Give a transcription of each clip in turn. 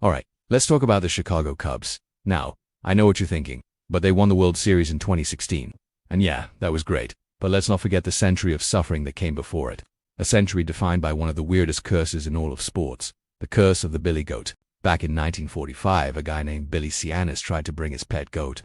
Alright, let's talk about the Chicago Cubs. Now, I know what you're thinking, but they won the World Series in 2016. And yeah, that was great. But let's not forget the century of suffering that came before it. A century defined by one of the weirdest curses in all of sports. The curse of the Billy Goat. Back in 1945, a guy named Billy Cianis tried to bring his pet goat,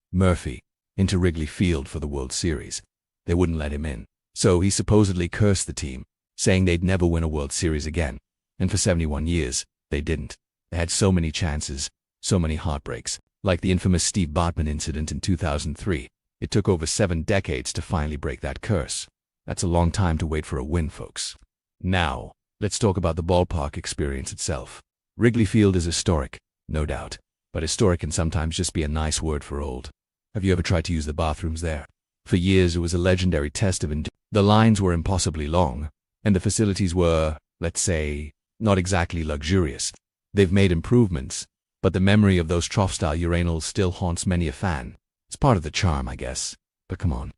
Murphy, into Wrigley Field for the World Series. They wouldn't let him in. So he supposedly cursed the team, saying they'd never win a World Series again. And for 71 years, they didn't. They had so many chances, so many heartbreaks, like the infamous Steve Bartman incident in 2003. It took over 7 decades to finally break that curse. That's a long time to wait for a win, folks. Now, let's talk about the ballpark experience itself. Wrigley Field is historic, no doubt, but historic can sometimes just be a nice word for old. Have you ever tried to use the bathrooms there? For years, it was a legendary test of endurance. The lines were impossibly long, and the facilities were, let's say, not exactly luxurious. They've made improvements, but the memory of those trough-style urinals still haunts many a fan. It's part of the charm, I guess. But come on.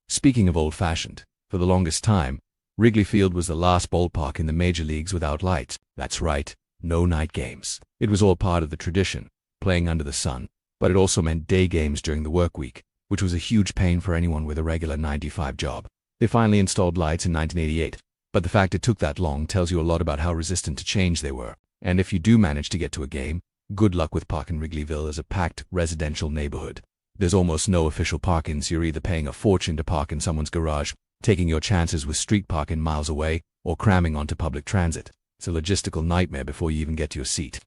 Speaking of old-fashioned, for the longest time, Wrigley Field was the last ballpark in the major leagues without lights. That's right, no night games. It was all part of the tradition, playing under the sun, but it also meant day games during the work week, which was a huge pain for anyone with a regular 9-to-5 job. They finally installed lights in 1988, but the fact it took that long tells you a lot about how resistant to change they were. And if you do manage to get to a game, good luck with parking. Wrigleyville is a packed residential neighborhood. There's almost no official parking, so you're either paying a fortune to park in someone's garage, taking your chances with street parking miles away, or cramming onto public transit. It's a logistical nightmare before you even get to your seat.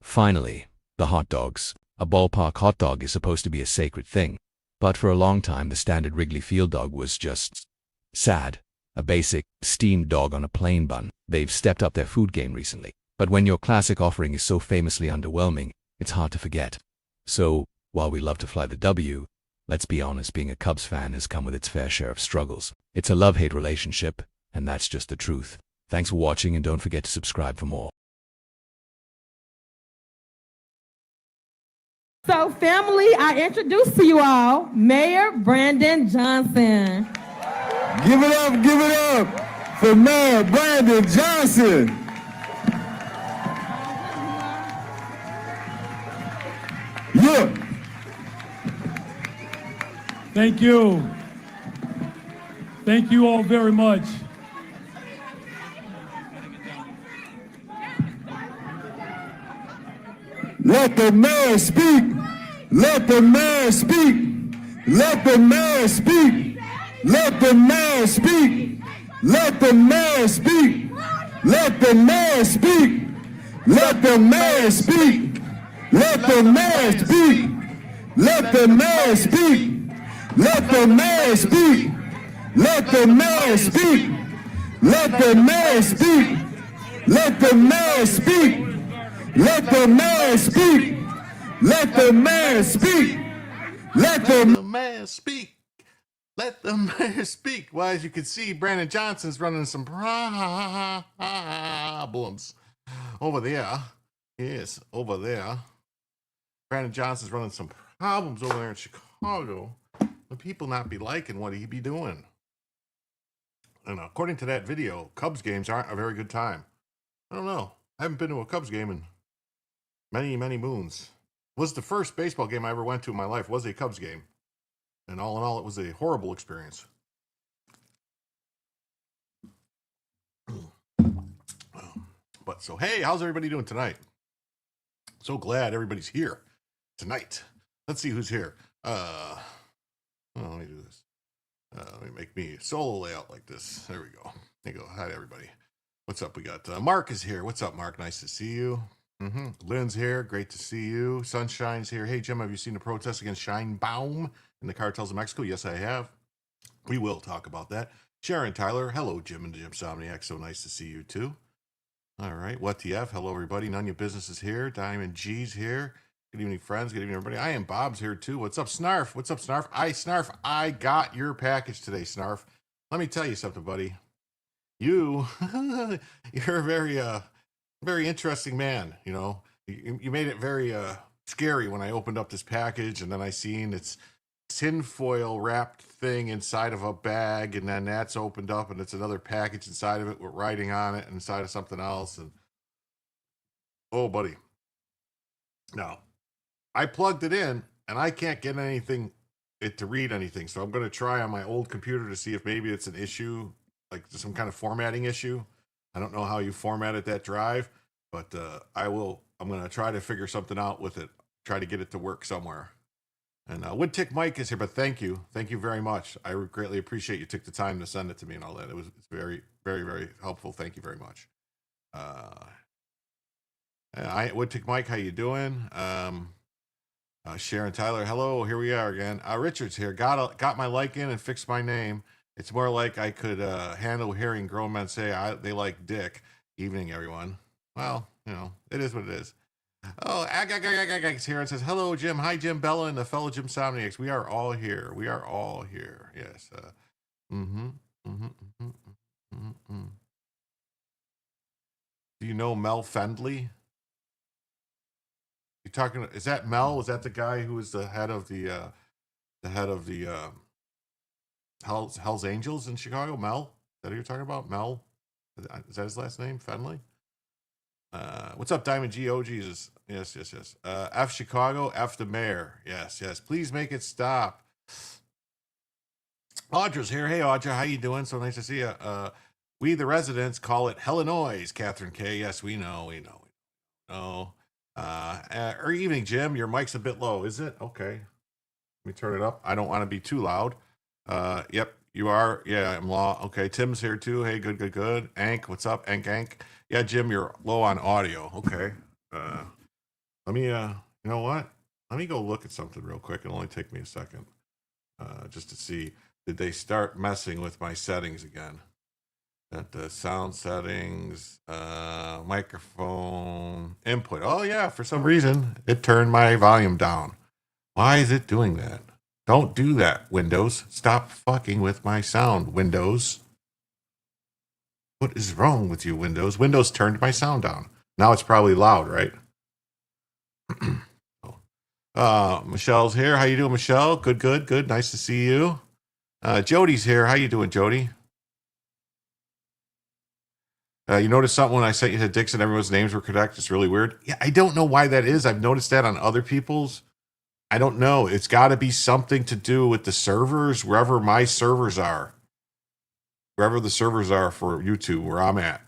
Finally, the hot dogs. A ballpark hot dog is supposed to be a sacred thing, but for a long time the standard Wrigley Field dog was just sad. A basic, steamed dog on a plain bun. They've stepped up their food game recently. But when your classic offering is so famously underwhelming, it's hard to forget. So, while we love to fly the W, let's be honest, being a Cubs fan has come with its fair share of struggles. It's a love-hate relationship, and that's just the truth. Thanks for watching, and don't forget to subscribe for more. So, family, I introduce to you all Mayor Brandon Johnson. Give it up for Mayor Brandon Johnson. Yeah. Thank you. Thank you all very much. Let the man speak. Let the man speak. Let the man speak. Let the man speak. Let the man speak. Let the man speak. Let the man speak. Let the man speak. Let the man speak. Let the man speak. Let the man speak. Let the man speak. Let the man speak. Let the man speak. Let the man speak. Let the man speak. Let the mayor speak. Well, as you can see, Brandon Johnson's running some problems over there. Yes, over there. Brandon Johnson's running some problems over there in Chicago. The people not be liking what he be doing. And according to that video, Cubs games aren't a very good time. I don't know. I haven't been to a Cubs game in many, many moons. Was the first baseball game I ever went to in my life was a Cubs game. And all in all, it was a horrible experience. But so, hey, how's everybody doing tonight? So glad everybody's here tonight. Let's see who's here. Let me do this. Let me make me solo layout like this. There we go. There you go. Hi, everybody. What's up? We got Mark is here. What's up, Mark? Nice to see you. Lynn's here. Great to see you. Sunshine's here. Hey, Jim, have you seen the protest against Scheinbaum in the cartels of Mexico? Yes, I have. We will talk about that. Sharon Tyler. Hello, Jim and Jim Somniac. So nice to see you, too. All right. What TF? Hello, everybody. None of your business is here. Diamond G's here. Good evening, friends. Good evening, everybody. I am Bob's here, too. What's up, Snarf? What's up, Snarf? Snarf, I got your package today, Snarf. Let me tell you something, buddy. You're a very interesting man. You know, you made it very scary when I opened up this package, and then I seen it's tinfoil wrapped thing inside of a bag, and then that's opened up, and it's another package inside of it with writing on it, and inside of something else. And oh, buddy, no, I plugged it in, and I can't get it to read anything. So I'm going to try on my old computer to see if maybe it's an issue, like some kind of formatting issue. I don't know how you formatted that drive, but I'm going to try to figure something out with it, try to get it to work somewhere. And Woodtick Mike is here, but thank you very much. I greatly appreciate you took the time to send it to me and all that. It's very, very, very helpful. Thank you very much. Woodtick Mike, how you doing? Sharon Tyler, hello. Here we are again. Richard's here. Got my like in and fixed my name. It's more like I could handle hearing grown men say they like dick. Evening, everyone. Well, you know, it is what it is. Oh, Ag here and says, hello, Jim. Hi, Jim, Bella, and the fellow Jim Somniacs. We are all here. We are all here. Yes. Do you know Mel Fendley? You talking? Is that Mel? Was that the guy who was the head of the Hell's Angels in Chicago? Mel? Is that who you're talking about? Mel? Is that his last name? Fendley? What's up, Diamond G? Oh, Jesus. Yes. F Chicago, F the mayor. Yes. Please make it stop. Audra's here. Hey, Audra, how you doing? So nice to see you. We, the residents, call it Illinois, Catherine K. Yes, we know. Or evening, Jim. Your mic's a bit low, is it? Okay. Let me turn it up. I don't want to be too loud. Yep, you are. Yeah, I'm low. Okay, Tim's here too. Hey, good. Ank, what's up? Ank. Yeah, Jim, you're low on audio. Okay. Let me, you know what? Let me go look at something real quick. It'll only take me a second. Just to see, did they start messing with my settings again? At the sound settings, microphone input. Oh yeah, for some reason it turned my volume down. Why is it doing that? Don't do that, Windows. Stop fucking with my sound, Windows. What is wrong with you, Windows? Windows turned my sound down. Now it's probably loud, right? Michelle's here. How you doing, Michelle? Good. Nice to see you. Jody's here. How you doing, Jody? You noticed something when I sent you to Dixon, everyone's names were correct. It's really weird. Yeah, I don't know why that is. I've noticed that on other people's I don't know. It's got to be something to do with the servers, wherever my servers are. Wherever the servers are for YouTube, where I'm at.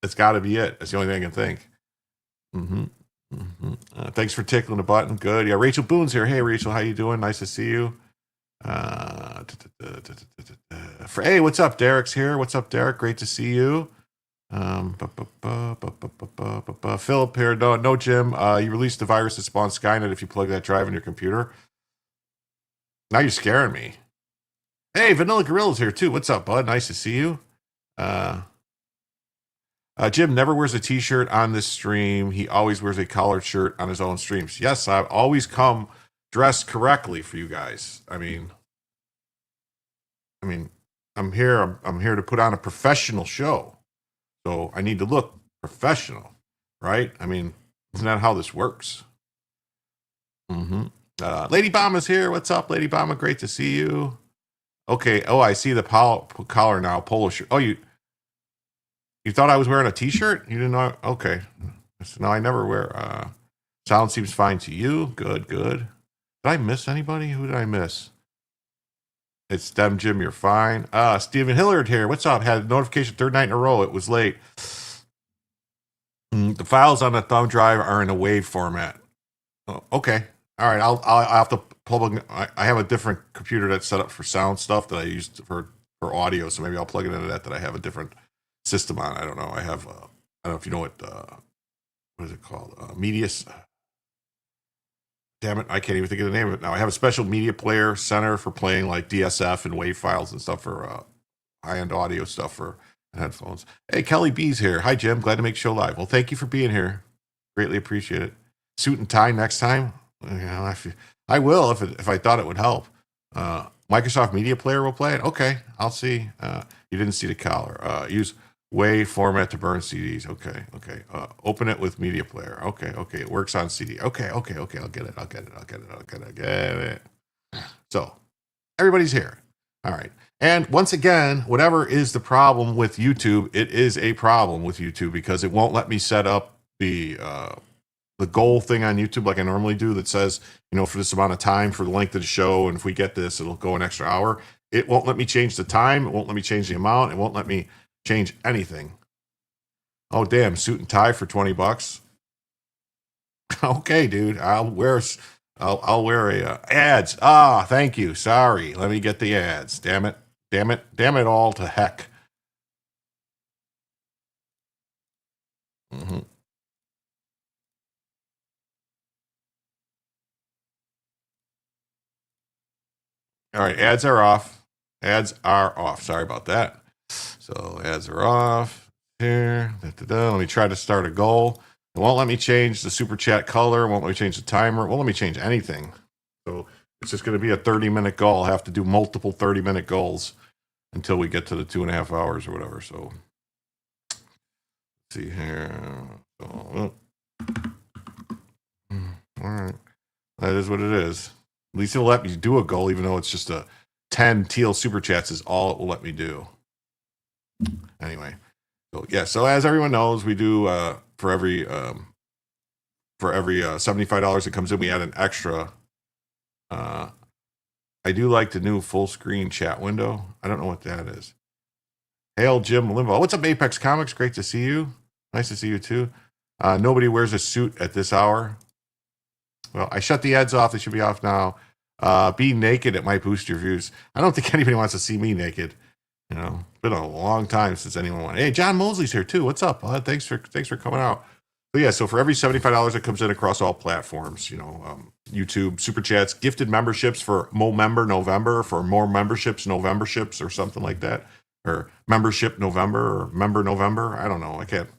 That's got to be it. That's the only thing I can think. Thanks for tickling the button. Good. Yeah, Rachel Boone's here. Hey, Rachel, how you doing? Nice to see you. Hey, what's up? Derek's here. What's up, Derek? Great to see you. Philip here. No, Jim. You released the virus that spawns Skynet if you plug that drive in your computer. Now you're scaring me. Hey, Vanilla Gorilla's here too. What's up, bud? Nice to see you. Jim never wears a t-shirt on this stream. He always wears a collared shirt on his own streams. Yes, I've always come dressed correctly for you guys. I mean, I'm here to put on a professional show. So I need to look professional, right? I mean, isn't that how this works? Lady Bama's here. What's up, Lady Bama? Great to see you. Okay. Oh, I see the collar now. Polo shirt. Oh, you thought I was wearing a t-shirt? You didn't know? Okay. So now I never wear. Sound seems fine to you. Good. Did I miss anybody? Who did I miss? It's them, Jim. You're fine. Stephen Hillard here. What's up? Had a notification third night in a row. It was late. The files on the thumb drive are in a WAV format. Oh, okay. All right. I'll have to plug. I have a different computer that's set up for sound stuff that I use for audio. So maybe I'll plug it into that I have a different system on. I don't know. I have. I don't know if you know what is it called? Media. Damn it, I can't even think of the name of it now. I have a special media player center for playing like DSF and WAV files and stuff for high-end audio stuff for headphones. Hey, Kelly B's here. Hi, Jim. Glad to make show live. Well, thank you for being here. Greatly appreciate it. Suit and tie next time. I will if I thought it would help. Microsoft Media Player will play it. Okay, I'll see. You didn't see the collar. Use WAV format to burn CDs. Okay. Open it with Media Player. Okay. It works on CD. Okay. I'll get it. So everybody's here. All right. And once again, whatever is the problem with YouTube, it is a problem with YouTube because it won't let me set up the goal thing on YouTube like I normally do that says, for this amount of time for the length of the show. And if we get this, it'll go an extra hour. It won't let me change the time. It won't let me change the amount. It won't let me change anything. Oh, damn. Suit and tie for $20. Okay, dude. I'll wear a ads. Thank you. Sorry. Let me get the ads. Damn it all to heck. All right. Ads are off. Sorry about that. So ads are off here. Let me try to start a goal. It won't let me change the super chat color. It won't let me change the timer. It won't let me change anything. So it's just going to be a 30-minute goal. I'll have to do multiple 30-minute goals until we get to the 2.5 hours or whatever. So let's see here. All right. That is what it is. At least it'll let me do a goal, even though it's just a 10 teal super chats is all it will let me do. Anyway, so as everyone knows, we do for every $75 that comes in, we add an extra. I do like the new full screen chat window. I don't know what that is. Hail Jim Limbo. What's up, Apex Comics? Great to see you. Nice to see you too. Nobody wears a suit at this hour. Well, I shut the ads off. They should be off now. Be naked. It might boost your views. I don't think anybody wants to see me naked. It's been a long time since anyone went. Hey, John Mosley's here too. What's up, bud? Thanks for coming out. But yeah, so for every $75 that comes in across all platforms, YouTube, super chats, gifted memberships for Movember November, for more memberships, Novemberships, or something like that, or membership November or member November. I don't know. I can't.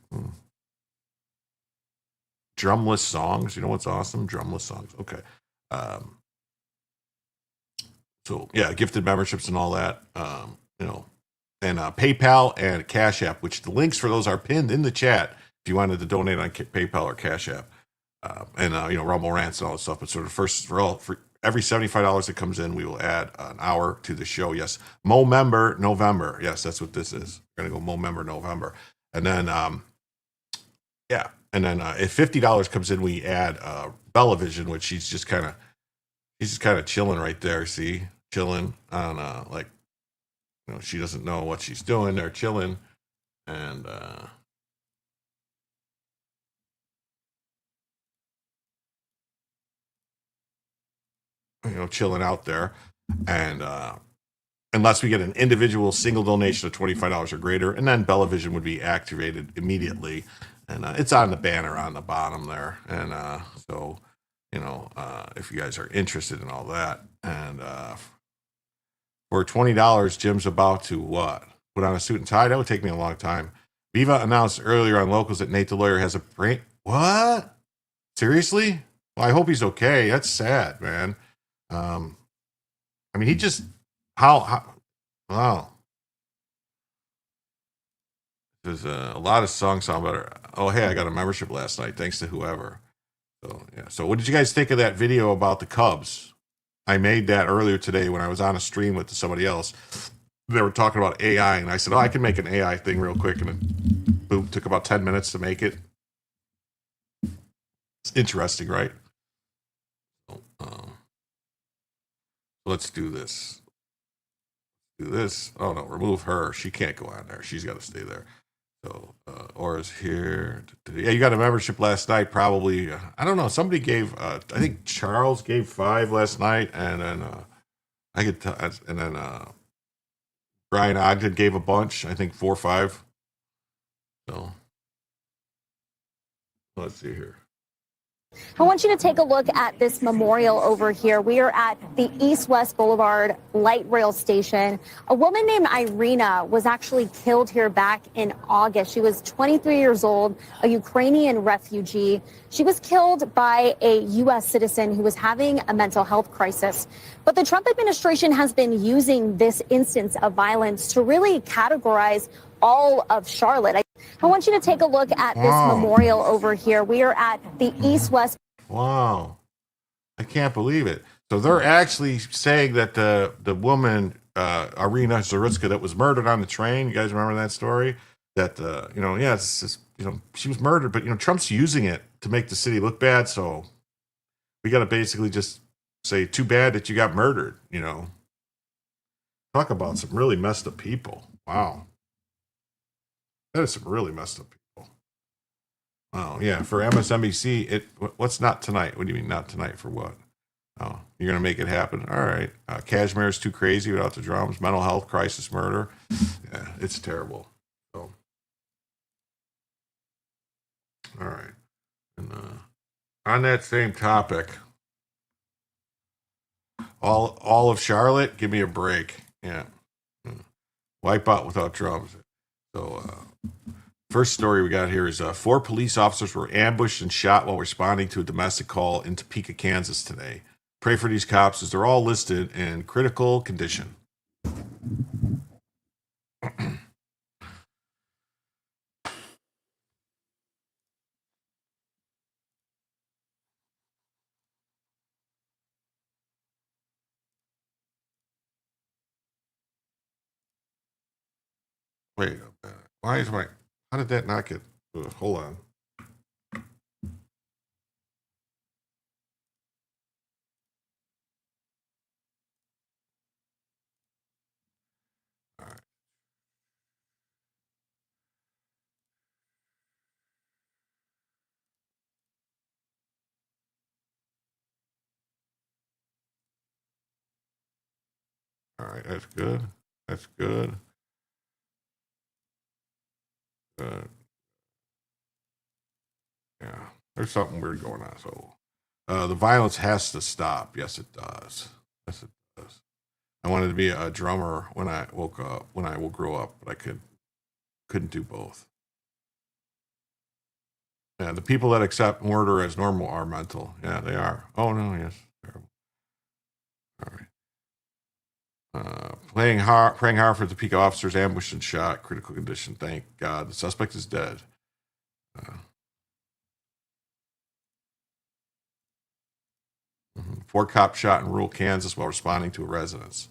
Drumless songs. You know what's awesome? Drumless songs. Okay. So yeah, gifted memberships and all that. And PayPal and Cash App, which the links for those are pinned in the chat if you wanted to donate on PayPal or Cash App. Rumble Rants and all this stuff. But sort of for every $75 that comes in, we will add an hour to the show. Yes. Movember November. Yes, that's what this is. We're going to go Movember November. And then, if $50 comes in, we add Bellavision, which she's just kind of She's just kind of chilling right there. See, chilling on like, she doesn't know what she's doing. They're chilling, and chilling out there, and unless we get an individual single donation of $25 or greater, and then Bellavision would be activated immediately, and it's on the banner on the bottom there, and so if you guys are interested in all that, and for $20, Jim's about to what? Put on a suit and tie? That would take me a long time. Viva announced earlier on Locals that Nate the Lawyer has a brain. What? Seriously? Well, I hope he's okay. That's sad, man. I mean, he just how wow. There's a lot of songs sound better. Oh, hey, I got a membership last night, thanks to whoever. So yeah. So what did you guys think of that video about the Cubs? I made that earlier today when I was on a stream with somebody else. They were talking about AI, and I said, "Oh, I can make an AI thing real quick," and it, boom, took about 10 minutes to make it. It's interesting, right? So, let's do this. Do this. Oh no, remove her. She can't go on there. She's got to stay there. So Aura's here. Yeah, you got a membership last night. Probably. I don't know. Somebody gave. I think Charles gave 5 last night, and then and then Brian Ogden gave a bunch. I think 4 or 5. So let's see here. I want you to take a look at this memorial over here. We are at the East West Boulevard light rail station. A woman named Irina was actually killed here back in August. She was 23 years old, a Ukrainian refugee. She was killed by a U.S. citizen who was having a mental health crisis. But the Trump administration has been using this instance of violence to really categorize all of Charlotte. I want you to take a look at this memorial over here. We are at the East West. Wow. I can't believe it. So they're actually saying that the woman, Irina Zarutska, that was murdered on the train, you guys remember that story? That, it's just, she was murdered, but, Trump's using it to make the city look bad. So we got to basically just say, too bad that you got murdered, Talk about some really messed up people. Wow. That is some really messed up people. Oh, yeah. For MSNBC, what's not tonight? What do you mean not tonight for what? Oh, you're going to make it happen? All right. Kashmir's too crazy without the drums. Mental health crisis, murder. Yeah, it's terrible. So, all right. And on that same topic, all of Charlotte, give me a break. Yeah. Wipe out without drums. So, first story we got here is 4 police officers were ambushed and shot while responding to a domestic call in Topeka, Kansas today. Pray for these cops as they're all listed in critical condition. Wait a minute. How did that not get, hold on. All right, that's good. That's good. Yeah, there's something weird going on. So, the violence has to stop. Yes, it does. Yes, it does. I wanted to be a drummer when I woke up. When I will grow up, but I couldn't do both. Yeah, the people that accept murder as normal are mental. Yeah, they are. Oh no, yes, terrible. All right. Praying hard for the Topeka officers ambushed and shot, critical condition. Thank God, the suspect is dead. 4 cops shot in rural Kansas while responding to a residence.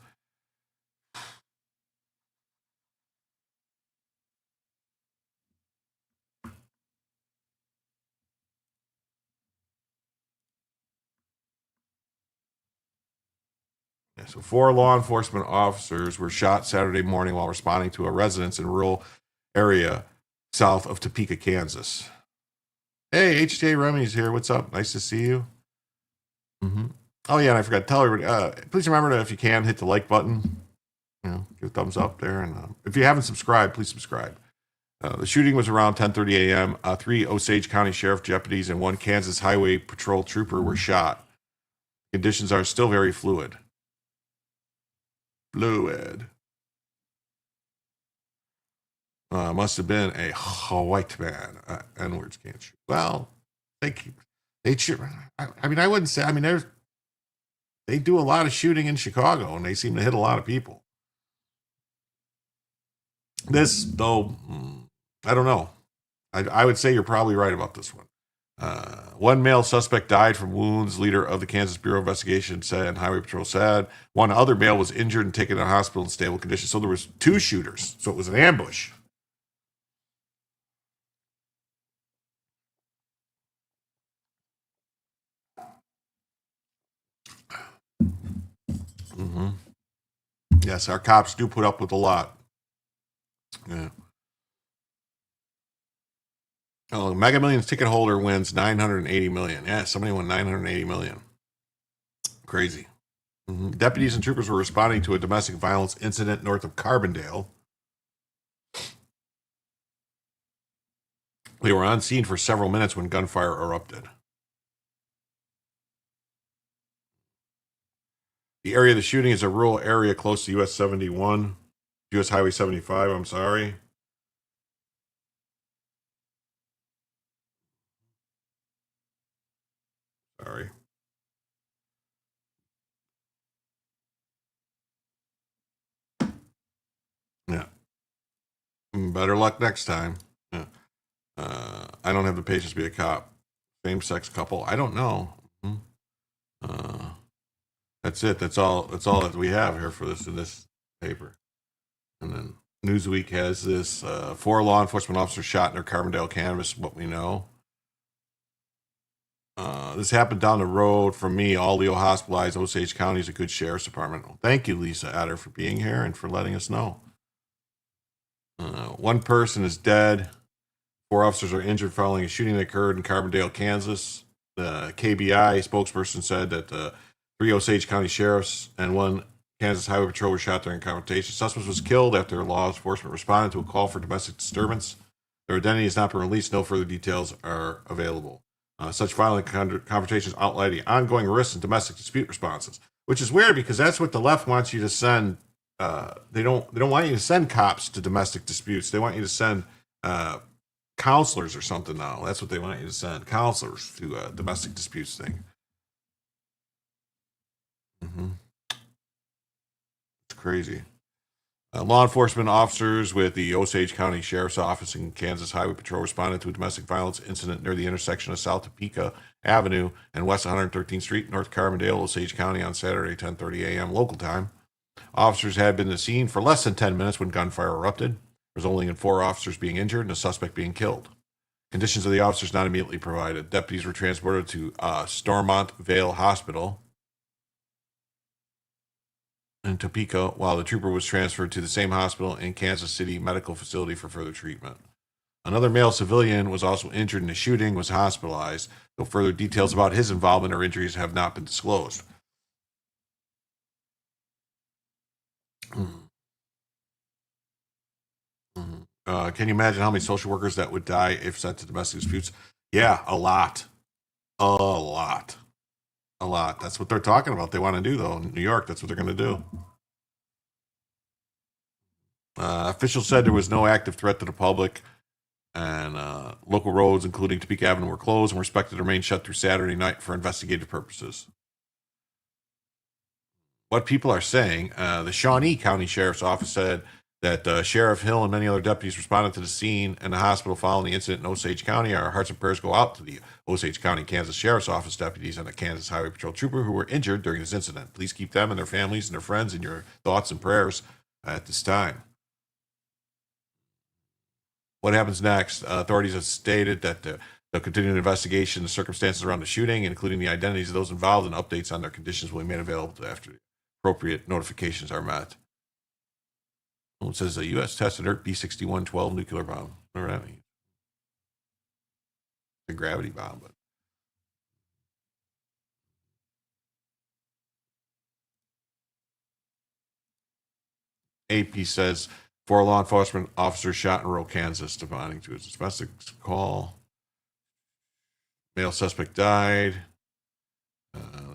So 4 law enforcement officers were shot Saturday morning while responding to a residence in rural area south of Topeka, Kansas. Hey, HJ Remy's here. What's up? Nice to see you. Mm-hmm. Oh, yeah, and I forgot to tell everybody, please remember to, if you can, hit the like button. Give a thumbs up there. And if you haven't subscribed, please subscribe. The shooting was around 10:30 a.m. 3 Osage County Sheriff deputies and 1 Kansas Highway Patrol trooper were shot. Conditions are still very fluid. Must have been a white man. N-words can't shoot. Well, they shoot. I mean, I wouldn't say. I mean, they do a lot of shooting in Chicago, and they seem to hit a lot of people. This, though, I don't know. I would say you're probably right about this one. 1 male suspect died from wounds, leader of the Kansas Bureau of Investigation said, and Highway Patrol said. 1 other male was injured and taken to the hospital in stable condition. So there was 2 shooters. So it was an ambush. Mm-hmm. Yes, our cops do put up with a lot. Yeah. Oh, Mega Millions ticket holder wins $980 million. Yeah, somebody won $980 million. Crazy. Mm-hmm. Deputies and troopers were responding to a domestic violence incident north of Carbondale. They were on scene for several minutes when gunfire erupted. The area of the shooting is a rural area close to US 71, US Highway 75, I'm sorry. Sorry. Yeah. Better luck next time. Yeah. I don't have the patience to be a cop. Same-sex couple. I don't know. That's it. That's all that we have here for this in this paper. And then Newsweek has this 4 law enforcement officers shot in their Carbondale canvas, what we know. This happened down the road from me. All Leo hospitalized. Osage County is a good sheriff's department. Well, thank you, Lisa Adder, for being here and for letting us know. 1 person is dead. 4 officers are injured following a shooting that occurred in Carbondale, Kansas. The KBI spokesperson said that 3 Osage County sheriffs and 1 Kansas Highway Patrol were shot during a confrontation. Suspect was killed after law enforcement responded to a call for domestic disturbance. Their identity has not been released. No further details are available. Such violent confrontations outline the ongoing risks in domestic dispute responses, which is weird because that's what the left wants you to send. They don't want you to send cops to domestic disputes. They want you to send counselors or something now. That's what they want you to send, counselors to domestic disputes thing. Mm-hmm. It's crazy. Law enforcement officers with the Osage County Sheriff's Office and Kansas Highway Patrol responded to a domestic violence incident near the intersection of South Topeka Avenue and West 113th Street, North Carbondale, Osage County on Saturday, 10:30 a.m. local time. Officers had been to the scene for less than 10 minutes when gunfire erupted, resulting in 4 officers being injured and a suspect being killed. Conditions of the officers not immediately provided. Deputies were transported to Stormont Vale Hospital in Topeka, while the trooper was transferred to the same hospital in Kansas City Medical Facility for further treatment. Another male civilian was also injured in the shooting, was hospitalized, though further details about his involvement or injuries have not been disclosed. Can you imagine how many social workers that would die if sent to domestic disputes? Yeah, a lot. A lot. A lot. That's what they're talking about. They want to do, though. In New York, that's what they're going to do. Officials said there was no active threat to the public, and local roads, including Topeka Avenue, were closed and were expected to remain shut through Saturday night for investigative purposes. What people are saying, the Shawnee County Sheriff's Office said that Sheriff Hill and many other deputies responded to the scene and the hospital following the incident in Osage County. Our hearts and prayers go out to the Osage County, Kansas Sheriff's Office deputies and the Kansas Highway Patrol trooper who were injured during this incident. Please keep them and their families and their friends in your thoughts and prayers at this time. What happens next? Authorities have stated that they'll continue an investigation of the circumstances around the shooting, including the identities of those involved, and updates on their conditions will be made available after appropriate notifications are met. It says the U.S. tested ERC B-6112 nuclear bomb. Whatever that means. It's a gravity bomb, but. AP says 4 law enforcement officers shot in rural Kansas, responding to a domestic call. Male suspect died.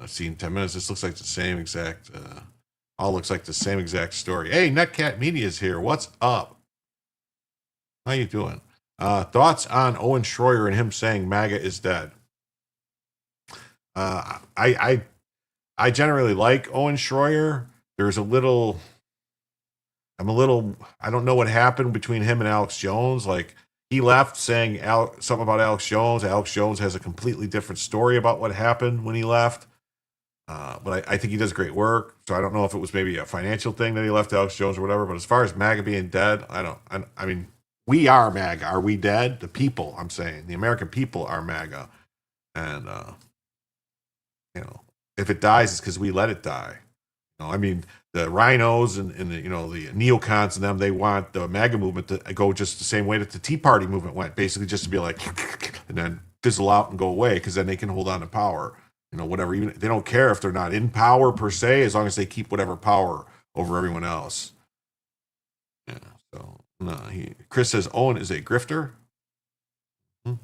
I've seen 10 minutes. This looks like the same exact. All looks like the same exact story. Hey, Netcat Media is here. What's up? How you doing? Thoughts on Owen Schroyer and him saying MAGA is dead? I generally like Owen Schroyer. There's a little. I don't know what happened between him and Alex Jones. Like, he left saying something about Alex Jones. Alex Jones has a completely different story about what happened when he left. But I think he does great work. So I don't know if it was maybe a financial thing that he left Alex Jones or whatever. But as far as MAGA being dead, I mean, we are MAGA. Are we dead? The people, I'm saying. The American people are MAGA. And, if it dies, it's because we let it die. I mean, the rhinos and the neocons and them, they want the MAGA movement to go just the same way that the Tea Party movement went, basically just to be like, and then fizzle out and go away, because then they can hold on to power. Whatever. Even they don't care if they're not in power per se, as long as they keep whatever power over everyone else. Yeah. So no, Chris says Owen is a grifter. And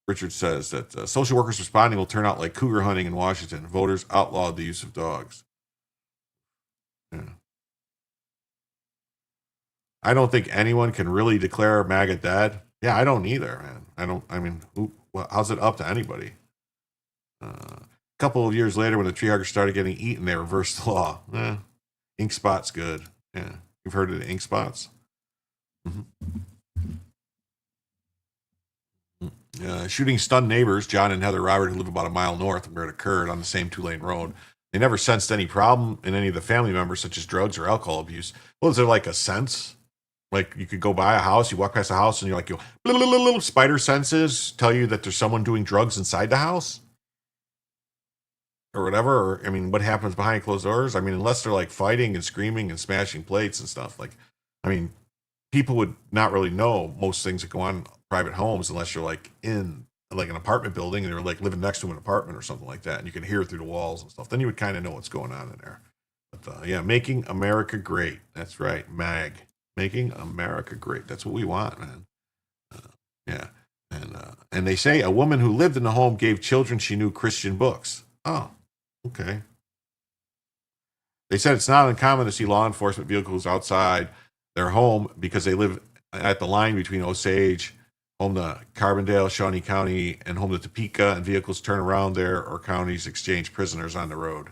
Richard says that social workers responding will turn out like cougar hunting in Washington. Voters outlawed the use of dogs. Yeah. I don't think anyone can really declare MAGA dead. Yeah, I don't either, man. How's it up to anybody? A couple of years later, when the tree huggers started getting eaten, they reversed the law. Ink spot's good. Yeah. You've heard of the ink spots? Mm-hmm. Shooting stunned neighbors, John and Heather Robert, who live about a mile north of where it occurred on the same 2-lane road. They never sensed any problem in any of the family members, such as drugs or alcohol abuse. Well, is there like a sense? Like, you could go by a house, you walk past a house, and you're like, little spider senses tell you that there's someone doing drugs inside the house? Or whatever. Or, what happens behind closed doors? Unless they're like fighting and screaming and smashing plates and stuff. People would not really know most things that go on in private homes unless you're like in like an apartment building and they're like living next to an apartment or something like that, and you can hear through the walls and stuff. Then you would kind of know what's going on in there. But yeah, making America great. That's right, MAG. Making America great. That's what we want, man. Yeah, and they say a woman who lived in the home gave children she knew Christian books. Oh, okay. They said it's not uncommon to see law enforcement vehicles outside their home because they live at the line between Osage, home to Carbondale, Shawnee County, and home to Topeka, and vehicles turn around there or counties exchange prisoners on the road.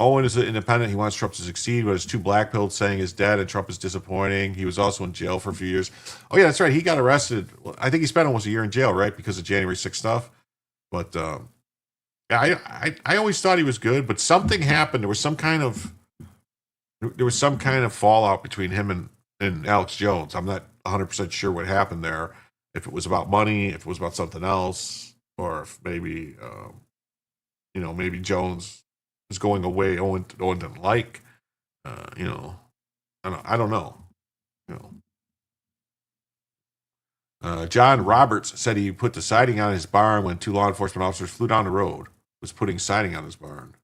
Owen is an independent. He wants Trump to succeed, but is too black-pilled, saying he's dead and Trump is disappointing. He was also in jail for a few years. Oh, yeah, that's right. He got arrested. I think he spent almost a year in jail, right, because of January 6th stuff. But yeah, I always thought he was good, but something happened. There was some kind of fallout between him and Alex Jones. I'm not 100% sure what happened there. If it was about money, if it was about something else, or if maybe, maybe Jones is going away. Owen didn't like, I don't know. John Roberts said he put the siding on his barn when 2 law enforcement officers flew down the road. Was putting siding on his barn.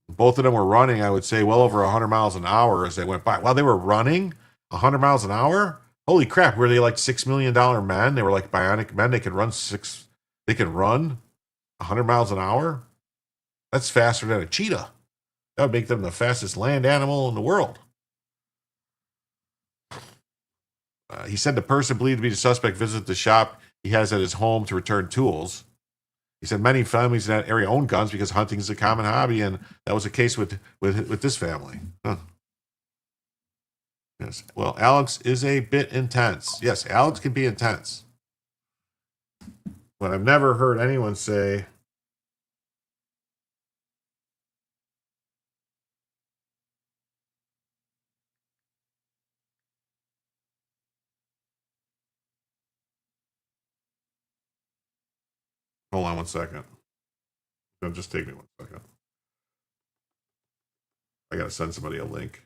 Both of them were running, I would say, well over 100 miles an hour as they went by. While they were running 100 miles an hour? Holy crap, were they like $6 million men? They were like bionic men. They could run 100 miles an hour? That's faster than a cheetah. That would make them the fastest land animal in the world. He said the person believed to be the suspect visited the shop he has at his home to return tools. He said many families in that area own guns because hunting is a common hobby, and that was the case with this family. Huh. Yes. Well, Alex is a bit intense. Yes, Alex can be intense. But I've never heard anyone say, Hold on 1 second. No, just take me 1 second. I gotta send somebody a link.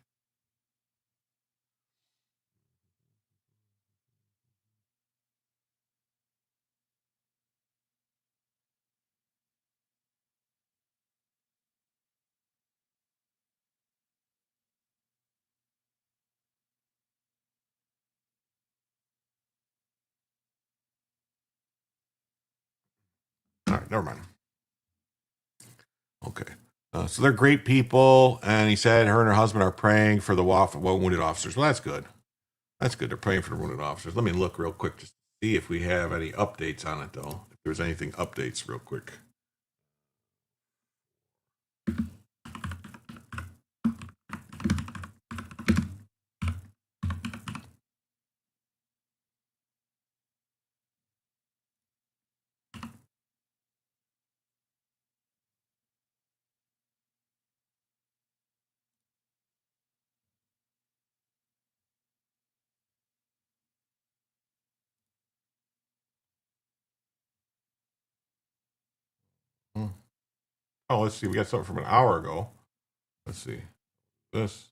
All right, never mind. Okay. So they're great people, and he said her and her husband are praying for the wounded officers. Well, that's good. That's good. They're praying for the wounded officers. Let me look real quick to see if we have any updates on it, though. If there's anything updates, real quick. Oh, let's see. We got something from an hour ago. Let's see. This.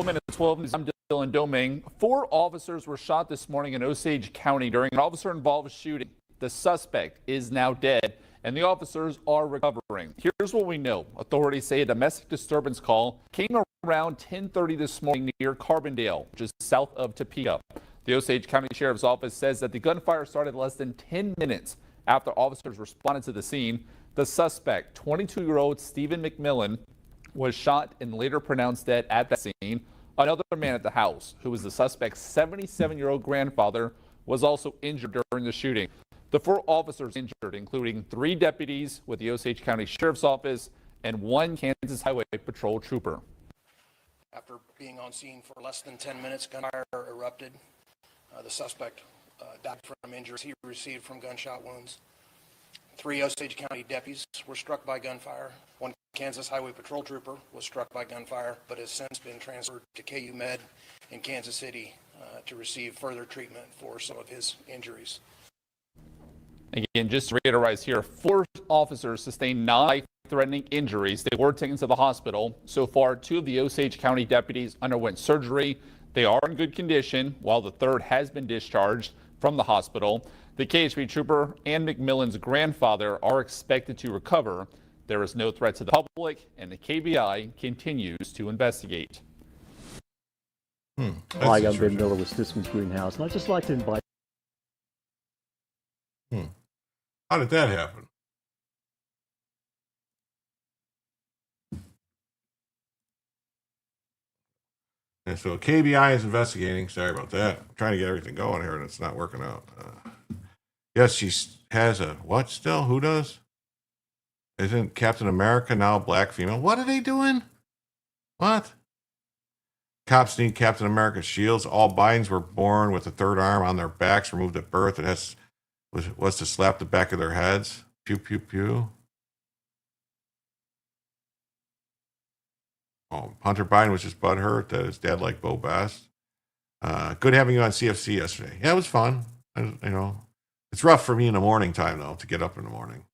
Minutes 12 news. I'm Dylan Doming. 4 officers were shot this morning in Osage County during an officer-involved shooting. The suspect is now dead, and the officers are recovering. Here's what we know. Authorities say a domestic disturbance call came around 10:30 this morning near Carbondale, which is south of Topeka. The Osage County Sheriff's Office says that the gunfire started less than 10 minutes after officers responded to the scene. The suspect, 22-year-old Stephen McMillan, was shot and later pronounced dead at the scene. Another man at the house, who was the suspect's 77-year-old grandfather, was also injured during the shooting. The 4 officers injured, including 3 deputies with the Osage County Sheriff's Office and 1 Kansas Highway Patrol trooper. After being on scene for less than 10 minutes, gunfire erupted. The suspect died from injuries he received from gunshot wounds. 3 Osage County deputies were struck by gunfire. 1 Kansas Highway Patrol trooper was struck by gunfire, but has since been transferred to KU Med in Kansas City to receive further treatment for some of his injuries. Again, just to reiterate here, 4 officers sustained non-life-threatening injuries. They were taken to the hospital. So far, 2 of the Osage County deputies underwent surgery. They are in good condition, while the 3rd has been discharged from the hospital. The KHP trooper and McMillan's grandfather are expected to recover. There is no threat to the public, and the KBI continues to investigate. Hi, I'm Ben Miller with Statesman's Greenhouse, and I'd just like to invite. How did that happen? And so KBI is investigating. Sorry about that. I'm trying to get everything going here, and it's not working out. Yes, she has a what still? Who does? Isn't Captain America now a black female? What are they doing? What? Cops need Captain America's shields. All Bidens were born with a 3rd arm on their backs, removed at birth. It was to slap the back of their heads. Pew, pew, pew. Oh, Hunter Biden was just butthurt that his dad liked Bo Best. Good having you on CFC yesterday. Yeah, it was fun. It's rough for me in the morning time, though, to get up in the morning.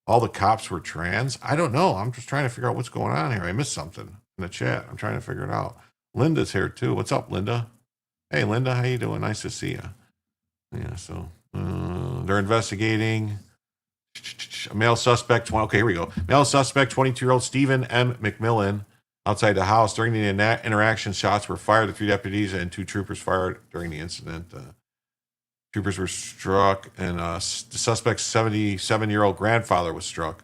All the cops were trans. I don't know. I'm just trying to figure out what's going on here. I missed something in the chat. I'm trying to figure it out. Linda's here, too. What's up, Linda? Hey, Linda, how you doing? Nice to see you. Yeah, so they're investigating a male suspect. Okay, here we go. Male suspect, 22-year-old Stephen M. McMillan, outside the house. During the interaction, shots were fired. The 3 deputies and 2 troopers fired during the incident. Troopers were struck, and the suspect's 77-year-old grandfather was struck.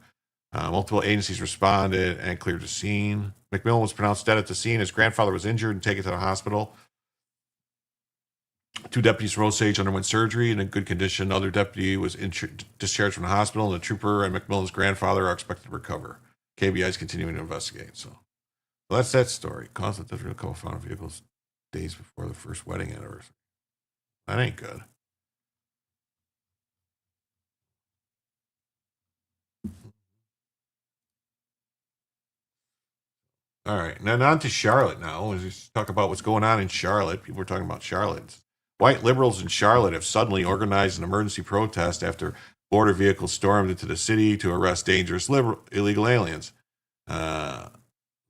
Multiple agencies responded and cleared the scene. McMillan was pronounced dead at the scene. His grandfather was injured and taken to the hospital. 2 deputies from Osage underwent surgery in a good condition. Another deputy was discharged from the hospital, and the trooper and McMillan's grandfather are expected to recover. KBI is continuing to investigate. So that's that story. Cause that a couple found vehicles days before the first wedding anniversary. That ain't good. All right. Now on to Charlotte now. Let's just talk about what's going on in Charlotte. People are talking about Charlotte. White liberals in Charlotte have suddenly organized an emergency protest after border vehicles stormed into the city to arrest dangerous illegal aliens. Who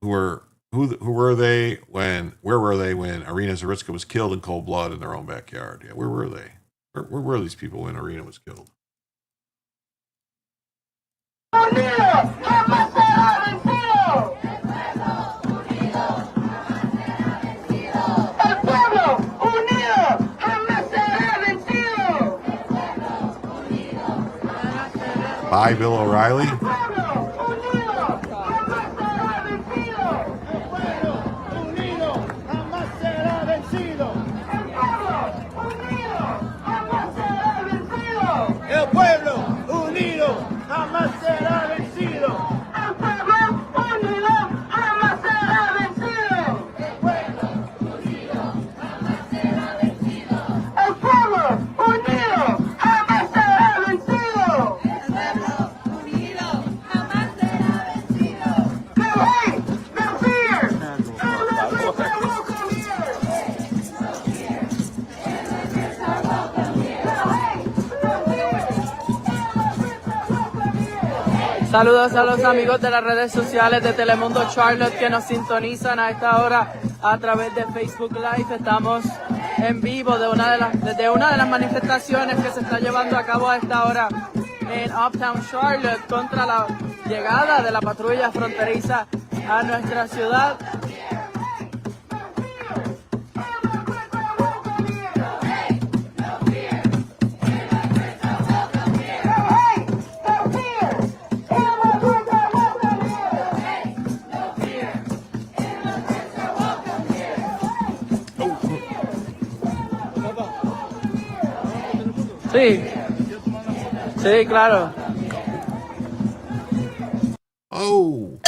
were they when? Where were they when Irina Zaritska was killed in cold blood in their own backyard? Yeah, where were they? Where were these people when Irina was killed? Bye, Bill O'Reilly. El pueblo unido jamás será vencido. El pueblo unido jamás será vencido. El pueblo unido jamás será vencido. El pueblo unido jamás será vencido. El pueblo unido jamás será vencido. No hate, no fear. Saludos a los amigos de las redes sociales de Telemundo Charlotte que nos sintonizan a esta hora a través de Facebook Live. Estamos en vivo desde una de las manifestaciones que se está llevando a cabo a esta hora en Uptown Charlotte contra la llegada de la patrulla fronteriza a nuestra ciudad. Sí, claro. Oh.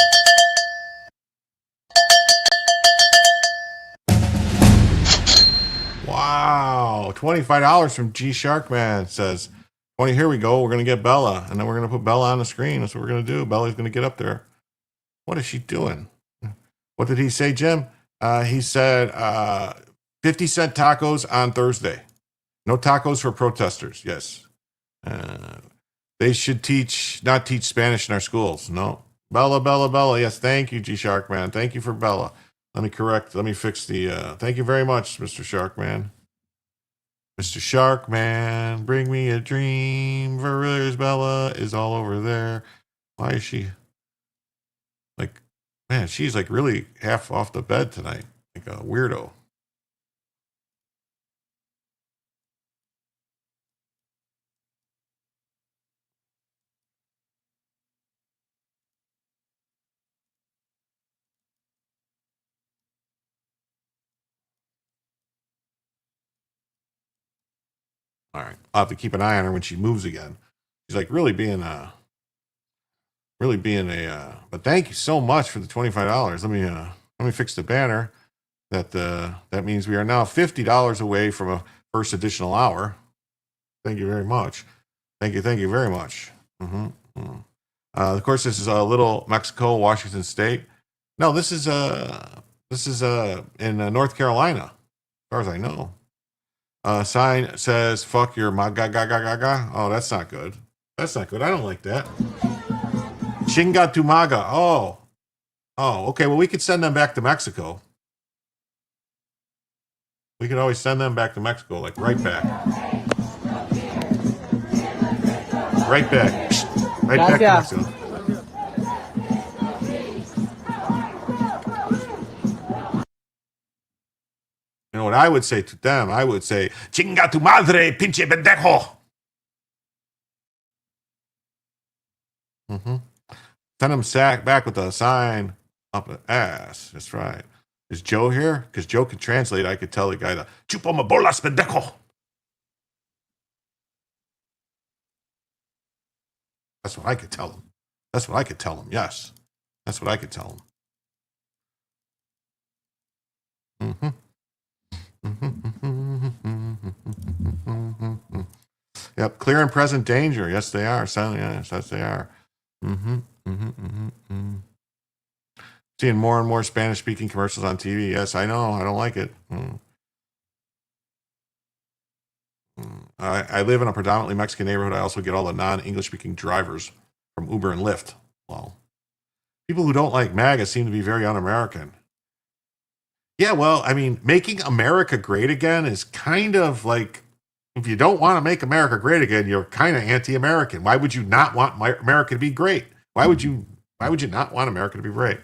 Wow. $25 from G Sharkman says, 20, here we go. We're going to get Bella. And then we're going to put Bella on the screen. That's what we're going to do. Bella's going to get up there. What is she doing? What did he say, Jim? He said 50-cent tacos on Thursday. No tacos for protesters. Yes. They should not teach Spanish in our schools. No. Bella. Yes, thank you, G Sharkman. Thank you for Bella. Let me fix the, thank you very much, Mr. Sharkman. Mr. Sharkman, bring me a dream. Where's Bella is all over there. Why is she, like, man, she's like really half off the bed tonight. Like a weirdo. All right. I'll have to keep an eye on her when she moves again. She's like really being a, but thank you so much for the $25. Let me fix the banner. That means we are now $50 away from a first additional hour. Thank you very much. Thank you very much. Of course, this is Little Mexico, Washington State. No, this is in North Carolina, as far as I know. Sign says, fuck your ma ga ga ga ga ga. Oh, that's not good. That's not good. I don't like that. Chinga tu maga. Oh, okay. Well, we could send them back to Mexico. We could always send them back to Mexico, like right back. Right back. Right back to Mexico. You know what I would say to them? I would say, chinga tu madre, pinche pendejo. Send them back with a sign up the ass. That's right. Is Joe here? Because Joe can translate. I could tell the guy, chupa ma bolas, pendejo. That's what I could tell him. Yes. That's what I could tell him. Yep, clear and present danger. Yes, they are. Yes, they are. Seeing more and more Spanish-speaking commercials on TV. Yes, I know. I don't like it. I live in a predominantly Mexican neighborhood. I also get all the non-English-speaking drivers from Uber and Lyft. Well, people who don't like MAGA seem to be very un-American. Yeah, well, I mean, making America great again is kind of like, if you don't want to make America great again, you're kind of anti-American. Why would you not want America to be great? Why would you not want America to be great?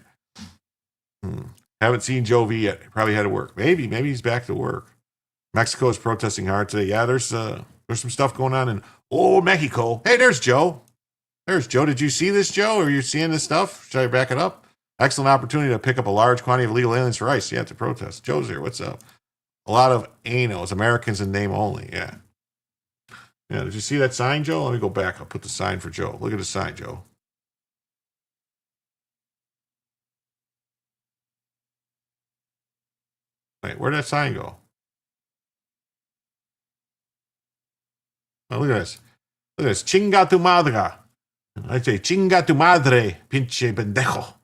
Haven't seen Joe V yet. Probably had to work. Maybe he's back to work. Mexico is protesting hard today. Yeah, there's some stuff going on in Mexico. Hey, there's Joe. There's Joe. Did you see this, Joe? Are you seeing this stuff? Should I back it up? Excellent opportunity to pick up a large quantity of illegal aliens for ICE. Yeah, to protest. Joe's here. What's up? A lot of ANOs, Americans in name only. Yeah. Yeah, did you see that sign, Joe? Let me go back. I'll put the sign for Joe. Look at the sign, Joe. Wait, where'd that sign go? Oh, look at this. Look at this. Chinga tu madre. I say, chinga tu madre, pinche pendejo.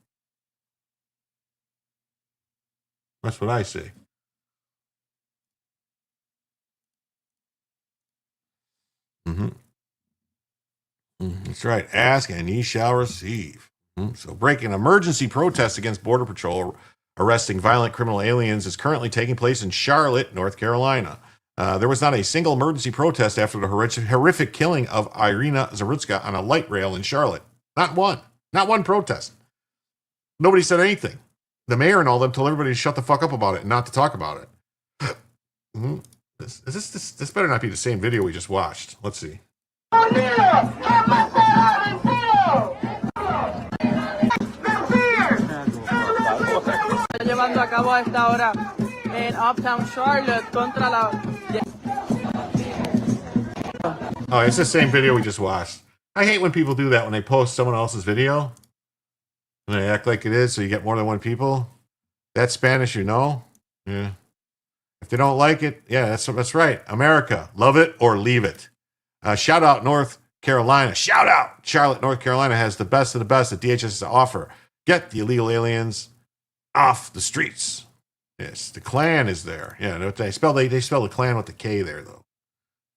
That's what I say. That's right. Ask and ye shall receive. So, breaking emergency protest against Border Patrol arresting violent criminal aliens is currently taking place in Charlotte, North Carolina. There was not a single emergency protest after the horrific killing of Irina Zarutska on a light rail in Charlotte. Not one. Not one protest. Nobody said anything. The mayor and all them told everybody to shut the fuck up about it and not to talk about it. This better not be the same video we just watched. Let's see. Llevando a cabo a esta hora en Uptown Charlotte contra la... Oh, it's the same video we just watched. I hate when people do that when they post someone else's video and they act like it is so you get more than one people. That's Spanish, you know? Yeah. If they don't like it, yeah, that's right. America, love it or leave it. Shout out North Carolina. Shout out Charlotte, North Carolina has the best of the best that DHS has to offer. Get the illegal aliens off the streets. Yes, the Klan is there. Yeah, they spell the Klan with the K there though,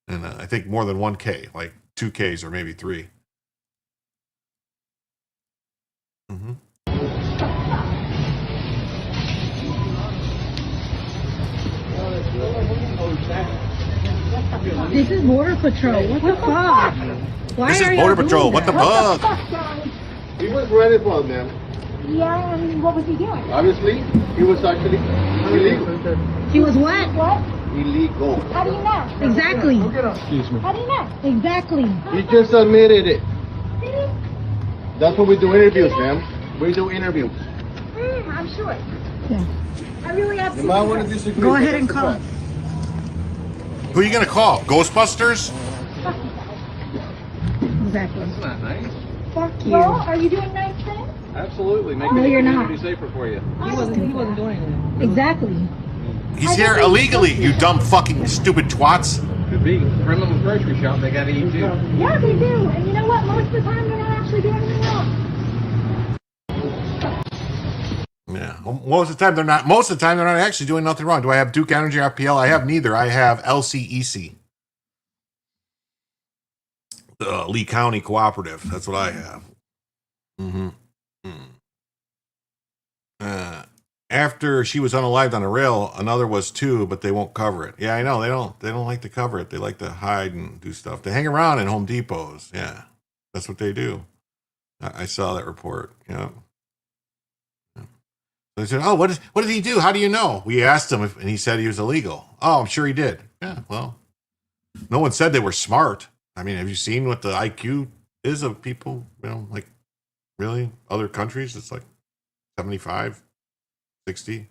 and I think more than one K, like 2 Ks or maybe 3. This is Border Patrol. What the fuck? Why This is are Border y'all Patrol. doing What the that? fuck? He was ready for them. Yeah, and what was he doing? Obviously, he was actually illegal. He was what? What? Illegal. How do you know? Exactly. Excuse me. How do you know? Exactly. He just admitted it. That's what we do interviews, ma'am. We do interviews. I'm sure. Yeah. I really have You to. might want to disagree. Go but ahead and that's the call. fact. Who are you gonna call? Ghostbusters? Exactly. That's not nice. Fuck you. Well, are you doing nice things? Absolutely. Making No, the you're not. community safer for you. He wasn't doing it. Exactly. He's here illegally, you dumb fucking stupid twats. Could be. Criminal grocery shop, they gotta eat too. Yeah, they do. And you know what? Most of the time, they're not actually doing anything wrong. Yeah, most of the time they're not. Most of the time they're not actually doing nothing wrong. Do I have Duke Energy or FPL? I have neither. I have LCEC, the Lee County Cooperative. That's what I have. After she was unalived on a rail, another was too, but they won't cover it. Yeah, I know they don't like to cover it. They like to hide and do stuff. They hang around in Home Depots. Yeah, that's what they do. I saw that report. Yeah. They said, "Oh, what did he do? How do you know?" We asked him, and he said he was illegal. Oh, I'm sure he did. Yeah, well, no one said they were smart. I mean, have you seen what the IQ is of people? You know, like really other countries, it's like 75, 60.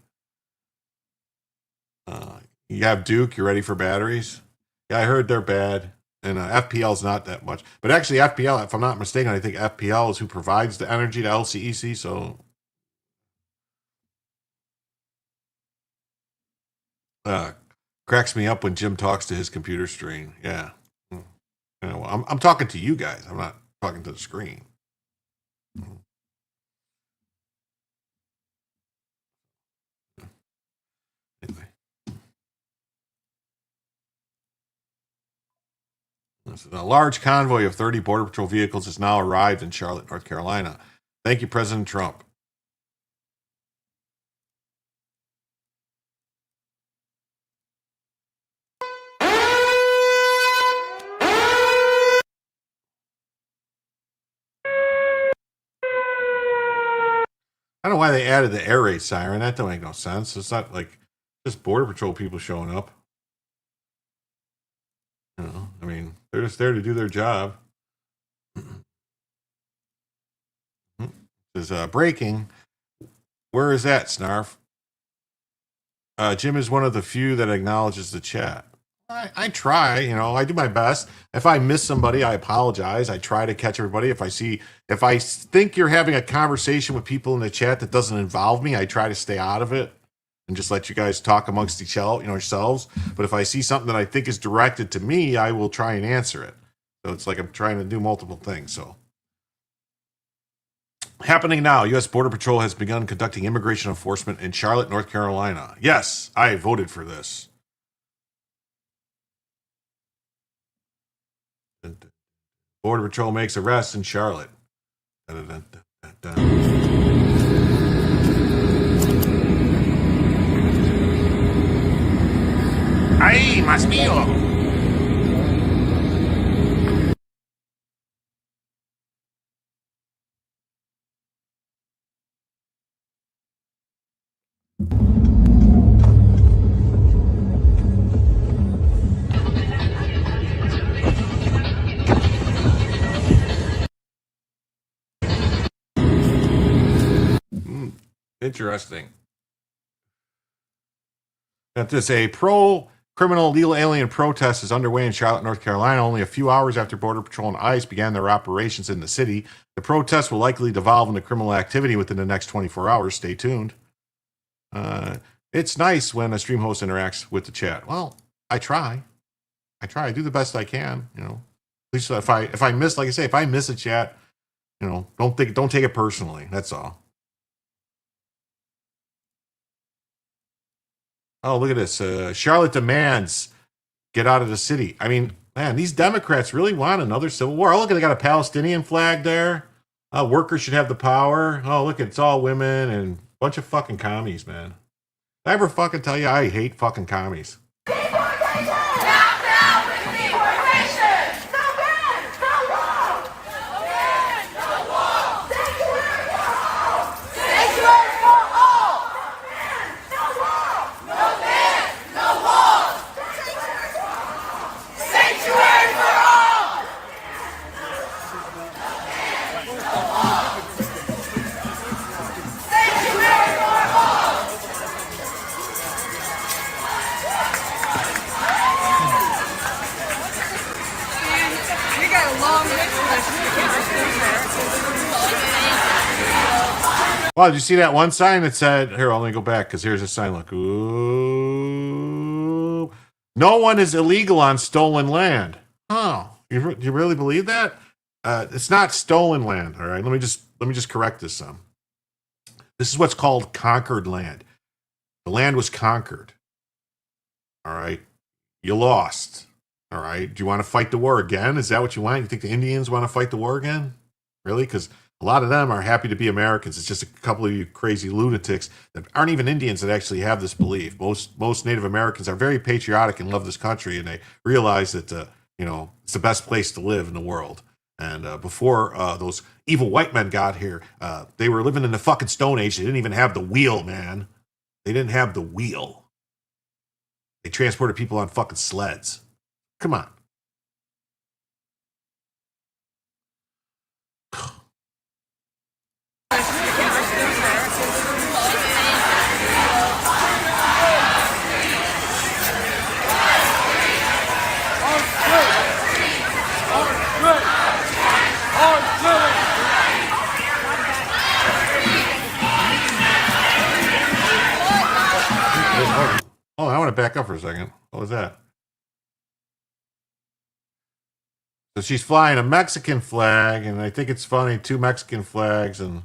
You have Duke. You ready for batteries? Yeah, I heard they're bad, and FPL's not that much. But actually, FPL, if I'm not mistaken, I think FPL is who provides the energy to LCEC. So. Cracks me up when Jim talks to his computer screen. Yeah. You know, I'm talking to you guys. I'm not talking to the screen. A large convoy of 30 Border Patrol vehicles has now arrived in Charlotte, North Carolina. Thank you, President Trump. I don't know why they added the air raid siren. That don't make no sense. It's not like just Border Patrol people showing up. You know, I mean, they're just there to do their job. Is breaking. Where is that, Snarf? Jim is one of the few that acknowledges the chat. I try, you know, I do my best. If I miss somebody, I apologize. I try to catch everybody. If I think you're having a conversation with people in the chat that doesn't involve me, I try to stay out of it and just let you guys talk amongst each other, you know, yourselves. But if I see something that I think is directed to me, I will try and answer it. So it's like I'm trying to do multiple things. So happening now, U.S. Border Patrol has begun conducting immigration enforcement in Charlotte, North Carolina. Yes, I voted for this. Border Patrol makes arrests in Charlotte. ¡Ay, más mío! Interesting. At this, a pro-criminal illegal alien protest is underway in Charlotte, North Carolina, only a few hours after Border Patrol and ICE began their operations in the city. The protest will likely devolve into criminal activity within the next 24 hours. Stay tuned. It's nice when a stream host interacts with the chat. Well, I try. I do the best I can, you know. At least if I miss, like I say, if I miss a chat, you know, don't take it personally. That's all. Oh, look at this. Charlotte demands get out of the city. I mean, man, these Democrats really want another civil war. Oh, look, they got a Palestinian flag there. Workers should have the power. Oh, look, it's all women and a bunch of fucking commies, man. Did I ever fucking tell you I hate fucking commies? Wow, did you see that one sign that said, here, let me go back, because here's a sign, look. Ooh. No one is illegal on stolen land. Oh, you really believe that? It's not stolen land, all right? Let me just correct this some. This is what's called conquered land. The land was conquered. All right? You lost. All right? Do you want to fight the war again? Is that what you want? You think the Indians want to fight the war again? Really? Because a lot of them are happy to be Americans. It's just a couple of you crazy lunatics that aren't even Indians that actually have this belief. Most Native Americans are very patriotic and love this country, and they realize that you know, it's the best place to live in the world. And before those evil white men got here, they were living in the fucking Stone Age. They didn't even have the wheel, man. They didn't have the wheel. They transported people on fucking sleds. Come on. Oh, I want to back up for a second. What was that? So she's flying a Mexican flag, and I think it's funny, 2 Mexican flags, and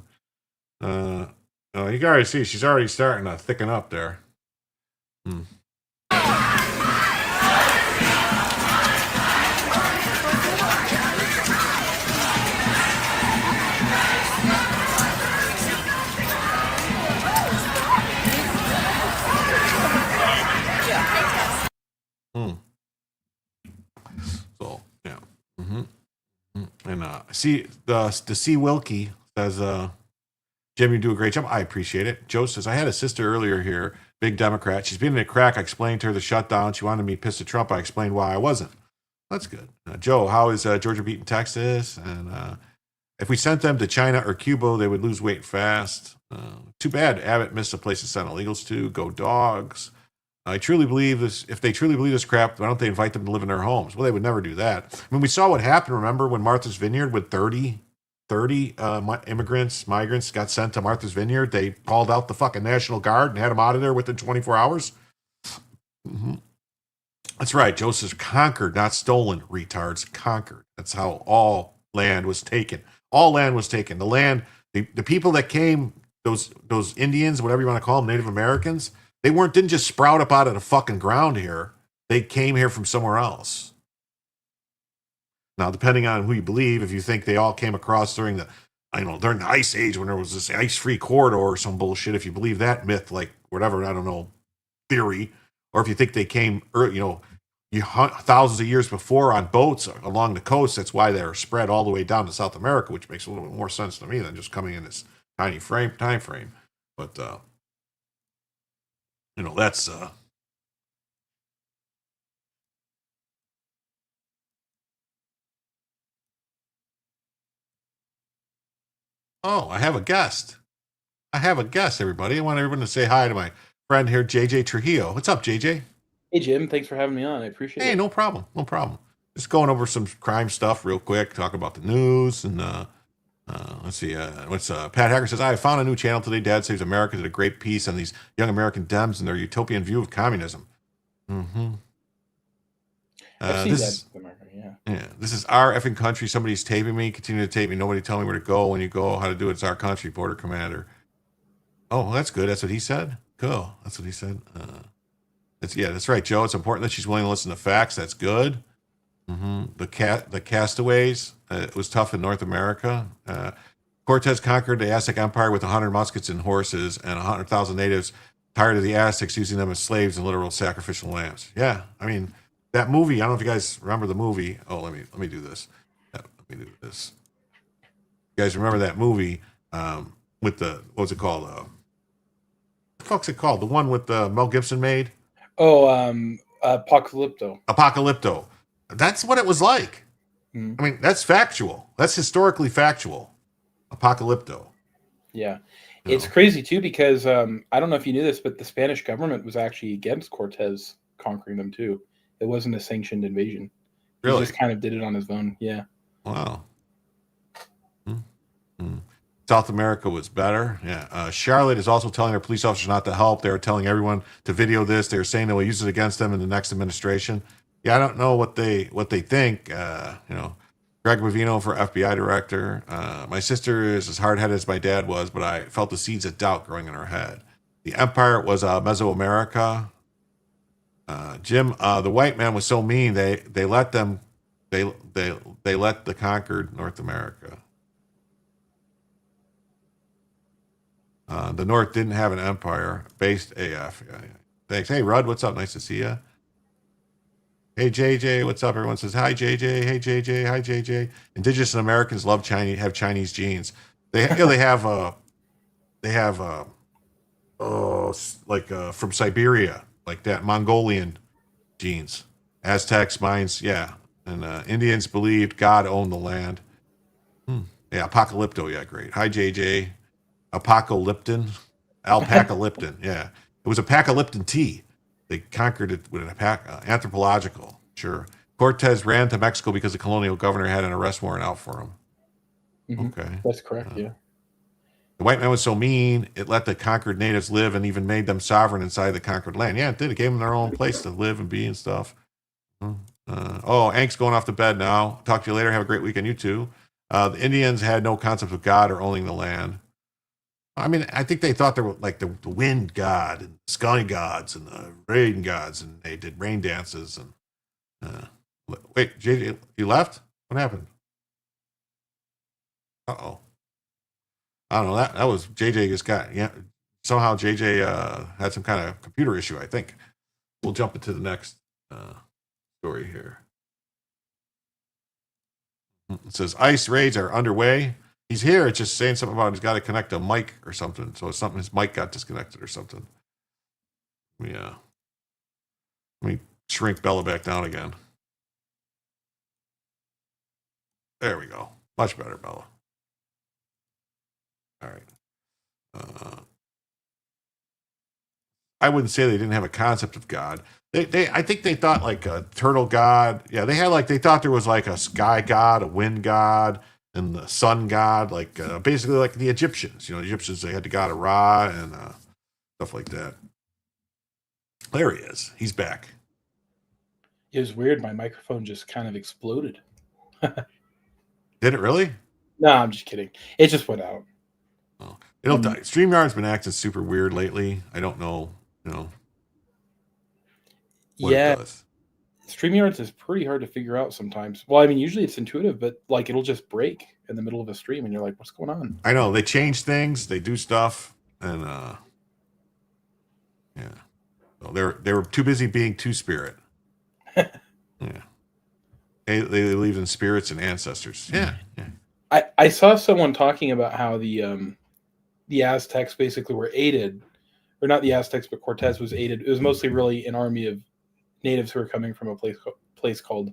you can already see she's already starting to thicken up there. See the C Wilkie says, Jim, you do a great job. I appreciate it. Joe says, I had a sister earlier here, big Democrat. She's been in a crack. I explained to her the shutdown. She wanted me pissed at Trump. I explained why I wasn't. That's good. Joe, how is Georgia beating Texas? And if we sent them to China or Cuba, they would lose weight fast. Too bad Abbott missed a place to send illegals to. Go dogs. I truly believe this. If they truly believe this crap, why don't they invite them to live in their homes? Well, they would never do that. I mean, we saw what happened. Remember when Martha's Vineyard with 30 migrants got sent to Martha's Vineyard? They called out the fucking National Guard and had them out of there within 24 hours. Mm-hmm. That's right. Joseph conquered, not stolen, retards. Conquered. That's how all land was taken. All land was taken. The land, the people that came, those Indians, whatever you want to call them, Native Americans, didn't just sprout up out of the fucking ground here. They came here from somewhere else. Now, depending on who you believe, if you think they all came across during the Ice Age when there was this ice-free corridor or some bullshit, if you believe that myth, like whatever, I don't know, theory, or if you think they came, thousands of years before on boats along the coast, that's why they're spread all the way down to South America, which makes a little bit more sense to me than just coming in this tiny time frame. But that's oh, I have a guest. Everybody. I want everyone to say hi to my friend here, JJ Trujillo. What's up, JJ? Hey, Jim. Thanks for having me on. I appreciate it. Hey, no problem. Just going over some crime stuff real quick, talk about the news, and let's see. Pat Hacker says, I found a new channel today. Dad Saves America did a great piece on these young American Dems and their utopian view of communism. Mm-hmm. I've seen that in America, yeah. Yeah, this is our effing country. Somebody's taping me. Continue to tape me. Nobody tell me where to go. When you go, how to do it. It's our country, Border Commander. Oh, well, that's good. That's what he said. Cool. That's what he said. That's right, Joe. It's important that she's willing to listen to facts. That's good. Mm-hmm. The castaways. It was tough in North America. Cortez conquered the Aztec Empire with 100 muskets and horses and 100,000 natives tired of the Aztecs using them as slaves and literal sacrificial lambs. Yeah, I mean, that movie, I don't know if you guys remember the movie. Oh, let me do this. Let me do this. You guys remember that movie with the, what was it called? What the fuck's it called? The one with Mel Gibson made? Oh, Apocalypto. Apocalypto. That's what it was like. Mm-hmm. I mean, that's factual. That's historically factual. Apocalypto. Yeah. It's crazy, too, because I don't know if you knew this, but the Spanish government was actually against Cortez conquering them, too. It wasn't a sanctioned invasion. Really? He just kind of did it on his own. Yeah. Wow. Mm-hmm. South America was better. Yeah. Charlotte is also telling their police officers not to help. They're telling everyone to video this. They're saying they will use it against them in the next administration. Yeah, I don't know what they think. Greg Bovino for FBI director. My sister is as hard-headed as my dad was, but I felt the seeds of doubt growing in her head. The empire was Mesoamerica. Jim, the white man was so mean they let the conquered North America. The North didn't have an empire based AF. Yeah. Thanks. Hey Rudd, what's up? Nice to see you. Hey JJ, what's up? Everyone says hi JJ. Hey JJ. Hi JJ. Indigenous Americans have Chinese genes. They have from Siberia, like that Mongolian genes, Aztecs, Mayans, yeah, and Indians believed God owned the land. Yeah, Apocalypto, yeah, great. Hi JJ. Apocalyptin, Alpaca-Lipton, yeah, it was Apocalyptin tea. They conquered it with an anthropological, sure. Cortez ran to Mexico because the colonial governor had an arrest warrant out for him. Mm-hmm. Okay, that's correct. Yeah. The white man was so mean, it let the conquered natives live and even made them sovereign inside the conquered land. Yeah, it did. It gave them their own place to live and be and stuff. Ank's going off to bed now. Talk to you later. Have a great weekend, you too. The Indians had no concept of God or owning the land. I mean, I think they thought they were like the wind god and sky gods and the rain gods, and they did rain dances. And wait, JJ, you left? What happened? Uh-oh. I don't know. That was JJ just got, yeah. Somehow JJ had some kind of computer issue, I think. We'll jump into the next story here. It says ICE raids are underway. He's here. It's just saying something about he's got to connect a mic or something. So it's something, his mic got disconnected or something. Yeah. Let me shrink Bella back down again. There we go. Much better, Bella. All right. I wouldn't say they didn't have a concept of God. I think they thought like a turtle god. Yeah, they thought there was like a sky god, a wind god, and the sun god, like basically like the Egyptians. The Egyptians, they had the god of Ra and stuff like that. There he is. He's back. It was weird. My microphone just kind of exploded. Did it really? No, I'm just kidding. It just went out. Oh, it'll die. StreamYard's been acting super weird lately. I don't know, what it does. StreamYards is pretty hard to figure out sometimes. Well, I mean, usually it's intuitive, but like it'll just break in the middle of a stream, and you're like, "What's going on?" I know they change things, they do stuff, and yeah, so they were too busy being two-spirit. Yeah, they believe in spirits and ancestors. Yeah. I saw someone talking about how the Aztecs basically were aided, or not the Aztecs, but Cortez was aided. It was mostly really an army of natives who were coming from a place called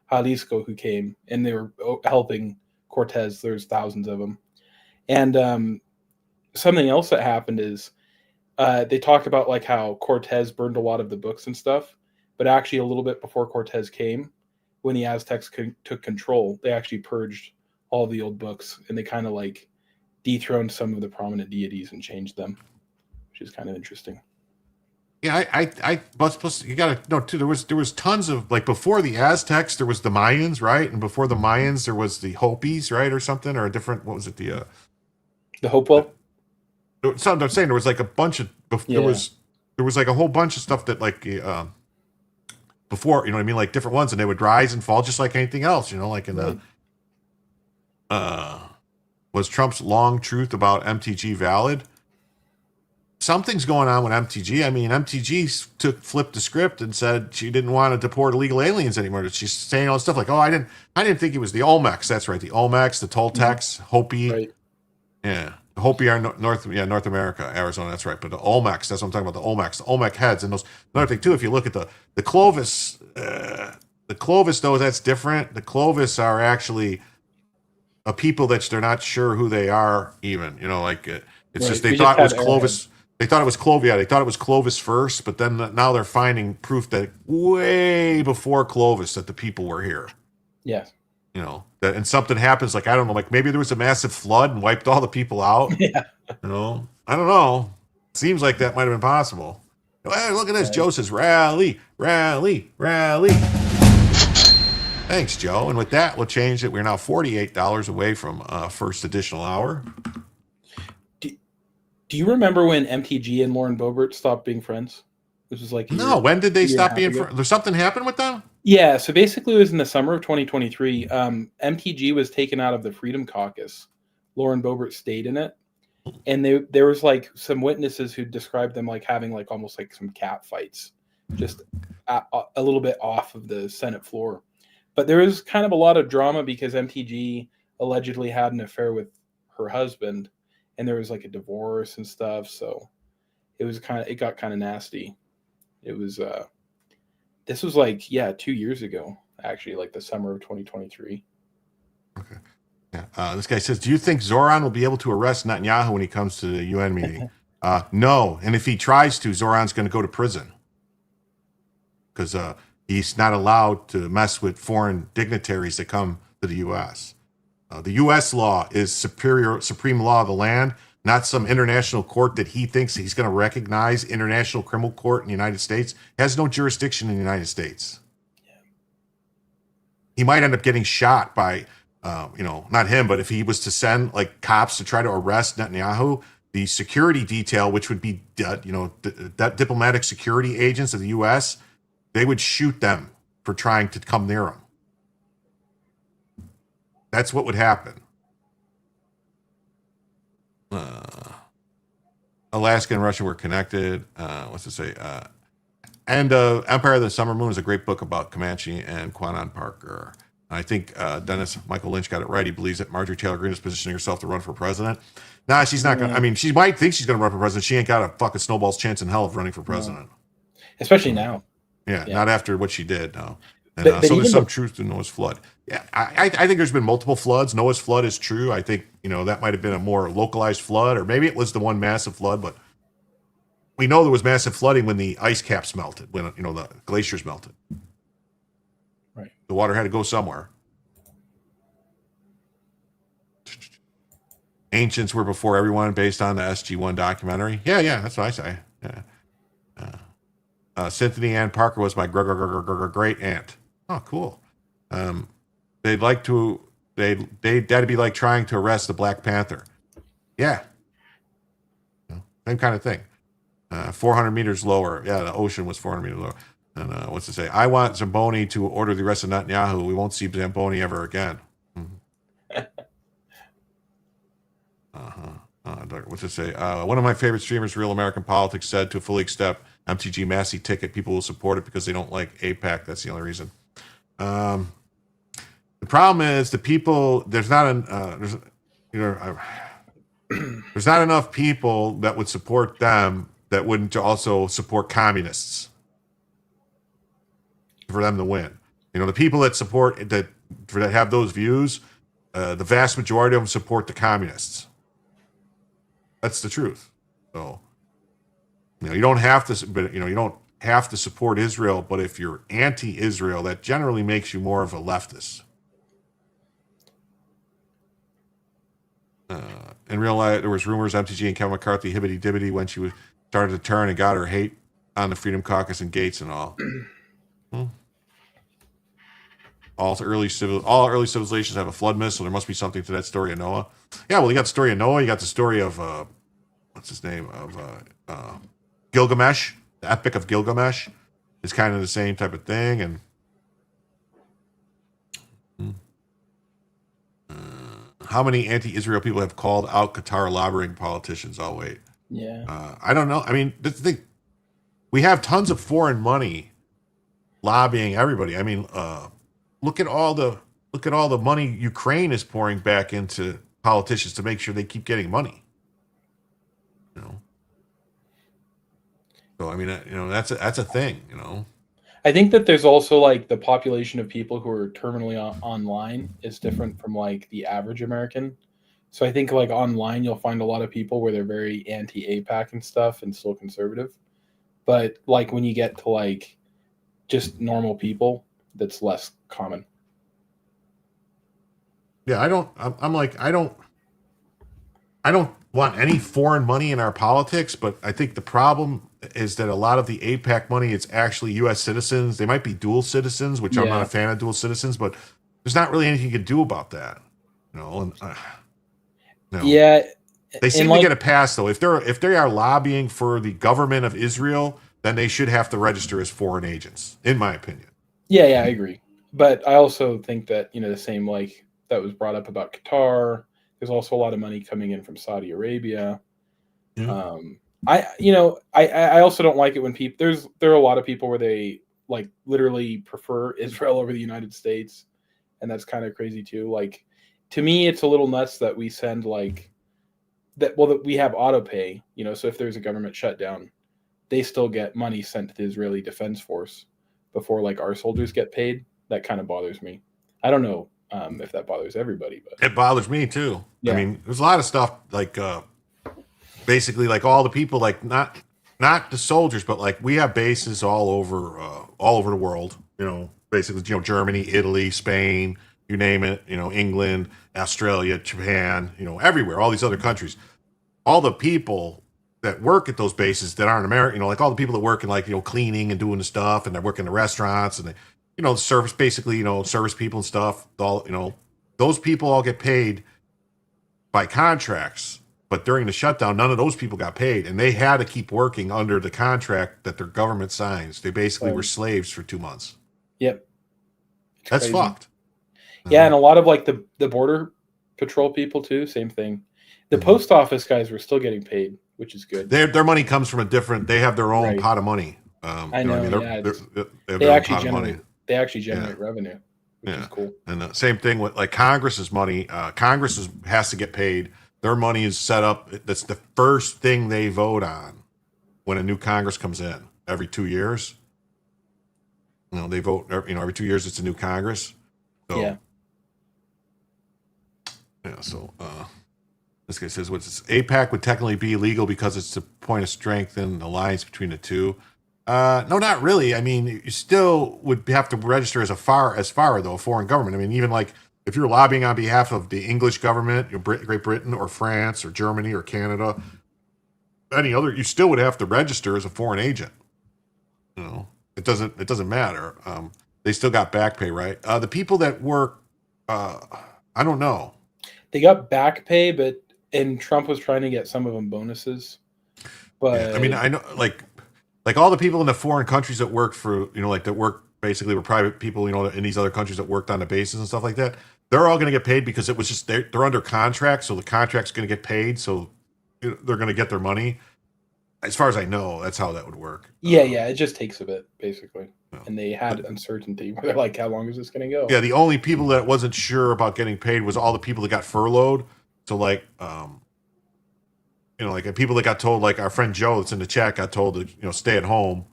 Jalisco who came, and they were helping Cortez. There's thousands of them. And something else that happened is they talk about like how Cortez burned a lot of the books and stuff, but actually a little bit before Cortez came, when the Aztecs took control, they actually purged all the old books, and they kind of like dethroned some of the prominent deities and changed them, which is kind of interesting. Yeah, plus you got to know too. There was tons of, like, before the Aztecs, there was the Mayans, right? And before the Mayans, there was the Hopis, right, or something, or a different. What was it? The Hopewell. Something I'm saying there was like a bunch of there was like a whole bunch of stuff that like before, what I mean, like different ones, and they would rise and fall just like anything else, like in the was Trump's long truth about MTG valid? Something's going on with MTG. I mean, MTG flipped the script and said she didn't want to deport illegal aliens anymore. She's saying all this stuff like, "Oh, I didn't think it was the Olmecs." That's right, the Olmecs, the Toltecs, Hopi, right? Yeah, the Hopi are North America, Arizona. That's right. But the Olmecs, that's what I'm talking about. The Olmecs, the Olmec heads, and those. Another thing too, if you look at the Clovis, though, that's different. The Clovis are actually a people that they're not sure who they are. Even it's right. just they thought it was Clovis. They thought it was Clovis. Yeah, they thought it was Clovis first, but then now they're finding proof that way before Clovis that the people were here. Yes. That, and something happens, like, I don't know, like maybe there was a massive flood and wiped all the people out. Yeah. I don't know. Seems like that might have been possible. Hey, look at this. Right. Joe says, rally, rally, rally. Thanks, Joe. And with that, we'll change it. We're now $48 away from first additional hour. Do you remember when MTG and Lauren Boebert stopped being friends? This was like no. When did they stop being friends? There's something happened with them? Yeah. So basically, it was in the summer of 2023. MTG was taken out of the Freedom Caucus. Lauren Boebert stayed in it, and there was like some witnesses who described them like having like almost like some cat fights, just a little bit off of the Senate floor. But there was kind of a lot of drama because MTG allegedly had an affair with her husband. And there was like a divorce and stuff, so it got kind of nasty. It was this was like 2 years ago, actually, like the summer of 2023. Okay. Yeah. This guy says, "Do you think Zoran will be able to arrest Netanyahu when he comes to the UN meeting?" No, and if he tries to, Zoran's going to go to prison because he's not allowed to mess with foreign dignitaries that come to the U.S. The U.S. law is supreme law of the land, not some international court that he thinks he's going to recognize. International Criminal Court in the United States has no jurisdiction in the United States. Yeah. He might end up getting shot by, not him, but if he was to send like cops to try to arrest Netanyahu, the security detail, which would be, diplomatic security agents of the U.S., they would shoot them for trying to come near him. That's what would happen. Alaska and Russia were connected. What's it say? And Empire of the Summer Moon is a great book about Comanche and Quanah Parker. I think Dennis Michael Lynch got it right. He believes that Marjorie Taylor Greene is positioning herself to run for president. Nah, she's not going to. I mean, she might think she's going to run for president. She ain't got a fucking snowball's chance in hell of running for president. Especially now. Yeah, not after what she did, no. And But so there's some even truth to Noah's flood. Yeah, I think there's been multiple floods. Noah's flood is true. I think, that might have been a more localized flood, or maybe it was the one massive flood, but we know there was massive flooding when the ice caps melted, when, the glaciers melted. Right. The water had to go somewhere. Ancients were before everyone, based on the SG-1 documentary. Yeah, that's what I say. Yeah. Cynthia Ann Parker was my great aunt. Oh, cool. That'd be like trying to arrest the Black Panther. Yeah. Same kind of thing. 400 meters lower. Yeah, the ocean was 400 meters lower. And what's it say? I want Zamboni to order the arrest of Netanyahu. We won't see Zamboni ever again. What's it say? One of my favorite streamers, Real American Politics, said to fully accept MTG Massey ticket, people will support it because they don't like AIPAC. That's the only reason. The problem is the people. There's not enough people that would support them that wouldn't also support communists for them to win. The people that support that have those views, the vast majority of them support the communists. That's the truth. So, you don't have to, but you don't have to support Israel. But if you're anti-Israel, that generally makes you more of a leftist. In real life, there was rumors MTG and Kevin McCarthy hibbity dibbity when she started to turn and got her hate on the Freedom Caucus and Gates and all. All early civilizations have a flood myth, so there must be something to that story of Noah. Yeah, well, you got the story of Noah. You got the story of what's his name, of Gilgamesh. The Epic of Gilgamesh is kind of the same type of thing. And how many anti-Israel people have called out Qatar lobbying politicians? Oh wait, yeah. I don't know. I mean, the thing, we have tons of foreign money lobbying everybody. I mean, look at all the money Ukraine is pouring back into politicians to make sure they keep getting money. So I mean, that's a thing. I think that there's also like the population of people who are terminally online is different from like the average American. So I think like online you'll find a lot of people where they're very anti-AIPAC and stuff and still conservative. But like when you get to like just normal people, that's less common. Yeah, I don't want any foreign money in our politics, but I think the problem is that a lot of the AIPAC money is actually U.S. citizens. They might be dual citizens, which I'm not a fan of dual citizens, but there's not really anything you can do about that. And, no. Yeah. They seem to get a pass, though. If they are lobbying for the government of Israel, then they should have to register as foreign agents, in my opinion. Yeah, I agree. But I also think that, the same like that was brought up about Qatar. There's also a lot of money coming in from Saudi Arabia. Yeah. I also don't like it when there are a lot of people where they like literally prefer Israel over the United States, and that's kind of crazy too. Like to me, it's a little nuts that we send like that. Well, that we have auto pay, so if there's a government shutdown, they still get money sent to the Israeli Defense Force before like our soldiers get paid. That kind of bothers me. I don't know if that bothers everybody, but it bothers me too. Yeah. I mean, there's a lot of stuff like basically like all the people, like not the soldiers, but like we have bases all over the world. Basically, Germany, Italy, Spain, you name it. England, Australia, Japan, everywhere. All these other countries. All the people that work at those bases that aren't American, like all the people that work in like cleaning and doing the stuff, and they work in the restaurants and they. Service basically, service people and stuff. All those people all get paid by contracts. But during the shutdown, none of those people got paid, and they had to keep working under the contract that their government signs. They basically were slaves for 2 months. Yep, that's crazy. Fucked. Yeah, and a lot of like the border patrol people too. Same thing. The post office guys were still getting paid, which is good. Their money comes from a different. They have their own pot of money. I know. They actually generate revenue, which is cool. And the same thing with like Congress's money. Congress has to get paid. Their money is set up. That's the first thing they vote on when a new Congress comes in every 2 years. They vote. Every 2 years it's a new Congress. So, yeah. So this guy says, "What's this? APAC would technically be illegal because it's a point of strength in the alliance between the two." No, not really. I mean, you still would have to register as FAR though, a foreign government. I mean, even like if you're lobbying on behalf of the English government, Great Britain or France or Germany or Canada, any other, you still would have to register as a foreign agent. It doesn't matter. They still got back pay, right? The people that work, I don't know. They got back pay, and Trump was trying to get some of them bonuses. But I mean, I know like all the people in the foreign countries that worked for, that work basically were private people, in these other countries that worked on the bases and stuff like that. They're all going to get paid because it was just they're under contract, so the contract's going to get paid, so they're going to get their money. As far as I know, that's how that would work. Yeah, it just takes a bit, basically. And they had uncertainty. They're like, how long is this going to go? Yeah, the only people that wasn't sure about getting paid was all the people that got furloughed. So like, like people that got told, like our friend Joe that's in the chat got told to, stay at home.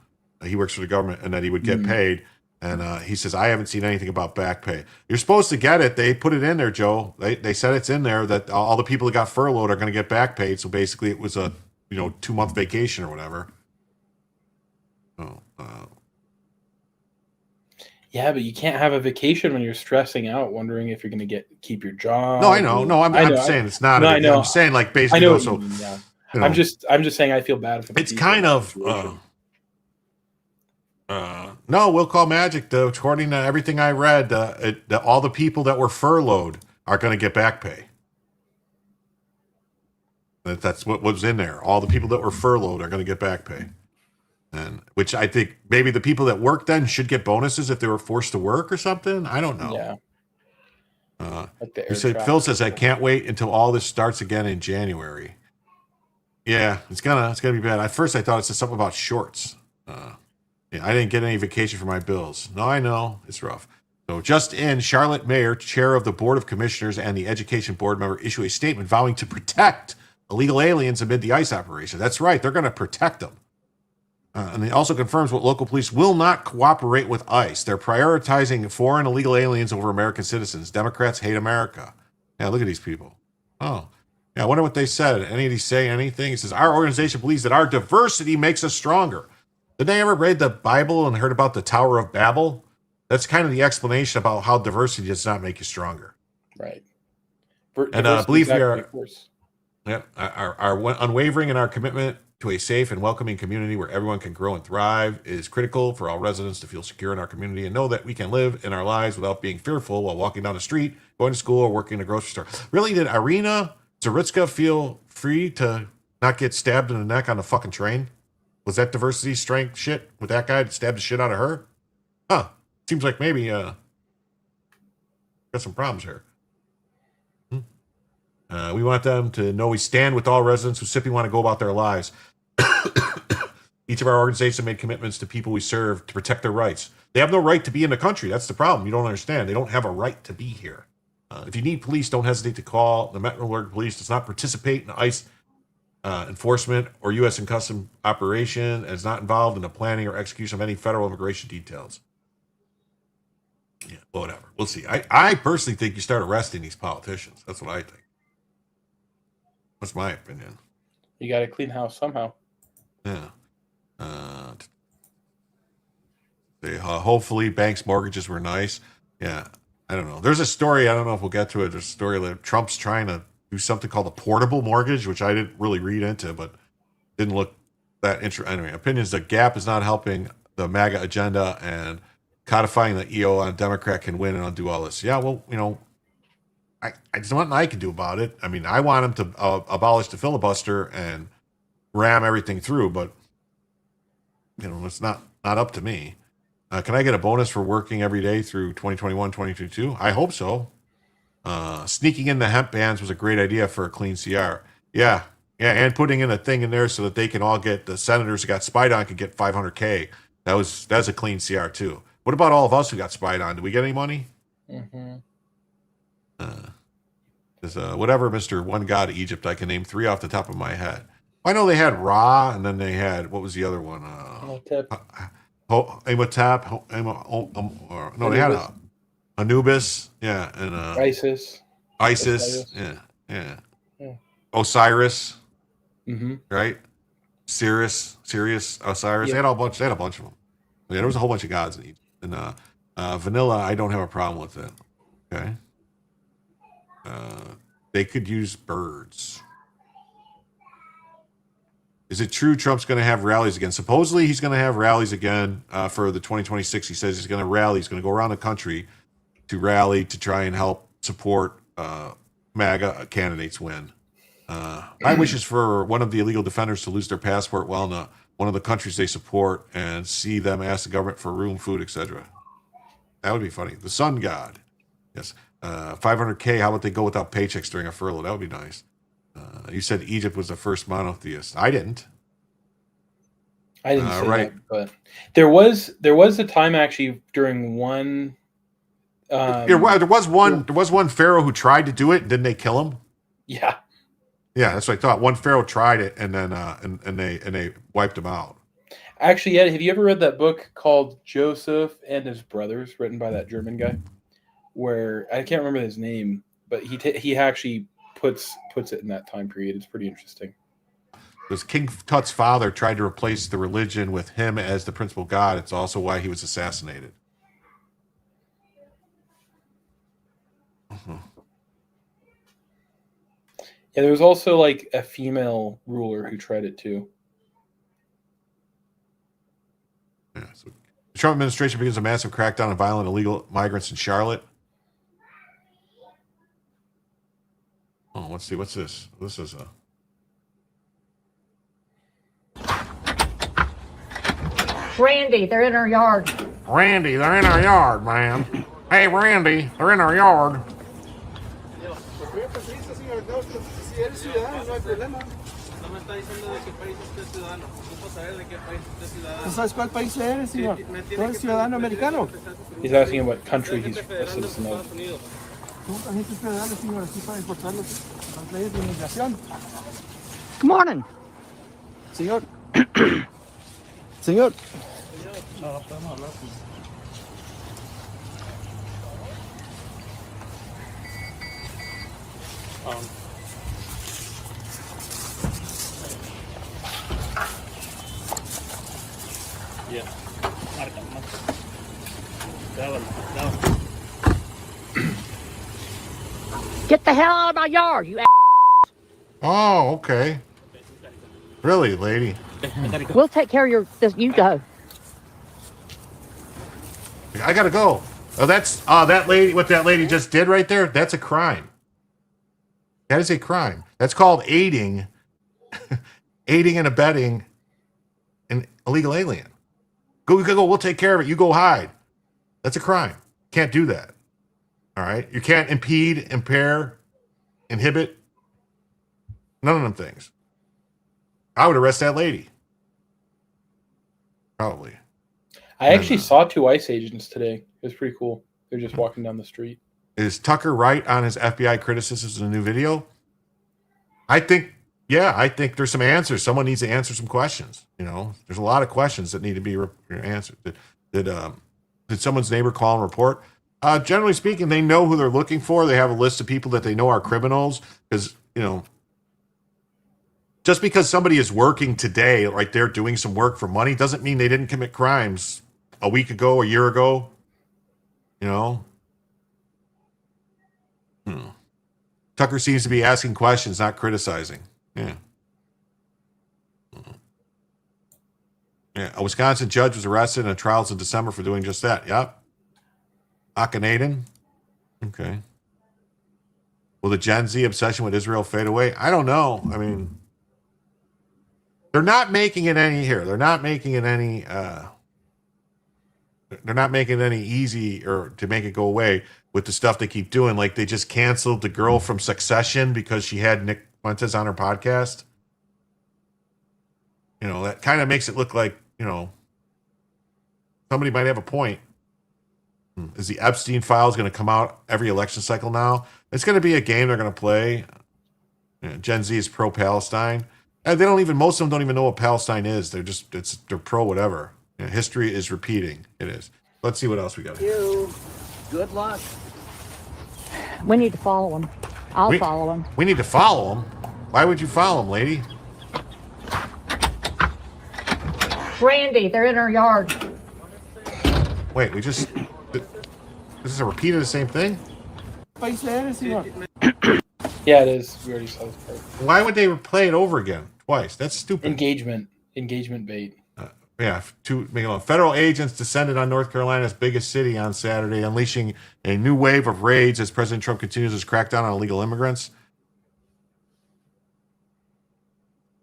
He works for the government and that he would get paid. And he says, I haven't seen anything about back pay. You're supposed to get it. They put it in there, Joe. They said it's in there that all the people that got furloughed are going to get back paid. So basically it was a, 2-month vacation or whatever. Yeah, but you can't have a vacation when you're stressing out, wondering if you're going to keep your job. No, I know. No, I'm saying it's not. I know. I'm saying like basically. I know. Also, yeah. I'm just saying I feel bad for. It's kind of. No, we'll call magic though. According to everything I read, all the people that were furloughed are going to get back pay. That's what was in there. All the people that were furloughed are going to get back pay. And which I think maybe the people that worked then should get bonuses if they were forced to work or something. I don't know. Yeah. Phil says I can't wait until all this starts again in January. Yeah, it's gonna be bad. At first I thought it said something about shorts. I didn't get any vacation for my bills. No, I know it's rough. So just in, Charlotte Mayer, chair of the Board of Commissioners and the Education Board member, issue a statement vowing to protect illegal aliens amid the ICE operation. That's right, they're going to protect them. And it also confirms what local police will not cooperate with ICE. They're prioritizing foreign illegal aliens over American citizens. Democrats hate America. Yeah, look at these people. Oh, yeah, I wonder what they said. Any of these say anything? It says, our organization believes that our diversity makes us stronger. Did they ever read the Bible and heard about the Tower of Babel? That's kind of the explanation about how diversity does not make you stronger. Right. And I believe we are, are unwavering in our commitment to a safe and welcoming community where everyone can grow and thrive. It is critical for all residents to feel secure in our community and know that we can live in our lives without being fearful while walking down the street, going to school, or working in a grocery store. Really, did Irina Zaritska feel free to not get stabbed in the neck on the fucking train? Was that diversity strength shit with that guy that stabbed the shit out of her? Huh. Seems like maybe got some problems here. We want them to know we stand with all residents who simply want to go about their lives. Each of our organizations made commitments to people we serve to protect their rights. They have no right to be in the country. That's the problem. You don't understand. They don't have a right to be here. If you need police, don't hesitate to call. The Mecklenburg Police does not participate in ICE enforcement or U.S. and Customs operation and is not involved in the planning or execution of any federal immigration details. Yeah, whatever. We'll see. I personally think you start arresting these politicians. That's what I think. That's my opinion. You got to clean house somehow. Yeah. Hopefully banks' mortgages were nice. Yeah. I don't know. There's a story. I don't know if we'll get to it. There's a story that Trump's trying to do something called a portable mortgage, which I didn't really read into, but didn't look that interesting. Anyway, opinions that Gap is not helping the MAGA agenda and codifying the EO on a Democrat can win and undo all this. Yeah, well, there's nothing I can do about it. I mean, I want him to abolish the filibuster and ram everything through, but it's not up to me. Can I get a bonus for working every day through 2021, 2022? I hope so. Sneaking in the hemp bans was a great idea for a clean CR. Yeah, and putting in a thing in there so that they can all get, the senators who got spied on could get $500K. That's a clean CR too. What about all of us who got spied on? Did we get any money? Mm-hmm. Whatever, Mr. One God of Egypt, I can name 3 off the top of my head. I know they had Ra, and then they had, what was the other one? Imhotep. No, they had Anubis, yeah, and Isis. Osiris. Yeah. Osiris, right? Sirius, Osiris. They had a bunch of them. Yeah, there was a whole bunch of gods in Egypt. And vanilla, I don't have a problem with it. Okay. They could use birds. Is it true Trump's going to have rallies again? Supposedly he's going to have rallies again for the 2026. He says he's going to rally. He's going to go around the country to rally to try and help support MAGA candidates win. My wish is for one of the illegal defenders to lose their passport while in one of the countries they support and see them ask the government for room, food, etc. That would be funny. The sun god. Yes. 500K. How about they go without paychecks during a furlough? That would be nice. You said Egypt was the first monotheist. I didn't. I didn't say that, but there was a time actually during one. There was one pharaoh who tried to do it, and didn't they kill him? Yeah. Yeah, that's what I thought. One pharaoh tried it, and then and they wiped him out. Actually, Ed, have you ever read that book called Joseph and His Brothers, written by that German guy? Where I can't remember his name, but he actually puts it in that time period. It's pretty interesting. Because King Tut's father tried to replace the religion with him as the principal god. It's also why he was assassinated. Yeah, there was also like a female ruler who tried it too. Yeah, so the Trump administration begins a massive crackdown on violent illegal migrants in Charlotte. Oh, let's see. What's this? This is a... Randy, they're in our yard. Randy, they're in our yard, man. Hey, Randy, they're in our yard. He's asking what country he's a citizen of. Good morning. Señor. Señor. Yeah. Get the hell out of my yard, you Oh, okay. Really, lady? We'll take care of you go. I gotta go. Oh, that's that lady. What that lady just did right there? That's a crime. That is a crime. That's called aiding and abetting an illegal alien. Go. We'll take care of it. You go hide. That's a crime. Can't do that. All right. You can't impede, impair, inhibit. None of them things. I would arrest that lady. Probably. I actually saw 2 ICE agents today. It was pretty cool. They're just walking down the street. Is Tucker right on his FBI criticisms in the new video? I think there's some answers. Someone needs to answer some questions. You know, there's a lot of questions that need to be answered. Did someone's neighbor call and report? Generally speaking, they know who they're looking for. They have a list of people that they know are criminals because, you know, just because somebody is working today, like they're doing some work for money, doesn't mean they didn't commit crimes a week ago, a year ago. You know? Tucker seems to be asking questions, not criticizing. Yeah. Yeah. A Wisconsin judge was arrested in trials in December for doing just that. Yep. Akhenaten. Okay. Will the Gen Z obsession with Israel fade away? I don't know. I mean, they're not making it any here. They're not making it any easy or to make it go away with the stuff they keep doing. Like they just canceled the girl from Succession because she had Nick Fuentes on her podcast. You know, that kind of makes it look like, you know, somebody might have a point. Is the Epstein files going to come out every election cycle now? It's going to be a game they're going to play. Gen Z is pro-Palestine. And they don't even, most of them don't even know what Palestine is. They're pro whatever. History is repeating. It is. Let's see what else we got here. Good luck. We need to follow him. I'll follow him. We need to follow him? Why would you follow him, lady? Randy, they're in our yard. Wait, this is a repeat of the same thing? Yeah, it is. We already saw this part. Why would they play it over again twice? That's stupid. Engagement bait. Federal agents descended on North Carolina's biggest city on Saturday, unleashing a new wave of raids as President Trump continues his crackdown on illegal immigrants.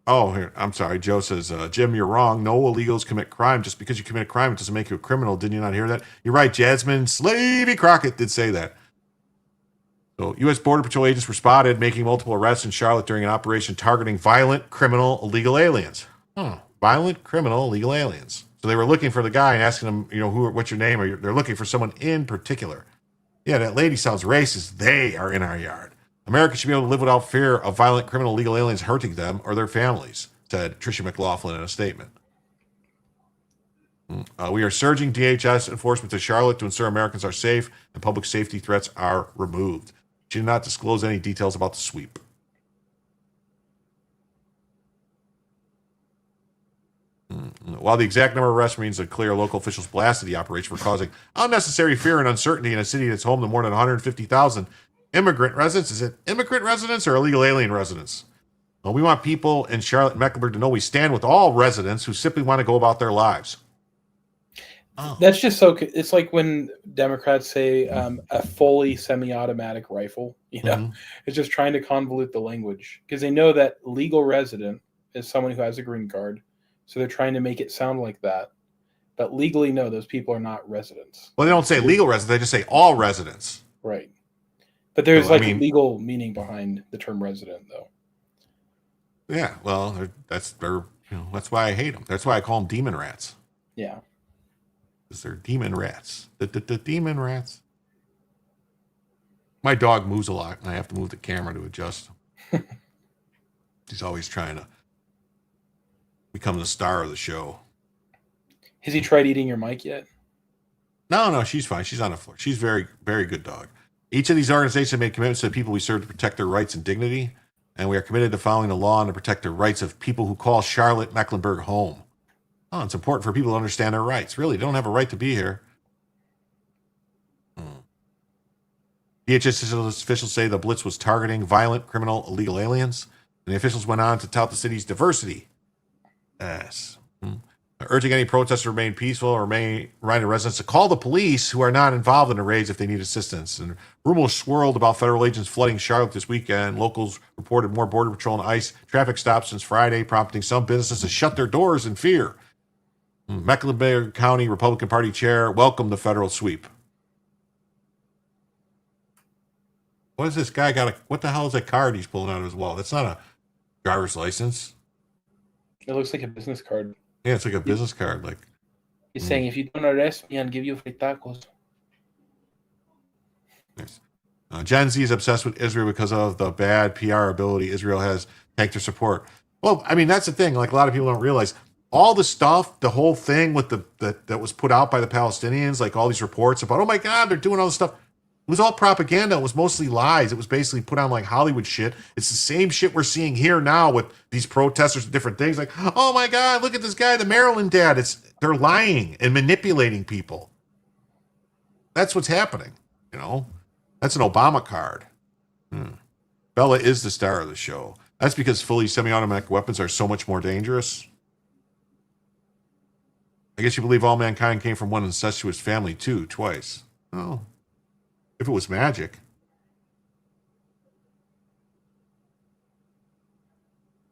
Oh, here, I'm sorry. Joe says, Jim, you're wrong. No illegals commit crime. Just because you commit a crime, it doesn't make you a criminal. Didn't you not hear that? You're right. Jasmine Slavy Crockett did say that. So, U.S. Border Patrol agents were spotted making multiple arrests in Charlotte during an operation targeting violent, criminal, illegal aliens. Violent, criminal, illegal aliens. So they were looking for the guy and asking him, what's your name? Or they're looking for someone in particular. Yeah, that lady sounds racist. They are in our yard. America should be able to live without fear of violent, criminal, illegal aliens hurting them or their families, said Tricia McLaughlin in a statement. We are surging DHS enforcement to Charlotte to ensure Americans are safe and public safety threats are removed. She did not disclose any details about the sweep. While the exact number of arrests remains unclear, local officials blasted the operation for causing unnecessary fear and uncertainty in a city that's home to more than 150,000 immigrant residents. Is it immigrant residents or illegal alien residents? Well, we want people in Charlotte and Mecklenburg to know we stand with all residents who simply want to go about their lives. That's just so. It's like when Democrats say a fully semi-automatic rifle. It's just trying to convolute the language because they know that legal resident is someone who has a green card, so they're trying to make it sound like that. But legally, no, those people are not residents. Well, they don't say legal residents; they just say all residents. Right. But there's legal meaning behind the term resident, though. Yeah, well, that's why I hate them. That's why I call them demon rats. Yeah. Because they're demon rats. The demon rats. My dog moves a lot, and I have to move the camera to adjust. He's always trying to become the star of the show. Has he tried eating your mic yet? No, she's fine. She's on the floor. She's very, very good dog. Each of these organizations have made commitments to the people we serve to protect their rights and dignity, and we are committed to following the law and to protect the rights of people who call Charlotte, Mecklenburg home. Oh, it's important for people to understand their rights. Really, they don't have a right to be here. DHS officials say the blitz was targeting violent, criminal, illegal aliens, and the officials went on to tout the city's diversity. Yes. Urging any protesters to remain peaceful or remain reminding residents to call the police who are not involved in the raids if they need assistance. And rumors swirled about federal agents flooding Charlotte this weekend. Locals reported more Border Patrol and ICE traffic stops since Friday, prompting some businesses to shut their doors in fear. Mecklenburg County Republican Party chair welcomed the federal sweep. What is this guy got? What the hell is that card he's pulling out of his wallet? That's not a driver's license. It looks like a business card. Yeah, it's like a business card. Like he's saying, if you don't arrest me, I'll give you free tacos. Nice. Gen Z is obsessed with Israel because of the bad PR ability Israel has. Thank their support. Well, I mean, that's the thing. Like a lot of people don't realize all the stuff, the whole thing with that was put out by the Palestinians, like all these reports about, oh my God, they're doing all this stuff. It was all propaganda. It was mostly lies. It was basically put on like Hollywood shit. It's the same shit we're seeing here now with these protesters and different things. Like, oh my God, look at this guy, the Maryland dad. They're lying and manipulating people. That's what's happening. That's an Obama card. Bella is the star of the show. That's because fully semi-automatic weapons are so much more dangerous. I guess you believe all mankind came from one incestuous family too, twice. Oh. If it was magic.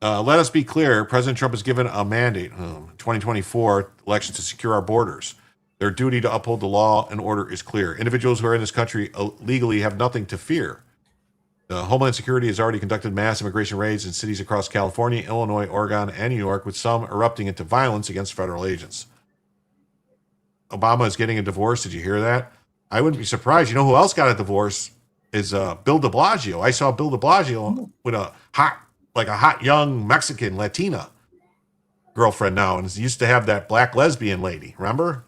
Let us be clear. President Trump has given a mandate, 2024 election, to secure our borders. Their duty to uphold the law and order is clear. Individuals who are in this country legally have nothing to fear. Homeland Security has already conducted mass immigration raids in cities across California, Illinois, Oregon, and New York, with some erupting into violence against federal agents. Obama is getting a divorce. Did you hear that? I wouldn't be surprised. You know who else got a divorce is Bill de Blasio. I saw Bill de Blasio with a hot young Mexican Latina girlfriend now, and he used to have that black lesbian lady. Remember?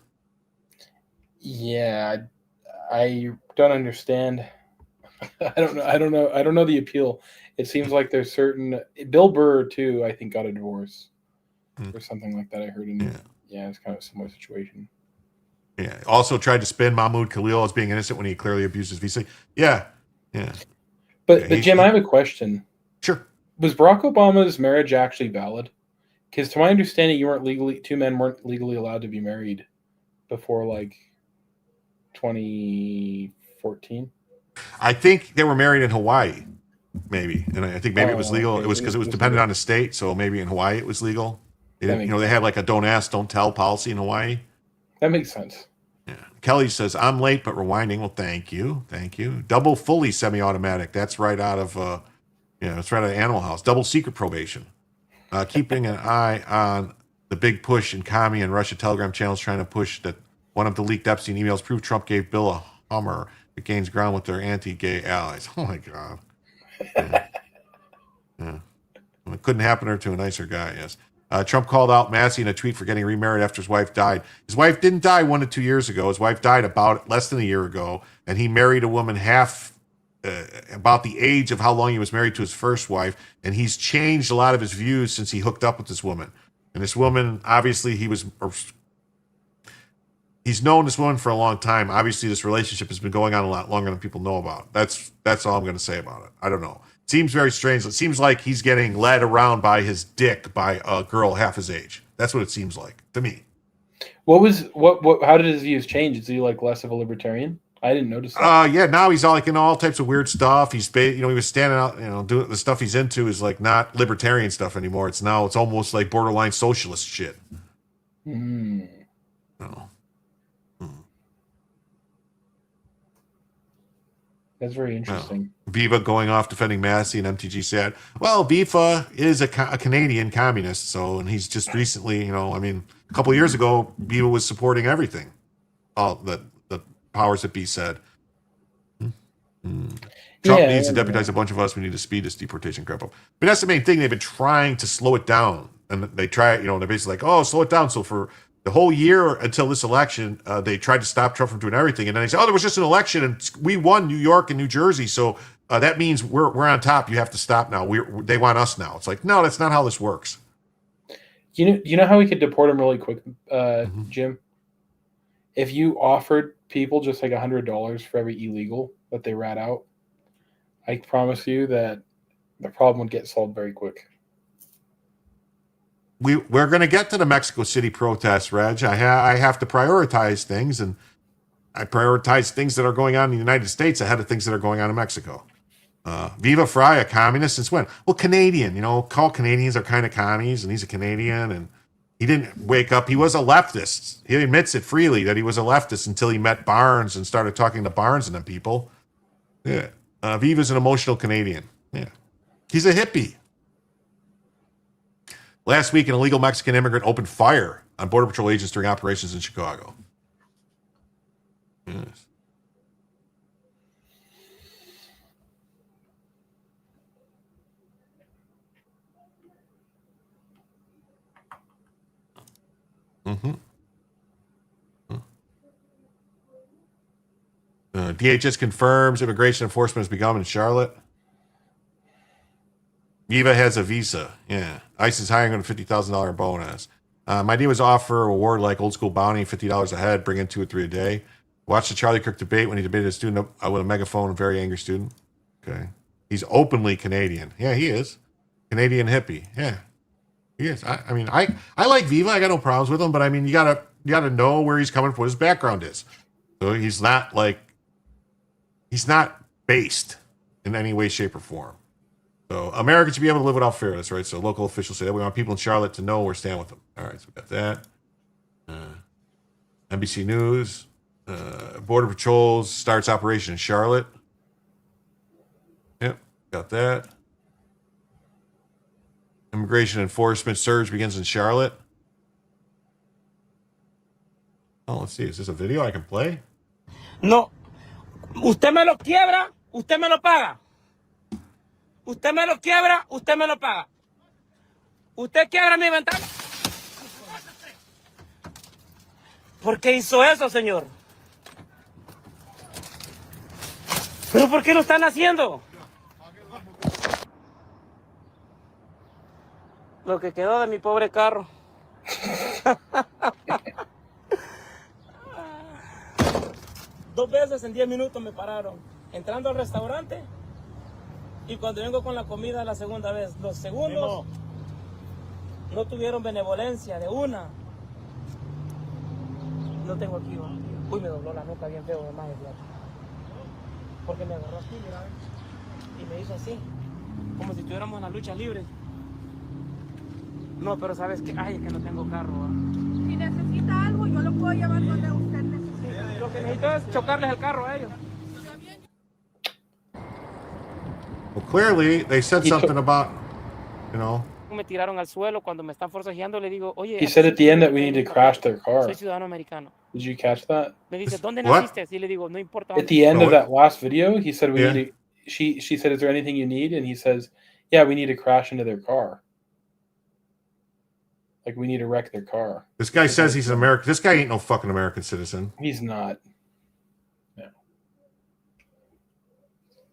Yeah, I don't understand. I don't know. I don't know the appeal. It seems like there's certain Bill Burr too. I think got a divorce or something like that. I heard in it's kind of a similar situation. Yeah. Also tried to spin Mahmoud Khalil as being innocent when he clearly abused his visa. Yeah. But Jim, I have a question. Sure. Was Barack Obama's marriage actually valid? Because to my understanding, two men weren't legally allowed to be married before like 2014. I think they were married in Hawaii, maybe, and I think maybe it was legal. Okay. It was because it was dependent on the state, so maybe in Hawaii it was legal. They had like a don't ask, don't tell policy in Hawaii. That makes sense. Yeah. Kelly says, I'm late, but rewinding. Well, thank you. Double fully semi-automatic. That's right out of, it's right out of Animal House. Double secret probation. Keeping an eye on the big push in commie and Russia Telegram channels trying to push that one of the leaked Epstein emails proved Trump gave Bill a Hummer that gains ground with their anti-gay allies. Oh, my God. Yeah. Well, it couldn't happen to a nicer guy, yes. Trump called out Massey in a tweet for getting remarried after his wife died. His wife didn't die 1 to 2 years ago. His wife died about less than a year ago, and he married a woman about the age of how long he was married to his first wife, and he's changed a lot of his views since he hooked up with this woman. And this woman, obviously, he's known this woman for a long time. Obviously, this relationship has been going on a lot longer than people know about. That's all I'm going to say about it. I don't know. Seems very strange. It seems like he's getting led around by his dick by a girl half his age. That's what it seems like to me. How did his views change? Is he like less of a libertarian? I didn't notice that. Yeah, now he's all like all types of weird stuff. He was standing out, doing the stuff he's into is like not libertarian stuff anymore. It's almost like borderline socialist shit. That's very interesting. Viva going off defending Massey, and MTG said, well, Viva is a Canadian communist, and he's just recently, a couple of years ago, Viva was supporting everything. All the powers that be said. Trump needs to deputize a bunch of us. We need to speed this deportation crap up. But that's the main thing. They've been trying to slow it down. And they try, they're basically like, oh, slow it down. So for the whole year until this election, they tried to stop Trump from doing everything. And then they said, oh, there was just an election and we won New York and New Jersey. So that means we're on top. You have to stop now. They want us now. It's like, no, that's not how this works. You know how we could deport him really quick, Jim? If you offered people just like $100 for every illegal that they rat out, I promise you that the problem would get solved very quick. We're going to get to the Mexico City protests, Reg. I have to prioritize things, and I prioritize things that are going on in the United States ahead of things that are going on in Mexico. Viva Fry, a communist since when? Well, Canadian. Call Canadians are kind of commies, and he's a Canadian, and he didn't wake up. He was a leftist. He admits it freely that he was a leftist until he met Barnes and started talking to Barnes and them people. Yeah. Viva's an emotional Canadian. Yeah. He's a hippie. Last week, an illegal Mexican immigrant opened fire on Border Patrol agents during operations in Chicago. Yes. DHS confirms immigration enforcement has begun in Charlotte. Viva has a visa. Yeah. ICE is hiring on a $50,000 bonus. My idea was offer a reward like old school bounty, $50 a head, bring in 2 or 3 a day. Watch the Charlie Kirk debate when he debated a student with a megaphone, a very angry student. Okay. He's openly Canadian. Yeah, he is. Canadian hippie. Yeah. He is. I like Viva. I got no problems with him, but you gotta know where he's coming from, what his background is. So he's not based in any way, shape, or form. So Americans should be able to live without fear. That's right. So local officials say that we want people in Charlotte to know we're standing with them. All right, so we got that. NBC News. Border Patrol starts operation in Charlotte. Yep, got that. Immigration enforcement surge begins in Charlotte. Oh, let's see. Is this a video I can play? No. Usted me lo quiebra, usted me lo paga. Usted me lo quiebra, usted me lo paga. Usted quiebra mi ventana. ¿Por qué hizo eso, señor? ¿Pero por qué lo están haciendo? Lo que quedó de mi pobre carro. 2 veces en 10 minutos me pararon. Entrando al restaurante y cuando vengo con la comida la segunda vez. Los segundos no tuvieron benevolencia de una. No tengo aquí, ¿va? Uy, me dobló la nuca bien feo de más, porque me agarró aquí, mira, y me hizo así, como si estuviéramos en la lucha libre. No, pero sabes que, ay, es que no tengo carro, ¿va? Si necesita algo, yo lo puedo llevar donde usted necesite. Lo que necesito es chocarles el carro a ellos. Well, clearly they said something about, you know. Me tiraron al suelo cuando me están forcejeando, le digo, oye. He said at the end that we need to crash their car. Soy ciudadano americano. Did you catch that? Me dice, ¿dónde What? naciste? Y le digo, no importa. At the end of that last video, he said we need to. She said, "Is there anything you need?" And he says, "Yeah, we need to crash into their car. Like we need to wreck their car." This guy says he's an American. This guy ain't no fucking American citizen. He's not.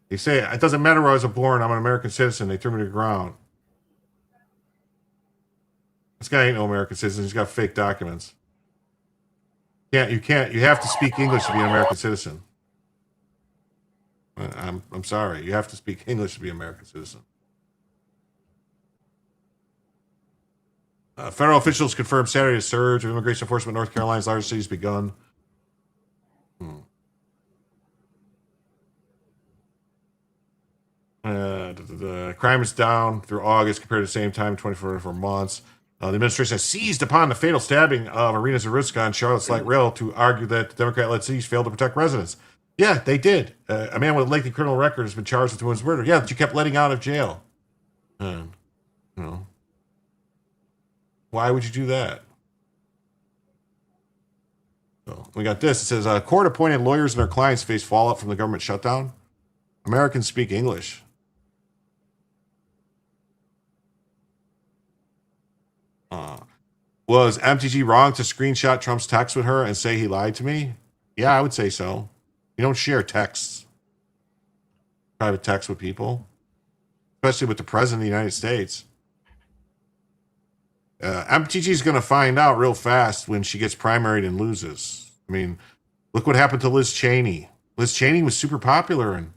They say it doesn't matter where I was born. I'm an American citizen. They threw me to the ground. This guy ain't no American citizen. He's got fake documents. You can't. You have to speak English to be an American citizen. I'm sorry. You have to speak English to be an American citizen. Federal officials confirmed Saturday a surge of immigration enforcement in North Carolina's largest cities begun. The crime is down through August compared to the same time in 24 months. The administration has seized upon the fatal stabbing of Irina Zaruska on Charlotte's light rail to argue that the Democrat-led cities failed to protect residents. Yeah, they did. A man with a lengthy criminal record has been charged with the woman's murder. Yeah, that you kept letting out of jail. You know, why would you do that? So we got this. It says court-appointed lawyers and their clients face fallout from the government shutdown. Americans speak English. Was MTG wrong to screenshot Trump's text with her and say he lied to me? Yeah, I would say so. You don't share texts, private texts with people, especially with the president of the United States. MTG is going to find out real fast when she gets primaried and loses. I mean, look what happened to Liz Cheney. Liz Cheney was super popular in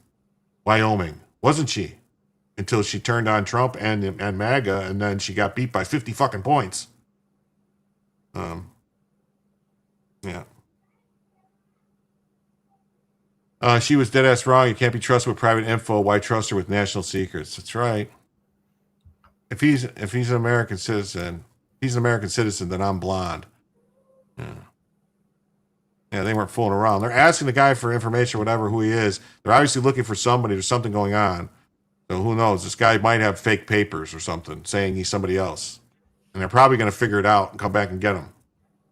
Wyoming, wasn't she? Until she turned on Trump and MAGA, and then she got beat by 50 fucking points. Yeah. She was dead ass wrong. You can't be trusted with private info. Why trust her with national secrets? That's right. If he's an American citizen, then I'm blonde. Yeah, they weren't fooling around. They're asking the guy for information or whatever, who he is. They're obviously looking for somebody. There's something going on. So who knows? This guy might have fake papers or something saying he's somebody else. And they're probably going to figure it out and come back and get him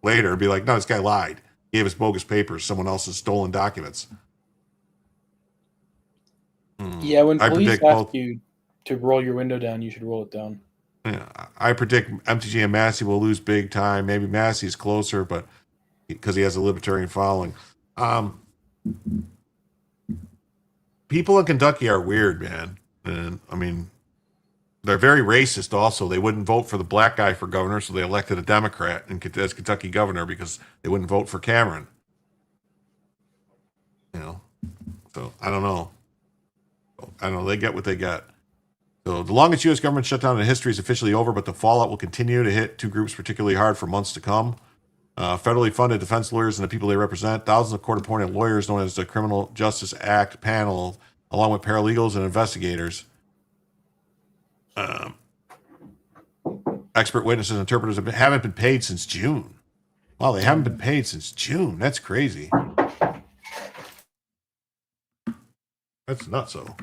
later and be like, no, this guy lied. He gave us bogus papers. Someone else's stolen documents. Yeah, when police ask you to roll your window down, you should roll it down. Yeah, I predict MTG and Massey will lose big time. Maybe Massey's closer, but because he has a libertarian following. People in Kentucky are weird, man. And I mean, they're very racist also. They wouldn't vote for the black guy for governor, so they elected a Democrat as Kentucky governor because they wouldn't vote for Cameron. You know, so I don't know. They get what they get. So the longest U.S. government shutdown in history is officially over, but the fallout will continue to hit two groups particularly hard for months to come. Federally funded defense lawyers and the people they represent, thousands of court-appointed lawyers known as the Criminal Justice Act panel, along with paralegals and investigators. Expert witnesses and interpreters haven't been paid since June. Wow, they haven't been paid since June. That's crazy. That's nuts, though.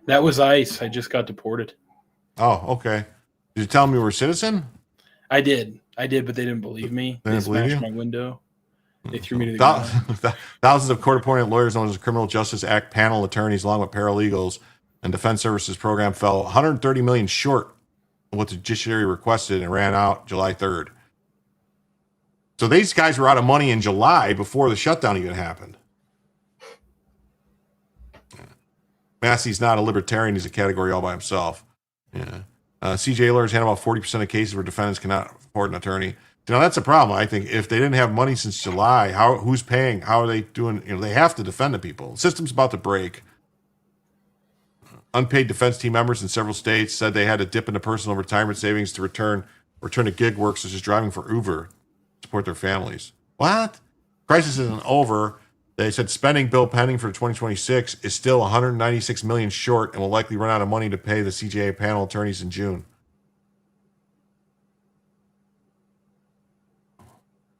That was ICE. I just got deported. Oh, okay. Did you tell them you were a citizen? I did, but they didn't believe me. They They didn't believe smashed you? my window. They threw me to the ground. Thousands of court-appointed lawyers known as the Criminal Justice Act panel attorneys, along with paralegals and defense services program, fell 130 million short of what the judiciary requested and ran out July 3rd. So these guys were out of money in July before the shutdown even happened. Massey's not a libertarian; he's a category all by himself. Yeah. CJA lawyers handle about 40% of cases where defendants cannot afford an attorney. You know, that's a problem. I think if they didn't have money since July, who's paying? How are they doing? You know, they have to defend the people. The system's about to break. Unpaid defense team members in several states said they had to dip into personal retirement savings to return to gig work, such as driving for Uber, to support their families. What? Crisis isn't over. They said spending bill pending for 2026 is still 196 million short and will likely run out of money to pay the CJA panel attorneys in June.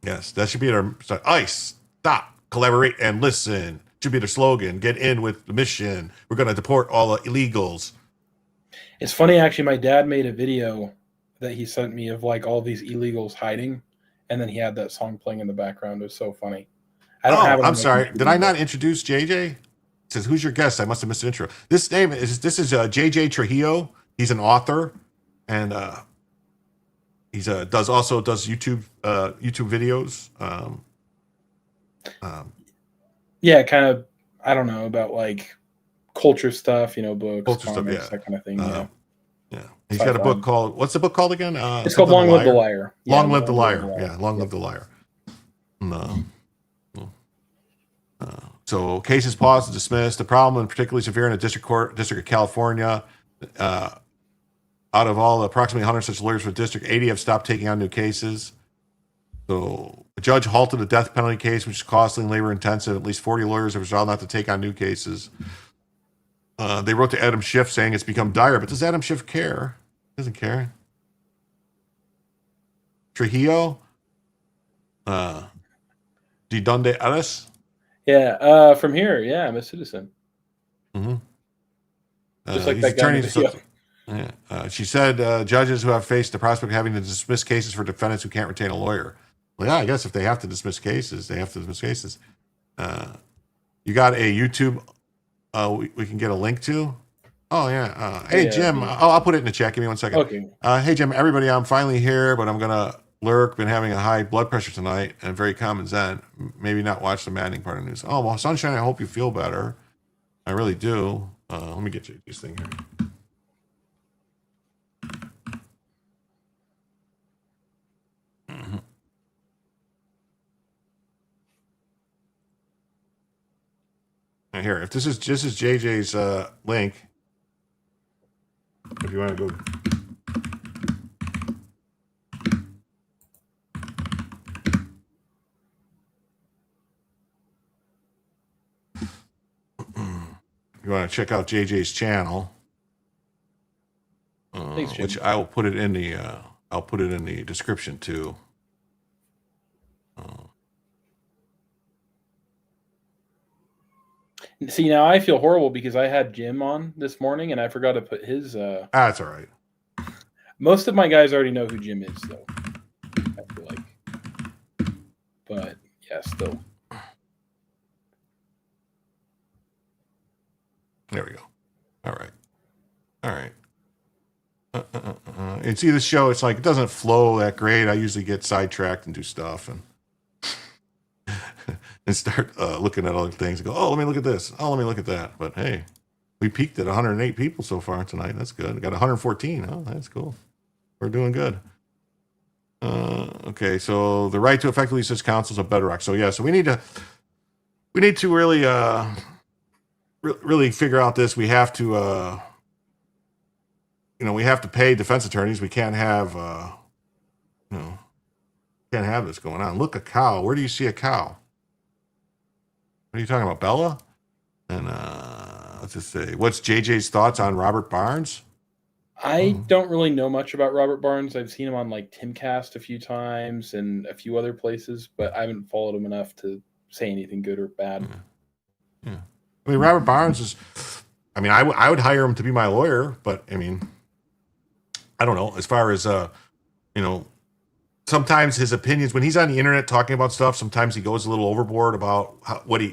Yes, that should be their ICE. Stop, collaborate, and listen. Should be their slogan. Get in with the mission. We're going to deport all the illegals. It's funny, actually. My dad made a video that he sent me of like all these illegals hiding, and then he had that song playing in the background. It was so funny. I don't have it. I'm sorry. Did I not introduce JJ? It says, who's your guest? I must have missed the intro. This is JJ Trujillo. He's an author, and he does YouTube videos. Yeah, kind of. I don't know about like culture stuff, books, Culture stuff, comics, yeah. that kind of thing. Yeah. He's got a book called, what's the book called again? It's called Long Live the Liar. Long Live the Liar. Yeah, Long Live the Liar. So cases paused and dismissed. The problem, particularly severe in the District of California. Out of all the approximately 100 such lawyers for the district, 80 have stopped taking on new cases. So a judge halted a death penalty case, which is costly and labor intensive. At least 40 lawyers have resolved not to take on new cases. They wrote to Adam Schiff saying it's become dire, but does Adam Schiff care? He doesn't care. Trujillo? De donde eres? Yeah, from here. Yeah, I'm a citizen. Mm-hmm. Just like that guy in the video. Yeah. She said judges who have faced the prospect of having to dismiss cases for defendants who can't retain a lawyer. Well, yeah, I guess if they have to dismiss cases, they have to dismiss cases. You got a YouTube we can get a link to? Oh, yeah. Hey, Jim. I'll put it in the chat. Give me 1 second. Okay. Hey, Jim, everybody, I'm finally here, but I'm going to lurk. Been having a high blood pressure tonight and very common zen. Maybe not watch the maddening part of the news. Oh, well, Sunshine, I hope you feel better. I really do. Let me get you this thing here. Here, if this is JJ's link, if you want to go. You want to check out JJ's channel, Thanks, Jim. which I will put it in the I'll put it in the description too. See, now I feel horrible because I had Jim on this morning and I forgot to put his. That's all right. Most of my guys already know who Jim is, though. I feel like, but yeah, still. There we go. All right. And see this show, it's like it doesn't flow that great. I usually get sidetracked and do stuff and and start looking at other things and go, oh, let me look at this. Oh, let me look at that. But hey, we peaked at 108 people so far tonight. That's good. We got 114. Oh, that's cool. We're doing good. Okay, so the right to effectively assist counsel is a bedrock. So yeah, so we need to really really figure out this. We have to we have to pay defense attorneys. We can't have can't have this going on. Look, a cow. Where do you see a cow? What are you talking about, Bella? And let's just say, what's JJ's thoughts on Robert Barnes? I don't really know much about Robert Barnes. I've seen him on like Timcast a few times and a few other places, but I haven't followed him enough to say anything good or bad. Yeah. I mean, Robert Barnes is I mean, I would hire him to be my lawyer, but I mean, I don't know. As far as sometimes his opinions when he's on the internet talking about stuff, sometimes he goes a little overboard about what he,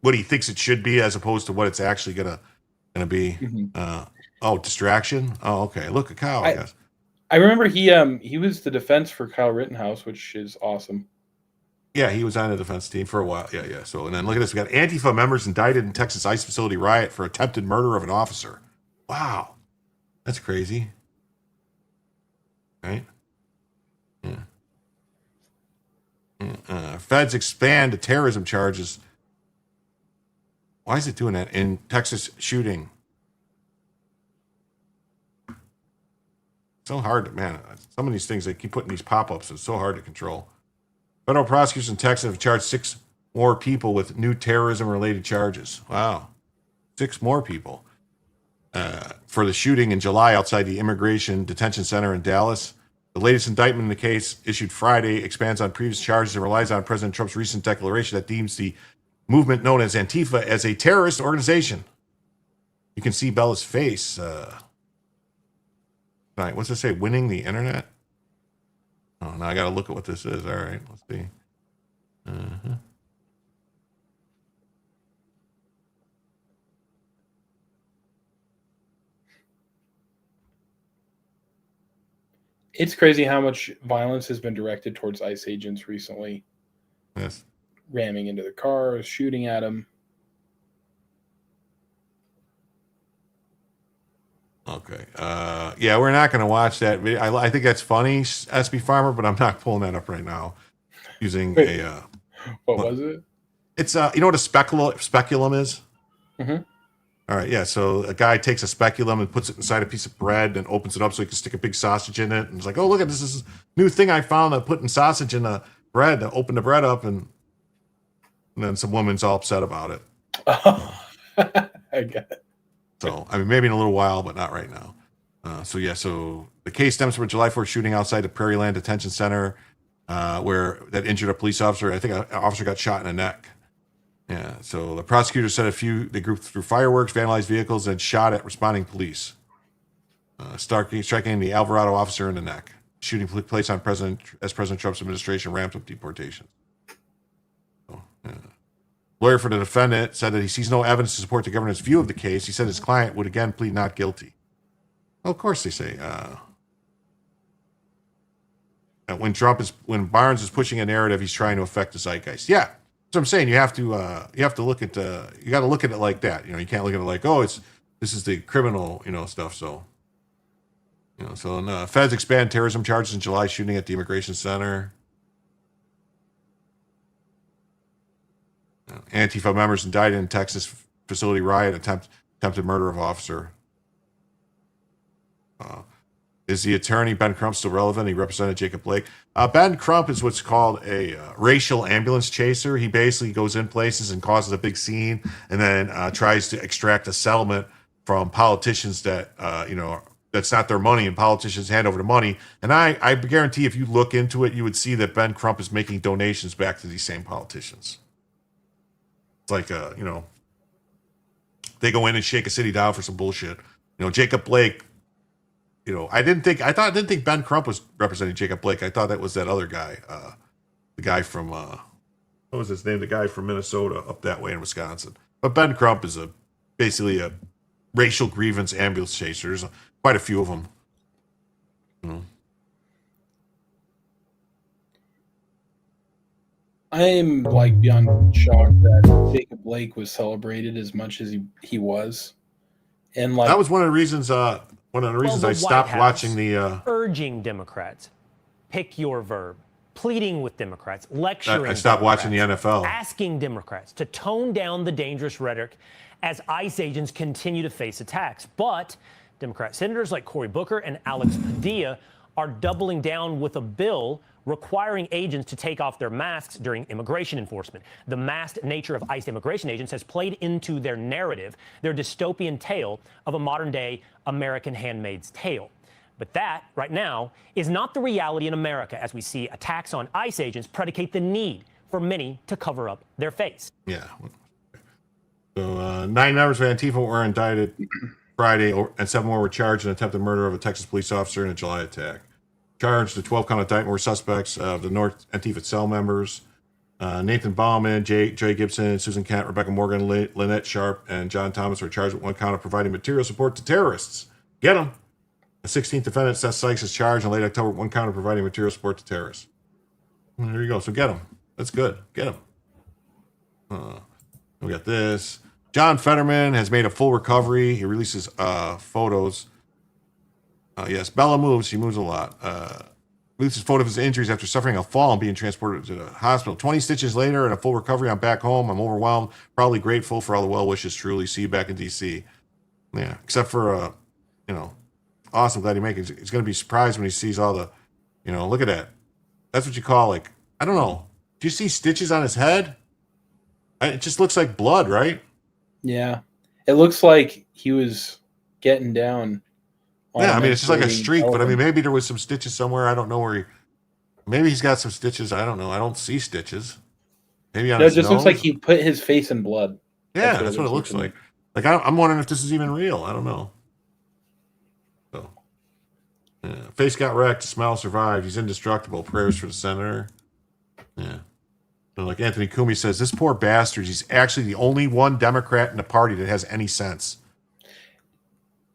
what he thinks it should be as opposed to what it's actually gonna be. Distraction. Oh, okay. Look, a cow. I guess. I remember he was the defense for Kyle Rittenhouse, which is awesome. Yeah, he was on the defense team for a while. Yeah. So, and then look at this. We got Antifa members indicted in Texas ICE facility riot for attempted murder of an officer. Wow. That's crazy. Right? Yeah. Feds expand to terrorism charges. Why is it doing that in Texas shooting? So hard to, man, some of these things, they keep putting these pop-ups. It's so hard to control. Federal prosecutors in Texas have charged 6 more people with new terrorism-related charges. Wow. 6 more people. For the shooting in July outside the Immigration Detention Center in Dallas. The latest indictment in the case, issued Friday, expands on previous charges and relies on President Trump's recent declaration that deems the movement known as Antifa as a terrorist organization. You can see Bella's face. Right, what's it say? Winning the internet? Oh, now I got to look at what this is. All right, let's see. It's crazy how much violence has been directed towards ICE agents recently. Yes. Ramming into their cars, shooting at them. Okay. Yeah, we're not going to watch that video. I think that's funny, SB Farmer, but I'm not pulling that up right now. Using what was it? It's you know what a speculum is? Mm-hmm. All right, yeah. So a guy takes a speculum and puts it inside a piece of bread and opens it up so he can stick a big sausage in it. And it's like, oh, look at this new thing I found. I'm putting sausage in the bread. I open the bread up, and then some woman's all upset about it. I get it. So, I mean, maybe in a little while, but not right now. So the case stems from a July 4th shooting outside the Prairieland Detention Center where that injured a police officer. I think an officer got shot in the neck. Yeah, so the prosecutor said they grouped through fireworks, vandalized vehicles, and shot at responding police, striking the Alvarado officer in the neck. Shooting took place as President Trump's administration ramped up deportations. So, yeah. Lawyer for the defendant said that he sees no evidence to support the governor's view of the case. He said his client would again plead not guilty. Well, of course they say. When Barnes is pushing a narrative, he's trying to affect the zeitgeist. Yeah, that's what I'm saying. You got to look at it like that. You can't look at it like, oh, this is the criminal, stuff. So, feds expand terrorism charges in July shooting at the Immigration Center. Antifa members indicted in Texas facility riot, attempted murder of officer. Is the attorney Ben Crump still relevant? He represented Jacob Blake. Ben Crump is what's called a racial ambulance chaser. He basically goes in places and causes a big scene, and then tries to extract a settlement from politicians that that's not their money, and politicians hand over the money. And I guarantee if you look into it, you would see that Ben Crump is making donations back to these same politicians. It's like, they go in and shake a city down for some bullshit. Jacob Blake, I didn't think Ben Crump was representing Jacob Blake. I thought that was that other guy, the guy from, what was his name? The guy from Minnesota up that way in Wisconsin. But Ben Crump is basically a racial grievance ambulance chaser. There's quite a few of them. I'm beyond shocked that Jacob Blake was celebrated as much as he was, and that was one of the reasons. I stopped watching the urging Democrats, pick your verb, pleading with Democrats, lecturing. I stopped watching the NFL, asking Democrats to tone down the dangerous rhetoric as ICE agents continue to face attacks. But Democrat senators like Cory Booker and Alex Padilla are doubling down with a bill requiring agents to take off their masks during immigration enforcement. The masked nature of ICE immigration agents has played into their narrative, their dystopian tale of a modern-day American Handmaid's Tale. But that, right now, is not the reality in America, as we see attacks on ICE agents predicate the need for many to cover up their face. Yeah. So 9 members of Antifa were indicted Friday, and 7 more were charged in attempted murder of a Texas police officer in a July attack. Charged, the 12-count indictment were suspects of the North Antifa cell members. Nathan Bauman, Jay Gibson, Susan Kent, Rebecca Morgan, Lynette Sharp, and John Thomas were charged with 1 count of providing material support to terrorists. Get them. The 16th defendant, Seth Sykes, is charged in late October with 1 count of providing material support to terrorists. There you go. So get them. That's good. Get them. We got this. John Fetterman has made a full recovery. He releases photos. Yes, Bella moves. She moves a lot. Releases photo of his injuries after suffering a fall and being transported to the hospital. 20 stitches later and a full recovery. I'm back home. I'm overwhelmed. Probably grateful for all the well wishes. Truly. See you back in D.C. Yeah, except for, awesome. Glad you make it. He's going to be surprised when he sees all the, look at that. That's what you call, like, I don't know. Do you see stitches on his head? It just looks like blood, right? Yeah. It looks like he was getting down. Yeah, I mean, it's just like a streak, but I mean, maybe there was some stitches somewhere. I don't know where maybe he's got some stitches. I don't know. I don't see stitches. Maybe on his it just nose. looks like he put his face in blood. Yeah, that's what it looks like. Like, I'm wondering if this is even real. I don't know. So, yeah. Face got wrecked. Smile survived. He's indestructible. Prayers for the senator. Yeah. So like Anthony Kumi says, this poor bastard, he's actually the only one Democrat in the party that has any sense.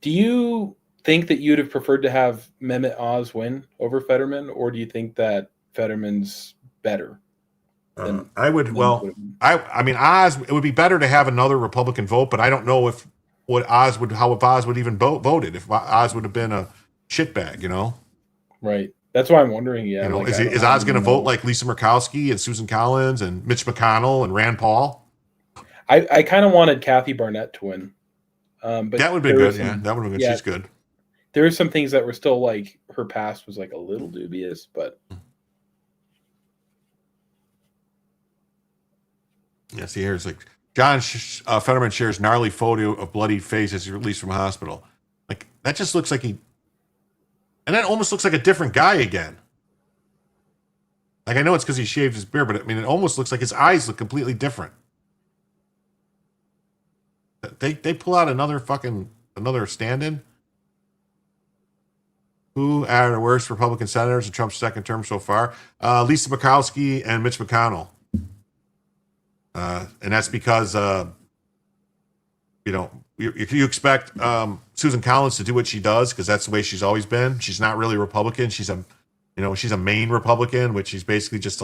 Do you think that you'd have preferred to have Mehmet Oz win over Fetterman, or do you think that Fetterman's better? I would, I mean, Oz, it would be better to have another Republican vote, but I don't know if Oz would even voted, if Oz would have been a shitbag, Right. That's why I'm wondering. Yeah. Is Oz going to vote like Lisa Murkowski and Susan Collins and Mitch McConnell and Rand Paul? I kind of wanted Kathy Barnett to win. But that would be good. That would be good. Yeah, she's good. There were some things that were still like her past was like a little dubious, but. Yeah, see, here's like John Fetterman shares gnarly photo of bloodied face as he's released from hospital. Like, that just looks like and that almost looks like a different guy again. Like, I know it's because he shaved his beard, but I mean, it almost looks like his eyes look completely different. They pull out another stand-in. Who are the worst Republican senators in Trump's second term so far? Lisa Murkowski and Mitch McConnell. And that's because, you expect Susan Collins to do what she does because that's the way she's always been. She's not really a Republican. She's a Maine Republican, which is basically just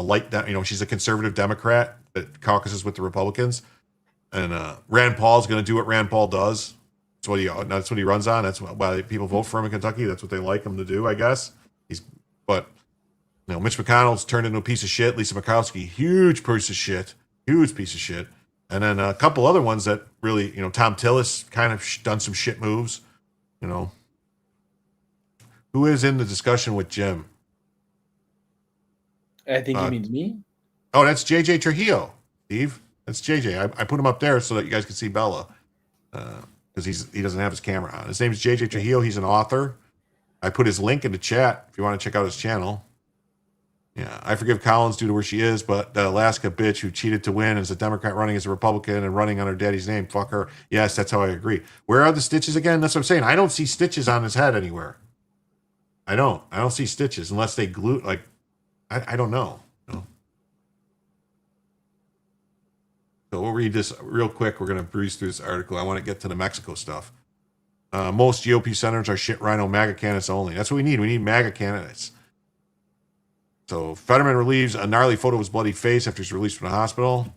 she's a conservative Democrat that caucuses with the Republicans. And Rand Paul's going to do what Rand Paul does. That's what he runs on. That's why people vote for him in Kentucky. That's what they like him to do, I guess. Mitch McConnell's turned into a piece of shit. Lisa Murkowski, huge piece of shit. And then a couple other ones that really, Tom Tillis kind of done some shit moves. Who is in the discussion with Jim? I think he means me. Oh, that's JJ Trujillo, Steve. That's JJ. I put him up there so that you guys can see Bella because he doesn't have his camera on. His name is JJ Trujillo. He's an author. I put his link in the chat if you want to check out his channel. Yeah, I forgive Collins due to where she is, but the Alaska bitch who cheated to win is a Democrat running as a Republican and running on her daddy's name. Fuck her. Yes, that's how I agree. Where are the stitches again? That's what I'm saying. I don't see stitches on his head anywhere. I don't see stitches unless they glue, like, I don't know. So we'll read this real quick. We're going to breeze through this article. I want to get to the Mexico stuff. Most GOP senators are shit rhino MAGA candidates only. That's what we need. We need MAGA candidates. So Fetterman relieves a gnarly photo of his bloody face after he's released from the hospital.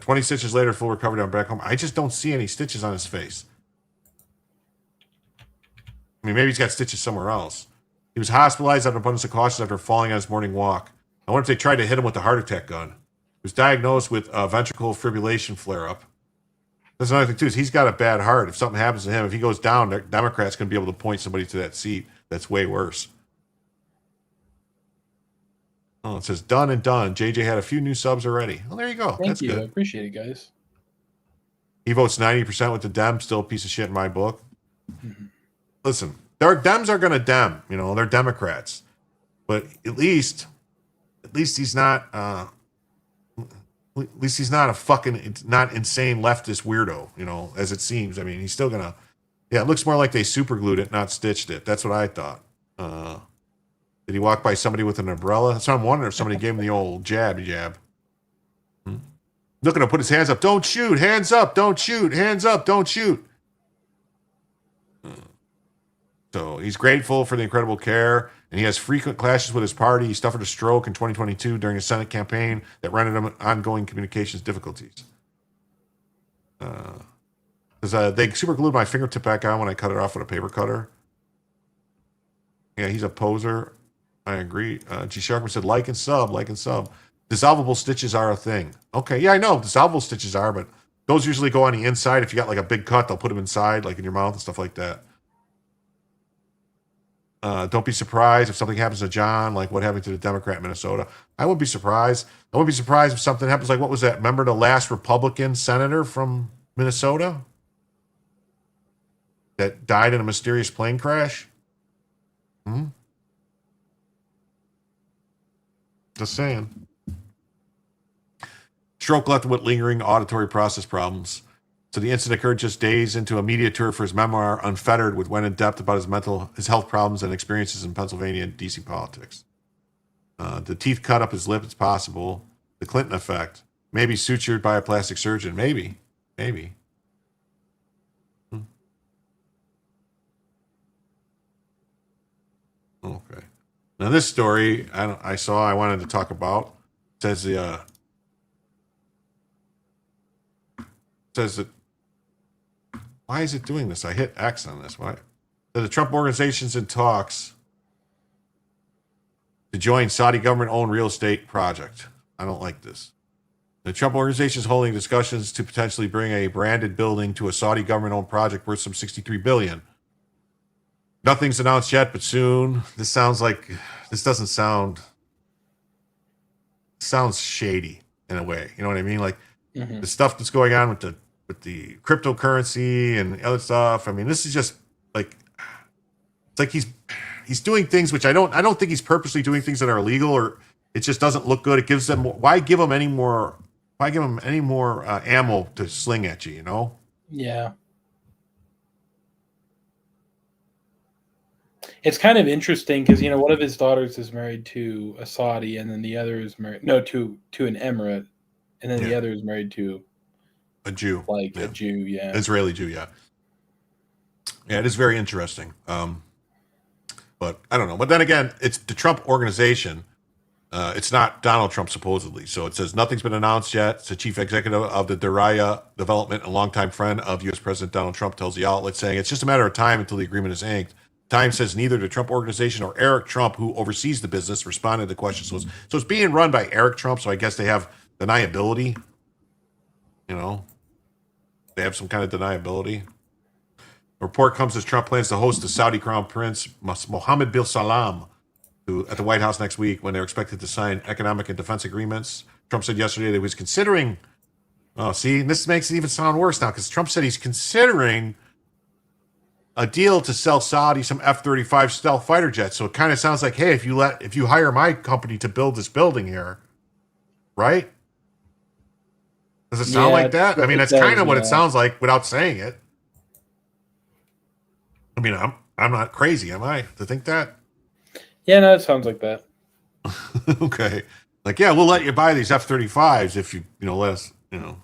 20 stitches later, full recovery down back home. I just don't see any stitches on his face. I mean, maybe he's got stitches somewhere else. He was hospitalized out of abundance of caution after falling on his morning walk. I wonder if they tried to hit him with a heart attack gun. He was diagnosed with ventricular fibrillation flare-up. That's another thing, too, is he's got a bad heart. If something happens to him, if he goes down, the Democrats going to be able to point somebody to that seat. That's way worse. Oh, it says done and done. JJ had a few new subs already. Well, there you go. Thank you. Good. I appreciate it, guys. He votes 90% with the Dems. Still a piece of shit in my book. Mm-hmm. Listen, their Dems are going to Dem. They're Democrats. But at least at least he's not. At least he's not a fucking not insane leftist weirdo, you know, as it seems. I mean, he's still gonna. Yeah, it looks more like they super glued it, not stitched it. That's what I thought. Did he walk by somebody with an umbrella? That's what I'm wondering if somebody gave him the old jab. Looking to put his hands up. Don't shoot. Hands up. Don't shoot. Hands up. Don't shoot. So he's grateful for the incredible care, and he has frequent clashes with his party. He suffered a stroke in 2022 during a Senate campaign that rendered him ongoing communications difficulties. They super glued my fingertip back on when I cut it off with a paper cutter. Yeah, he's a poser. I agree. G. Sharkman said, like and sub. Dissolvable stitches are a thing. Okay, yeah, I know. Dissolvable stitches are, but those usually go on the inside. If you got like a big cut, they'll put them inside, like in your mouth and stuff like that. Don't be surprised if something happens to John, like what happened to the Democrat in Minnesota. I wouldn't be surprised. I wouldn't be surprised if something happens like, what was that? Remember the last Republican senator from Minnesota that died in a mysterious plane crash? Just saying. Stroke left him with lingering auditory process problems. So the incident occurred just days into a media tour for his memoir, Unfettered, which went in depth about his health problems and experiences in Pennsylvania and D.C. politics. The teeth cut up his lip, it's possible. The Clinton effect. Maybe sutured by a plastic surgeon. Maybe. Okay. Now this story I wanted to talk about. Says that. Why is it doing this? I hit X on this. Why? The Trump organization's in talks to join Saudi government-owned real estate project. I don't like this. The Trump organization is holding discussions to potentially bring a branded building to a Saudi government-owned project worth some $63 billion. Nothing's announced yet, but soon. This sounds shady in a way. You know what I mean? Like the stuff that's going on with the cryptocurrency and other stuff. I mean, this is just like, it's like he's doing things which I don't think he's purposely doing things that are illegal, or it just doesn't look good. It gives them why give them any more ammo to sling at you, you know? Yeah. It's kind of interesting because, you know, one of his daughters is married to a Saudi, and then the other is married to an Emirate, and then the other is married to a Jew, a Jew, Israeli Jew, yeah. It is very interesting. But I don't know. But then again, it's the Trump organization. It's not Donald Trump, supposedly. So it says nothing's been announced yet. It's the chief executive of the Daraya Development and longtime friend of U.S. President Donald Trump tells the outlet, saying it's just a matter of time until the agreement is inked. Time says neither the Trump organization or Eric Trump, who oversees the business, responded to the question. So it's being run by Eric Trump, so I guess they have deniability. You know, they have some kind of deniability. The report comes as Trump plans to host the Saudi Crown Prince Mohammed bin Salman at the White House next week when they're expected to sign economic and defense agreements. Trump said yesterday that he was considering. Oh, see, this makes it even sound worse now because Trump said he's considering a deal to sell Saudi some F-35 stealth fighter jets. So it kind of sounds like, hey, if you hire my company to build this building here, right? Does it sound like that? I mean, that's kind of what it sounds like without saying it. I mean, I'm not crazy, am I, to think that? Yeah, no, it sounds like that. Okay. Like, yeah, we'll let you buy these F-35s if you let us, So,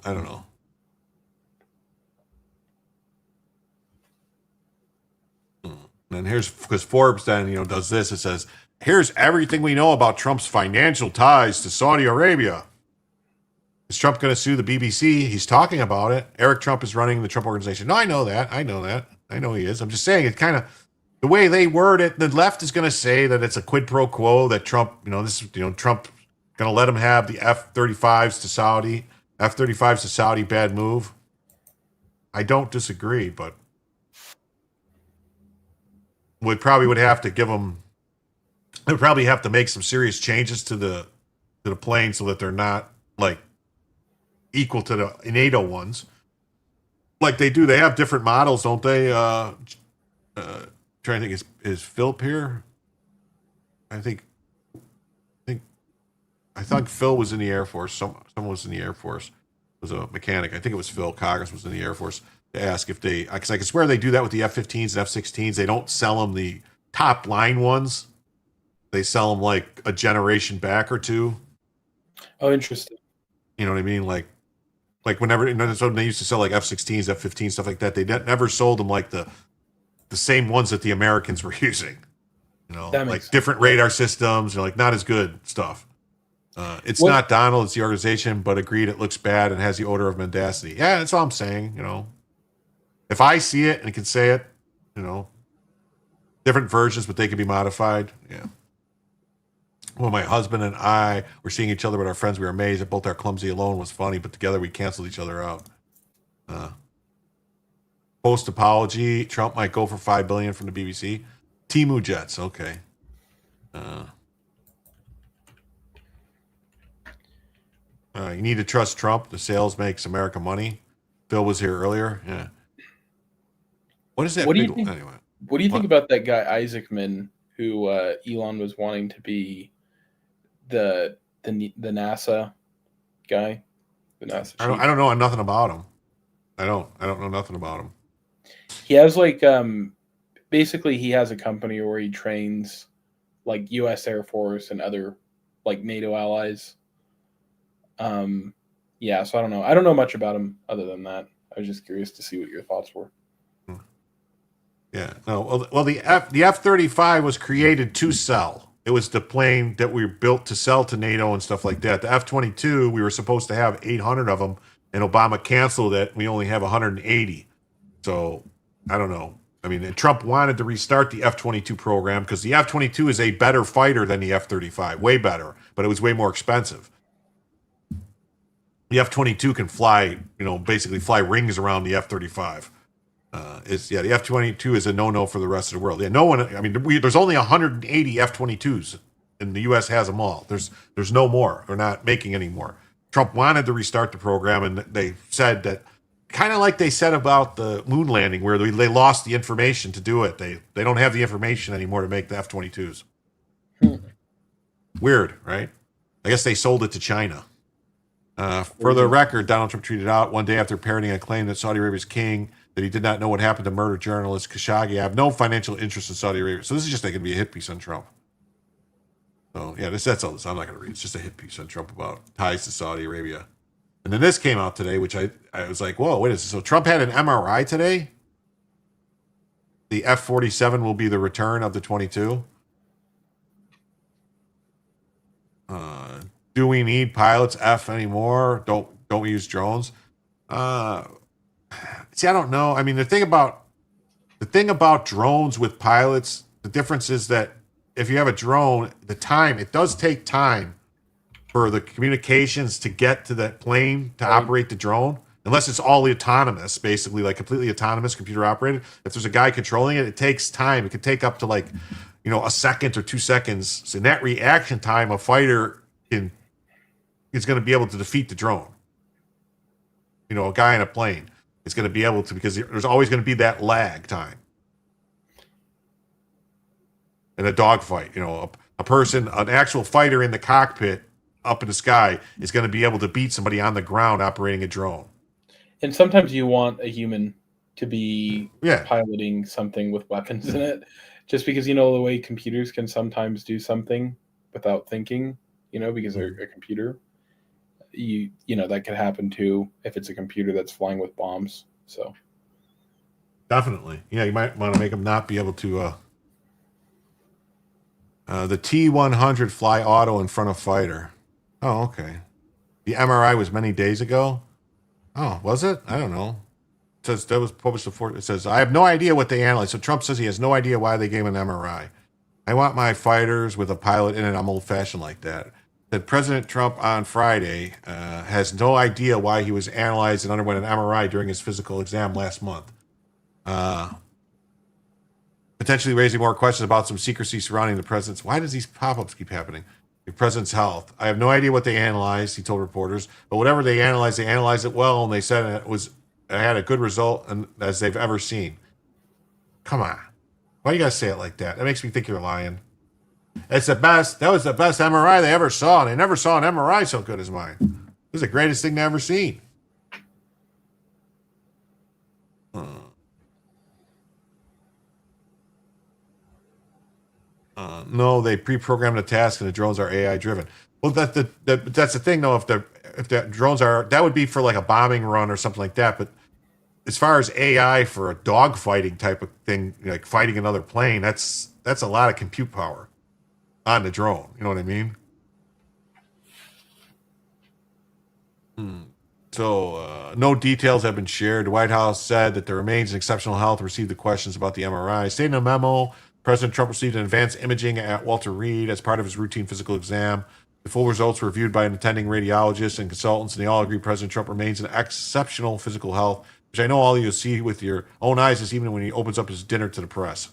I don't know. And here's, because Forbes then, does this. It says, here's everything we know about Trump's financial ties to Saudi Arabia. Is Trump going to sue the BBC? He's talking about it. Eric Trump is running the Trump organization. No, I know that. I know he is. I'm just saying, it's kind of the way they word it. The left is going to say that it's a quid pro quo, that Trump, Trump going to let him have the F-35s to Saudi. F-35s to Saudi, bad move. I don't disagree, but would have to give them. They would probably have to make some serious changes to the plane so that they're not like equal to the NATO ones. Like they do, they have different models, don't they? Trying to think, is Philip here? I thought Phil was in the Air Force. Someone was in the Air Force. Was a mechanic. I think it was Phil Coggins was in the Air Force to ask if they, because I can swear they do that with the F-15s and F-16s. They don't sell them the top line ones. They sell them like a generation back or two. Oh, interesting. You know what I mean? Like whenever, so they used to sell like F-16s, F-15s, stuff like that. They never sold them like the same ones that the Americans were using. You know, That like makes different radar systems, like not as good stuff. It's not Donald, it's the organization, but agreed it looks bad and has the odor of mendacity. Yeah, that's all I'm saying, you know. If I see it and can say it, you know, different versions, but they can be modified. Yeah. When my husband and I were seeing each other with our friends, we were amazed that both our clumsy alone was funny, but together we canceled each other out. Post apology, Trump might go for $5 billion from the BBC. Temu Jets, okay. You need to trust Trump. The sales makes America money. Phil was here earlier. Yeah. What is that? What do big, you think? Anyway. What do you think about that guy Isaacman, who Elon was wanting to be the NASA guy? The NASA. I don't know nothing about him. I don't know nothing about him. He has like basically he has a company where he trains like U.S. Air Force and other like NATO allies. Yeah, so I don't know much about him other than that. I was just curious to see what your thoughts were. Yeah. No. Well, the F-35 was created to sell. It was the plane that we built to sell to NATO and stuff like that. The F-22, we were supposed to have 800 of them, and Obama canceled it. We only have 180. So I don't know. I mean, Trump wanted to restart the F-22 program because the F-22 is a better fighter than the F-35, way better, but it was way more expensive. The F-22 can fly, basically fly rings around the F-35. The F-22 is a no-no for the rest of the world. Yeah, no one. I mean, there's only 180 F-22s, and the U.S. has them all. There's no more. They're not making any more. Trump wanted to restart the program, and they said that, kind of like they said about the moon landing, where they lost the information to do it. They don't have the information anymore to make the F-22s. Weird, right? I guess they sold it to China. For the record, Donald Trump tweeted out one day after parroting a claim that Saudi Arabia's king that he did not know what happened to murdered journalist Khashoggi. I have no financial interest in Saudi Arabia. So this is just going to be a hit piece on Trump. So yeah, that's all this. I'm not going to read. It's just a hit piece on Trump about ties to Saudi Arabia. And then this came out today, which I was like, whoa, wait a second. So Trump had an MRI today? The F-47 will be the return of the 22? Do we need pilots F anymore? Don't we use drones? See, I don't know. I mean, the thing about drones with pilots, the difference is that if you have a drone, it does take time for the communications to get to that plane to operate the drone, unless it's all autonomous, basically like completely autonomous, computer operated. If there's a guy controlling it, it takes time. It could take up to like, a second or 2 seconds. So in that reaction time, a fighter is going to be able to defeat the drone. A guy in a plane is going to be able to, because there's always going to be that lag time. In a dogfight, a person, an actual fighter in the cockpit up in the sky is going to be able to beat somebody on the ground operating a drone. And sometimes you want a human to be piloting something with weapons in it, just because the way computers can sometimes do something without thinking, because they're a computer. That could happen too if it's a computer that's flying with bombs. So definitely, you might want to make them not be able to. The T-100 fly auto in front of fighter. Oh, okay. The MRI was many days ago. Oh, was it? I don't know. It says that was published before. It says I have no idea what they analyzed. So Trump says he has no idea why they gave an MRI. I want my fighters with a pilot in it. I'm old-fashioned like that. That President Trump on Friday has no idea why he was analyzed and underwent an MRI during his physical exam last month. Potentially raising more questions about some secrecy surrounding the president's. Why does these pop-ups keep happening? The president's health. I have no idea what they analyzed, he told reporters. But whatever they analyzed it well, and they said it had a good result and as they've ever seen. Come on. Why you gotta say it like that? That makes me think you're lying. It's the best. That was the best MRI they ever saw. They never saw an MRI so good as mine. It was the greatest thing they ever seen. No, they pre-programmed the task, and the drones are AI driven. Well, that's the thing, though. If the drones are, that would be for like a bombing run or something like that. But as far as AI for a dogfighting type of thing, like fighting another plane, that's a lot of compute power on the drone. You know what I mean? So, no details have been shared. The White House said that the remains in exceptional health received the questions about the MRI. Stated in a memo, President Trump received an advanced imaging at Walter Reed as part of his routine physical exam. The full results were reviewed by an attending radiologist and consultants, and they all agree President Trump remains in exceptional physical health, which I know all of you see with your own eyes this evening when he opens up his dinner to the press.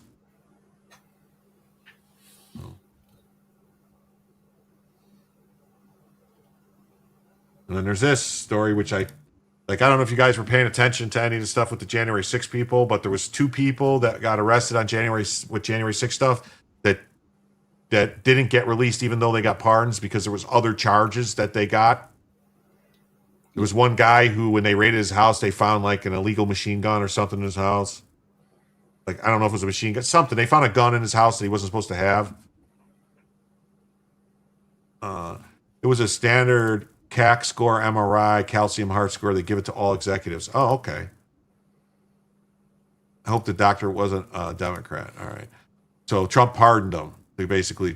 And then there's this story, which I don't know if you guys were paying attention to any of the stuff with the January 6 people, but there was 2 people that got arrested on January 6 stuff that didn't get released, even though they got pardons, because there was other charges that they got. There was one guy who, when they raided his house, they found like an illegal machine gun or something in his house. Like, I don't know if it was a machine gun, something. They found a gun in his house that he wasn't supposed to have. It was a standard CAC score, MRI, calcium heart score. They give it to all executives. Oh, okay. I hope the doctor wasn't a Democrat. All right. So Trump pardoned them. They basically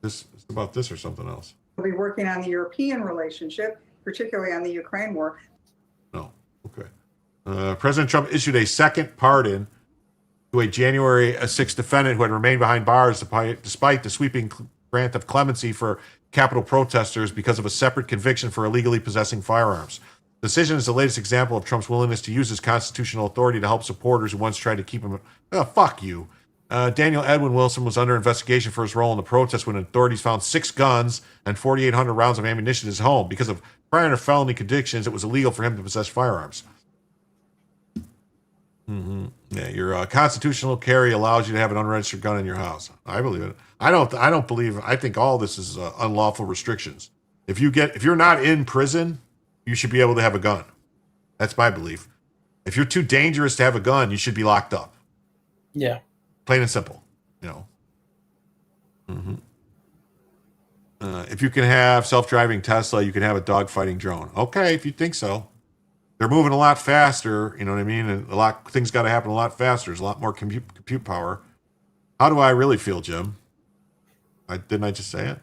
this about this or something else. We'll be working on the European relationship, particularly on the Ukraine war. No. Okay. President Trump issued a second pardon to a January 6th defendant who had remained behind bars despite the sweeping grant of clemency for Capitol protesters because of a separate conviction for illegally possessing firearms. The decision is the latest example of Trump's willingness to use his constitutional authority to help supporters who once tried to keep him. Oh, fuck you. Daniel Edwin Wilson was under investigation for his role in the protest when authorities found 6 guns and 4,800 rounds of ammunition in his home. Because of prior felony convictions, it was illegal for him to possess firearms. Yeah, your constitutional carry allows you to have an unregistered gun in your house. I believe it. I don't believe. I think all this is unlawful restrictions. If you're not in prison, you should be able to have a gun. That's my belief. If you're too dangerous to have a gun, you should be locked up. Yeah. Plain and simple, if you can have self-driving Tesla, you can have a dogfighting drone. Okay, if you think so. They're moving a lot faster, you know what I mean? And things got to happen a lot faster. There's a lot more compute power. How do I really feel, Jim? Didn't I just say it?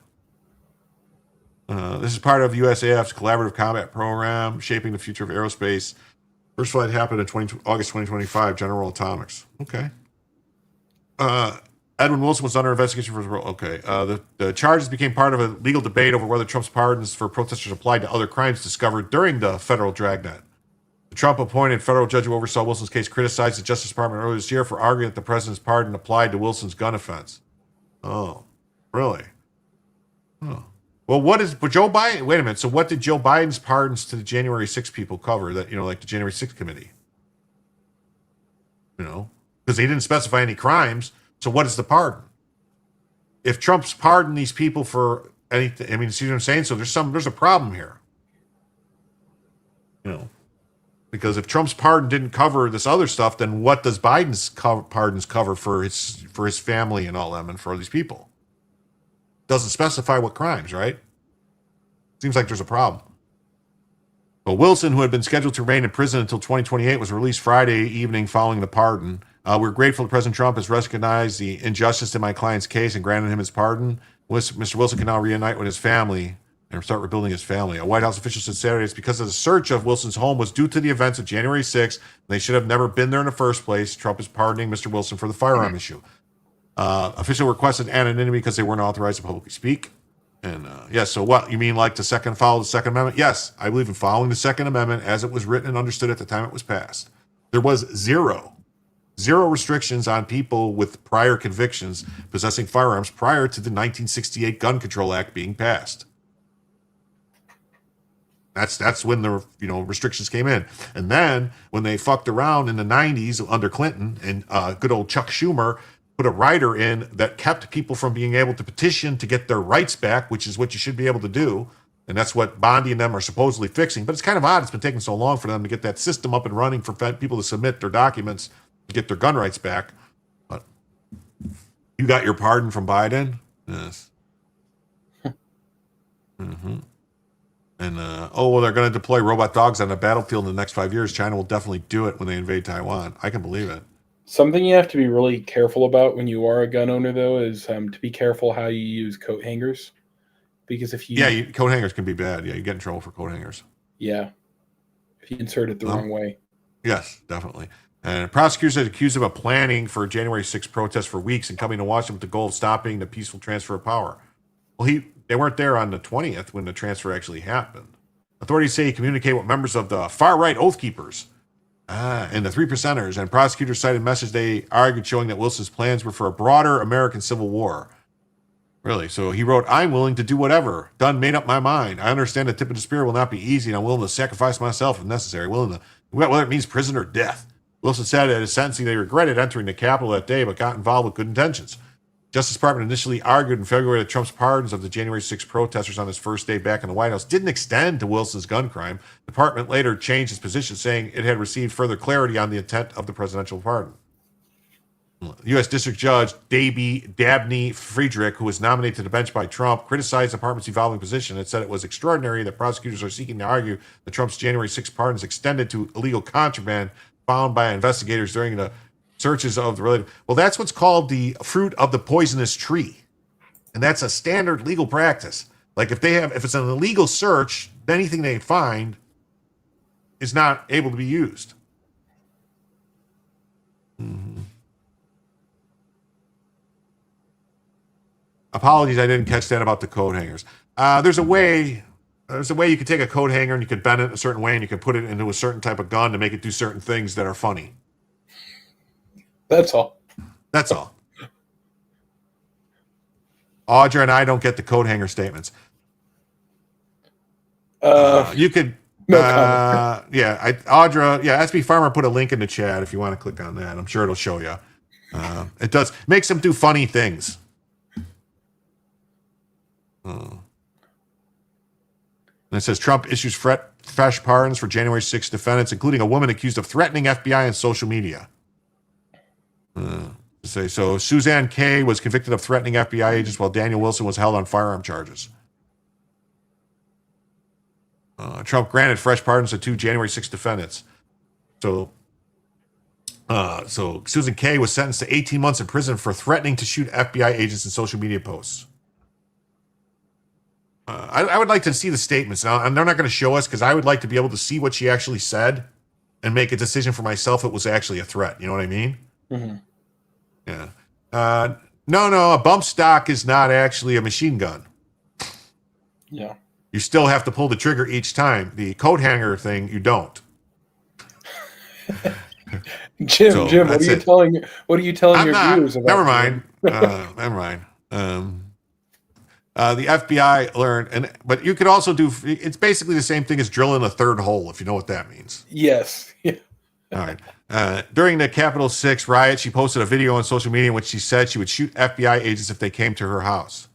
This is part of USAF's collaborative combat program, shaping the future of aerospace. First flight happened in August 2025, General Atomics. Okay. Edwin Wilson was under investigation for his role. Okay. The charges became part of a legal debate over whether Trump's pardons for protesters applied to other crimes discovered during the federal dragnet. The Trump-appointed federal judge who oversaw Wilson's case criticized the Justice Department earlier this year for arguing that the president's pardon applied to Wilson's gun offense. Oh, really? Oh. Well, but Joe Biden, wait a minute. So what did Joe Biden's pardons to the January 6 people cover that, like the January 6 committee? Because they didn't specify any crimes. So what is the pardon? If Trump's pardoned these people for anything, I mean, see what I'm saying? So there's a problem here. Because if Trump's pardon didn't cover this other stuff, then what does Biden's pardons cover for his family and all them and for these people? Doesn't specify what crimes, right? Seems like there's a problem. But Wilson, who had been scheduled to remain in prison until 2028, was released Friday evening following the pardon. We're grateful that President Trump has recognized the injustice in my client's case and granted him his pardon. Mr. Wilson can now reunite with his family and start rebuilding his family. A White House official said Saturday it's because of the search of Wilson's home was due to the events of January 6th. They should have never been there in the first place. Trump is pardoning Mr. Wilson for the firearm issue. Official requested anonymity because they weren't authorized to publicly speak. And yes, so what? You mean like follow the Second Amendment? Yes, I believe in following the Second Amendment as it was written and understood at the time it was passed. There was zero restrictions on people with prior convictions possessing firearms prior to the 1968 Gun Control Act being passed. That's when the restrictions came in. And then when they fucked around in the 90s under Clinton and good old Chuck Schumer put a rider in that kept people from being able to petition to get their rights back, which is what you should be able to do. And that's what Bondi and them are supposedly fixing. But it's kind of odd it's been taking so long for them to get that system up and running for people to submit their documents to get their gun rights back. But you got your pardon from Biden? Yes. Mm-hmm. And, they're going to deploy robot dogs on the battlefield in the next 5 years. China will definitely do it when they invade Taiwan. I can believe it. Something you have to be really careful about when you are a gun owner, though, is to be careful how you use coat hangers. Because if you... coat hangers can be bad. Yeah, you get in trouble for coat hangers. Yeah. If you insert it the wrong way. Yes, definitely. And prosecutors are accused of planning for a January 6th protest for weeks and coming to Washington with the goal of stopping the peaceful transfer of power. Well, they weren't there on the 20th when the transfer actually happened. Authorities say he communicated with members of the far-right Oath Keepers and the 3%ers, and prosecutors cited a message they argued showing that Wilson's plans were for a broader American Civil War. Really? So he wrote, I'm willing to do whatever. Done, made up my mind. I understand the tip of the spear will not be easy, and I'm willing to sacrifice myself if necessary, whether it means prison or death. Wilson said at his sentencing they regretted entering the Capitol that day, but got involved with good intentions. Justice Department initially argued in February that Trump's pardons of the January 6 protesters on his first day back in the White House didn't extend to Wilson's gun crime. The department later changed its position, saying it had received further clarity on the intent of the presidential pardon. U.S. District Judge Dabney Friedrich, who was nominated to the bench by Trump, criticized the department's evolving position and said it was extraordinary that prosecutors are seeking to argue that Trump's January 6 pardons extended to illegal contraband found by investigators during the searches of the related. Well, that's what's called the fruit of the poisonous tree. And that's a standard legal practice. Like if it's an illegal search, anything they find is not able to be used. Mm-hmm. Apologies, I didn't catch that about the coat hangers. There's a way you could take a coat hanger and you could bend it a certain way and you could put it into a certain type of gun to make it do certain things that are funny. That's all. That's all. Audra and I don't get the coat hanger statements. You could. No comment. Audra. Yeah, SB Farmer put a link in the chat if you want to click on that. I'm sure it'll show you. It does makes them do funny things. And it says Trump issues fresh pardons for January 6 defendants, including a woman accused of threatening FBI on social media. So Suzanne K was convicted of threatening FBI agents while Daniel Wilson was held on firearm charges. Trump granted fresh pardons to 2 January 6 defendants. So Susan K was sentenced to 18 months in prison for threatening to shoot FBI agents in social media posts. I would like to see the statements. Now, and they're not going to show us because I would like to be able to see what she actually said and make a decision for myself if it was actually a threat. You know what I mean? Mm-hmm. Yeah. No, a bump stock is not actually a machine gun. Yeah. You still have to pull the trigger each time. The coat hanger thing, you don't. Jim, what are you telling your viewers about? Never mind. Never mind. The FBI learned, but you could also do. It's basically the same thing as drilling a third hole, if you know what that means. Yes. Yeah. All right. During the Capitol 6 riot, she posted a video on social media in which she said she would shoot FBI agents if they came to her house.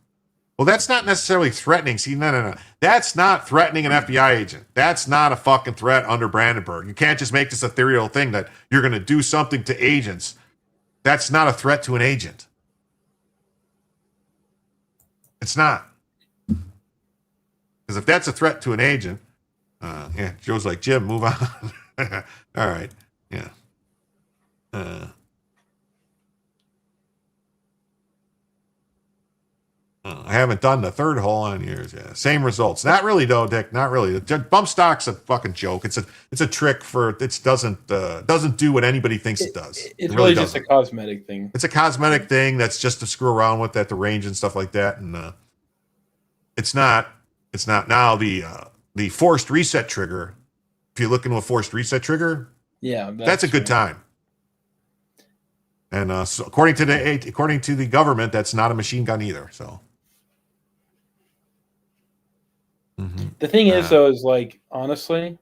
Well, that's not necessarily threatening. See, no. That's not threatening an FBI agent. That's not a fucking threat under Brandenburg. You can't just make this ethereal thing that you're going to do something to agents. That's not a threat to an agent. It's not. Because if that's a threat to an agent, Joe's like, Jim, move on. All right. Yeah. I haven't done the third hole on years. Yeah. Same results. Not really though, Dick. Not really. The bump stock's a fucking joke. It's a trick for it doesn't do what anybody thinks it does. It's really just a cosmetic thing. It's a cosmetic thing that's just to screw around with at the range and stuff like that. And it's not now the forced reset trigger. If you look into a forced reset trigger, yeah, that's a good time. And so according to the government, that's not a machine gun either. So the thing is, though, is like honestly,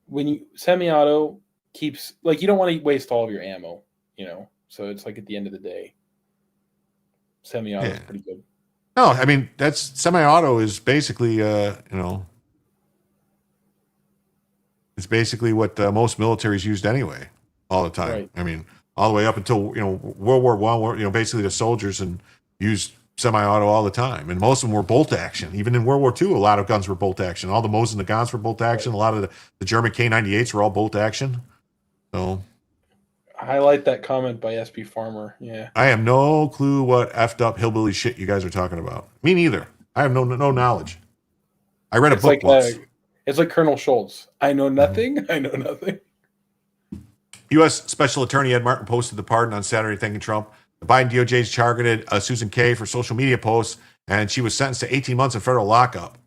when you semi-auto keeps like you don't want to waste all of your ammo. You know, So it's like at the end of the day, semi-auto is pretty good. No, I mean, that's semi-auto is basically, it's basically what most militaries used anyway, all the time. Right. I mean, all the way up until, World War I, basically the soldiers used semi-auto all the time. And most of them were bolt action. Even in World War II, a lot of guns were bolt action. All the Mosin Nagants were bolt action. A lot of the German K98s were all bolt action. So Highlight that comment by SP Farmer. Yeah. I have no clue what effed up hillbilly shit you guys are talking about. Me neither. I have no knowledge. I read a book once. It's like Colonel Schultz. I know nothing. I know nothing. U.S. Special Attorney Ed Martin posted the pardon on Saturday thanking Trump. The Biden DOJ targeted Susan K. for social media posts, and she was sentenced to 18 months in federal lockup.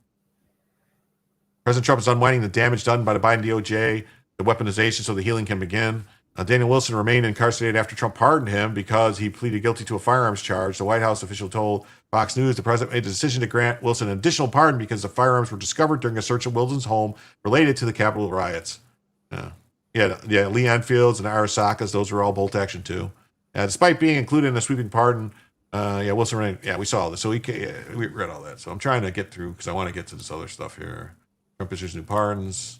President Trump is unwinding the damage done by the Biden DOJ, the weaponization so the healing can begin. Daniel Wilson remained incarcerated after Trump pardoned him because he pleaded guilty to a firearms charge. The White House official told Fox News the president made the decision to grant Wilson an additional pardon because the firearms were discovered during a search of Wilson's home related to the Capitol riots. Yeah, Lee Enfields and Arasakas, those were all bolt action too. Despite being included in the sweeping pardon, Wilson remained. Yeah, we saw this. So we read all that. So I'm trying to get through because I want to get to this other stuff here. Trump issues new pardons.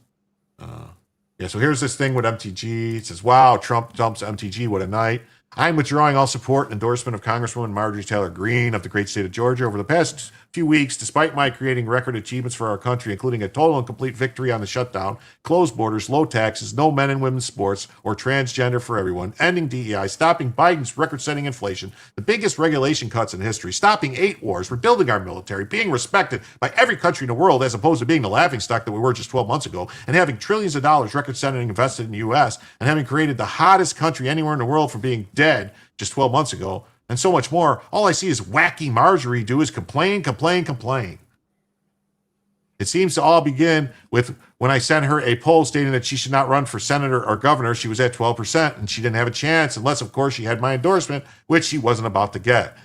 So here's this thing with MTG. It says, wow, Trump dumps MTG. What a night. I'm withdrawing all support and endorsement of Congresswoman Marjorie Taylor Greene of the great state of Georgia. Over the past few weeks, despite my creating record achievements for our country, including a total and complete victory on the shutdown, closed borders, low taxes, no men and women's sports, or transgender for everyone, ending DEI, stopping Biden's record-setting inflation, the biggest regulation cuts in history, stopping 8 wars, rebuilding our military, being respected by every country in the world as opposed to being the laughingstock that we were just 12 months ago, and having trillions of dollars record-setting invested in the U.S., and having created the hottest country anywhere in the world for being dead just 12 months ago, and so much more. All I see is wacky Marjorie do is complain. It seems to all begin with when I sent her a poll stating that she should not run for senator or governor. She was at 12%, and she didn't have a chance unless, of course, she had my endorsement, which she wasn't about to get.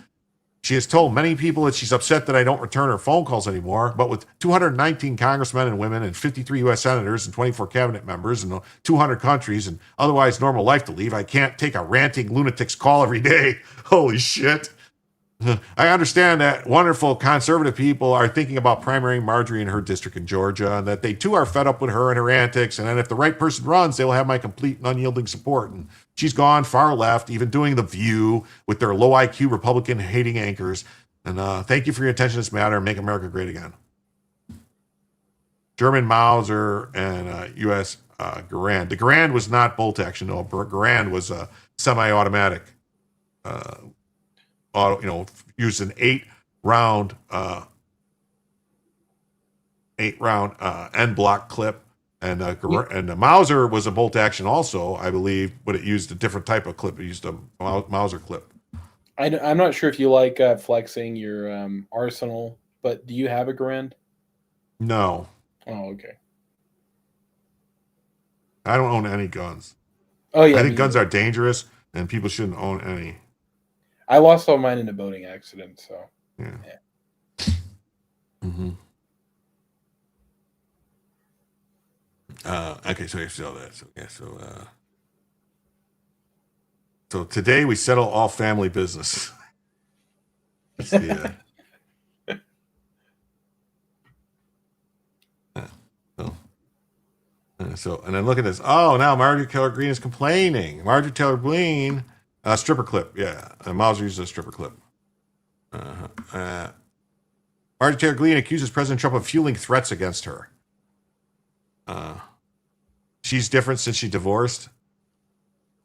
She has told many people that she's upset that I don't return her phone calls anymore, but with 219 congressmen and women and 53 U.S. senators and 24 cabinet members and 200 countries and otherwise normal life to leave, I can't take a ranting lunatic's call every day. Holy shit. I understand that wonderful conservative people are thinking about primarying Marjorie in her district in Georgia, and that they too are fed up with her and her antics, and then if the right person runs, they will have my complete and unyielding support. And she's gone far left, even doing The View with their low IQ Republican hating anchors. And thank you for your attention to this matter, and make America great again. German Mauser and U.S. Garand. The Garand was not bolt action, no. Garand was a semi-automatic used an 8-round end block clip, and the Mauser was a bolt action also, I believe, but it used a different type of clip. It used a Mauser clip. I'm not sure if you like flexing your arsenal, but do you have a Garand? No. Oh, okay. I don't own any guns. Oh yeah, I think guns are dangerous, and people shouldn't own any. I lost all mine in a boating accident, so yeah. Okay, so you see all that. So today we settle all family business. Let's see. So, and then look at this. Oh, now Marjorie Taylor Greene is complaining. Marjorie Taylor Greene, stripper clip. Yeah, Mauser uses a stripper clip. Marjorie Taylor Greene accuses President Trump of fueling threats against her. She's different since she divorced.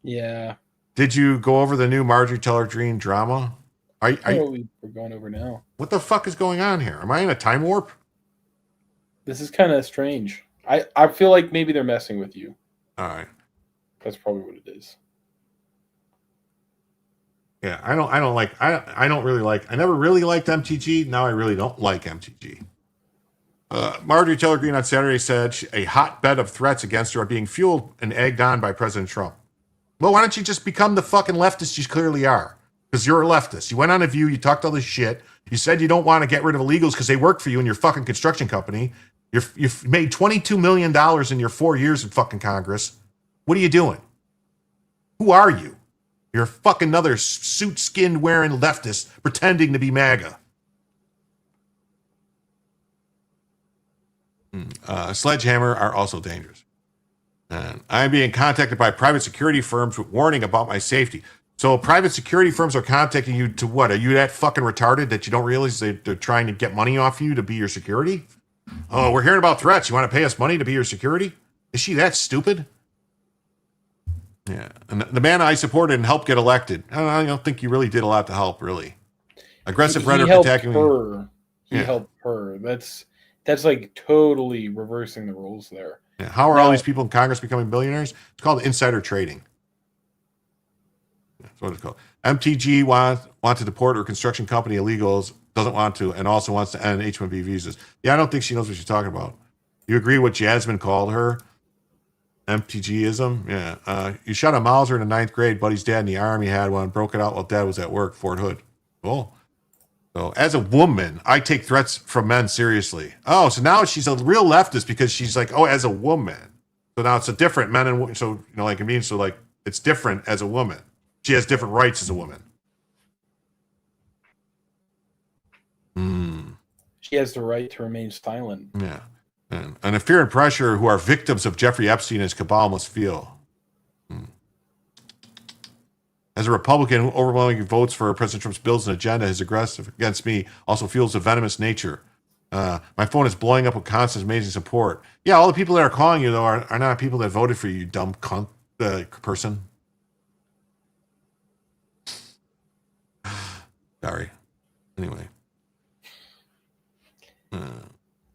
Yeah. Did you go over the new Marjorie Taylor Greene drama? We're going over now. What the fuck is going on here? Am I in a time warp? This is kind of strange. I feel like maybe they're messing with you. All right. That's probably what it is. Yeah, I never really liked MTG. Now I really don't like MTG. Marjorie Taylor Greene on Saturday said a hotbed of threats against her are being fueled and egged on by President Trump. Well, why don't you just become the fucking leftist you clearly are? Because you're a leftist. You went on a View, you talked all this shit. You said you don't want to get rid of illegals because they work for you in your fucking construction company. You've made $22 million in your 4 years in fucking Congress. What are you doing? Who are you? You're fucking another suit-skinned wearing leftist pretending to be MAGA. Sledgehammer are also dangerous. And I'm being contacted by private security firms with warning about my safety. So private security firms are contacting you to what? Are you that fucking retarded that you don't realize they're trying to get money off you to be your security? Oh, we're hearing about threats. You want to pay us money to be your security? Is she that stupid? Yeah. And the man I supported and helped get elected. I don't think you really did a lot to help, really. Aggressive rhetoric attacking her. He Yeah. helped her. That's like totally reversing the rules there. Yeah. How are all these people in Congress becoming billionaires? It's called insider trading. That's what it's called. MTG want to deport her construction company illegals, doesn't want to, and also wants to end H-1B visas. Yeah, I don't think she knows what she's talking about. You agree what Jasmine called her? MTGism? Yeah. You shot a Mauser in the 9th grade. Buddy's dad in the Army had one. Broke it out while dad was at work. Fort Hood. Cool. So as a woman, I take threats from men seriously. Oh, so now she's a real leftist because she's like, oh, as a woman. So now it's a different men and women. So, like it means, so like it's different as a woman. She has different rights as a woman. She has the right to remain silent. Yeah. And the fear and pressure who are victims of Jeffrey Epstein and his cabal must feel. As a Republican who overwhelmingly votes for President Trump's bills and agenda, his aggressive against me also fuels the venomous nature. My phone is blowing up with constant amazing support. Yeah, all the people that are calling you, though, are not people that voted for you dumb cunt person. Sorry. Anyway.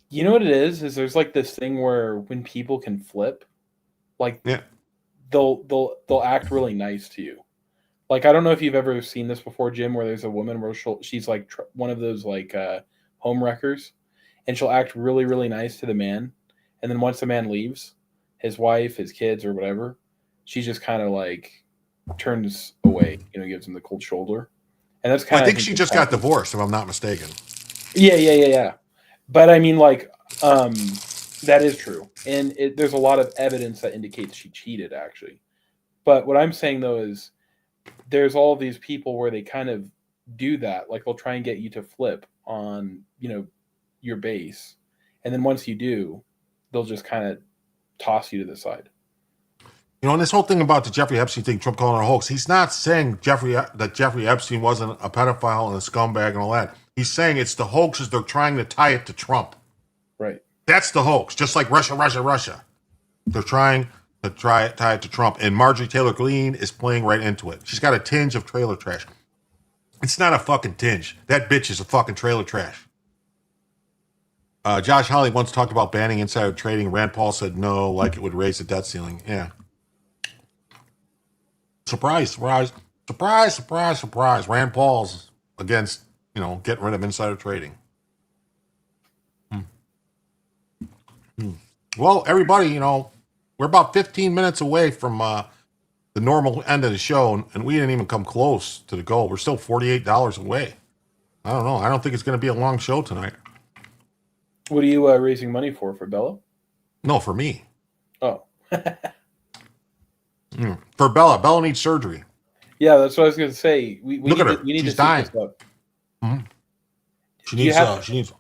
You know what it is there's like this thing where when people can flip, like they'll act really nice to you. Like, I don't know if you've ever seen this before, Jim, where there's a woman where she's like one of those like home wreckers, and she'll act really, really nice to the man. And then once the man leaves, his wife, his kids, or whatever, she just kind of like turns away, gives him the cold shoulder. And that's kind of. I think she just got divorced, if I'm not mistaken. Yeah. But I mean, like, that is true. And there's a lot of evidence that indicates she cheated, actually. But what I'm saying, though, is there's all these people where they kind of do that. Like, they'll try and get you to flip on, your base. And then once you do, they'll just kind of toss you to the side. And this whole thing about the Jeffrey Epstein thing, Trump calling it a hoax, he's not saying that Jeffrey Epstein wasn't a pedophile and a scumbag and all that. He's saying it's the hoaxes. They're trying to tie it to Trump. Right. That's the hoax. Just like Russia. They're trying to tie it to Trump. And Marjorie Taylor Greene is playing right into it. She's got a tinge of trailer trash. It's not a fucking tinge. That bitch is a fucking trailer trash. Josh Hawley once talked about banning insider trading. Rand Paul said no, like it would raise the debt ceiling. Yeah. Surprise. Rand Paul's against, getting rid of insider trading. Well, everybody, we're about 15 minutes away from the normal end of the show, and we didn't even come close to the goal. We're still $48 away. I don't know. I don't think it's going to be a long show tonight. What are you raising money for Bella? No, for me. Oh. For Bella. Bella needs surgery. Yeah, that's what I was going to say. Look at her. She's dying. She needs.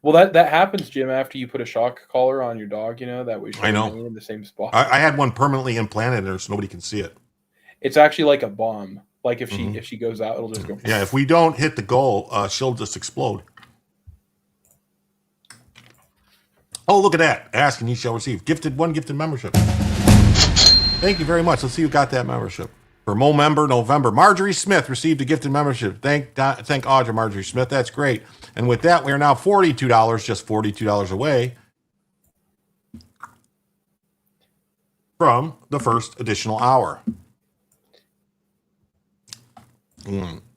Well, that happens, Jim, after you put a shock collar on your dog, that way I know. In the same spot. I had one permanently implanted there so nobody can see it. It's actually like a bomb. Like if she goes out, it'll just go. Yeah, if we don't hit the goal, she'll just explode. Oh, look at that. Ask and you shall receive. One gifted membership. Thank you very much. Let's see who got that membership. For Mo Member November, Marjorie Smith received a gifted membership. Thank Audra Marjorie Smith. That's great. And with that, we are now $42, just $42 away from the first additional hour.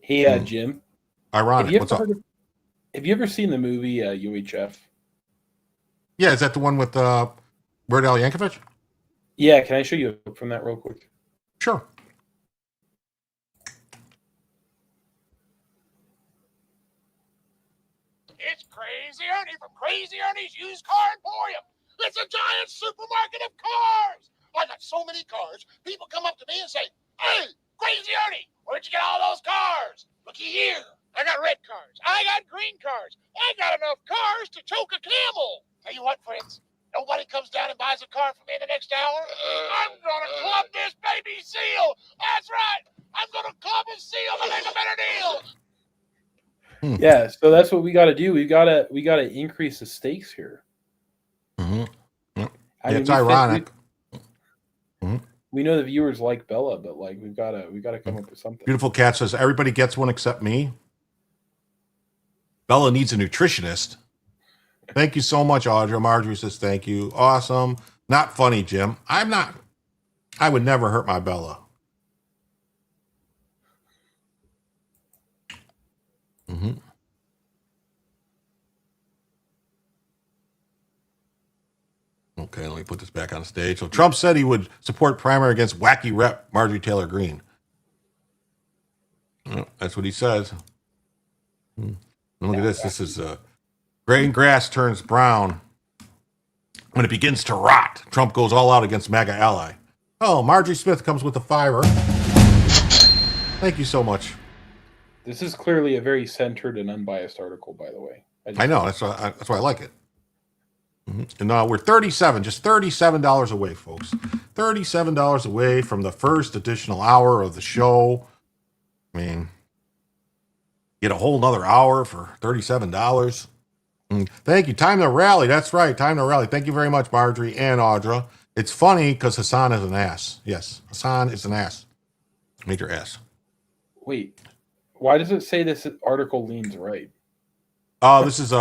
Hey, Jim. Ironic. What's up? Have you ever seen the movie UHF? Yeah, is that the one with Weird Al Yankovic? Yeah, can I show you from that real quick? Sure. It's Crazy Ernie from Crazy Ernie's Used Car Emporium. It's a giant supermarket of cars. I got so many cars, people come up to me and say, "Hey, Crazy That's right. I'm gonna come and see them and make a better deal. Yeah, so that's what we got to do. We gotta increase the stakes here. Mm-hmm. Yeah, I mean, it's ironic. We know the viewers like Bella, but like we gotta come up with something. Beautiful Cat says everybody gets one except me. Bella needs a nutritionist. Thank you so much, Audra. Marjorie says thank you. Awesome. Not funny, Jim. I'm not. I would never hurt my Bella. Mm-hmm. Okay, let me put this back on stage. So Trump said he would support primary against wacky rep Marjorie Taylor Greene. Well, that's what he says. And look at this. This is green grass turns brown when it begins to rot. Trump goes all out against MAGA ally. Oh, Marjorie Smith comes with a $5. Thank you so much. This is clearly a very centered and unbiased article, by the way. I know. That's why I like it. And now we're just $37 away, folks. $37 away from the first additional hour of the show. I mean, get a whole nother hour for $37. Thank you. Time to rally. That's right. Time to rally. Thank you very much, Marjorie and Audra. It's funny because Hassan is an ass. Yes, Hassan is an ass. Major ass. Wait, why does it say this article leans right? This is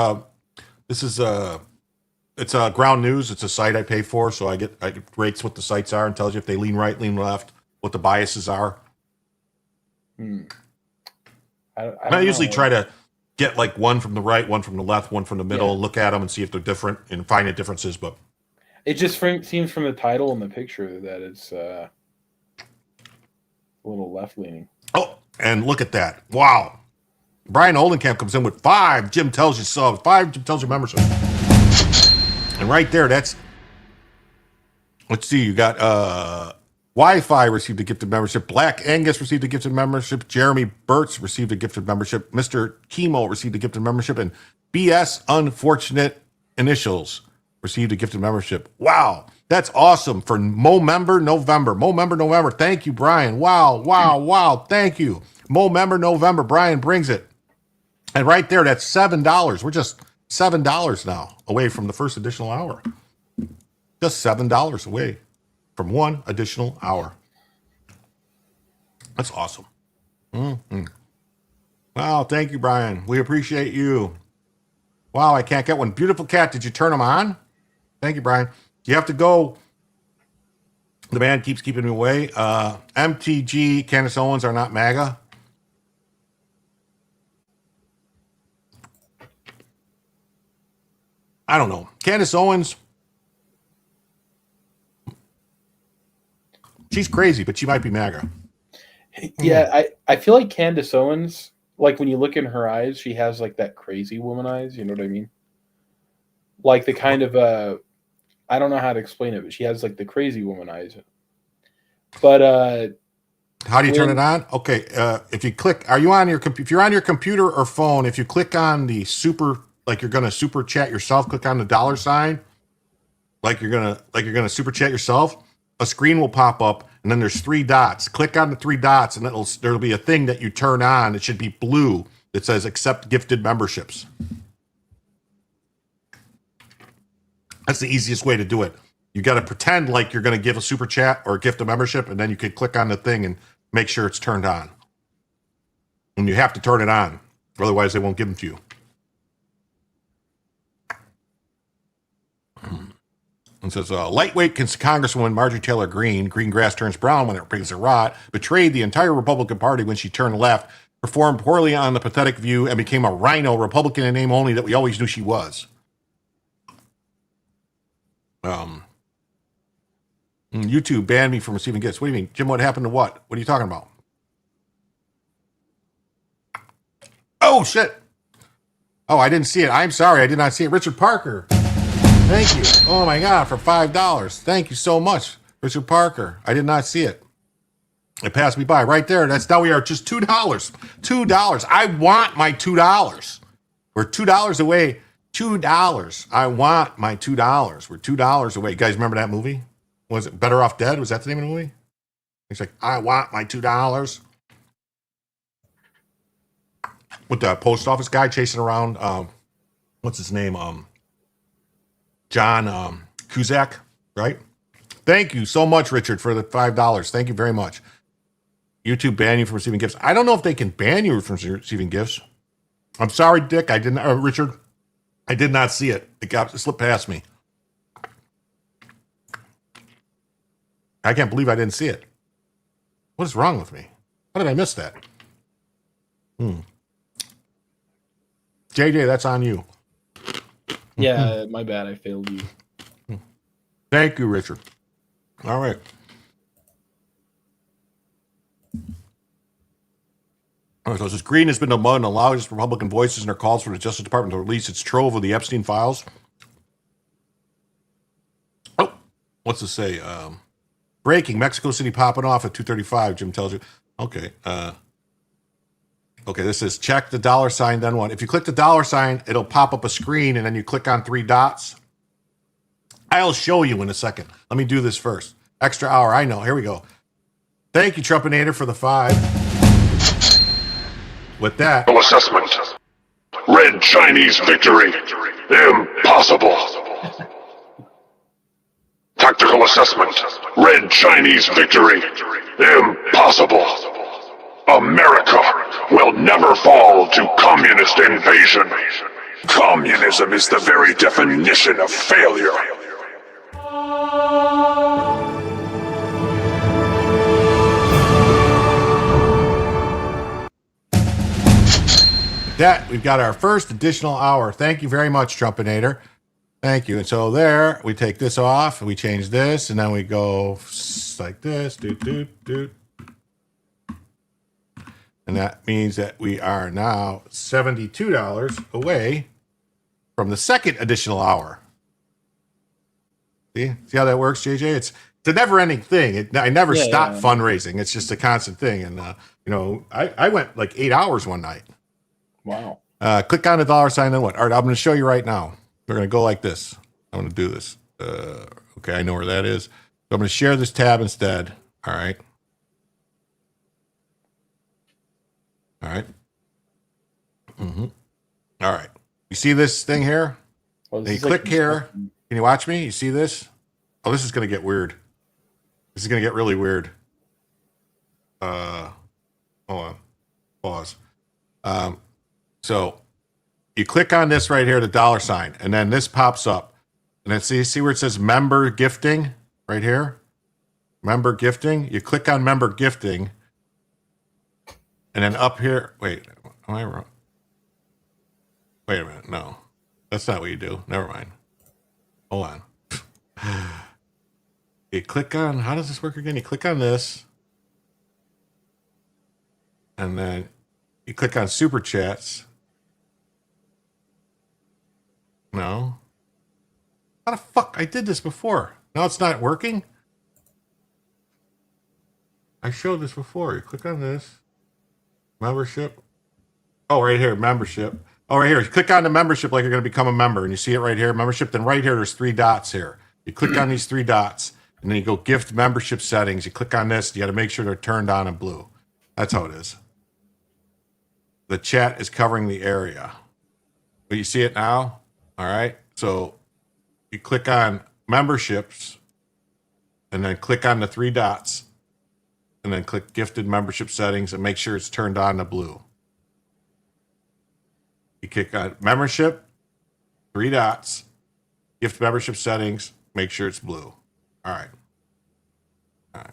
it's Ground News. It's a site I pay for, so I get rates what the sites are and tells you if they lean right, lean left, what the biases are. I usually try to get like one from the right, one from the left, one from the middle, look at them and see if they're different and find the differences. But it just seems from the title and the picture that it's a little left leaning. Oh, and look at that! Wow, Brian Oldenkamp comes in with 5. Jim tells you so. 5. Jim tells you membership. And right there, that's, let's see, you got Wi-Fi received a gifted membership. Black Angus received a gifted membership. Jeremy Burtz received a gifted membership. Mr. Chemo received a gifted membership. And BS Unfortunate Initials received a gifted membership. Wow, that's awesome for Member November. Thank you, Brian. Wow. Thank you. Member November. Brian brings it. And right there, that's $7. We're just $7 now away from the first additional hour. Just $7 away from one additional hour. That's awesome. Wow, thank you, Brian. We appreciate you. Wow, I can't get one. Beautiful Cat, did you turn them on? Thank you, Brian. You have to go. The man keeps keeping me away. MTG, Candace Owens are not MAGA. I don't know. Candace Owens, she's crazy, but she might be MAGA. Yeah, I feel like Candace Owens, like when you look in her eyes, she has like that crazy woman eyes. You know what I mean? Like the kind of, I don't know how to explain it, but she has like the crazy woman eyes. But how do you turn it on? Okay, if you click, are you on your if you're on your computer or phone, if you click on the super, like you're gonna super chat yourself, click on the $sign, like you're gonna super chat yourself, a screen will pop up, and then there's 3 dots. Click on the 3 dots, and there'll be a thing that you turn on. It should be blue that says accept gifted memberships. That's the easiest way to do it. You got to pretend like you're going to give a super chat or gift a membership, and then you can click on the thing and make sure it's turned on. And you have to turn it on, otherwise they won't give them to you. It says, lightweight Congresswoman Marjorie Taylor Greene, green grass turns brown when it brings a rot, betrayed the entire Republican Party when she turned left, performed poorly on the pathetic view, and became a rhino Republican in name only that we always knew she was. YouTube banned me from receiving gifts. What do you mean? Jim, what happened to what? What are you talking about? Oh, shit. Oh, I didn't see it. I'm sorry. I did not see it. Richard Parker. Thank you. Oh, my God, for $5. Thank you so much, Richard Parker. I did not see it. It passed me by right there. That's now we are just $2. $2. I want my $2. We're $2 away. $2. I want my $2. We're $2 away. You guys remember that movie? Was it Better Off Dead? Was that the name of the movie? He's like, I want my $2. With the post office guy chasing around, what's his name? John Cusack, right? Thank you so much, Richard, for the $5. Thank you very much. YouTube ban you from receiving gifts. I don't know if they can ban you from receiving gifts. I'm sorry, Dick. I didn't, Richard. I did not see it. It slipped past me. I can't believe I didn't see it. What is wrong with me? How did I miss that? JJ, that's on you. Yeah, my bad. I failed you. Thank you, Richard. All right. All right, so it says Green has been among the loudest Republican voices in their calls for the Justice Department to release its trove of the Epstein files. Oh, what's it say? Breaking, Mexico City popping off at 2:35, Jim tells you. Okay. Okay, this is check the $, then one. If you click the $, it'll pop up a screen, and then you click on 3 dots. I'll show you in a second. Let me do this first. Extra hour, I know. Here we go. Thank you, Trumpinator, for the 5. With that. Assessment. Red Chinese victory. Impossible. Tactical assessment. Red Chinese victory. Impossible. America will never fall to communist invasion. Communism is the very definition of failure. That we've got our first additional hour. Thank you very much, Trumpinator. Thank you. And so there, we take this off, and we change this, and then we go like this. And that means that we are now $72 away from the second additional hour. See how that works, JJ? It's a never-ending thing. I never stop fundraising. It's just a constant thing. And I went like 8 hours one night. Wow. Click on the $, then what? All right, I'm going to show you right now. We're going to go like this. I'm going to do this. Okay, I know where that is. So I'm going to share this tab instead. All right. All right. All right. You see this thing here? Well, you click here. Can you watch me? You see this? Oh, this is going to get weird. This is going to get really weird. Hold on. Pause. So you click on this right here, the $, and then this pops up. And then see where it says member gifting right here? Member gifting. You click on member gifting. And then up here, wait, am I wrong? Wait a minute, no. That's not what you do. Never mind. Hold on. You click on, how does this work again? You click on this. And then you click on Super Chats. No. How the fuck? I did this before. Now it's not working? I showed this before. You click on this. Membership. Oh, right here, membership. Oh, right here. You click on the membership like you're going to become a member, and you see it right here, membership. Then right here, there's 3 dots here. You click on these 3 dots, and then you go gift membership settings. You click on this. You got to make sure they're turned on in blue. That's how it is. The chat is covering the area. But you see it now? All right. So you click on memberships, and then click on the 3 dots. And then click gifted membership settings and make sure it's turned on to blue. You click on membership, 3 dots, gift membership settings, make sure it's blue. All right. All right.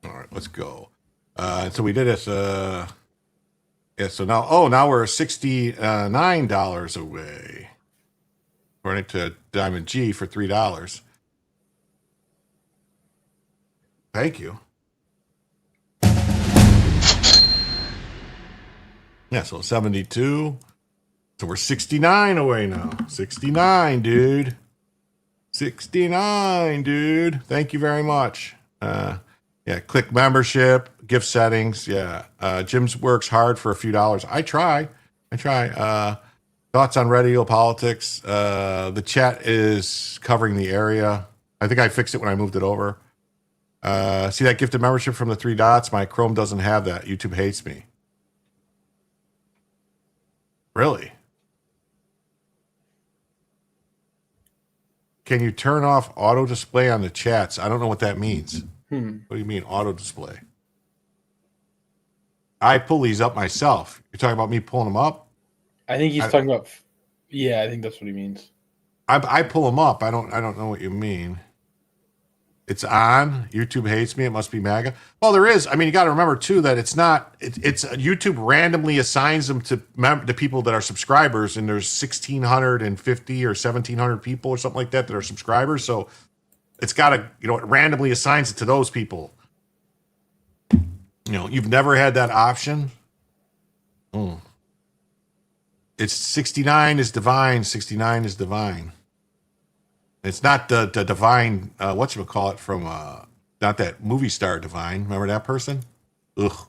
All right, let's go. So we did this. Yeah. So now we're $69 away. According to Diamond G for $3. Thank you. Yeah. So 72. So we're 69 away now. 69, dude. 69, dude. Thank you very much. Yeah, click membership, gift settings. Yeah, Jim's works hard for a few dollars. I try. Thoughts on radio politics. The chat is covering the area. I think I fixed it when I moved it over. See that gifted membership from the 3 dots? My Chrome doesn't have that. YouTube hates me. Really? Can you turn off auto display on the chats? I don't know what that means. What do you mean auto display? I pull these up myself. You're talking about me pulling them up? I think he's talking about. Yeah, I think that's what he means. I pull them up. I don't know what you mean. It's on. YouTube hates me. It must be MAGA. Well, there is. I mean, you got to remember too that it's not. It's YouTube randomly assigns them to people that are subscribers, and there's 1,650 or 1,700 people or something like that are subscribers. So it's got to, it randomly assigns it to those people. You've never had that option. It's 69 is divine. 69 is divine. It's not the divine, whatchamacallit from, not that movie star Divine. Remember that person? Ugh.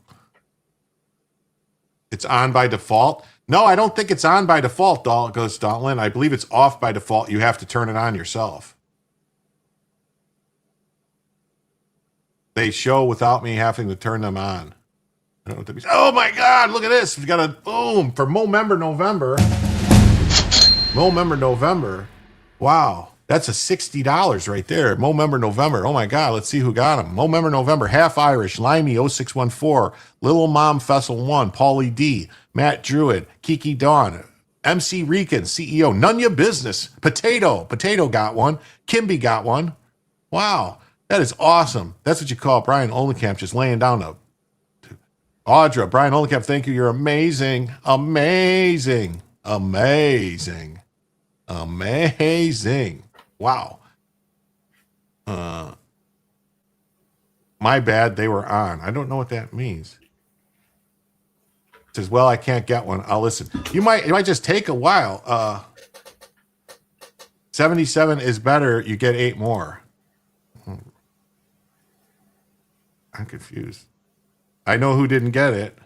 It's on by default. No, I don't think it's on by default, goes Dauntlin. I believe it's off by default. You have to turn it on yourself. They show without me having to turn them on. I don't know what that means. Oh my God, look at this. We've got a boom for Member November. Member November. Wow. That's a $60 right there. Member November. Oh my God. Let's see who got him. Member November. Half Irish. Limey 0614. Little Mom Fessel 1. Paulie D. Matt Druid. Kiki Dawn. MC Rican. CEO. None your business. Potato. Potato got one. Kimby got one. Wow. That is awesome. That's what you call Brian Olenkamp just laying down a Audra. Brian Olenkamp, thank you. You're amazing. Amazing. Amazing. Amazing. Wow. My bad, they were on. I don't know what that means. It says, well, I can't get one. I'll listen. It might just take a while. 77 is better. You get 8 more. I'm confused. I know who didn't get it.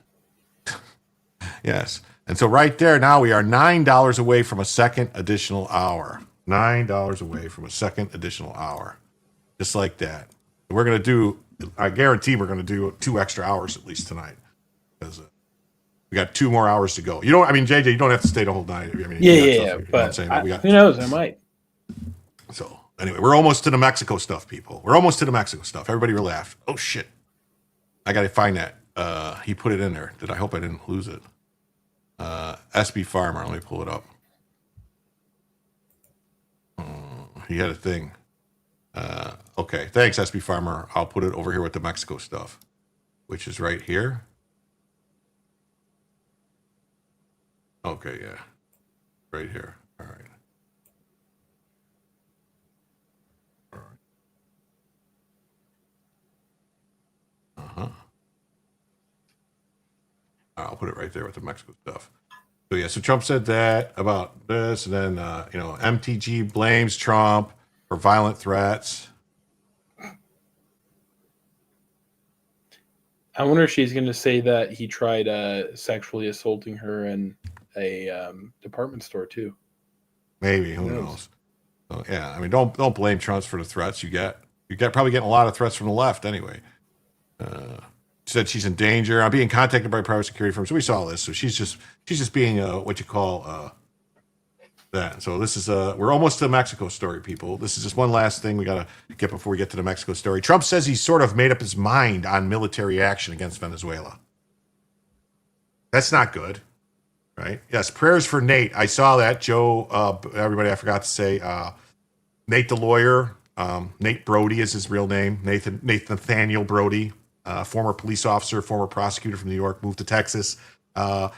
Yes. And so right there, now we are $9 away from a second additional hour. $9 away from a second additional hour. Just like that. We're going to do, I guarantee we're going to do 2 extra hours at least tonight. Because we got 2 more hours to go. JJ, you don't have to stay the whole night. But who knows? I might. So anyway, we're almost to the Mexico stuff, people. We're almost to the Mexico stuff. Everybody relax. Oh, shit. I got to find that. He put it in there. I hope I didn't lose it. SB Farmer. Let me pull it up. He had a thing. Okay. Thanks, SB Farmer. I'll put it over here with the Mexico stuff, which is right here. Okay. Yeah. Right here. All right. I'll put it right there with the Mexico stuff. So yeah, so Trump said that about this, and then MTG blames Trump for violent threats. I wonder if she's going to say that he tried sexually assaulting her in a department store too. Maybe, who knows? So, yeah, don't blame Trump for the threats you get. You get probably getting a lot of threats from the left anyway. Said she's in danger. I'm being contacted by private security firms. So we saw this. So she's just being what you call that. So this is we're almost to the Mexico story, people. This is just one last thing we got to get before we get to the Mexico story. Trump says he's sort of made up his mind on military action against Venezuela. That's not good, right? Yes, prayers for Nate. I saw that. Joe, everybody, I forgot to say, Nate the lawyer, Nate Brody is his real name. Nathaniel Brody. Former police officer, former prosecutor from New York, moved to Texas. Not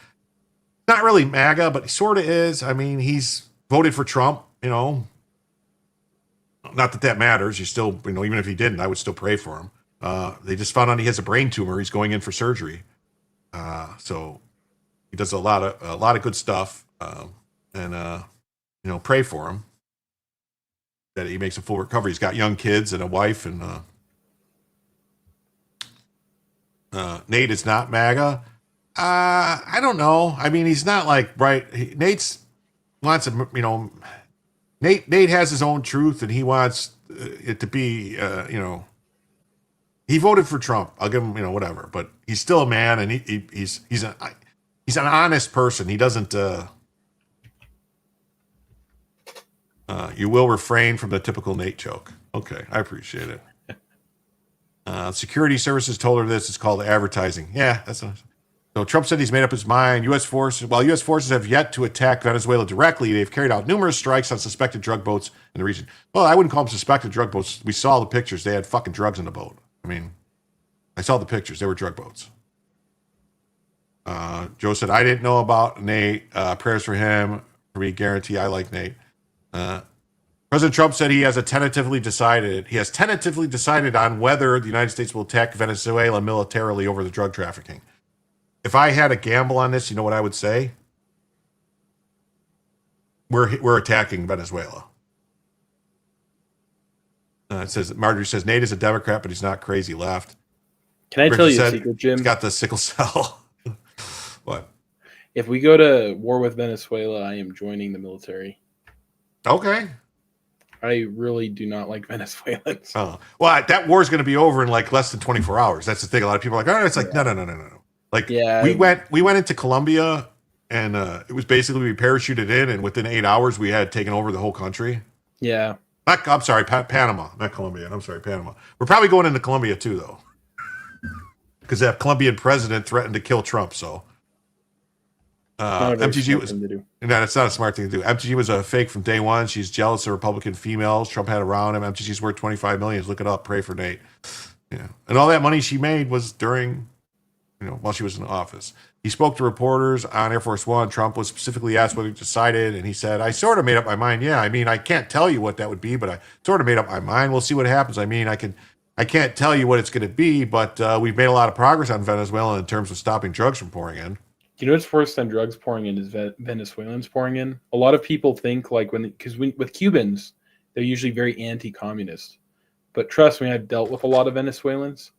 really MAGA, but he sort of is. I mean, he's voted for Trump, Not that matters. You still, even if he didn't, I would still pray for him. They just found out he has a brain tumor. He's going in for surgery. So he does a lot of good stuff. And pray for him that he makes a full recovery. He's got young kids and a wife and Nate is not MAGA. I don't know. I mean, he's not like Nate's wants to, Nate has his own truth, and he wants it to be, he voted for Trump. I'll give him, whatever. But he's still a man, and he's an honest person. He doesn't. You will refrain from the typical Nate joke. Okay, I appreciate it. Security services told her this. It's called advertising. Yeah, that's what. So Trump said he's made up his mind. While U.S. forces have yet to attack Venezuela directly, they've carried out numerous strikes on suspected drug boats in the region. Well, I wouldn't call them suspected drug boats. We saw the pictures. They had fucking drugs in the boat. I mean, I saw the pictures. They were drug boats. Joe said, I didn't know about Nate. Prayers for him. For me, guarantee I like Nate. President Trump said he has tentatively decided on whether the United States will attack Venezuela militarily over the drug trafficking. If I had a gamble on this, you know what I would say? We're attacking Venezuela. It says Marjorie says Nate is a Democrat, but he's not crazy left. Can I tell you a secret, Jim? He's got the sickle cell. What? If we go to war with Venezuela, I am joining the military. Okay. I really do not like Venezuelans. Oh, well, that war is going to be over in like less than 24 hours. That's the thing. A lot of people are like, oh, it's like, no. Like, we went into Colombia, and it was basically we parachuted in, and within 8 hours, we had taken over the whole country. Yeah. I'm sorry, Panama, not Colombia. I'm sorry, Panama. We're probably going into Colombia too, though, because that Colombian president threatened to kill Trump. So MTG was no, it's not a smart thing to do. MTG was a fake from day one. She's jealous of Republican females Trump had around him. MTG's worth $25 million. Look it up. Pray for Nate. Yeah, and all that money she made was during, while she was in office. He spoke to reporters on Air Force One. Trump was specifically asked what he decided, and he said, I sort of made up my mind. Yeah, I mean, I can't tell you what that would be, but I sort of made up my mind. We'll see what happens. I mean, I can't tell you what it's going to be, but we've made a lot of progress on Venezuela in terms of stopping drugs from pouring in. You know what's worse than drugs pouring in is Venezuelans pouring in? A lot of people think with Cubans, they're usually very anti-communist. But trust me, I've dealt with a lot of Venezuelans.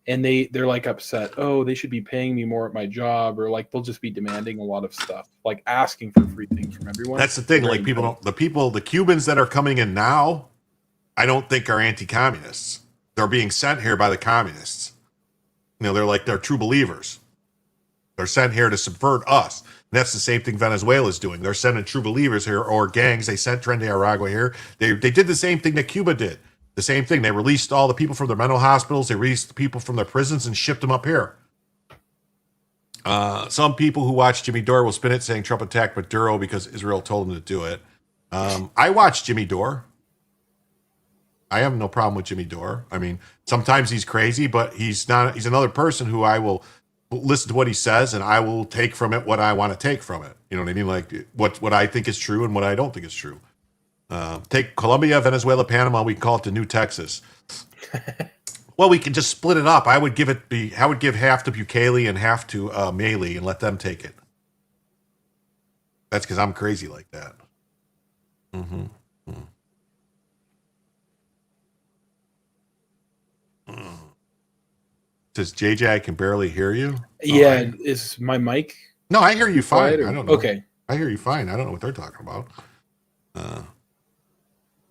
And they're like upset. Oh, they should be paying me more at my job, or like they'll just be demanding a lot of stuff, like asking for free things from everyone. That's the thing. Like the Cubans that are coming in now, I don't think are anti-communists. They're being sent here by the communists. They're true believers. They're sent here to subvert us. And that's the same thing Venezuela is doing. They're sending true believers here, or gangs. They sent Tren de Aragua here. They did the same thing that Cuba did. The same thing. They released all the people from their mental hospitals. They released the people from their prisons and shipped them up here. Some people who watch Jimmy Dore will spin it saying Trump attacked Maduro because Israel told him to do it. I watch Jimmy Dore. I have no problem with Jimmy Dore. I mean, sometimes he's crazy, but he's another person who I will listen to what he says, and I will take from it what I want to take from it. You know what I mean? Like what I think is true and what I don't think is true. Take Colombia, Venezuela, Panama. We can call it the new Texas. Well, we can just split it up. I would give half to Bukele and half to Maley and let them take it. That's because I'm crazy like that. Mm-hmm. Says JJ, I can barely hear you. Yeah, is my mic? No, I hear you fine. I don't know. Okay, I hear you fine. I don't know what they're talking about.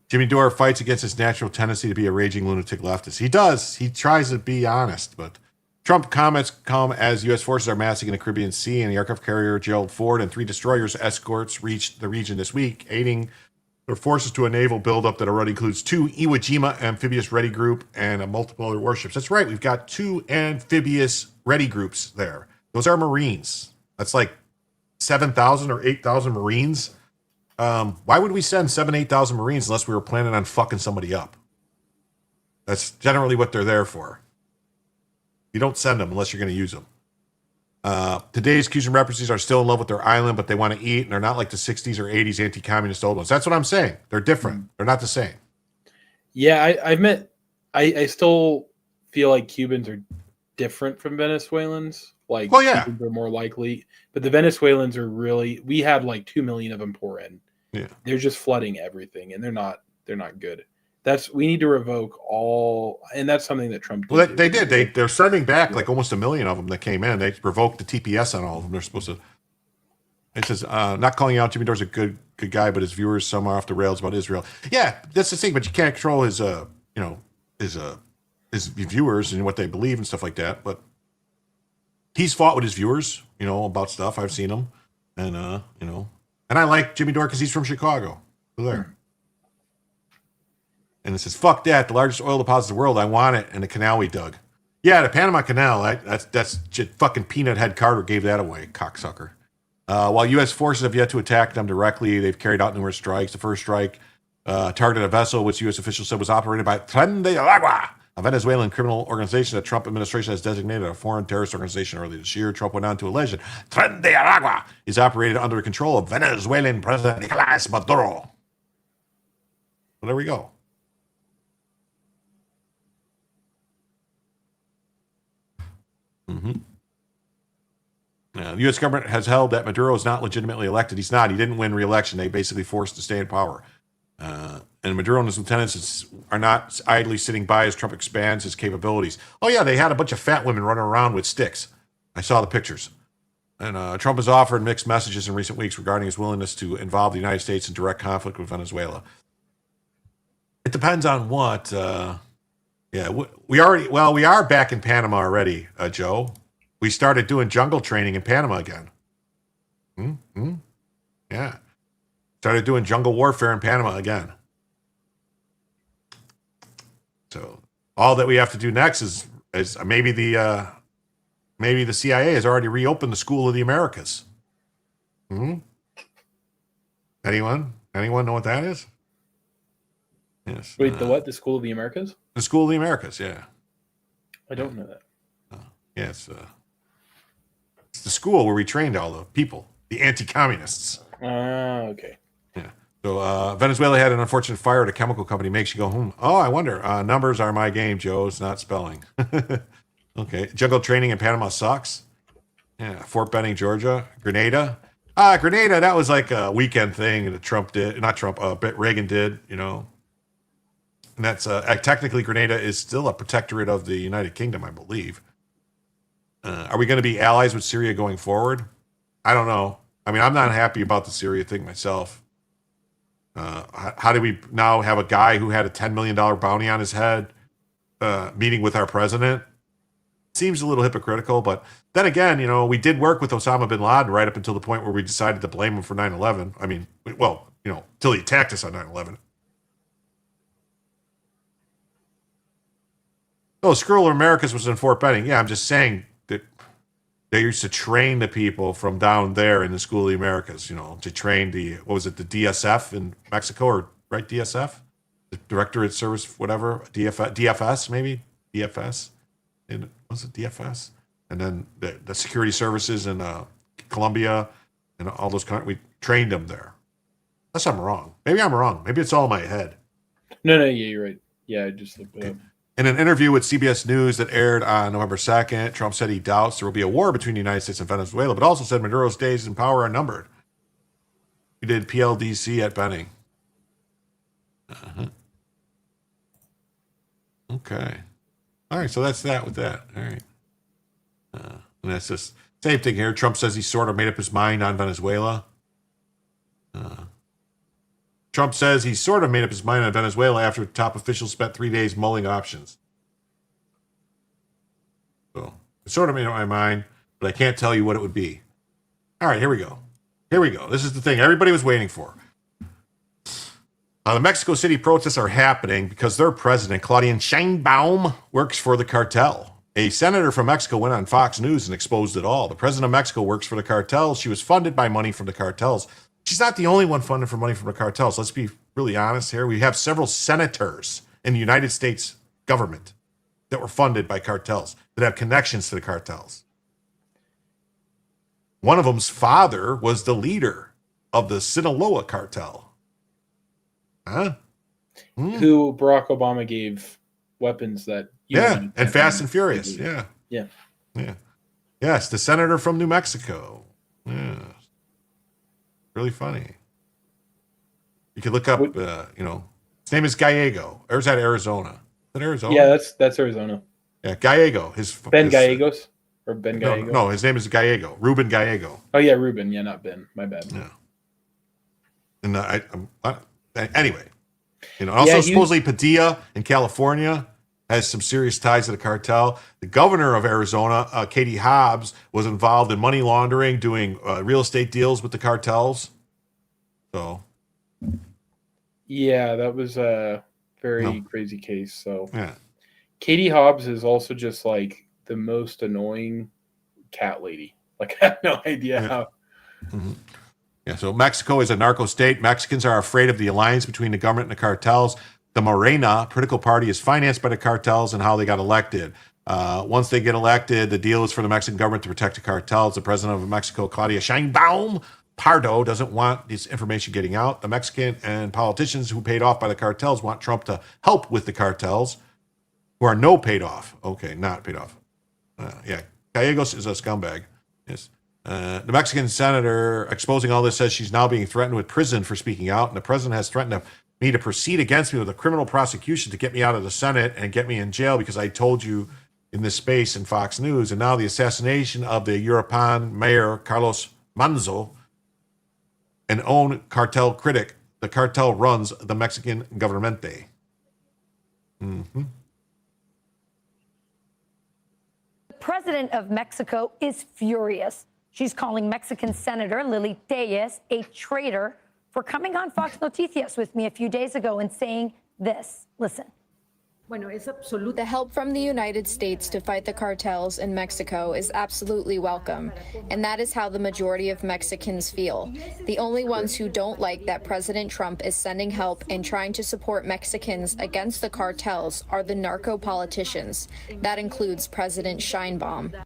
Jimmy Dore fights against his natural tendency to be a raging lunatic leftist. He does. He tries to be honest, but Trump comments come as U.S. forces are massing in the Caribbean Sea, and the aircraft carrier Gerald Ford and 3 destroyers escorts reached the region this week, aiding their forces to a naval buildup that already includes 2 Iwo Jima amphibious ready group and multiple other warships. That's right. We've got 2 amphibious ready groups there. Those are Marines. That's like 7,000 or 8,000 Marines. Why would we send 7,000, 8,000 Marines unless we were planning on fucking somebody up? That's generally what they're there for. You don't send them unless you're going to use them. Today's Cuban refugees are still in love with their island, but they want to eat, and they're not like the 60s or 80s anti-communist old ones. That's what I'm saying. They're different. They're not the same. Yeah, I still feel like Cubans are different from Venezuelans. Like, well, yeah, Cubans are more likely, but the Venezuelans are we had like 2 million of them pour in. Yeah, they're just flooding everything, and they're not good. We need to revoke all, and that's something that Trump did. Well, they did. They're sending back like almost 1 million of them that came in. They revoked the TPS on all of them. They're supposed to. It says not calling out Jimmy Dore's a good guy, but his viewers some are off the rails about Israel. Yeah, that's the thing. But you can't control his his viewers and what they believe and stuff like that. But he's fought with his viewers, about stuff. I've seen him, and and I like Jimmy Dore because he's from Chicago. So there. And it says, "Fuck that! The largest oil deposit in the world. I want it." And the canal we dug. Yeah, the Panama Canal. That's fucking Peanut Head Carter gave that away, cocksucker. While U.S. forces have yet to attack them directly, they've carried out numerous strikes. The first strike targeted a vessel which U.S. officials said was operated by Tren de Aragua, a Venezuelan criminal organization that Trump administration has designated a foreign terrorist organization earlier this year. Trump went on to allege that Tren de Aragua is operated under the control of Venezuelan President Nicolas Maduro. Well, there we go. The U.S. government has held that Maduro is not legitimately elected. He's not. He didn't win re-election. They basically forced to stay in power. And Maduro and his lieutenants are not idly sitting by as Trump expands his capabilities. Oh, yeah, they had a bunch of fat women running around with sticks. I saw the pictures. And Trump has offered mixed messages in recent weeks regarding his willingness to involve the United States in direct conflict with Venezuela. It depends on what. We are back in Panama already, Joe. We started doing jungle training in Panama again. Yeah. Started doing jungle warfare in Panama again. So all that we have to do next is maybe the CIA has already reopened the School of the Americas. Anyone know what that is? Yes. Wait, the what? The School of the Americas? The School of the Americas, yeah. I don't know that. Yes. It's the school where we trained all the people, the anti-communists. Okay. Yeah. So Venezuela had an unfortunate fire at a chemical company. Makes you go, Oh, I wonder. Numbers are my game, Joe. It's not spelling. Okay. Jungle training in Panama sucks. Yeah. Fort Benning, Georgia. Grenada. Grenada, that was like a weekend thing that Trump did. Not Trump, Reagan did, And that's technically Grenada is still a protectorate of the United Kingdom, I believe. Are we going to be allies with Syria going forward? I don't know. I mean, I'm not happy about the Syria thing myself. How do we now have a guy who had a $10 million bounty on his head meeting with our president? Seems a little hypocritical, but then again, we did work with Osama bin Laden right up until the point where we decided to blame him for 9/11. I mean, till he attacked us on 9/11. Oh, School of Americas was in Fort Benning. Yeah, I'm just saying that they used to train the people from down there in the School of the Americas, to train the DSF in Mexico, or right, DSF? The Directorate Service, whatever, DFS maybe? DFS? Was it DFS? And then the security services in Colombia and all those countries, we trained them there. Unless I'm wrong. Maybe I'm wrong. Maybe it's all in my head. No, yeah, you're right. Yeah, I just looked it up. In an interview with CBS News that aired on November 2nd, Trump said he doubts there will be a war between the United States and Venezuela, but also said Maduro's days in power are numbered. He did PLDC at Benning. Okay. All right, so that's that with that. All right. And that's just same thing here. Trump says he sort of made up his mind on Venezuela. Trump says he sort of made up his mind on Venezuela after top officials spent 3 days mulling options. So it sort of made up my mind, but I can't tell you what it would be. All right, here we go. This is the thing everybody was waiting for. The Mexico City protests are happening because their president, Claudia Sheinbaum, works for the cartel. A senator from Mexico went on Fox News and exposed it all. The president of Mexico works for the cartels. She was funded by money from the cartels. She's not the only one funded for money from the cartels. Let's be really honest here. We have several senators in the United States government that were funded by cartels, that have connections to the cartels. One of them's father was the leader of the Sinaloa cartel. Who Barack Obama gave weapons that... and Fast and Furious. Yeah. Yes, the senator from New Mexico. Yeah. Really funny. You could look up, His name is Gallego. Or is that Arizona? Is that Arizona? Yeah, that's Arizona. Yeah, Gallego. Ben Gallegos or Ben No, Gallego. no, his name is Gallego. Ruben Gallego. Oh yeah, Ruben. Yeah, not Ben. My bad. Yeah. And anyway, also Yeah, supposedly Padilla in California has some serious ties to the cartel. The governor of Arizona, Katie Hobbs, was involved in money laundering, doing real estate deals with the cartels. So, yeah, that was a very crazy case. So, yeah, Katie Hobbs is also just like the most annoying cat lady. Like, I have no idea how. Mm-hmm. Yeah, so Mexico is a narco state. Mexicans are afraid of the alliance between the government and the cartels. The Morena political party is financed by the cartels and how they got elected. Once they get elected, the deal is for the Mexican government to protect the cartels. The president of Mexico, Claudia Sheinbaum Pardo, doesn't want this information getting out. The Mexican and politicians who paid off by the cartels want Trump to help with the cartels, who are paid off. Okay, not paid off. Yeah, Gallegos is a scumbag. Yes. The Mexican senator exposing all this says she's now being threatened with prison for speaking out, and the president has threatened me to proceed against me with a criminal prosecution to get me out of the Senate and get me in jail because I told you in this space in Fox News. And now the assassination of the Europan mayor, Carlos Manzo, an own cartel critic. The cartel runs the Mexican governmente. Mm-hmm. The president of Mexico is furious. She's calling Mexican Senator Lili Tellez a traitor for coming on Fox Noticias with me a few days ago and saying this. Listen. The help from the United States to fight the cartels in Mexico is absolutely welcome, and that is how the majority of Mexicans feel. The only ones who don't like that President Trump is sending help and trying to support Mexicans against the cartels are the narco politicians. That includes President Sheinbaum.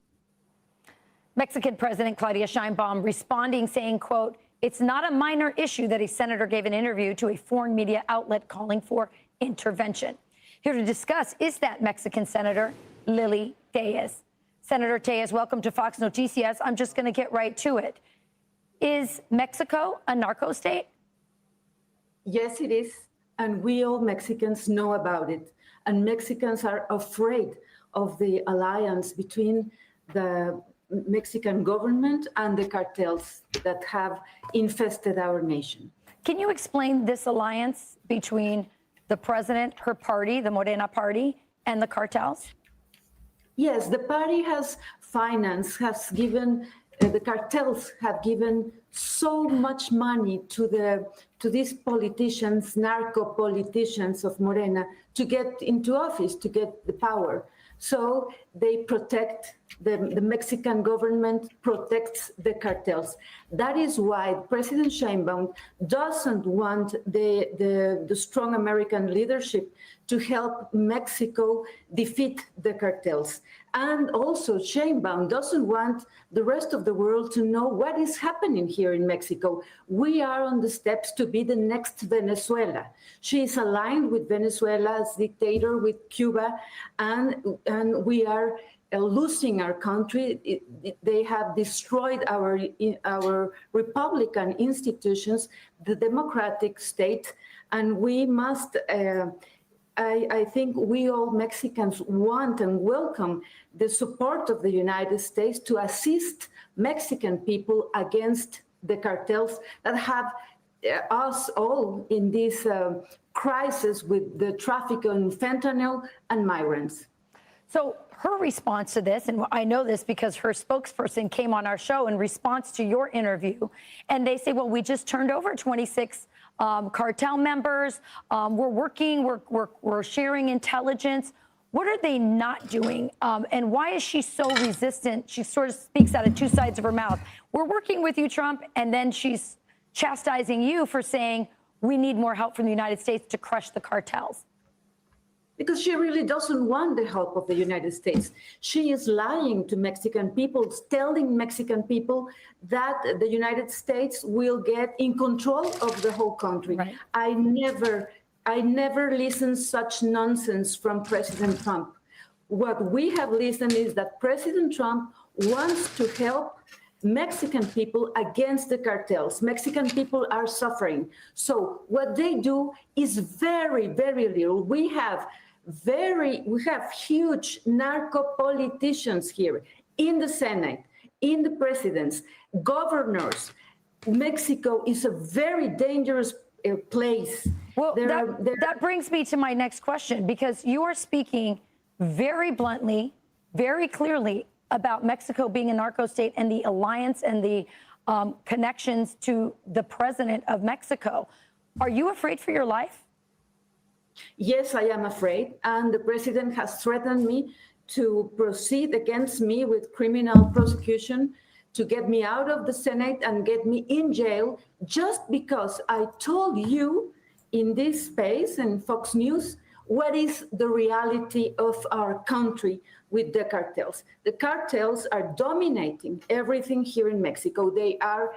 Mexican President Claudia Sheinbaum responding, saying, quote, "It's not a minor issue that a senator gave an interview to a foreign media outlet calling for intervention." Here to discuss is that Mexican Senator Lili Tellez. Senator Tellez, welcome to Fox Noticias. I'm just going to get right to it. Is Mexico a narco state? Yes, it is. And we all Mexicans know about it. And Mexicans are afraid of the alliance between the Mexican government and the cartels that have infested our nation. Can you explain this alliance between the president, her party, the Morena party, and the cartels? Yes, the party has financed, has given, the cartels have given so much money to these politicians, narco politicians of Morena, to get into office, to get the power. So they protect, the Mexican government protects the cartels. That is why President Sheinbaum doesn't want the strong American leadership to help Mexico defeat the cartels. And also Sheinbaum doesn't want the rest of the world to know what is happening here in Mexico. We are on the steps to be the next Venezuela. She is aligned with Venezuela's dictator, with Cuba, and we are losing our country. They have destroyed our Republican institutions, the democratic state, and we must, I think we all Mexicans want and welcome the support of the United States to assist Mexican people against the cartels that have us all in this crisis with the traffic in fentanyl and migrants. So her response to this, and I know this because her spokesperson came on our show in response to your interview, and they say, well, we just turned over 26 cartel members. We're working, we're sharing intelligence. What are they not doing? And why is she so resistant? She sort of speaks out of two sides of her mouth. We're working with you, Trump, and then she's chastising you for saying we need more help from the United States to crush the cartels. Because she really doesn't want the help of the United States. She is lying to Mexican people, telling Mexican people that the United States will get in control of the whole country. Right. I never listened such nonsense from President Trump. What we have listened is that President Trump wants to help Mexican people against the cartels. Mexican people are suffering. So what they do is very, very little. We have huge narco politicians here in the Senate, in the presidents, governors. Mexico is a very dangerous place. Well, that brings me to my next question, because you are speaking very bluntly, very clearly about Mexico being a narco state and the alliance and the connections to the president of Mexico. Are you afraid for your life? Yes, I am afraid. And the president has threatened me to proceed against me with criminal prosecution, to get me out of the Senate and get me in jail, just because I told you in this space and Fox News what is the reality of our country with the cartels. The cartels are dominating everything here in Mexico. They are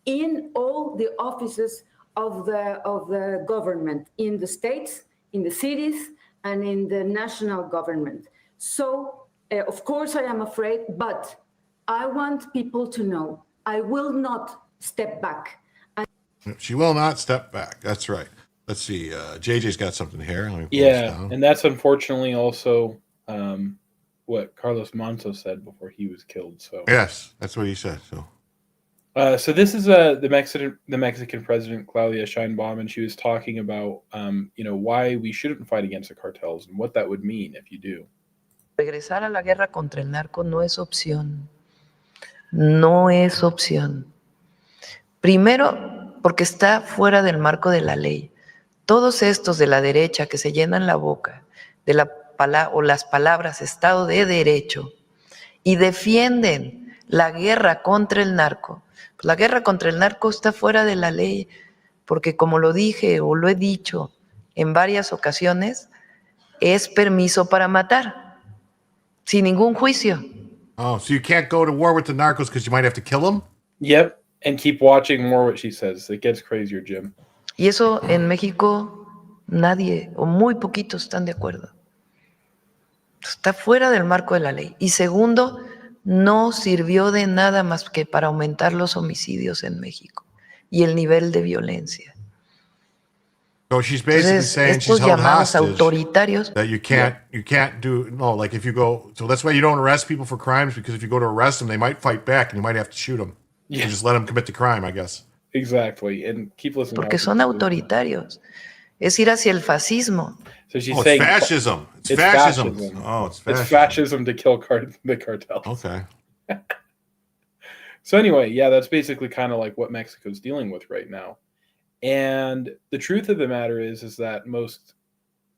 in all the offices of the government, in the states, in the cities, and in the national government. So, of course, I am afraid, but I want people to know I will not step back. She will not step back. That's right. Let's see. JJ's got something here. Let me pull this down. And that's unfortunately also what Carlos Manzo said before he was killed. So yes, that's what he said. So this is the Mexican president Claudia Sheinbaum, and she was talking about why we shouldn't fight against the cartels and what that would mean if you do. Regresar a la guerra contra el narco no es opción. No es opción. Primero, porque está fuera del marco de la ley. Todos estos de la derecha que se llenan la boca de las palabras Estado de Derecho y defienden la guerra contra el narco. Pues la guerra contra el narco está fuera de la ley, porque como lo dije o lo he dicho en varias ocasiones, es permiso para matar, sin ningún juicio. Oh, so you can't go to war with the narcos because you might have to kill them? Yep, and keep watching more what she says. It gets crazier, Jim. Y eso en México nadie o muy poquitos están de acuerdo. Está fuera del marco de la ley. Y segundo, no sirvió de nada más que para aumentar los homicidios en México y el nivel de violencia. So she's basically Entonces, saying estos she's held llamados hostage. autoritarios. That you can't do, no, like if you go, so that's why you don't arrest people for crimes, because if you go to arrest them, they might fight back and you might have to shoot them. Yeah. You just let them commit the crime, I guess. Exactly, and keep listening. Porque son autoritarios. Es ir hacia el fascismo. So she's it's saying fascism. It's fascism. Oh, it's fascism. It's fascism to kill the cartel. Okay. So anyway, yeah, that's basically kind of like what Mexico's dealing with right now. And the truth of the matter is that most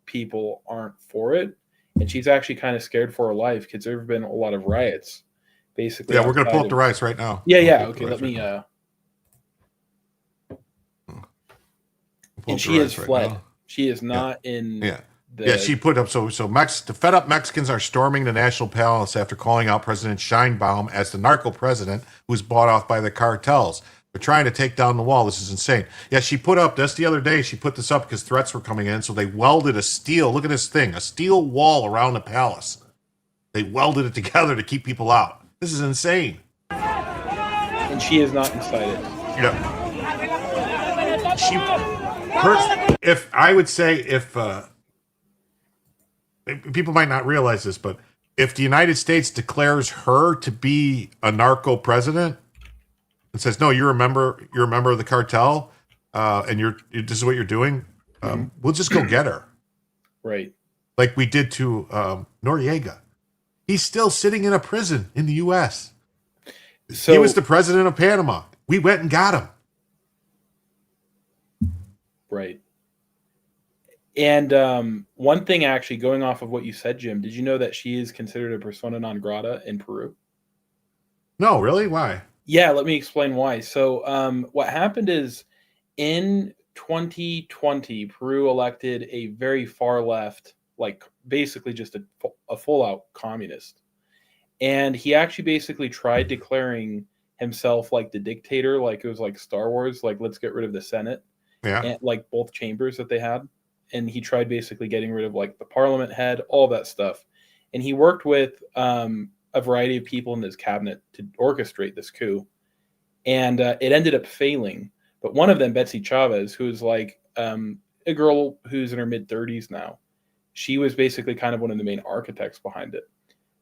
people aren't for it. And she's actually kind of scared for her life because there have been a lot of riots. Basically. Yeah, we're going to pull up the riots right now. Yeah. Okay, let me. And she has fled. Now. She is not in. Yeah. She put up so the fed up Mexicans are storming the National Palace after calling out President Sheinbaum as the narco president who was bought off by the cartels. They're trying to take down the wall. This is insane. Yeah, she put up this the other day. She put this up because threats were coming in, so they welded a steel wall around the palace. They welded it together to keep people out. This is insane. And she is not inside it. Yeah. People might not realize this, but if the United States declares her to be a narco president and says, no, you're a member of the cartel, and this is what you're doing, we'll just go get her. Right. Like we did to Noriega. He's still sitting in a prison in the U.S. So, he was the president of Panama. We went and got him. Right. And one thing, actually, going off of what you said, Jim, did you know that she is considered a persona non grata in Peru? No, really? Why? Yeah, let me explain why. So what happened is in 2020, Peru elected a very far left, like basically just a full out communist. And he actually basically tried declaring himself like the dictator, like it was like Star Wars, like let's get rid of the Senate. Yeah. And like both chambers that they had. And he tried basically getting rid of like the parliament head, all that stuff. And he worked with a variety of people in his cabinet to orchestrate this coup, and it ended up failing. But one of them, Betsy Chavez, who's like a girl who's in her mid-30s now, she was basically kind of one of the main architects behind it.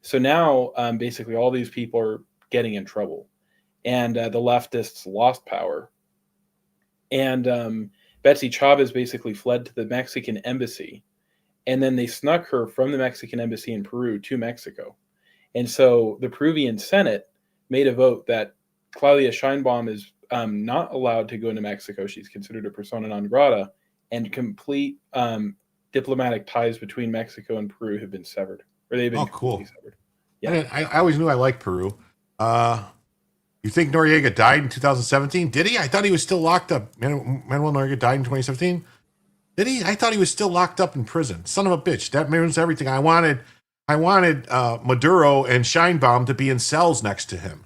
So now, basically, all these people are getting in trouble, and the leftists lost power. And Betsy Chavez basically fled to the Mexican embassy, and then they snuck her from the Mexican embassy in Peru to Mexico. And so the Peruvian Senate made a vote that Claudia Sheinbaum is not allowed to go into Mexico. She's considered a persona non grata, and complete diplomatic ties between Mexico and Peru have been severed, or they've been completely severed. Yeah. I always knew I liked Peru. You think Noriega died in 2017? Did he? I thought he was still locked up. Manuel Noriega died in 2017? Did he? I thought he was still locked up in prison. Son of a bitch. That means everything. I wanted Maduro and Sheinbaum to be in cells next to him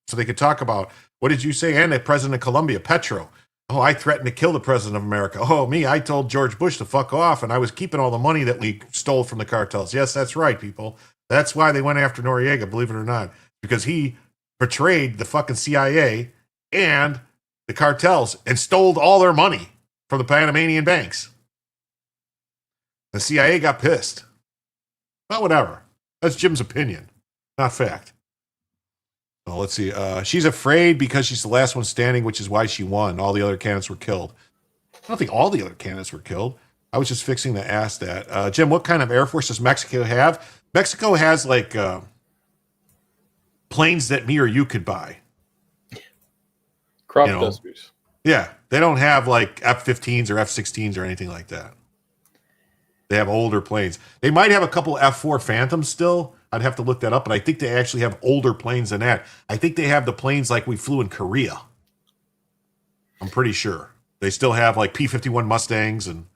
so they could talk about, what did you say? And the president of Colombia, Petro. Oh, I threatened to kill the president of America. Oh, me, I told George Bush to fuck off, and I was keeping all the money that we stole from the cartels. Yes, that's right, people. That's why they went after Noriega, believe it or not, because he betrayed the fucking CIA and the cartels and stole all their money from the Panamanian banks. The CIA got pissed. Well, whatever. That's Jim's opinion, not fact. Well, let's see. She's afraid because she's the last one standing, which is why she won. All the other candidates were killed. I don't think all the other candidates were killed. I was just fixing to ask that. Jim, what kind of Air Force does Mexico have? Mexico has like planes that me or you could buy. Crop dusters. Yeah. They don't have like F-15s or F-16s or anything like that. They have older planes. They might have a couple F-4 Phantoms still. I'd have to look that up, but I think they actually have older planes than that. I think they have the planes like we flew in Korea. I'm pretty sure. They still have like P-51 Mustangs and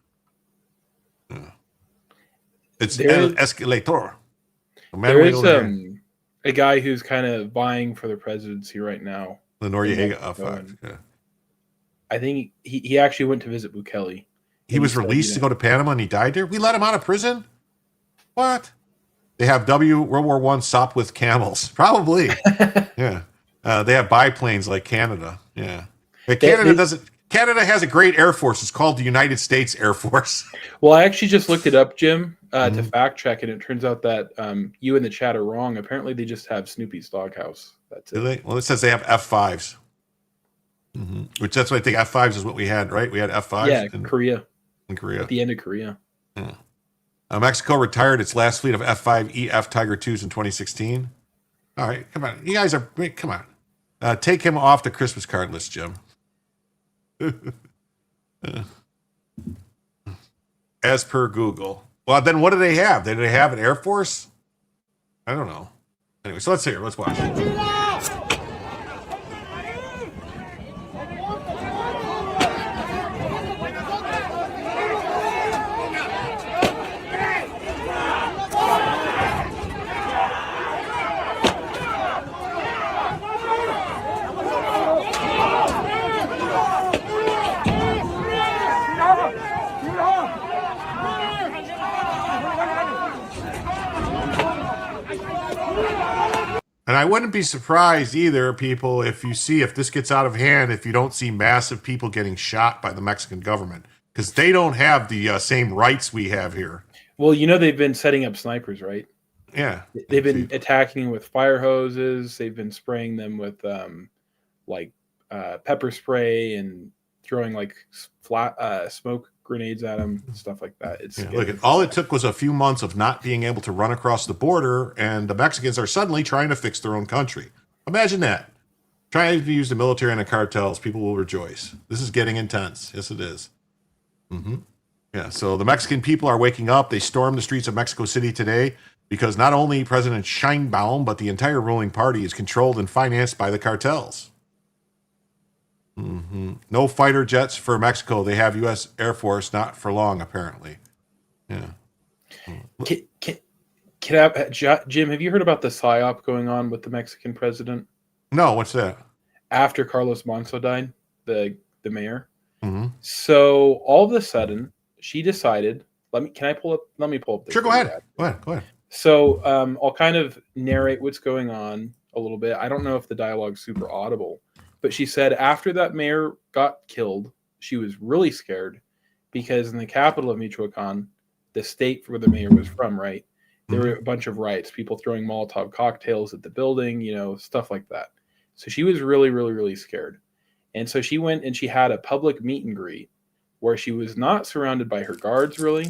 it's El Escalator. There is a guy who's kind of vying for the presidency right now. The Noriega F5. Yeah. I think he actually went to visit Bukele. He was released to go to Panama and he died there? We let him out of prison? What? They have World War I sopped with camels. Probably. Yeah. They have biplanes like Canada. Yeah. But Canada has a great Air Force. It's called the United States Air Force. Well, I actually just looked it up, Jim, to fact check, and it turns out that you in the chat are wrong. Apparently, they just have Snoopy's doghouse. That's it. Do they? Well, it says they have F5s. Which that's what I think F5s is what we had, right? We had F5s. Yeah, Korea. In Korea. At the end of Korea. Yeah. Mexico retired its last fleet of F5EF Tiger IIs in 2016. All right, come on. You guys are, come on. Take him off the Christmas card list, Jim. As per Google. Well, then what do they have? Did they have an Air Force? I don't know. Anyway, so let's hear. Let's watch. And I wouldn't be surprised either, people, if this gets out of hand, if you don't see massive people getting shot by the Mexican government, because they don't have the same rights we have here. Well, you know they've been setting up snipers, right? Yeah. They've been attacking with fire hoses. They've been spraying them with pepper spray and throwing like smoke grenades at them and stuff like that. All it took was a few months of not being able to run across the border, and the Mexicans are suddenly trying to fix their own country. Imagine that. Trying to use the military and the cartels, people will rejoice. This is getting intense. Yes, it is. Yeah, so the Mexican people are waking up. They stormed the streets of Mexico City today because not only President Sheinbaum, but the entire ruling party is controlled and financed by the cartels. No fighter jets for Mexico. They have U.S. Air Force, not for long, apparently. Yeah. Jim, have you heard about the PSYOP going on with the Mexican president? No, what's that? After Carlos Manso died, the mayor. So all of a sudden, she decided. Let me pull up. Sure, go ahead. Go ahead. So I'll kind of narrate what's going on a little bit. I don't know if the dialogue's super audible, but she said after that mayor got killed, she was really scared because in the capital of Michoacan, the state where the mayor was from, right, there were a bunch of riots, people throwing Molotov cocktails at the building, stuff like that. So she was really, really, really scared. And so she went and she had a public meet and greet where she was not surrounded by her guards, really,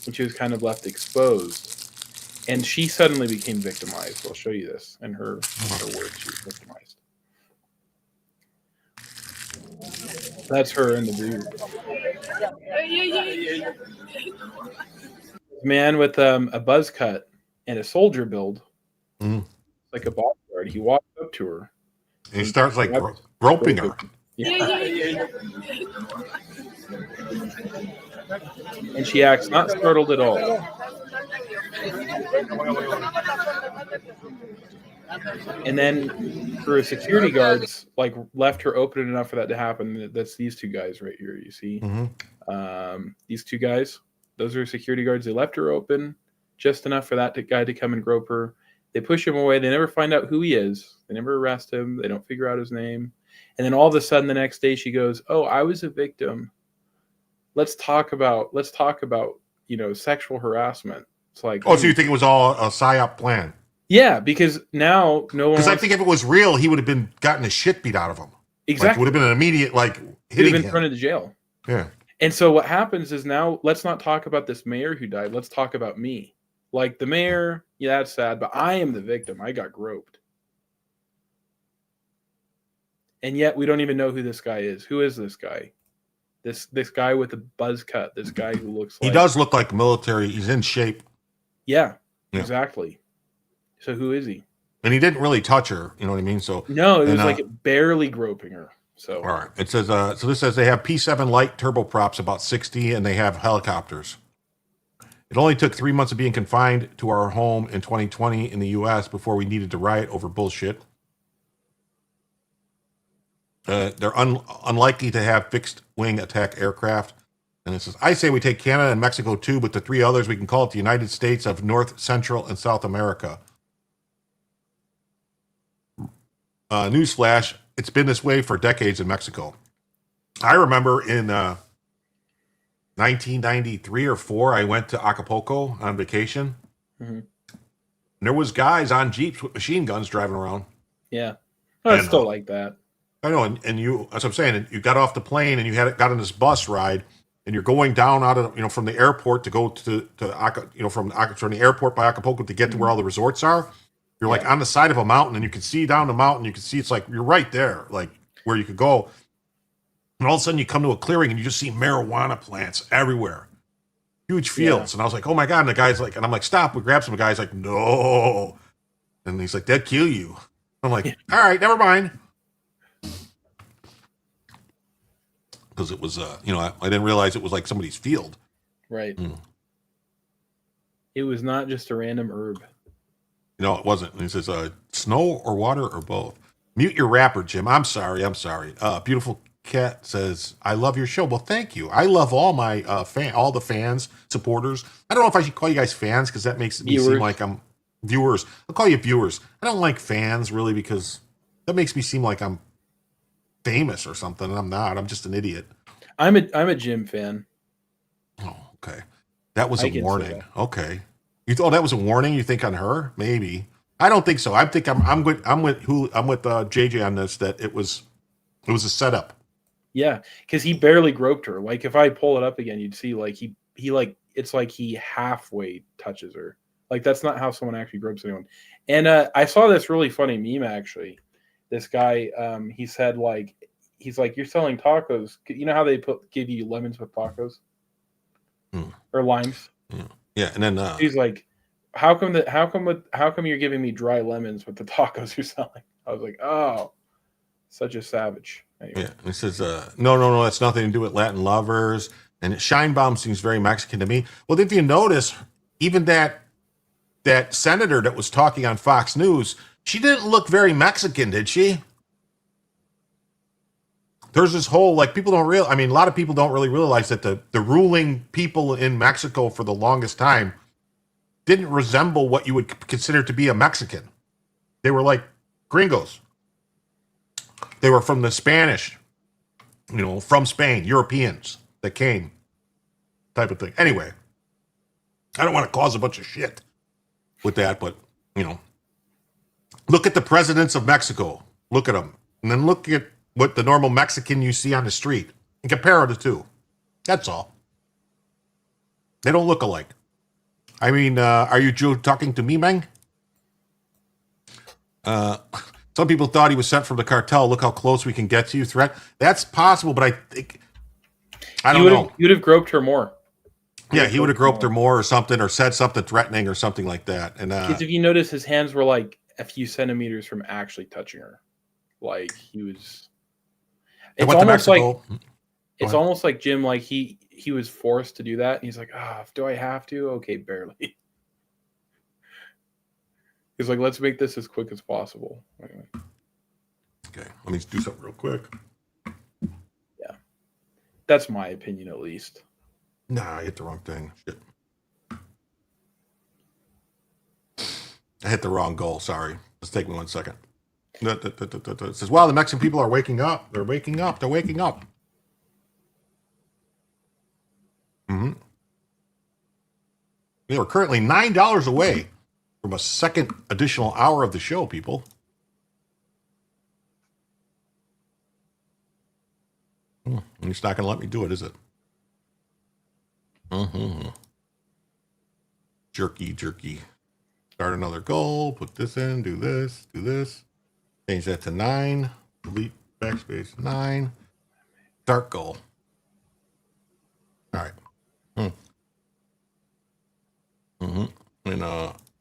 and she was kind of left exposed. And she suddenly became victimized. I'll show you this in her words. She was victimized. That's her in the booth. Man with a buzz cut and a soldier build, like a bodyguard. He walks up to her. And he starts like groping her. Yeah. And she acts not startled at all. And then her security guards left her open enough for that to happen. That's these two guys right here. You see, these two guys. Those are security guards. They left her open just enough for that guy to come and grope her. They push him away. They never find out who he is. They never arrest him. They don't figure out his name. And then all of a sudden, the next day, she goes, "Oh, I was a victim. Let's talk about sexual harassment." It's like, oh, so you think it was all a psyop plan? Yeah, because now no one. Because I think if it was real, he would have gotten the shit beat out of him. Exactly, it would have been an immediate hitting been him. thrown into jail. Yeah. And so what happens is now let's not talk about this mayor who died. Let's talk about me. Like the mayor, yeah, that's sad, but I am the victim. I got groped. And yet we don't even know who this guy is. Who is this guy? This guy with the buzz cut. This guy who looks like... He does look like military. He's in shape. Yeah, exactly. So who is he? And he didn't really touch her. You know what I mean? So no, it was barely groping her. So all right. It says so this says they have P7 light turboprops, about 60, and they have helicopters. It only took 3 months of being confined to our home in 2020 in the U.S. before we needed to riot over bullshit. They're unlikely to have fixed wing attack aircraft. And it says, I say we take Canada and Mexico too, but the three others we can call it the United States of North, Central, and South America. Newsflash, it's been this way for decades in Mexico. I remember in 1993 or 4, I went to Acapulco on vacation. Mm-hmm. And there was guys on Jeeps with machine guns driving around. Yeah. Oh, it's still like that. I know, and you, as I'm saying, and you got off the plane and you got on this bus ride, and you're going down out of from the airport to go to from the airport by Acapulco to get to where all the resorts are. You're like on the side of a mountain, and you can see down the mountain. You can see it's like you're right there, like where you could go. And all of a sudden, you come to a clearing, and you just see marijuana plants everywhere, huge fields. And I was like, oh my god! And the guy's like, and I'm like, stop! We grab some. The guy's like, no, and he's like, that'd kill you. I'm like, all right, never mind. Because it was, I didn't realize it was like somebody's field. Right. It was not just a random herb. No, it wasn't. And he says, snow or water or both. Mute your rapper, Jim. I'm sorry. Beautiful Cat says, I love your show. Well, thank you. I love all my all the fans, supporters. I don't know if I should call you guys fans because that makes me seem like I'm viewers. I'll call you viewers. I don't like fans really because that makes me seem like I'm famous or something, and I'm not. I'm just an idiot. I'm a Jim fan. Oh, okay. That was a warning. Okay. You thought that was a warning? You think on her? Maybe. I don't think so. I think I'm with JJ on this. That it was a setup. Yeah, because he barely groped her. Like if I pull it up again, you'd see like he it's like he halfway touches her. Like that's not how someone actually gropes anyone. And I saw this really funny meme actually. This guy, he said he's like, you're selling tacos. You know how they give you lemons with tacos or limes? Yeah, and then he's like, how come you're giving me dry lemons with the tacos you're selling? I was like, oh, such a savage. Anyway. Yeah, and it says, no, that's nothing to do with Latin lovers. And Scheinbaum seems very Mexican to me. Well, if you notice, even that senator that was talking on Fox News, she didn't look very Mexican, did she? There's this whole, people don't realize, a lot of people don't really realize that the ruling people in Mexico for the longest time didn't resemble what you would consider to be a Mexican. They were like gringos. They were from the Spanish, from Spain, Europeans that came, type of thing. Anyway, I don't want to cause a bunch of shit with that, but, look at the presidents of Mexico. Look at them. And then look at what the normal Mexican you see on the street and compare the two. That's all. They don't look alike. I mean, are you talking to me, Meng? Some people thought he was sent from the cartel. Look how close we can get to you. Threat. That's possible, but I don't know. You'd have groped her more. Yeah, he would have groped her more or something, or said something threatening or something like that. And because if you notice, his hands were like a few centimeters from actually touching her. Like he was. It's almost like Jim. Like he was forced to do that, and he's like, do I have to? Okay, barely. He's like, let's make this as quick as possible. Anyway. Okay, let me do something real quick. Yeah, that's my opinion, at least. Nah, I hit the wrong thing. Shit. I hit the wrong goal. Sorry. Let's take me 1 second. It says, wow, the Mexican people are waking up. They're waking up. They're waking up. They were currently $9 away from a second additional hour of the show, people. It's not going to let me do it, is it? Jerky. Start another goal. Put this in. Do this. Change that to 9. Delete backspace 9. Start goal. All right. And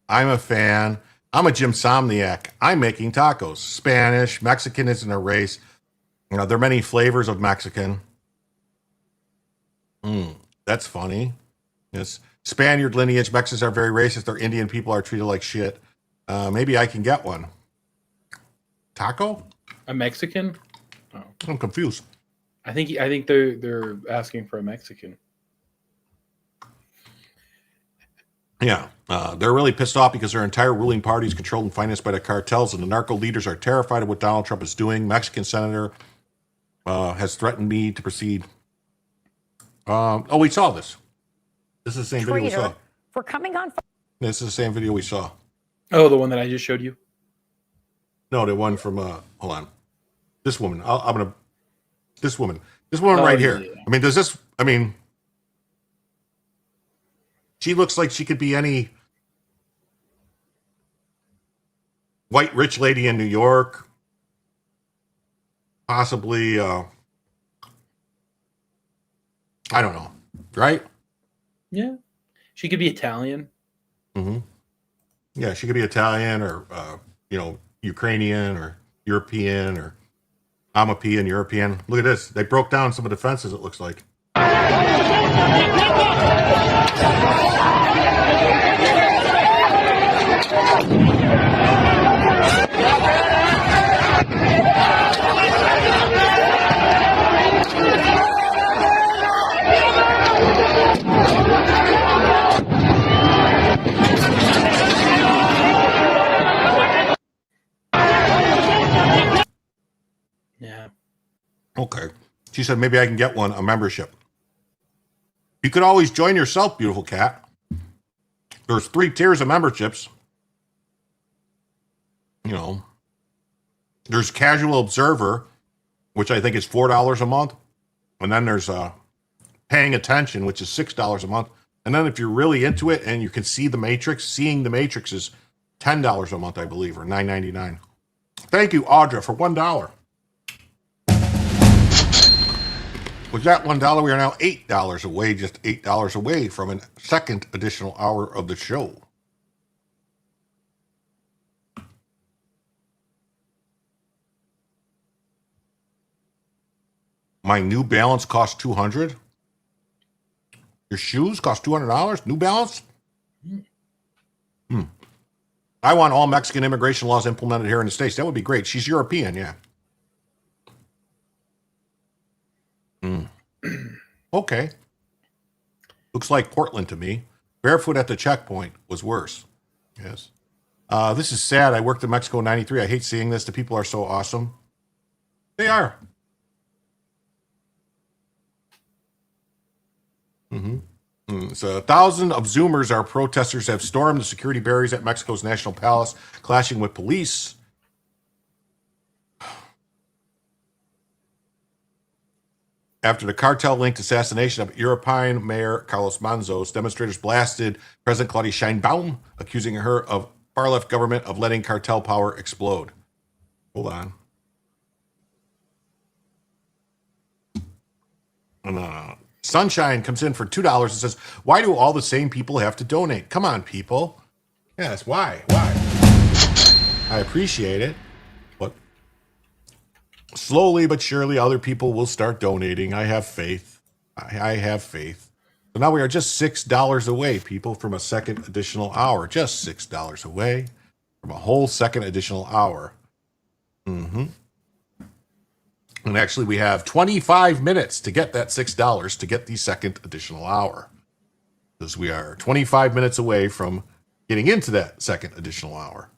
I'm a fan. I'm a Jimsomniac. I'm making tacos. Spanish, Mexican isn't a race. There are many flavors of Mexican. That's funny. Yes. Spaniard lineage. Mexicans are very racist. Their Indian people are treated like shit. Maybe I can get one. Taco? A Mexican? Oh. I'm confused. I think they're asking for a Mexican. Yeah, they're really pissed off because their entire ruling party is controlled and financed by the cartels, and the narco leaders are terrified of what Donald Trump is doing. Mexican senator has threatened me to proceed. We saw this. This is the same video we saw. For coming on. This is the same video we saw. Oh, the one that I just showed you? No, the one from, hold on. This woman. This woman right here. Yeah. She looks like she could be any white rich lady in New York. Possibly, I don't know. Right? Yeah. She could be Italian. Yeah, she could be Italian or, Ukrainian or European or Amapian, European. Look at this. They broke down some of the fences, it looks like. Yeah. Okay. She said, maybe I can get a membership. You could always join yourself, beautiful cat. There's 3 tiers of memberships. There's casual observer, which I think is $4 a month. And then there's paying attention, which is $6 a month. And then if you're really into it and you can see the Matrix, seeing the Matrix is $10 a month, I believe, or $9.99. Thank you, Audra, for $1. With that $1, we are now $8 away, just $8 away from a second additional hour of the show. My New Balance cost $200. Your shoes cost $200? New Balance? I want all Mexican immigration laws implemented here in the States. That would be great. She's European, yeah. Okay. Looks like Portland to me. Barefoot at the checkpoint was worse. Yes. This is sad. I worked in Mexico in 93. I hate seeing this. The people are so awesome. They are. So 1,000 of Zoomers are protesters have stormed the security barriers at Mexico's National Palace, clashing with police. After the cartel-linked assassination of European Mayor Carlos Manzos, demonstrators blasted President Claudia Sheinbaum, accusing her of far-left government of letting cartel power explode. Hold on. Sunshine comes in for $2 and says, why do all the same people have to donate? Come on, people. Yes, why? I appreciate it. But slowly but surely other people will start donating. I have faith. I have faith. So now we are just $6 away, people, from a second additional hour. Just $6 away from a whole second additional hour. And actually, we have 25 minutes to get that $6 to get the second additional hour. Because we are 25 minutes away from getting into that second additional hour.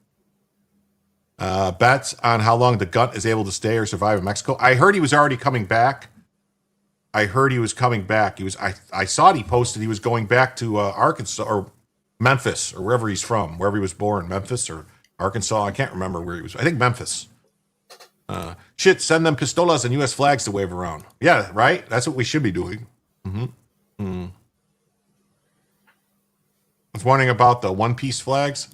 Bets on how long the Gut is able to stay or survive in Mexico. I heard he was already coming back. I saw it, he posted he was going back to Arkansas or Memphis or wherever he's from, wherever he was born, Memphis or Arkansas. I can't remember where he was. I think Memphis. Shit, send them pistolas and U.S. flags to wave around. Yeah, right? That's what we should be doing. I was wondering about the One Piece flags.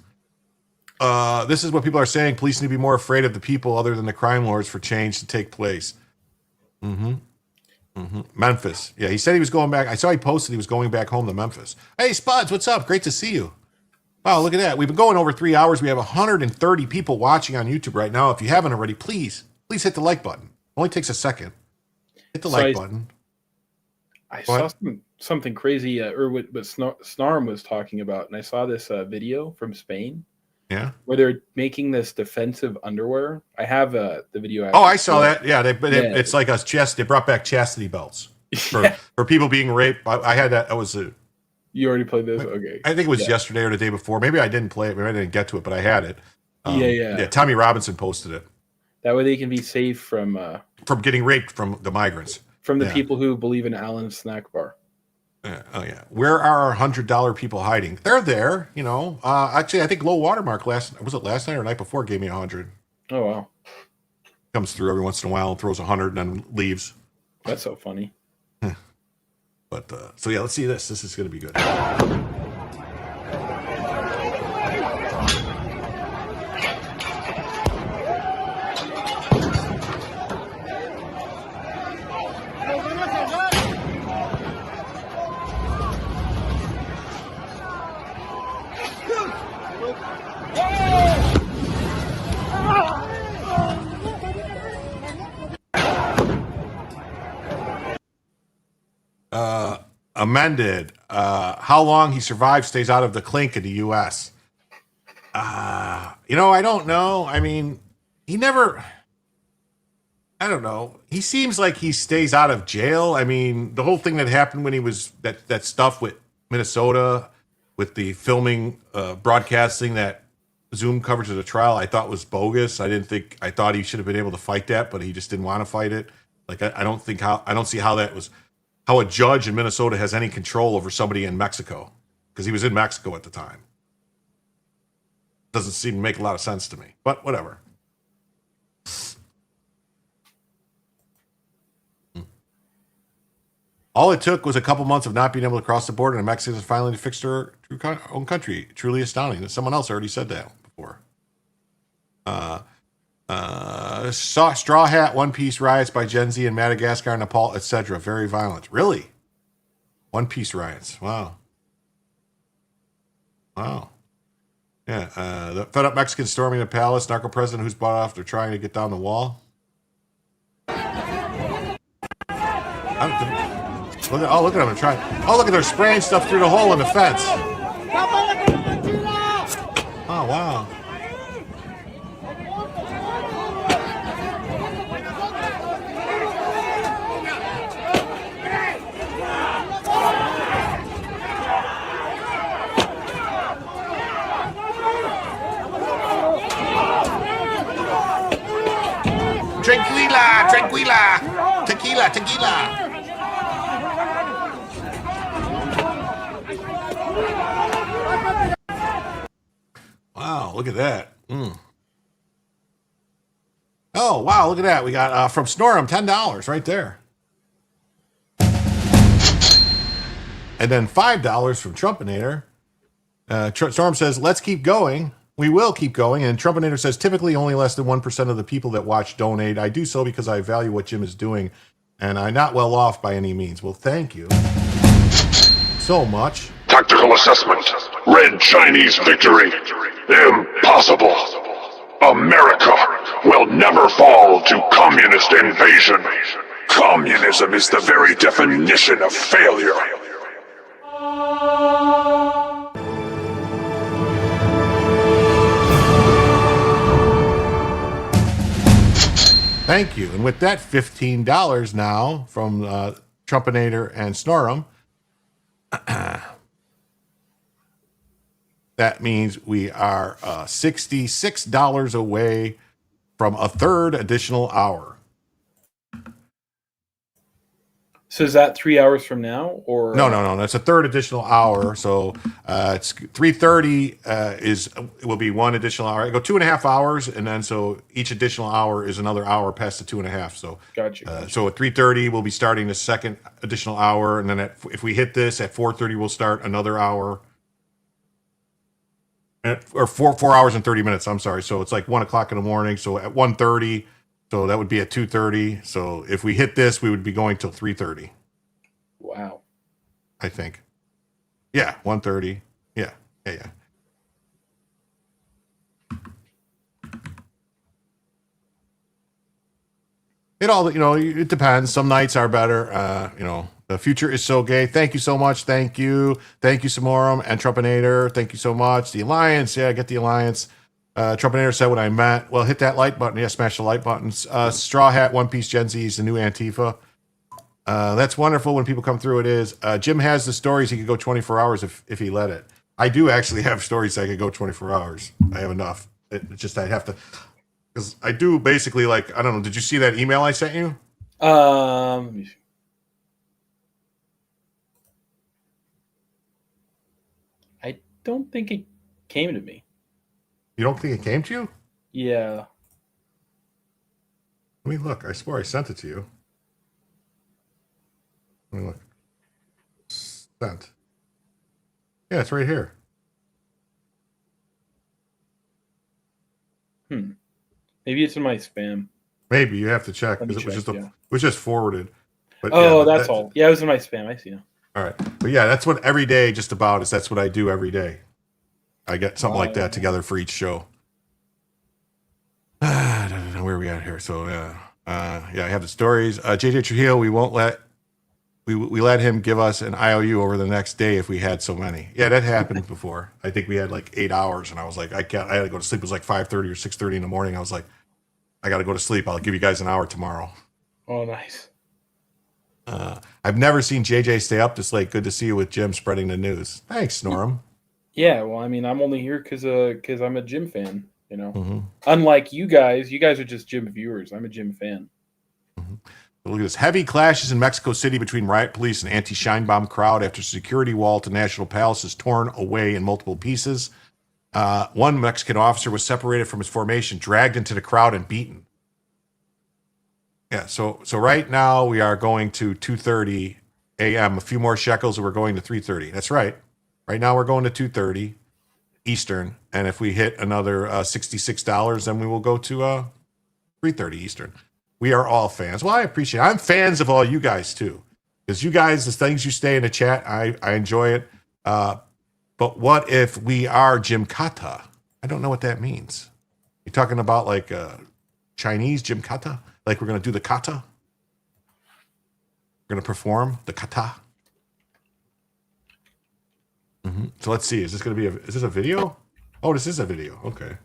This is what people are saying. Police need to be more afraid of the people other than the crime lords for change to take place. Memphis. Yeah, he said he was going back. I saw he posted he was going back home to Memphis. Hey, Spuds, what's up? Great to see you. Wow, look at that. We've been going over 3 hours. We have 130 people watching on YouTube right now. If you haven't already, please hit the like button. Only takes a second. Hit the like button. I saw something crazy, or what Snarm was talking about, and I saw this video from Spain. Yeah. Where they're making this defensive underwear. I have the video. Oh, I saw that. Yeah, it's like a chest. They brought back chastity belts for people being raped. I had that. That was a. You already played this? Okay. I think it was yesterday or the day before. Maybe I didn't play it. Maybe I didn't get to it, but I had it. Yeah. Tommy Robinson posted it. That way they can be safe from getting raped from the migrants. From the people who believe in Alan's snack bar. Where are our $100 people hiding? They're there, you know. Actually, I think low watermark last night or night before gave me 100. Oh wow. Comes through every once in a while and throws 100 and then leaves. That's so funny. But so yeah, let's see this. This is going to be good. Amended. How long he survives stays out of the clink in the U.S. I don't know. I mean, I don't know. He seems like he stays out of jail. I mean, the whole thing that happened when he was that stuff with Minnesota, with the filming, broadcasting that Zoom coverage of the trial, I thought was bogus. I thought he should have been able to fight that, but he just didn't want to fight it. Like, I don't see how that was. How a judge in Minnesota has any control over somebody in Mexico, because he was in Mexico at the time. Doesn't seem to make a lot of sense to me, but whatever. All it took was a couple months of not being able to cross the border, and Mexicans finally fixed their own country. Truly astounding. Someone else already said that before. Straw Hat, One Piece riots by Gen Z in Madagascar, Nepal, etc. Very violent. Really? One Piece riots. Wow. Yeah. The fed up Mexicans storming the palace. Narco president who's bought off. They're trying to get down the wall. Look at them. They're trying. Oh, look at they're spraying stuff through the hole in the fence. Oh, wow. Tequila, tequila. Wow, look at that. Oh, wow, look at that. We got from Snorum, $10 right there. And then $5 from Trumpinator. Storm says, let's keep going. We will keep going. And Trumpinator says, typically only less than 1% of the people that watch donate. I do so because I value what Jim is doing, and I'm not well off by any means. Well, thank you so much. Tactical assessment. Red Chinese victory. Impossible. America will never fall to communist invasion. Communism is the very definition of failure. Thank you. And with that, $15 now from Trumpinator and Snorum. That means we are $66 away from a third additional hour. So is that 3 hours from now, or No. That's a third additional hour. So it's 3:30 it will be one additional hour. I go 2.5 hours, and then so each additional hour is another hour past the 2.5. So Gotcha. So at 3:30 we'll be starting the second additional hour, and then if we hit this at 4:30 we'll start another hour. Or 4 hours and 30 minutes. I'm sorry. So it's like 1 o'clock in the morning. So at 1:30, so that would be at 2:30. So if we hit this, we would be going till 3:30. Wow. I think. Yeah, 1:30. Yeah. It all, it depends. Some nights are better. The future is so gay. Thank you so much. Thank you, Samorum and Trumpinator. Thank you so much. The Alliance. Yeah, get the Alliance. Trumpinator said what I meant. Well, hit that like button. Yeah, smash the like buttons. Straw Hat, One Piece, Gen Z is the new Antifa. That's wonderful when people come through. It is. Jim has the stories. He could go 24 hours if he let it. I do actually have stories that could go 24 hours. I have enough. It's just I'd have to, because I do basically, like, I don't know. Did you see that email I sent you? Let me see. I don't think it came to me. You don't think it came to you? Yeah. Let me look. I swear I sent it to you. Let me look. Sent. Yeah, it's right here. Maybe it's in my spam. Maybe you have to check because it was just forwarded. But that's all. Yeah, it was in my spam. I see now. All right, but yeah, that's what every day just about is. That's what I do every day. I get something like that together for each show. I don't know where we at here. So I have the stories. JJ Trujillo, we won't let we let him give us an IOU over the next day if we had so many. Yeah, that happened before. I think we had like 8 hours, and I was like, I can't. I had to go to sleep. It was like 5:30 or 6:30 in the morning. I was like, I got to go to sleep. I'll give you guys an hour tomorrow. Oh, nice. I've never seen JJ stay up this late. Good to see you with Jim spreading the news. Thanks, Norm. Yeah, well, I mean, I'm only here because I'm a Jim fan. Unlike you guys are just Jim viewers. I'm a Jim fan. Look at this. Heavy clashes in Mexico City between riot police and anti-shine bomb crowd after security wall to National Palace is torn away in multiple pieces. One Mexican officer was separated from his formation, dragged into the crowd, and beaten. Yeah, so right now we are going to 2:30 a.m. A few more shekels, and we're going to 3:30. That's right. Right now we're going to 2:30 Eastern, and if we hit another $66, then we will go to 3:30 Eastern. We are all fans. Well, I appreciate it. I'm fans of all you guys too, because you guys, the things you say in the chat, I enjoy it. But what if we are Jim Kata? I don't know what that means. You're talking about like Chinese Jim Kata? Like we're going to do the kata? We're going to perform the kata? So let's see. Is this going to be is this a video? Oh, this is a video. Okay.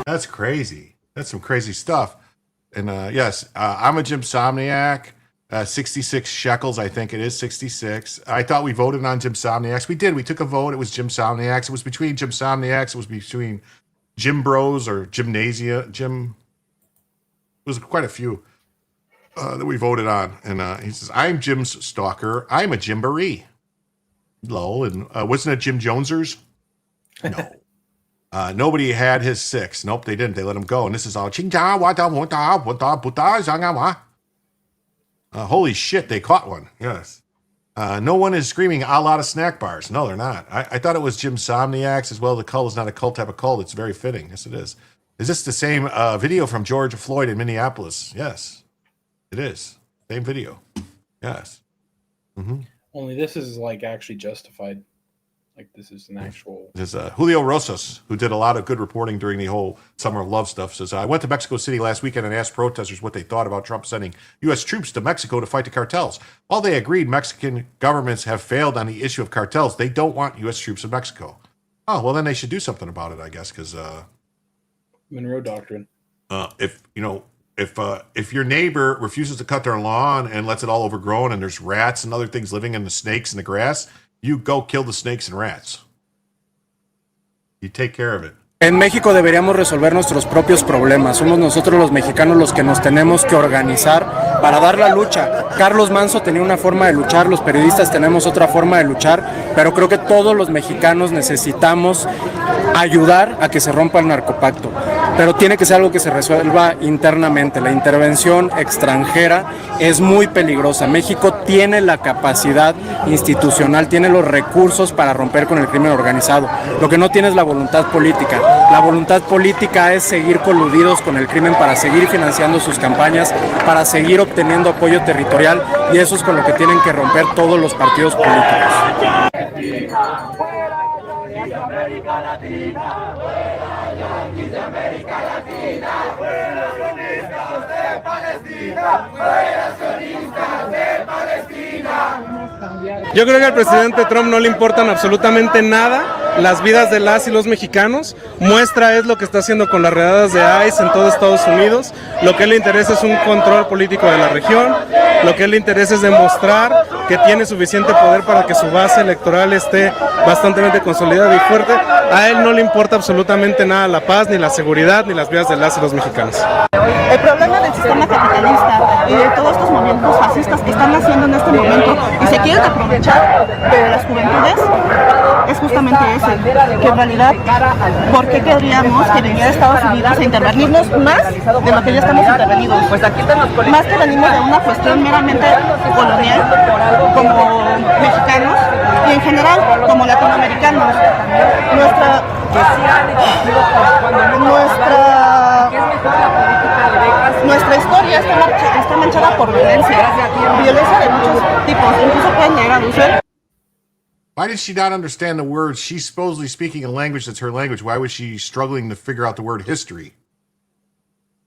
That's crazy. That's some crazy stuff. And yes, I'm a Gymsomniac. 66 shekels, I think it is 66. I thought we voted on Gymsomniacs. We did. We took a vote. It was Gymsomniacs. It was between Gymsomniacs. It was between Gym Bros or Gymnasia. It was quite a few that we voted on. And he says, I'm Jim's stalker. I'm a Gymboree. Lol. And wasn't it Jim Jonesers? No. Nobody had his 6. Nope, they didn't. They let him go. And this is all holy shit, they caught one. Yes. No one is screaming a lot of snack bars. No, they're not. I thought it was Gymsomniacs as well. The cult is not a cult type of cult. It's very fitting. Yes, it is. Is this the same video from George Floyd in Minneapolis? Yes, it is. Same video. Yes. Mm-hmm. Only this is like actually justified. Like this is an actual. There's Julio Rosas, who did a lot of good reporting during the whole Summer of Love stuff, says, I went to Mexico City last weekend and asked protesters what they thought about Trump sending U.S. troops to Mexico to fight the cartels. While they agreed Mexican governments have failed on the issue of cartels, they don't want U.S. troops in Mexico. Oh, well, then they should do something about it, I guess, because Monroe Doctrine. If your neighbor refuses to cut their lawn and lets it all overgrown and there's rats and other things living in the snakes and the grass, you go kill the snakes and rats. You take care of it. En México deberíamos resolver nuestros propios problemas. Somos nosotros los mexicanos los que nos tenemos que organizar para dar la lucha. Carlos Manso tenía una forma de luchar, los periodistas tenemos otra forma de luchar, pero creo que todos los mexicanos necesitamos ayudar a que se rompa el narcopacto. Pero tiene que ser algo que se resuelva internamente. La intervención extranjera es muy peligrosa. México tiene la capacidad institucional, tiene los recursos para romper con el crimen organizado. Lo que no tiene es la voluntad política. La voluntad política es seguir coludidos con el crimen para seguir financiando sus campañas, para seguir obteniendo apoyo territorial, y eso es con lo que tienen que romper todos los partidos políticos. Yo creo que al presidente Trump no le importan absolutamente nada las vidas de las y los mexicanos. Muestra es lo que está haciendo con las redadas de ICE en todo Estados Unidos. Lo que le interesa es un control político de la región. Lo que le interesa es demostrar que tiene suficiente poder para que su base electoral esté bastante consolidada y fuerte. A él no le importa absolutamente nada la paz, ni la seguridad, ni las vidas de las y los mexicanos. El problema del sistema capitalista y de todos estos movimientos fascistas que están haciendo en este momento y se quieren aprovechar de las juventudes es justamente ese, que en realidad, ¿por qué querríamos que viniera Estados Unidos a intervenirnos más de lo que ya estamos intervenidos? Más que venimos de una cuestión meramente colonial, como mexicanos y en general como latinoamericanos. Nuestra historia está manchada por violencia de muchos tipos, incluso pueden llegar a abuso. Why did she not understand the words? She's supposedly speaking a language that's her language. Why was she struggling to figure out the word history?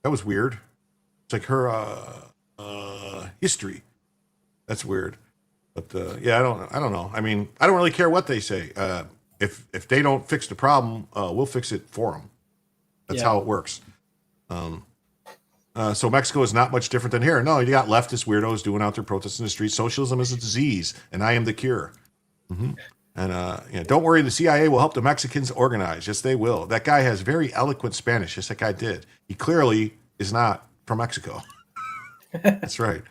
That was weird. It's like her history. That's weird. But yeah, I don't know. I mean, I don't really care what they say. If they don't fix the problem, we'll fix it for them. That's how it works. So Mexico is not much different than here. No, you got leftist weirdos doing out their protests in the streets. Socialism is a disease, and I am the cure. Mm-hmm. And don't worry, the CIA will help the Mexicans organize. Yes, they will. That guy has very eloquent Spanish. Yes, that guy did. He clearly is not from Mexico. That's right.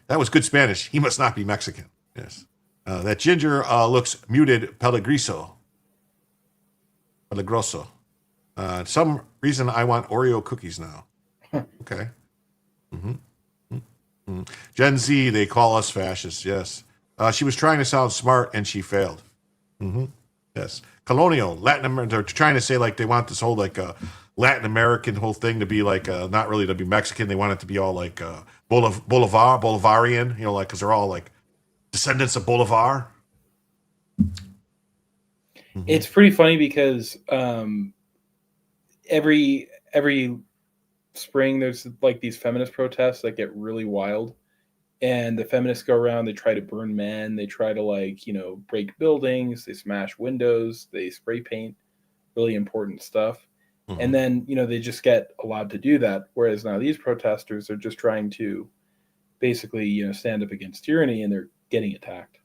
That was good Spanish. He must not be Mexican. Yes. That ginger looks muted peligroso. Some reason I want Oreo cookies now. Okay. Mm-hmm. Mm-hmm. Gen Z, they call us fascists. Yes. She was trying to sound smart and she failed. Mm-hmm. Yes. Colonial, Latin American, they're trying to say like they want this whole like Latin American whole thing to be like not really to be Mexican. They want it to be all like Bolivarian, like because they're all like descendants of Bolivar. Mm-hmm. It's pretty funny because every spring there's like these feminist protests that get really wild. And the feminists go around, they try to burn men, they try to break buildings, they smash windows, they spray paint, really important stuff. And then, they just get allowed to do that. Whereas now these protesters are just trying to basically, stand up against tyranny, and they're getting attacked.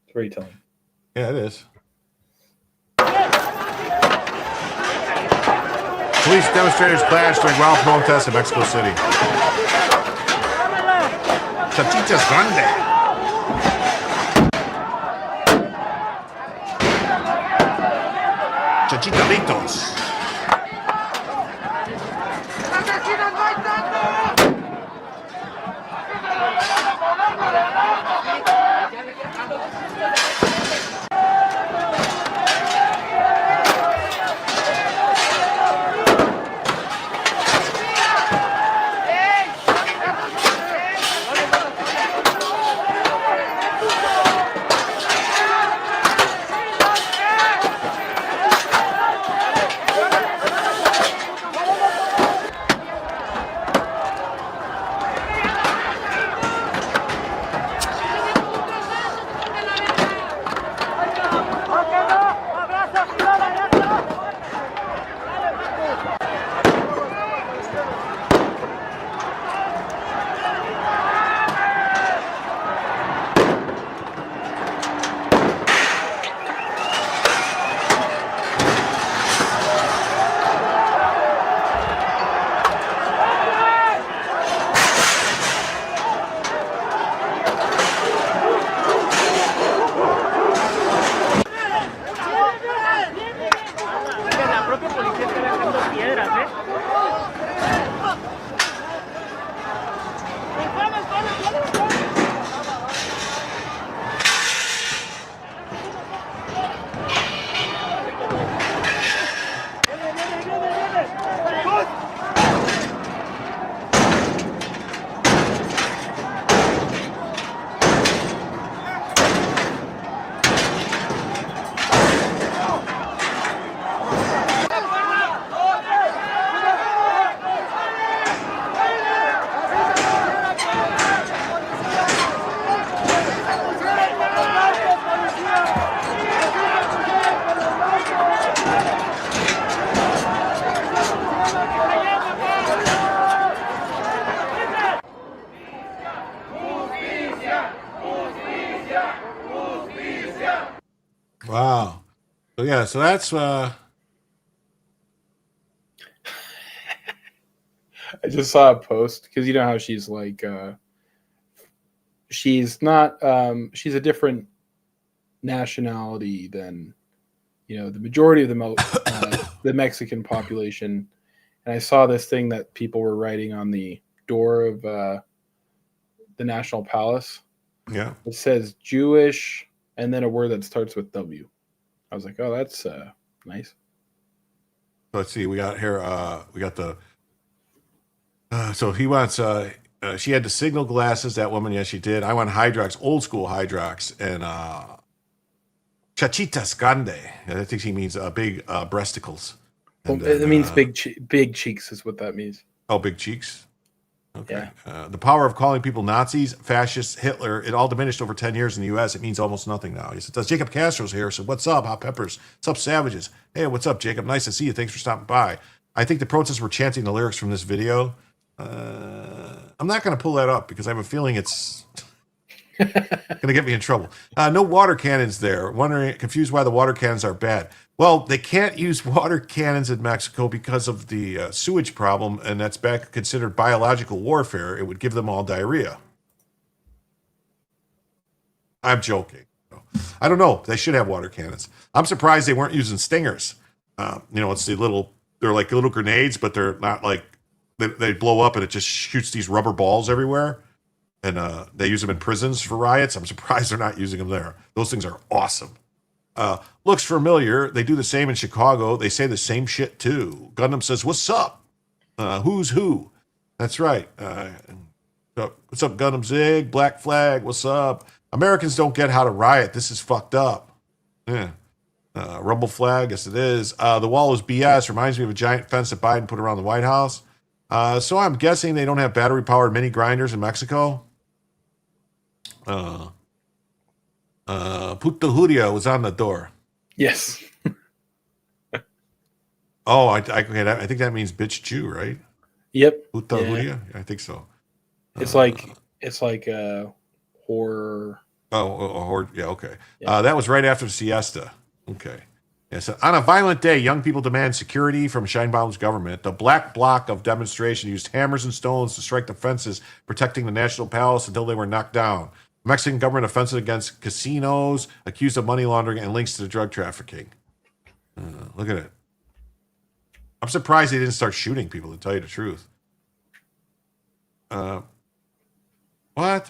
It's very telling. Yeah, it is. Police demonstrators clashed during wild protests in Mexico City. Chachitas grande. Chachitaritos. Wow. So yeah, so that's I just saw a post because you know how she's like she's not she's a different nationality than the majority of the Mexican population. And I saw this thing that people were writing on the door of the National Palace. Yeah. It says Jewish and then a word that starts with W. I was like, oh, that's nice. Let's see. We got here. We got the. So he wants. She had the signal glasses. That woman, yes, she did. I want Hydrox, old school Hydrox, and chachitas grande. I think she means big breasticles. Well, it means big cheeks is what that means. Oh, big cheeks. Okay. Yeah. The power of calling people Nazis, fascists, Hitler, it all diminished over 10 years in the U.S. It means almost nothing now. He said, does Jacob Castro's here? So what's up, Hot Peppers? What's up, Savages? Hey, what's up, Jacob? Nice to see you. Thanks for stopping by. I think the protesters were chanting the lyrics from this video. I'm not going to pull that up because I have a feeling it's going to get me in trouble. No water cannons there. Confused why the water cannons are bad. Well, they can't use water cannons in Mexico because of the sewage problem, and that's considered biological warfare. It would give them all diarrhea. I'm joking. I don't know. They should have water cannons. I'm surprised they weren't using stingers. It's they're like little grenades, but they're not like, they blow up and it just shoots these rubber balls everywhere. And they use them in prisons for riots. I'm surprised they're not using them there. Those things are awesome. Looks familiar. They do the same in Chicago. They say the same shit too. Gundam says, what's up? Who's who? That's right. What's up, Gundam Zig? Black Flag, what's up? Americans don't get how to riot. This is fucked up. Yeah. Rumble Flag, yes it is. The wall is BS. Reminds me of a giant fence that Biden put around the White House. So I'm guessing they don't have battery-powered mini grinders in Mexico. Puta Juria was on the door. Yes. Oh, okay, I think that means bitch Jew, right? Yep. Puta Yeah. Julia? I think so. It's like horror. Yeah, okay. Yeah. That was right after the siesta. Okay. Yes, on a violent day, young people demand security from Scheinbaum's government. The black bloc of demonstration used hammers and stones to strike the fences protecting the National Palace until they were knocked down. Mexican government offensive against casinos, accused of money laundering and links to the drug trafficking. Look at it. I'm surprised they didn't start shooting people, to tell you the truth. What?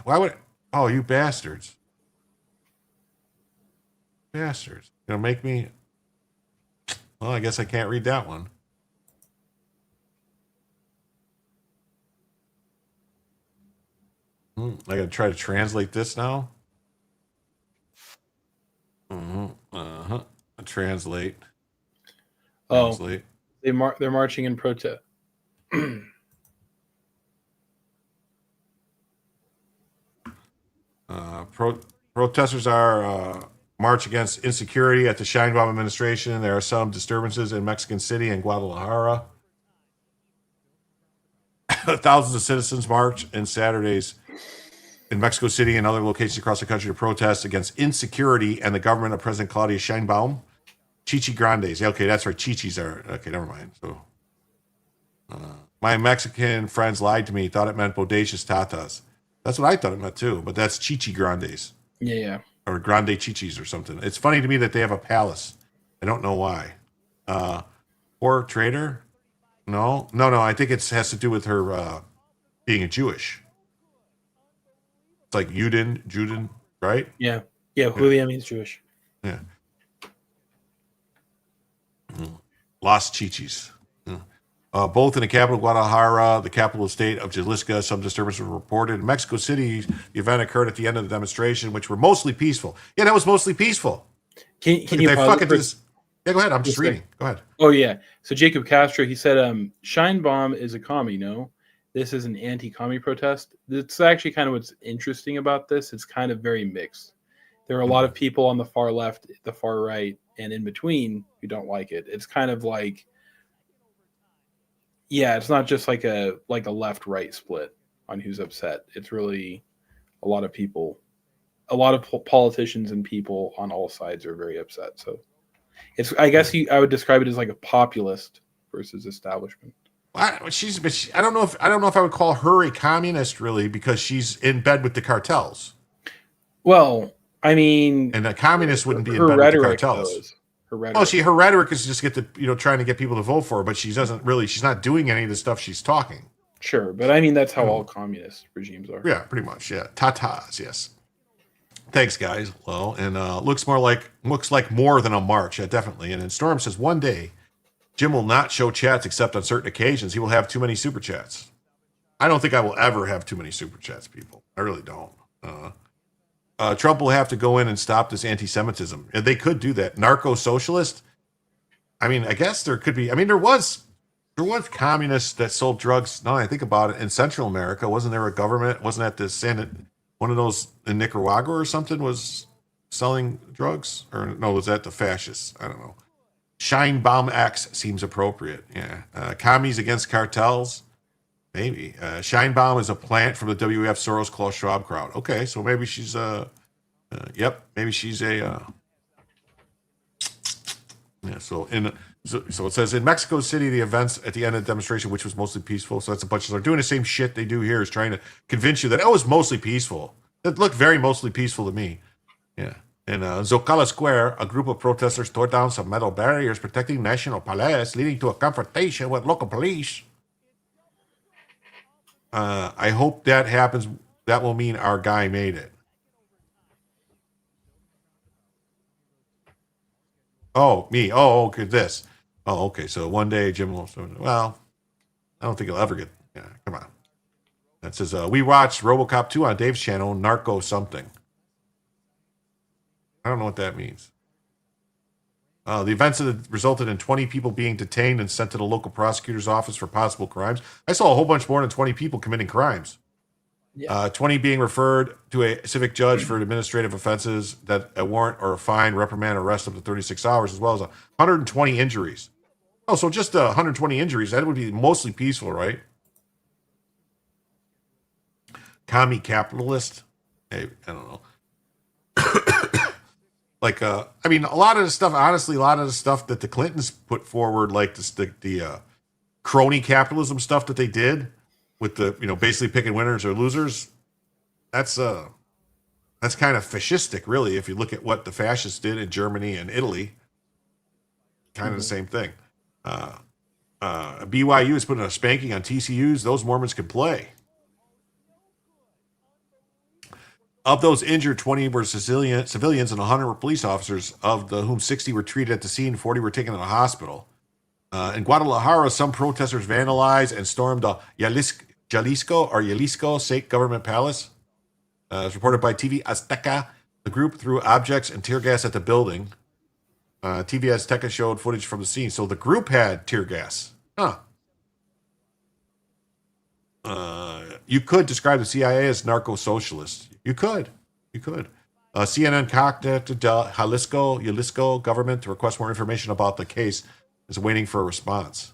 Why would... Oh, you bastards. Bastards. Gonna make me... Well, I guess I can't read that one. I gotta try to translate this now. Translate. Translate. They're marching in protest. Protesters are march against insecurity at the Sheinbaum administration. There are some disturbances in Mexican City and Guadalajara. Thousands of citizens marched in Saturdays in Mexico City and other locations across the country to protest against insecurity and the government of President Claudia Sheinbaum. Chichi Grandes. Yeah, okay, that's right. Chichis are... Okay, never mind. So, my Mexican friends lied to me, thought it meant bodacious tatas. That's what I thought it meant too, but that's Chichi Grandes. Yeah. Or Grande Chichis or something. It's funny to me that they have a palace. I don't know why. Or trader? No. I think it has to do with her being a Jewish. It's like Juden, right? Yeah. Julia means Jewish. Yeah. Las Chichis. Both in the capital Guadalajara, the capital state of Jalisco, some disturbances were reported. In Mexico City, the event occurred at the end of the demonstration, which were mostly peaceful. Yeah, that was mostly peaceful. Can you pause it for... Yeah, go ahead. I'm just reading. Go ahead. Oh, yeah. So Jacob Castro, he said, Scheinbaum is a commie, no? This is an anti-commie protest. That's actually kind of what's interesting about this. It's kind of very mixed. There are a lot of people on the far left, the far right, and in between who don't like it. It's kind of like... Yeah, it's not just like a left-right split on who's upset. It's really a lot of people, a lot of politicians and people on all sides are very upset. So it's, I guess I would describe it as like a populist versus establishment. I don't know if I would call her a communist really, because she's in bed with the cartels. Well, I mean, and a communist wouldn't be in bed with the cartels. Her rhetoric. Oh, her rhetoric is just trying to get people to vote for her, but she's not doing any of the stuff she's talking. Sure, but I mean that's how all communist regimes are. Yeah, pretty much. Yeah, tatas. Yes. Thanks, guys. Well, and looks like more than a march. Yeah, definitely. And then Storm says one day Jim will not show chats except on certain occasions. He will have too many super chats. I don't think I will ever have too many super chats, people. I really don't. Trump will have to go in and stop this anti-Semitism. They could do that. Narco-socialist? I mean, I guess there could be... I mean, there was communists that sold drugs. Now I think about it, in Central America. Wasn't there a government? Wasn't that one of those in Nicaragua or something was selling drugs? Or no, was that the fascists? I don't know. Scheinbaum X seems appropriate. Yeah. Commies against cartels? Maybe. Scheinbaum is a plant from the WF Soros Klaus Schwab crowd. Okay, so maybe she's maybe she's a yeah, so it says in Mexico City, the events at the end of the demonstration, which was mostly peaceful. So that's a bunch of, they're doing the same shit they do here, is trying to convince you that it was mostly peaceful. It looked very mostly peaceful to me. Yeah. In Zocalo Square, a group of protesters tore down some metal barriers protecting National Palace, leading to a confrontation with local police. I hope that happens. That will mean our guy made it. Oh, me. Oh, okay, this. Oh, okay. So one day Jim will... Well, I don't think he'll ever get... Yeah, come on. That says, we watched RoboCop 2 on Dave's channel, Narco something. I don't know what that means. The events resulted in 20 people being detained and sent to the local prosecutor's office for possible crimes. I saw a whole bunch more than 20 people committing crimes. Yeah. 20 being referred to a civic judge for administrative offenses, that a warrant or a fine, reprimand, or arrest up to 36 hours, as well as 120 injuries. Oh, so just 120 injuries. That would be mostly peaceful, right? Commie capitalist. Hey, I don't know. Like, I mean, a lot of the stuff, honestly, a lot of the stuff that the Clintons put forward, like the crony capitalism stuff that they did with the, basically picking winners or losers, that's kind of fascistic, really, if you look at what the fascists did in Germany and Italy. Kind of the same thing. BYU is putting a spanking on TCUs. Those Mormons can play. Of those injured, 20 were civilians and 100 were police officers, of whom 60 were treated at the scene, 40 were taken to the hospital. In Guadalajara, some protesters vandalized and stormed the Jalisco State Government Palace. As reported by TV Azteca, the group threw objects and tear gas at the building. TV Azteca showed footage from the scene. So the group had tear gas. Huh. You could describe the CIA as narco-socialist. You could. CNN contacted the Jalisco government to request more information about the case. Is waiting for a response.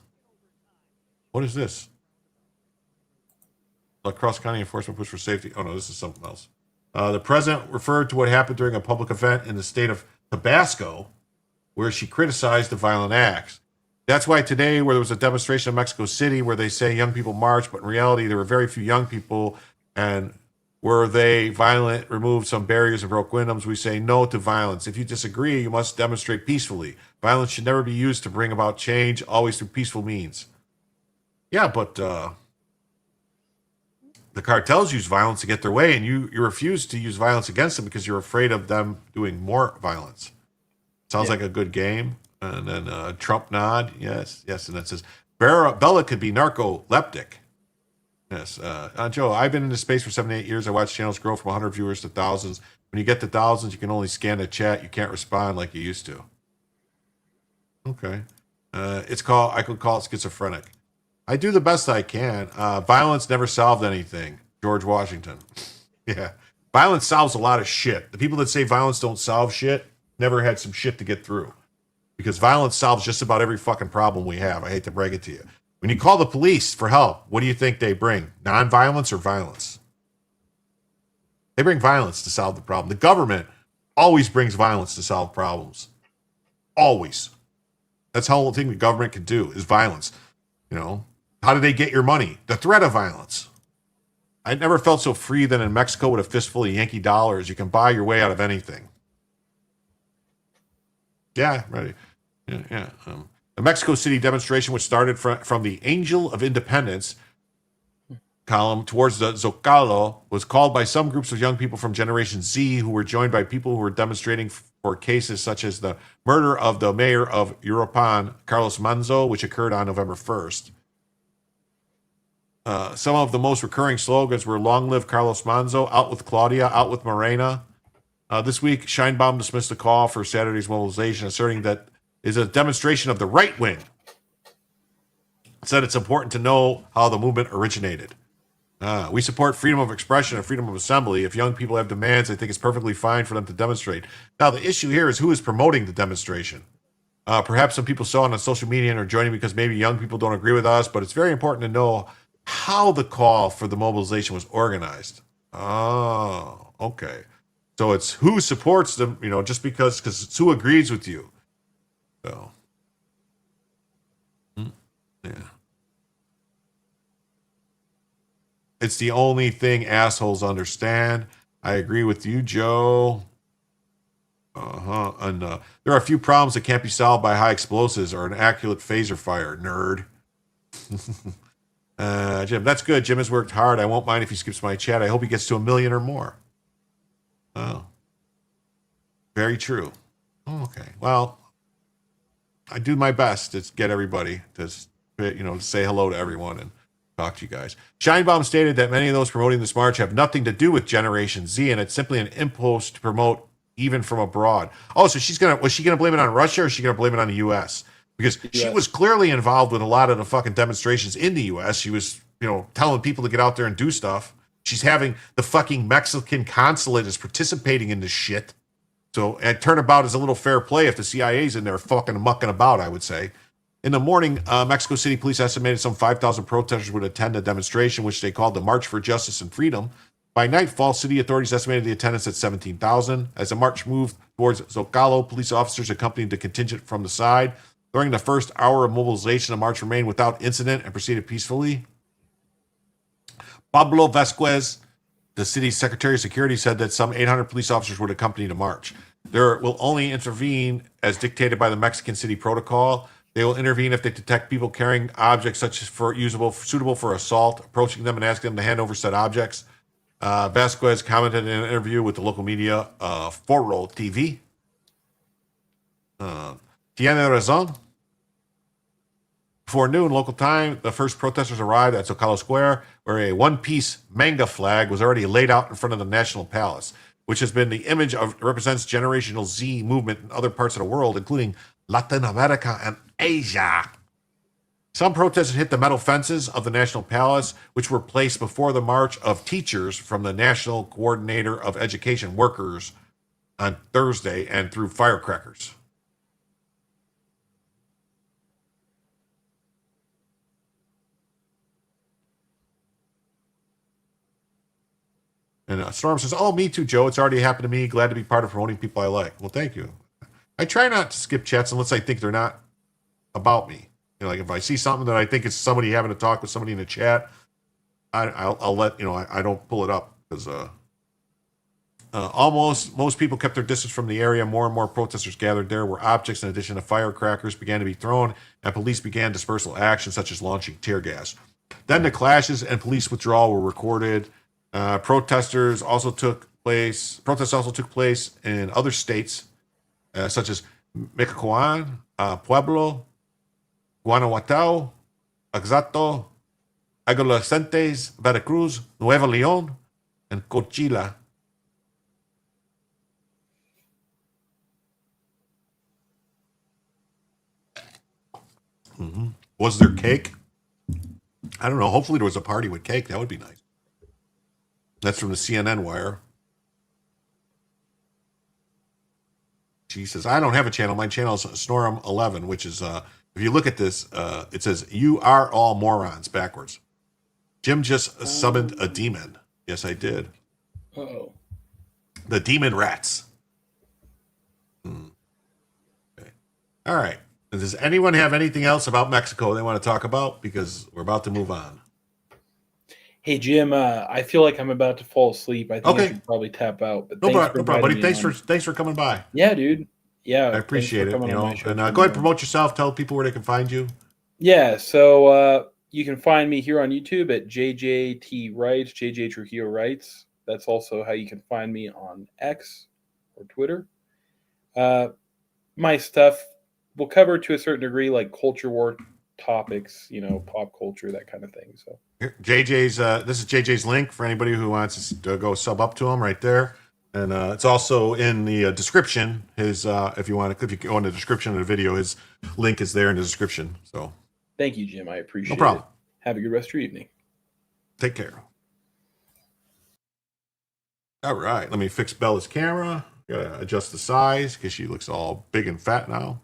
What is this? La Crosse County enforcement push for safety. Oh no, this is something else. The president referred to what happened during a public event in the state of Tabasco, where she criticized the violent acts. That's why today, where there was a demonstration in Mexico City where they say young people marched, but in reality, there were very few young people, and were they violent, removed some barriers and broke windows, we say no to violence. If you disagree, you must demonstrate peacefully. Violence should never be used to bring about change, always through peaceful means. Yeah, but the cartels use violence to get their way, and you refuse to use violence against them because you're afraid of them doing more violence. Sounds like a good game. And then Trump nod. Yes. And it says, Bella could be narcoleptic. Yes. Joe, I've been in this space for 7 to 8 years. I watch channels grow from 100 viewers to thousands. When you get to thousands, you can only scan the chat. You can't respond like you used to. Okay. I could call it schizophrenic. I do the best I can. Violence never solved anything. George Washington. Yeah. Violence solves a lot of shit. The people that say violence don't solve shit never had some shit to get through. Because violence solves just about every fucking problem we have. I hate to break it to you. When you call the police for help, what do you think they bring? Non-violence or violence? They bring violence to solve the problem. The government always brings violence to solve problems. Always. That's the whole thing the government can do is violence. How do they get your money? The threat of violence. I never felt so free than in Mexico with a fistful of Yankee dollars. You can buy your way out of anything. Yeah, ready. Yeah. The Mexico City demonstration, which started from the Angel of Independence column towards the Zocalo, was called by some groups of young people from Generation Z who were joined by people who were demonstrating for cases such as the murder of the mayor of Uruapan, Carlos Manzo, which occurred on November 1st. Some of the most recurring slogans were "Long live Carlos Manzo," "Out with Claudia," "Out with Morena." This week, Scheinbaum dismissed the call for Saturday's mobilization, asserting that is a demonstration of the right wing. Said it's important to know how the movement originated. We support freedom of expression and freedom of assembly. If young people have demands, I think it's perfectly fine for them to demonstrate. Now, the issue here is who is promoting the demonstration. Perhaps some people saw it on social media and are joining because maybe young people don't agree with us, but it's very important to know how the call for the mobilization was organized. Oh, okay. So it's who supports them, just because it's who agrees with you. So, yeah. It's the only thing assholes understand. I agree with you, Joe. And there are a few problems that can't be solved by high explosives or an accurate phaser fire, nerd. Jim, that's good. Jim has worked hard. I won't mind if he skips my chat. I hope he gets to 1 million or more. Oh. Very true. Okay. Well, I do my best to get everybody to, say hello to everyone and talk to you guys. Scheinbaum stated that many of those promoting this march have nothing to do with Generation Z, and it's simply an impulse to promote even from abroad. Oh, so was she gonna blame it on Russia, or is she gonna blame it on the U.S.? Because she was clearly involved with a lot of the fucking demonstrations in the U.S. She was, telling people to get out there and do stuff. She's having the fucking Mexican consulate is participating in this shit. So, and turnabout is a little fair play if the CIA's in there fucking mucking about, I would say. In the morning, Mexico City police estimated some 5,000 protesters would attend a demonstration, which they called the March for Justice and Freedom. By nightfall, city authorities estimated the attendance at 17,000. As the march moved towards Zocalo, police officers accompanied the contingent from the side. During the first hour of mobilization, the march remained without incident and proceeded peacefully. Pablo Vasquez, the city's Secretary of Security, said that some 800 police officers would accompany the march. They will only intervene as dictated by the Mexican City Protocol. They will intervene if they detect people carrying objects such as suitable for assault, approaching them and asking them to hand over said objects. Vasquez commented in an interview with the local media, Foro TV. Tiene razón. Before noon local time, the first protesters arrived at Zocalo Square, where a one-piece manga flag was already laid out in front of the National Palace, which has been the image of represents Generational Z movement in other parts of the world, including Latin America and Asia. Some protesters hit the metal fences of the National Palace, which were placed before the march of teachers from the National Coordinator of Education Workers on Thursday, and threw firecrackers. And Storm says, "Oh, me too, Joe. It's already happened to me. Glad to be part of promoting people I like." Well, thank you. I try not to skip chats unless I think they're not about me. You know, like if I see something that I think it's somebody having a talk with somebody in the chat, I'll let, you know, I don't pull it up because most people kept their distance from the area. More and more protesters gathered there, where objects in addition to firecrackers began to be thrown, and police began dispersal action such as launching tear gas. Then the clashes and police withdrawal were recorded. Protests also took place in other states, such as Michoacán, Pueblo, Guanajuato, Oaxaca, Aguascalientes, Veracruz, Nuevo León, and Coachila. Was there cake? I don't know. Hopefully there was a party with cake. That would be nice. That's from the CNN wire. She says, "I don't have a channel. My channel is Snorum11, which is, if you look at this, it says, 'You are all morons,' backwards. Jim just summoned a demon." Yes, I did. Uh-oh. The demon rats. Okay. All right. Does anyone have anything else about Mexico they want to talk about? Because we're about to move on. Hey Jim, I feel like I'm about to fall asleep. I think I should probably tap out. But No thanks problem, buddy. Thanks for coming by. Yeah, dude. Yeah, I appreciate it. You know, and go ahead and promote. promote yourself. Tell people where they can find you. Yeah, so you can find me here on YouTube at JJT Writes, JJ Trujillo Writes. That's also how you can find me on X or Twitter. My stuff will cover to a certain degree like culture war topics, you know, pop culture, that kind of thing. So Here, JJ's this is JJ's link for anybody who wants to go sub up to him right there, and it's also in the description. His if you go in the description of the video, his link is there in the description. So thank you, Jim. I appreciate it. No problem. Have a good rest of your evening. Take care. All right, let me fix Bella's camera. Gotta adjust the size because she looks all big and fat now.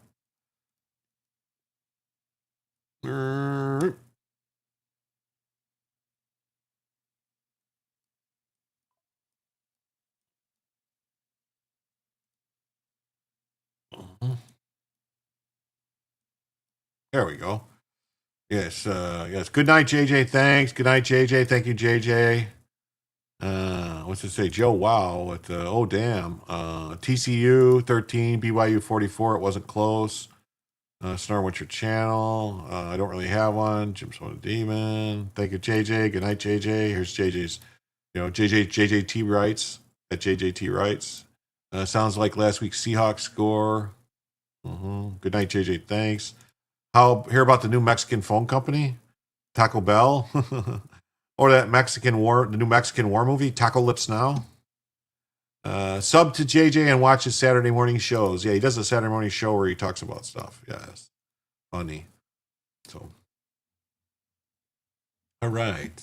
There we go. Yes, yes. Good night, JJ. Thanks. Good night, JJ. Thank you, JJ. What's it say? Joe Wow at oh damn. TCU 13, BYU 44. It wasn't close. Snore, what's your channel? I don't really have one. Jim's one demon. Thank you, JJ. Good night, JJ. Here's JJ's, JJT Writes at JJT Writes. Sounds like last week's Seahawks score. Good night, JJ. Thanks. Hear about the new Mexican phone company, Taco Bell, or that the new Mexican war movie, Taco Lips Now. Sub to JJ and watch his Saturday morning shows. Yeah, he does a Saturday morning show where he talks about stuff. Yes, funny. So, all right,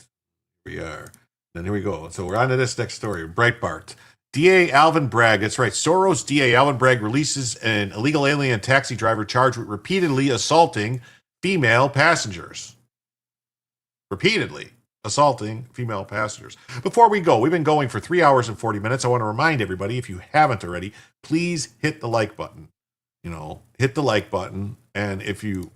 here we are. And here we go. So we're on to this next story. Breitbart. DA Alvin Bragg. That's right. Soros DA Alvin Bragg releases an illegal alien taxi driver charged with repeatedly assaulting female passengers. Repeatedly assaulting female passengers. Before we go, we've been going for 3 hours and 40 minutes. I want to remind everybody, if you haven't already, please hit the like button. Hit the like button. And if you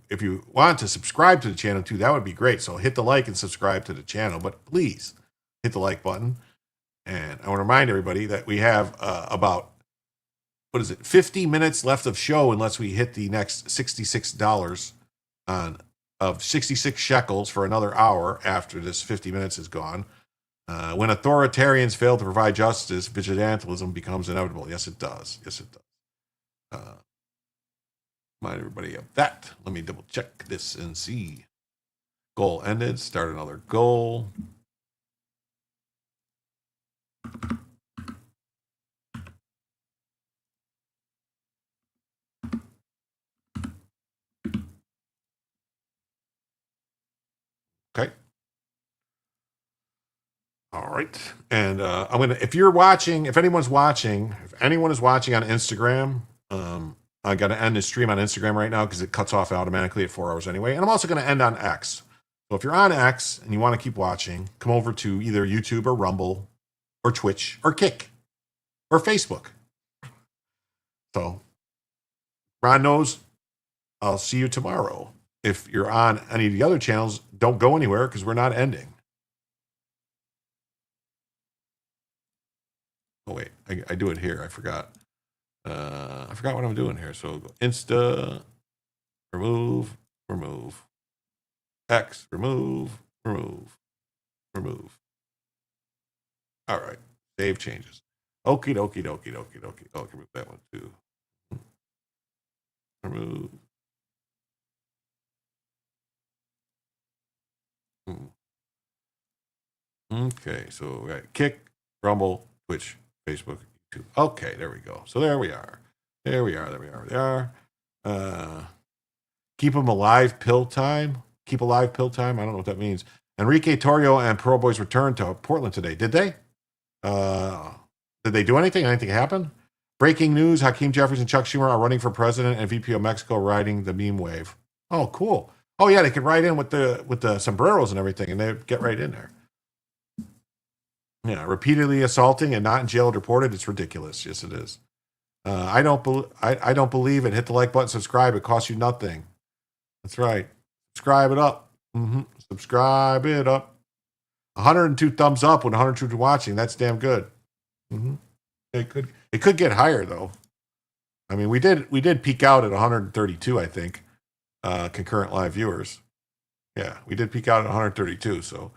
want to subscribe to the channel too, that would be great. So hit the like and subscribe to the channel, but please hit the like button. And I want to remind everybody that we have about 50 minutes left of show unless we hit the next $66 of 66 shekels for another hour after this 50 minutes is gone. When authoritarians fail to provide justice, vigilantism becomes inevitable. Yes, it does. Yes, it does. Remind everybody of that. Let me double check this and see. Goal ended. Start another goal. Okay. All right. And I'm going to, if anyone is watching on Instagram, I got to end the stream on Instagram right now because it cuts off automatically at 4 hours anyway. And I'm also going to end on X. So if you're on X and you want to keep watching, come over to either YouTube or Rumble or Twitch or Kick or Facebook. So Ron knows I'll see you tomorrow. If you're on any of the other channels, don't go anywhere because we're not ending. Oh, wait, I do it here. I forgot. I forgot what I'm doing here. So go Insta, remove. X, remove. All right, save changes. Okie dokie. Oh, I can move that one too. Remove. Okay, so we got Kick, Rumble, Twitch, Facebook, YouTube. Okay, there we go. So there we are. Keep them alive pill time. Keep alive pill time. I don't know what that means. Enrique Torrio and Pro Boys returned to Portland today. Did they? Did they do anything? Anything happen? Breaking news: Hakeem Jeffries and Chuck Schumer are running for president, and VP of Mexico riding the meme wave. Oh, cool. Oh yeah, they could ride in with the sombreros and everything, and they get right in there. Yeah, repeatedly assaulting and not in jail reported. It's ridiculous. Yes, it is. I don't believe it. Hit the like button, subscribe. It costs you nothing. That's right. Subscribe it up. Subscribe it up. 102 thumbs up when 102 watching. That's damn good. It could get higher though. I mean, we did peak out at 132, I think, concurrent live viewers. Yeah, we did peak out at 132, so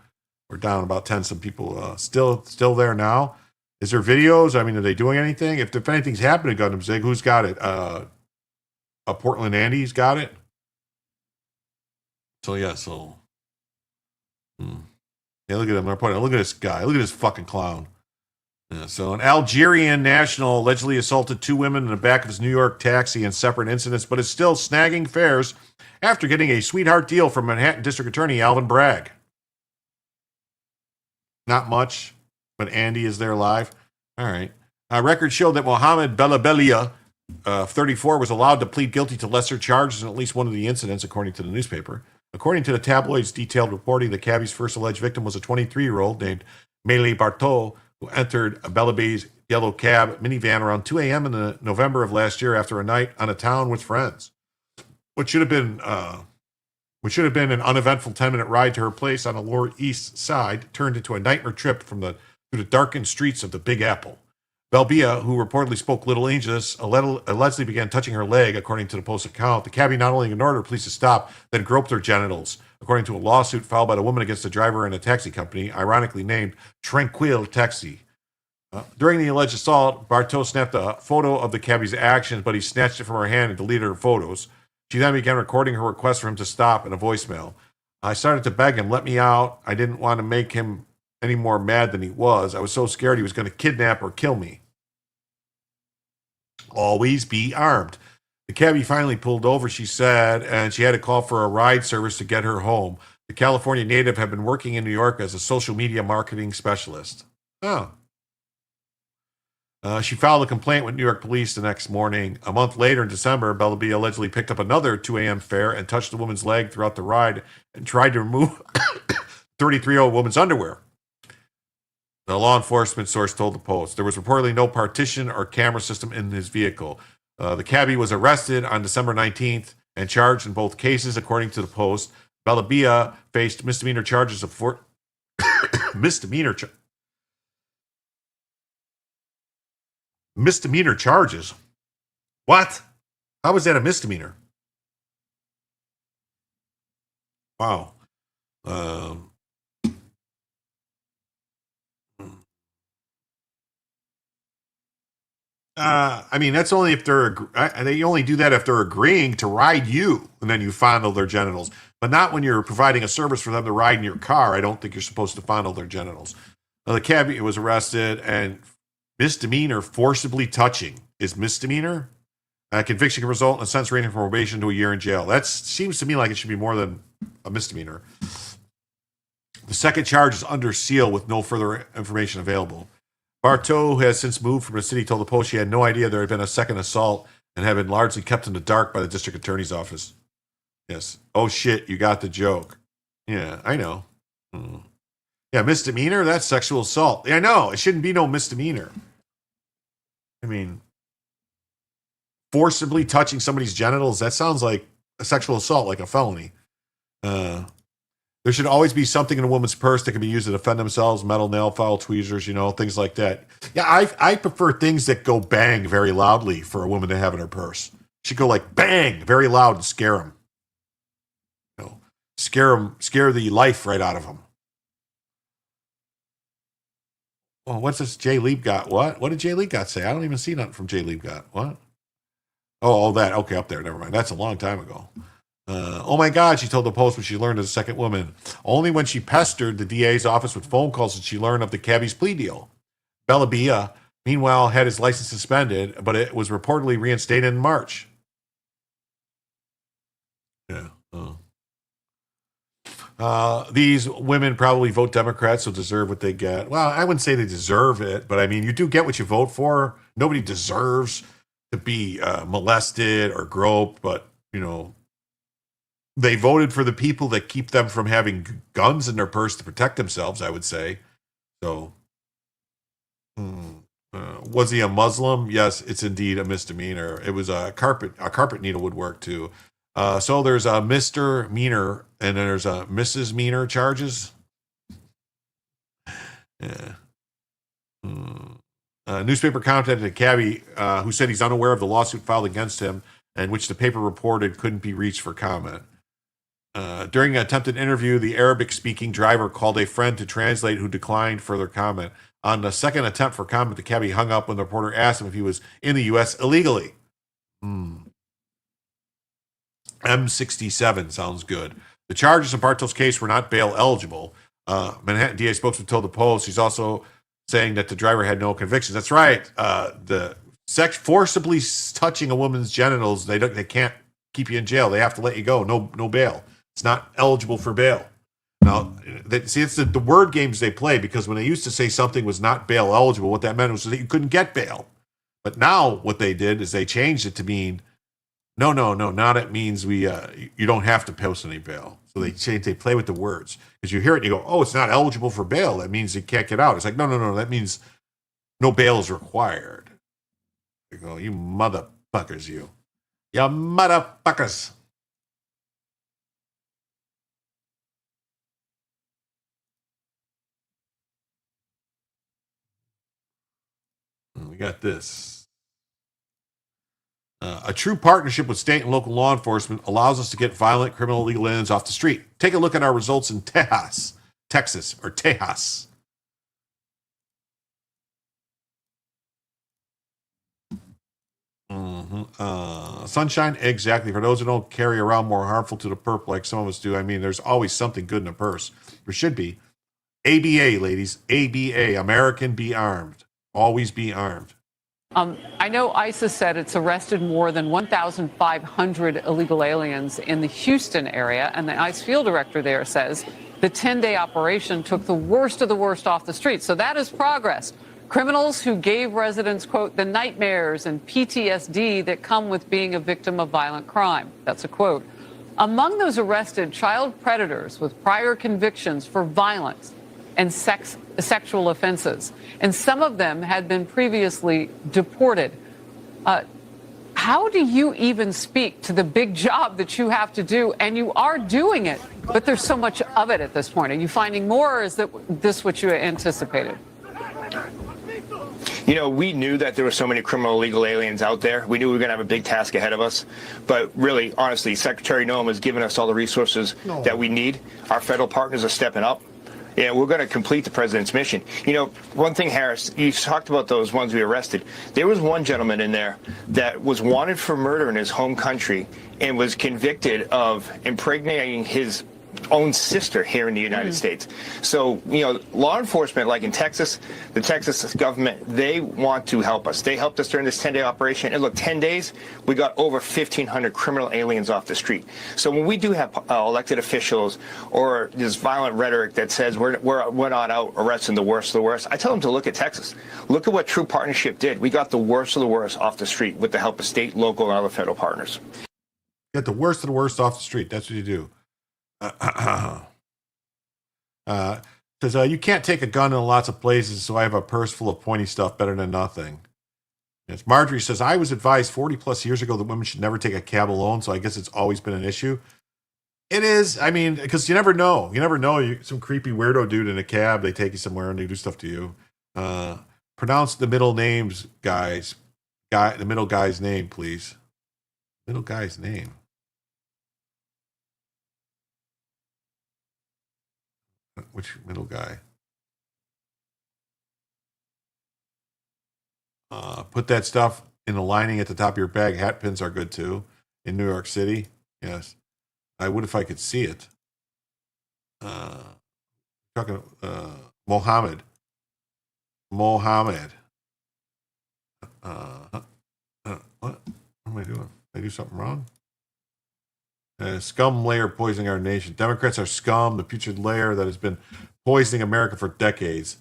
we're down about 10 some people. Still there now. Is there videos? I mean, are they doing anything? If anything's happening, Gundam Zig, who's got it? Portland Andy's got it. So yeah, yeah, look at him. Look at this guy. Look at this fucking clown. Yeah, so an Algerian national allegedly assaulted 2 women in the back of his New York taxi in separate incidents, but is still snagging fares after getting a sweetheart deal from Manhattan District Attorney Alvin Bragg. Not much, but Andy is there live. All right. Records show that Mohammed Belabelia, 34, was allowed to plead guilty to lesser charges in at least one of the incidents, according to the newspaper. According to the tabloid's detailed reporting, the cabbie's first alleged victim was a 23-year-old named Mele Barteau, who entered Belabe's yellow cab minivan around 2 a.m. in the November of last year after a night on a town with friends. What should have been an uneventful 10-minute ride to her place on the Lower East Side turned into a nightmare trip through the darkened streets of the Big Apple. Belbia, who reportedly spoke little English, allegedly began touching her leg, according to the Post account. The cabbie not only ignored her police to stop, then groped her genitals, according to a lawsuit filed by the woman against the driver in a taxi company, ironically named Tranquil Taxi. During the alleged assault, Barteau snapped a photo of the cabbie's actions, but he snatched it from her hand and deleted her photos. She then began recording her request for him to stop in a voicemail. I started to beg him, let me out. I didn't want to make him any more mad than he was. I was so scared he was going to kidnap or kill me. Always be armed. The cabbie finally pulled over, she said, and she had to call for a ride service to get her home. The California native had been working in New York as a social media marketing specialist. Oh. She filed a complaint with New York police the next morning. A month later, in December, Bellabia allegedly picked up another 2 a.m. fare and touched the woman's leg throughout the ride and tried to remove 33-year-old woman's underwear. The law enforcement source told the Post. There was reportedly no partition or camera system in his vehicle. The cabbie was arrested on December 19th and charged in both cases, according to the Post. Bellabia faced misdemeanor charges of misdemeanor charges. What? How was that a misdemeanor? Wow. I mean, that's only if they only do that if they're agreeing to ride you, and then you fondle their genitals. But not when you're providing a service for them to ride in your car. I don't think you're supposed to fondle their genitals. The cabbie was arrested, and misdemeanor forcibly touching is misdemeanor. Conviction can result in a sentence ranging from probation to a year in jail. That seems to me like it should be more than a misdemeanor. The second charge is under seal with no further information available. Bartow, who has since moved from the city, told the Post she had no idea there had been a second assault and had been largely kept in the dark by the district attorney's office. Yes. Oh, shit, you got the joke. Yeah, I know. Yeah, misdemeanor? That's sexual assault. Yeah, I know. It shouldn't be no misdemeanor. I mean, forcibly touching somebody's genitals, that sounds like a sexual assault, like a felony. There should always be something in a woman's purse that can be used to defend themselves, metal nail file, tweezers, things like that. Yeah, I prefer things that go bang very loudly for a woman to have in her purse. She go like bang very loud and scare them. Scare the life right out of them. Well, what's this Jay Liebgott? What did Jay Liebgott say? I don't even see nothing from Jay Liebgott. What? Oh, that. Okay, up there. Never mind. That's a long time ago. Oh my God, she told the Post when she learned of the second woman. Only when she pestered the DA's office with phone calls did she learn of the cabbie's plea deal. Bellabia, meanwhile, had his license suspended, but it was reportedly reinstated in March. Yeah. These women probably vote Democrats, so deserve what they get. Well, I wouldn't say they deserve it, but I mean, you do get what you vote for. Nobody deserves to be molested or groped, but, they voted for the people that keep them from having guns in their purse to protect themselves, I would say. So, was he a Muslim? Yes, it's indeed a misdemeanor. It was a carpet needle would work too. So there's a Mr. Meaner and then there's a Mrs. Meaner charges. Yeah. Newspaper contacted a cabbie who said he's unaware of the lawsuit filed against him and which the paper reported couldn't be reached for comment. During an attempted interview, the Arabic-speaking driver called a friend to translate who declined further comment. On the second attempt for comment, the cabbie hung up when the reporter asked him if he was in the U.S. illegally. M67 sounds good. The charges in Bartow's case were not bail eligible. Manhattan DA spokesman told the Post he's also saying that the driver had no convictions. That's right. The forcibly touching a woman's genitals, they can't keep you in jail. They have to let you go. No bail. It's not eligible for bail. Now, it's the word games they play, because when they used to say something was not bail eligible, what that meant was that you couldn't get bail. But now what they did is they changed it to mean, no. Now that means you don't have to post any bail. So they play with the words. Because you hear it and you go, oh, it's not eligible for bail. That means you can't get out. It's like, no. That means no bail is required. You go, you motherfuckers, you. You motherfuckers. We got this. A true partnership with state and local law enforcement allows us to get violent criminal illegal aliens off the street. Take a look at our results in Texas. Sunshine, exactly. For those who don't carry around more harmful to the perp like some of us do, I mean, there's always something good in a purse. There should be. ABA, ladies. ABA. American, be armed. Always be armed. I know ICE said it's arrested more than 1,500 illegal aliens in the Houston area, and the ICE field director there says the 10-day operation took the worst of the worst off the street. So that is progress. Criminals who gave residents, quote, the nightmares and PTSD that come with being a victim of violent crime. That's a quote. Among those arrested, child predators with prior convictions for violence and sexual offenses. And some of them had been previously deported. How do you even speak to the big job that you have to do? And you are doing it, but there's so much of it at this point. Are you finding more, or is this what you anticipated? You know, we knew that there were so many criminal illegal aliens out there. We knew we were going to have a big task ahead of us. But really, honestly, Secretary Noem has given us all the resources that we need. Our federal partners are stepping up. Yeah, we're going to complete the president's mission. You know, one thing, Harris, you talked about those ones we arrested. There was one gentleman in there that was wanted for murder in his home country and was convicted of impregnating his own sister here in the United States. So, you know, law enforcement, like in Texas, the Texas government, they want to help us. They helped us during this 10-day operation. And look, 10 days, we got over 1,500 criminal aliens off the street. So when we do have elected officials or this violent rhetoric that says we're not out arresting the worst of the worst, I tell them to look at Texas. Look at what True Partnership did. We got the worst of the worst off the street with the help of state, local, and other federal partners. Get the worst of the worst off the street. That's what you do. Says you can't take a gun in lots of places, so I have a purse full of pointy stuff. Better than nothing. Yes, Marjorie says I was advised 40 plus years ago that women should never take a cab alone, so I guess it's always been an issue. It is. I mean, because you never know. You never know. Some creepy weirdo dude in a cab, they take you somewhere and they do stuff to you. Pronounce the middle names, guys. The middle guy's name, please. Middle guy's name. Which middle guy? Put that stuff in the lining at the top of your bag. Hat pins are good too. In New York City, yes. I would if I could see it. Talking Mohammed. What am I doing? Did I do something wrong? Scum layer poisoning our nation. Democrats are scum, the putrid layer that has been poisoning America for decades.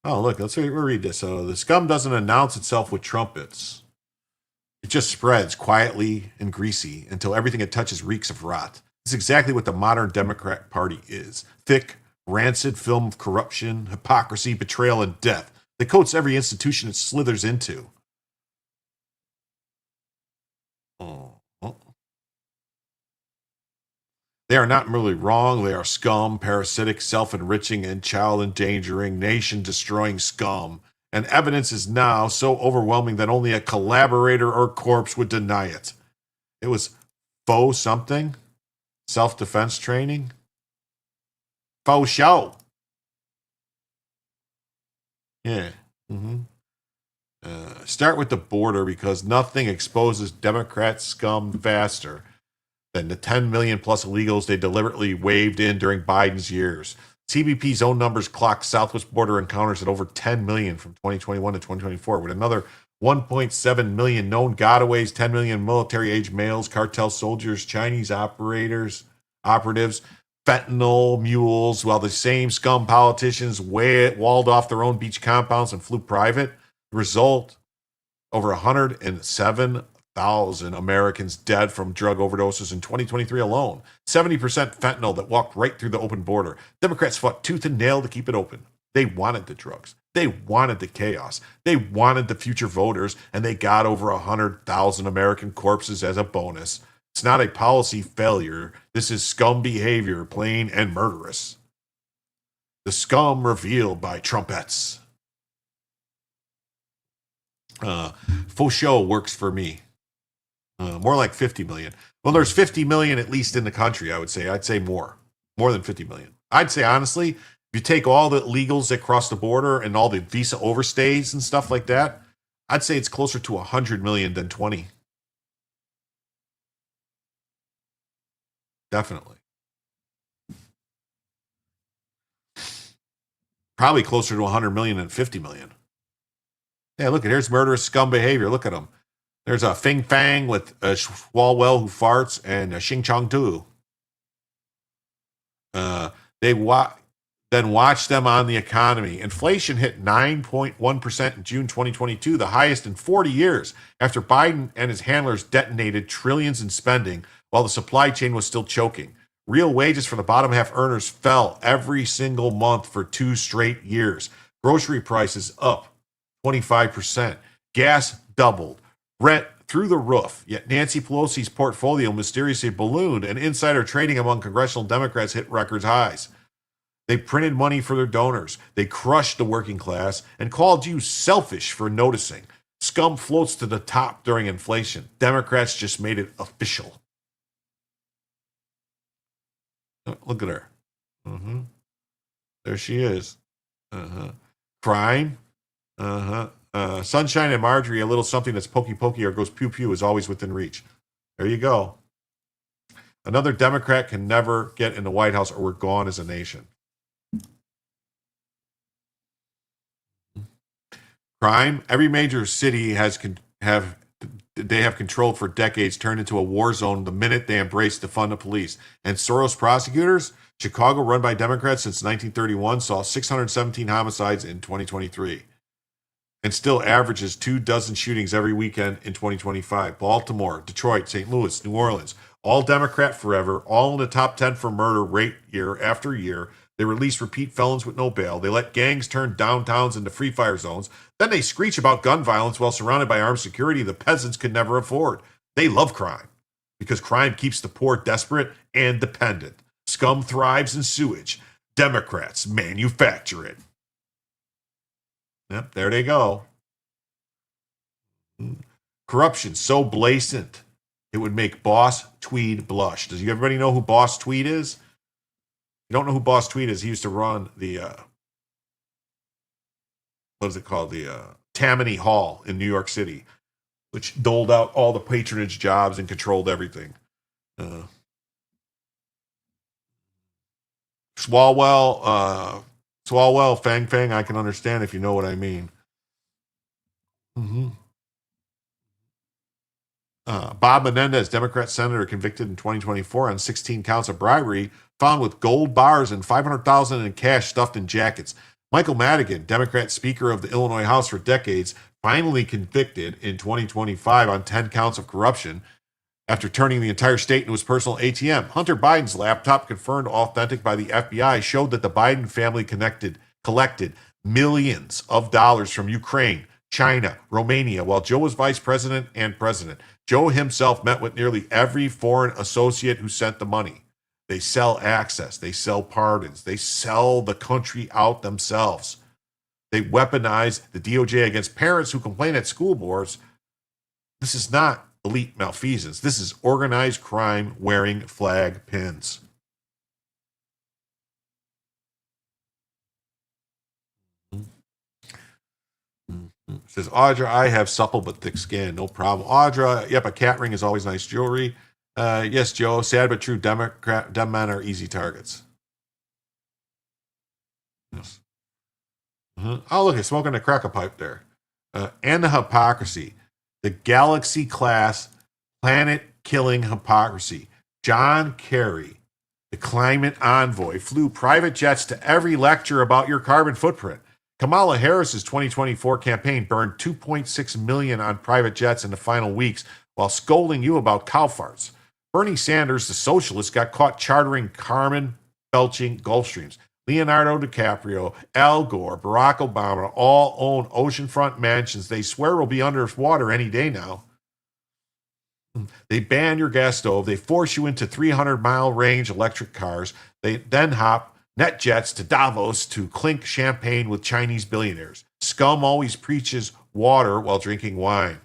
Oh, look, let's read this. So the scum doesn't announce itself with trumpets. It just spreads quietly and greasy until everything it touches reeks of rot. This is exactly what the modern Democrat Party is. Thick, rancid film of corruption, hypocrisy, betrayal, and death that coats every institution it slithers into. They are not merely wrong, they are scum, parasitic, self-enriching, and child-endangering, nation-destroying scum. And evidence is now so overwhelming that only a collaborator or corpse would deny it. It was faux something? Self-defense training? Faux show. Yeah. Start with the border because nothing exposes Democrat scum faster than the 10 million plus illegals they deliberately waved in during Biden's years. CBP's own numbers clocked southwest border encounters at over 10 million from 2021 to 2024, with another 1.7 million known gotaways, 10 million military-age males, cartel soldiers, Chinese operatives, fentanyl mules, while the same scum politicians walled off their own beach compounds and flew private. The result, over 107,000 Americans dead from drug overdoses in 2023 alone. 70% fentanyl that walked right through the open border. Democrats fought tooth and nail to keep it open. They wanted the drugs. They wanted the chaos. They wanted the future voters, and they got over 100,000 American corpses as a bonus. It's not a policy failure. This is scum behavior, plain and murderous. The scum revealed by Trumpettes. Faux show works for me. More like 50 million. Well, there's 50 million at least in the country, I would say. I'd say more than 50 million. I'd say, honestly, if you take all the illegals that cross the border and all the visa overstays and stuff like that, I'd say it's closer to 100 million than 20. Definitely. Probably closer to 100 million than 50 million. Yeah, look, here's murderous scum behavior. Look at them. There's a Fing Fang with a Swalwell who farts and a Xing Chong Tu. then watch them on the economy. Inflation hit 9.1% in June 2022, the highest in 40 years, after Biden and his handlers detonated trillions in spending while the supply chain was still choking. Real wages for the bottom half earners fell every single month for 2 straight years. Grocery prices up 25%. Gas doubled. Rent through the roof. Yet Nancy Pelosi's portfolio mysteriously ballooned, and insider trading among congressional Democrats hit record highs. They printed money for their donors. They crushed the working class and called you selfish for noticing. Scum floats to the top during inflation. Democrats just made it official. Look at her. There she is. Crime. Sunshine and Marjorie, a little something that's pokey pokey or goes pew pew is always within reach. There you go. Another Democrat can never get in the White House or we're gone as a nation. Crime. Every major city have controlled for decades turned into a war zone the minute they embraced to fund the police. And Soros prosecutors, Chicago, run by Democrats since 1931, saw 617 homicides in 2023. And still averages 24 shootings every weekend in 2025. Baltimore, Detroit, St. Louis, New Orleans, all Democrat forever, all in the top 10 for murder rate year after year. They release repeat felons with no bail. They let gangs turn downtowns into free fire zones. Then they screech about gun violence while surrounded by armed security the peasants could never afford. They love crime because crime keeps the poor desperate and dependent. Scum thrives in sewage. Democrats manufacture it. Yep, there they go. Corruption so blatant, it would make Boss Tweed blush. Does everybody know who Boss Tweed is? You don't know who Boss Tweed is? He used to run the, what is it called? The Tammany Hall in New York City, which doled out all the patronage jobs and controlled everything. Swalwell, Fang Fang, I can understand if you know what I mean. Bob Menendez, Democrat senator, convicted in 2024 on 16 counts of bribery, found with gold bars and $500,000 in cash stuffed in jackets. Michael Madigan, Democrat Speaker of the Illinois House for decades, finally convicted in 2025 on 10 counts of corruption after turning the entire state into his personal ATM. Hunter Biden's laptop, confirmed authentic by the FBI, showed that the Biden family collected millions of dollars from Ukraine, China, Romania, while Joe was vice president and president. Joe himself met with nearly every foreign associate who sent the money. They sell access. They sell pardons. They sell the country out themselves. They weaponize the DOJ against parents who complain at school boards. This is not elite malfeasance. This is organized crime wearing flag pins. Says Audra, I have supple but thick skin. No problem. Audra, yep, a cat ring is always nice jewelry. Yes, Joe, sad but true, dumb men are easy targets. Yes. Oh, look, he's smoking a cracker pipe there. And the hypocrisy. The galaxy-class, planet-killing hypocrisy. John Kerry, the climate envoy, flew private jets to every lecture about your carbon footprint. Kamala Harris's 2024 campaign burned $2.6 million on private jets in the final weeks while scolding you about cow farts. Bernie Sanders, the socialist, got caught chartering carbon-belching Gulfstreams. Leonardo DiCaprio, Al Gore, Barack Obama all own oceanfront mansions they swear will be underwater any day now. They ban your gas stove. They force you into 300-mile range electric cars. They then hop net jets to Davos to clink champagne with Chinese billionaires. Scum always preaches water while drinking wine.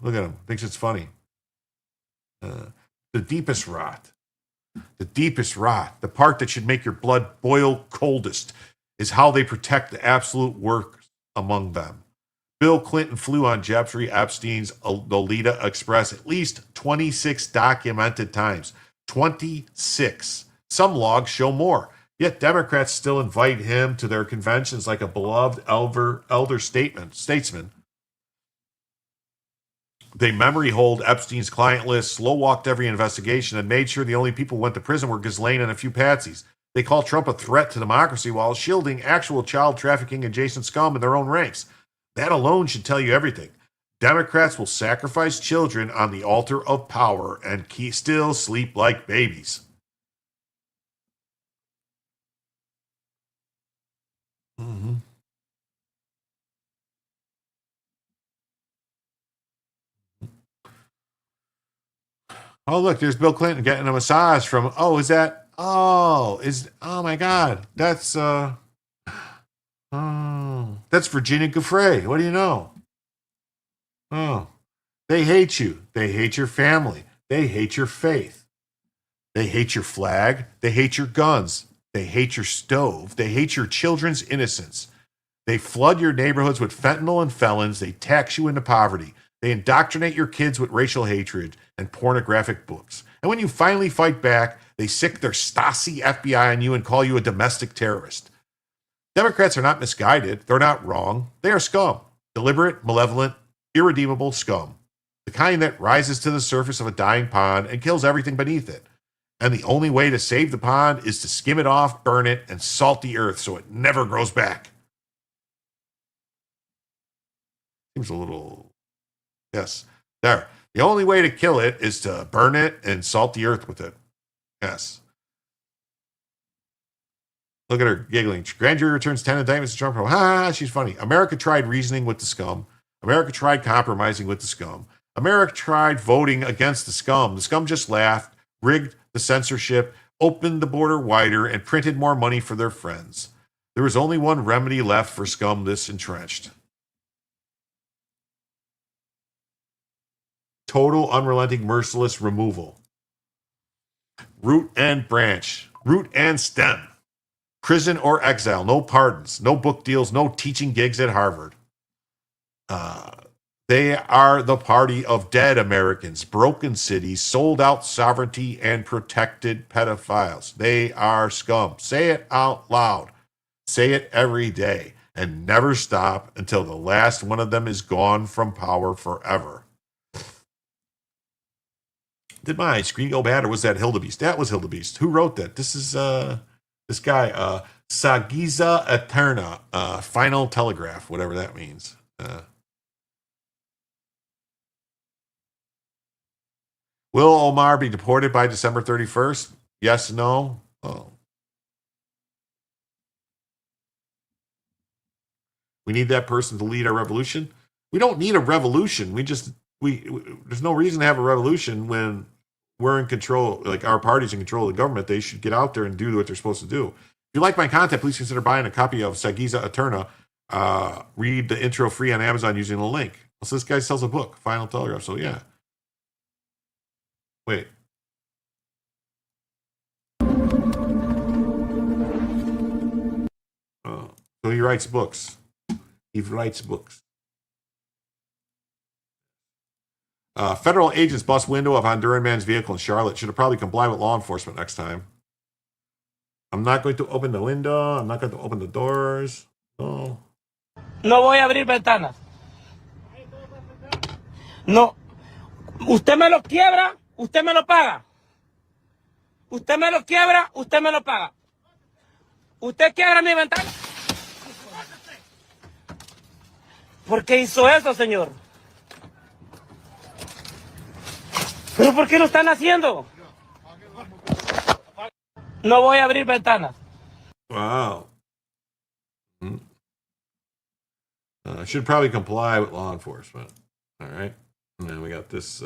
Look at him. Thinks it's funny. The deepest rot. The deepest rot, the part that should make your blood boil coldest, is how they protect the absolute worst among them. Bill Clinton flew on Jeffrey Epstein's Lolita Express at least 26 documented times. 26. Some logs show more. Yet Democrats still invite him to their conventions like a beloved elder statesman. They memory hold Epstein's client list, slow walked every investigation, and made sure the only people who went to prison were Ghislaine and a few patsies. They call Trump a threat to democracy while shielding actual child trafficking adjacent scum in their own ranks. That alone should tell you everything. Democrats will sacrifice children on the altar of power and still sleep like babies. Mm-hmm. Oh, look, there's Bill Clinton getting a massage from, oh my God, that's Virginia Giuffre. What do you know? Oh, they hate you. They hate your family. They hate your faith. They hate your flag. They hate your guns. They hate your stove. They hate your children's innocence. They flood your neighborhoods with fentanyl and felons. They tax you into poverty. They indoctrinate your kids with racial hatred and pornographic books. And when you finally fight back, they sick their Stasi FBI on you and call you a domestic terrorist. Democrats are not misguided. They're not wrong. They are scum. Deliberate, malevolent, irredeemable scum. The kind that rises to the surface of a dying pond and kills everything beneath it. And the only way to save the pond is to skim it off, burn it, and salt the earth so it never grows back. Seems a little... Yes, there. The only way to kill it is to burn it and salt the earth with it. Yes. Look at her giggling. Grand jury returns 10 indictments to Trump. Ha, she's funny. America tried reasoning with the scum. America tried compromising with the scum. America tried voting against the scum. The scum just laughed, rigged the censorship, opened the border wider, and printed more money for their friends. There was only one remedy left for scum this entrenched. Total, unrelenting, merciless removal. Root and branch. Root and stem. Prison or exile. No pardons. No book deals. No teaching gigs at Harvard. They are the party of dead Americans, broken cities, sold out sovereignty, and protected pedophiles. They are scum. Say it out loud. Say it every day. And never stop until the last one of them is gone from power forever. Did my screen go bad, or was that Hildebeest? That was Hildebeest. Who wrote that? This is this guy, Sagiza Eterna, Final Telegraph, whatever that means. Will Omar be deported by December 31st? Yes, no? Oh. We need that person to lead our revolution? We don't need a revolution. There's no reason to have a revolution when we're in control, like our party's in control of the government. They should get out there and do what they're supposed to do. If you like my content, please consider buying a copy of Sagiza Eterna. Read the intro free on Amazon using the link. So this guy sells a book, Final Telegraph. So yeah. Wait. So he writes books. He writes books. Federal agents bust window of Honduran man's vehicle in Charlotte. Should have probably complied with law enforcement next time. I'm not going to open the window. I'm not going to open the doors. No. No voy a abrir ventanas. No. Usted me lo quiebra, usted me lo paga. Usted me lo quiebra, usted me lo paga. Usted quiebra mi ventana. ¿Por qué hizo eso, señor? ¿Pero por qué lo están haciendo? No voy a abrir ventanas. Wow. Should probably comply with law enforcement. All right. And then we got this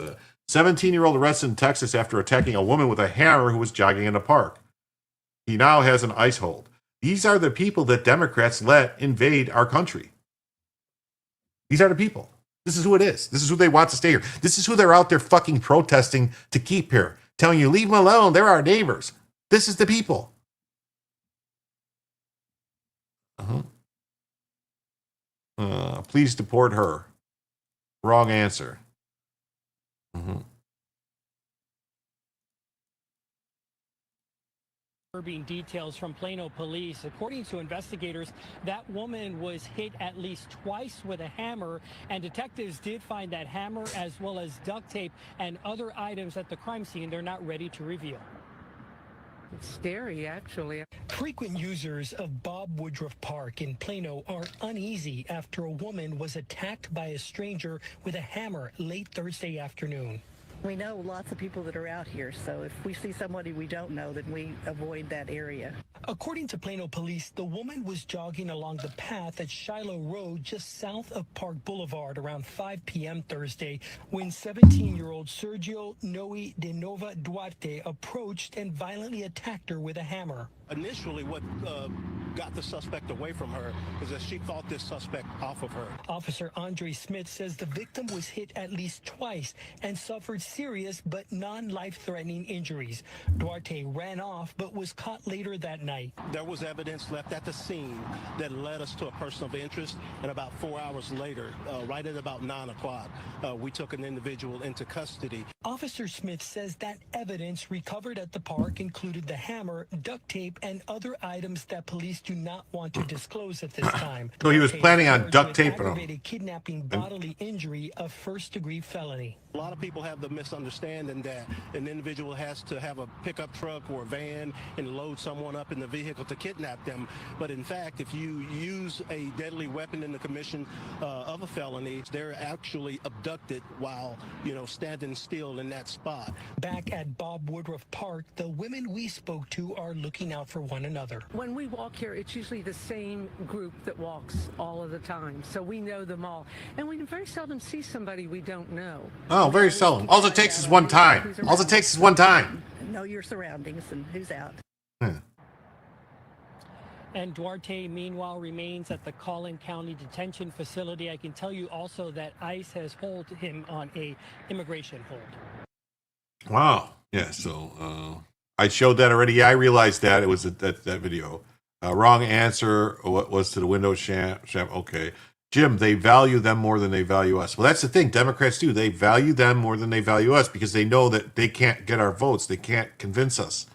17-year-old arrested in Texas after attacking a woman with a hammer who was jogging in a park. He now has an ICE hold. These are the people that Democrats let invade our country. These are the people. This is who it is. This is who they want to stay here. This is who they're out there fucking protesting to keep here. Telling you, leave them alone. They're our neighbors. This is the people. Please deport her. Wrong answer. Disturbing details from Plano police. According to investigators, that woman was hit at least twice with a hammer, and detectives did find that hammer as well as duct tape and other items at the crime scene they're not ready to reveal. It's scary, actually. Frequent users of Bob Woodruff Park in Plano are uneasy after a woman was attacked by a stranger with a hammer late Thursday afternoon. We know lots of people that are out here, so if we see somebody we don't know, then we avoid that area. According to Plano police, the woman was jogging along the path at Shiloh Road just south of Park Boulevard around 5 p.m. Thursday when 17-year-old Sergio Noe de Nova Duarte approached and violently attacked her with a hammer. Initially, what got the suspect away from her is that she fought this suspect off of her. Officer Andre Smith says the victim was hit at least twice and suffered serious but non-life-threatening injuries. Duarte ran off but was caught later that night. There was evidence left at the scene that led us to a person of interest, and about 4 hours later, right at about 9 o'clock, we took an individual into custody. Officer Smith says that evidence recovered at the park included the hammer, duct tape, and other items that police do not want to disclose at this time. So he was planning on duct taping him. Aggravated kidnapping, bodily injury, a first-degree felony. A lot of people have the misunderstanding that an individual has to have a pickup truck or a van and load someone up in the vehicle to kidnap them. But in fact, if you use a deadly weapon in the commission of a felony, they're actually abducted while, standing still in that spot. Back at Bob Woodruff Park, the women we spoke to are looking out for one another. When we walk here, it's usually the same group that walks all of the time, so we know them all. And we very seldom see somebody we don't know. Oh, very seldom. All it takes is one time. All it takes is one time. Know your surroundings and who's out. And Duarte, meanwhile, remains at the Collin County Detention Facility. I can tell you also that ICE has held him on a immigration hold. Wow. Yeah, so I showed that already. Yeah, I realized that. It was that video. Wrong answer. What was to the window sham? Okay. Jim, they value them more than they value us. Well, that's the thing. Democrats do. They value them more than they value us because they know that they can't get our votes. They can't convince us.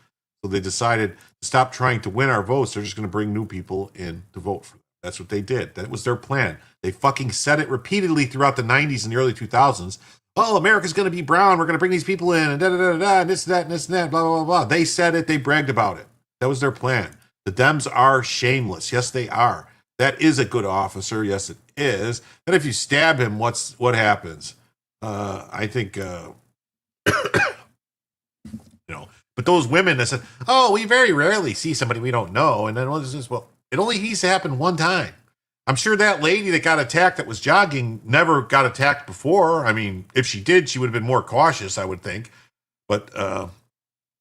So they decided to stop trying to win our votes. They're just going to bring new people in to vote for them. That's what they did. That was their plan. They fucking said it repeatedly throughout the 90s and the early 2000s. Oh, America's going to be brown. We're going to bring these people in and da-da-da-da, and this, that, and this, and that, blah, blah, blah, blah. They said it. They bragged about it. That was their plan. The Dems are shameless. Yes, they are. That is a good officer. Yes, it is. And if you stab him, what happens? I think, but those women that said, oh, we very rarely see somebody we don't know. And then, it only needs to happen one time. I'm sure that lady that got attacked that was jogging never got attacked before. I mean, if she did, she would have been more cautious, I would think. But,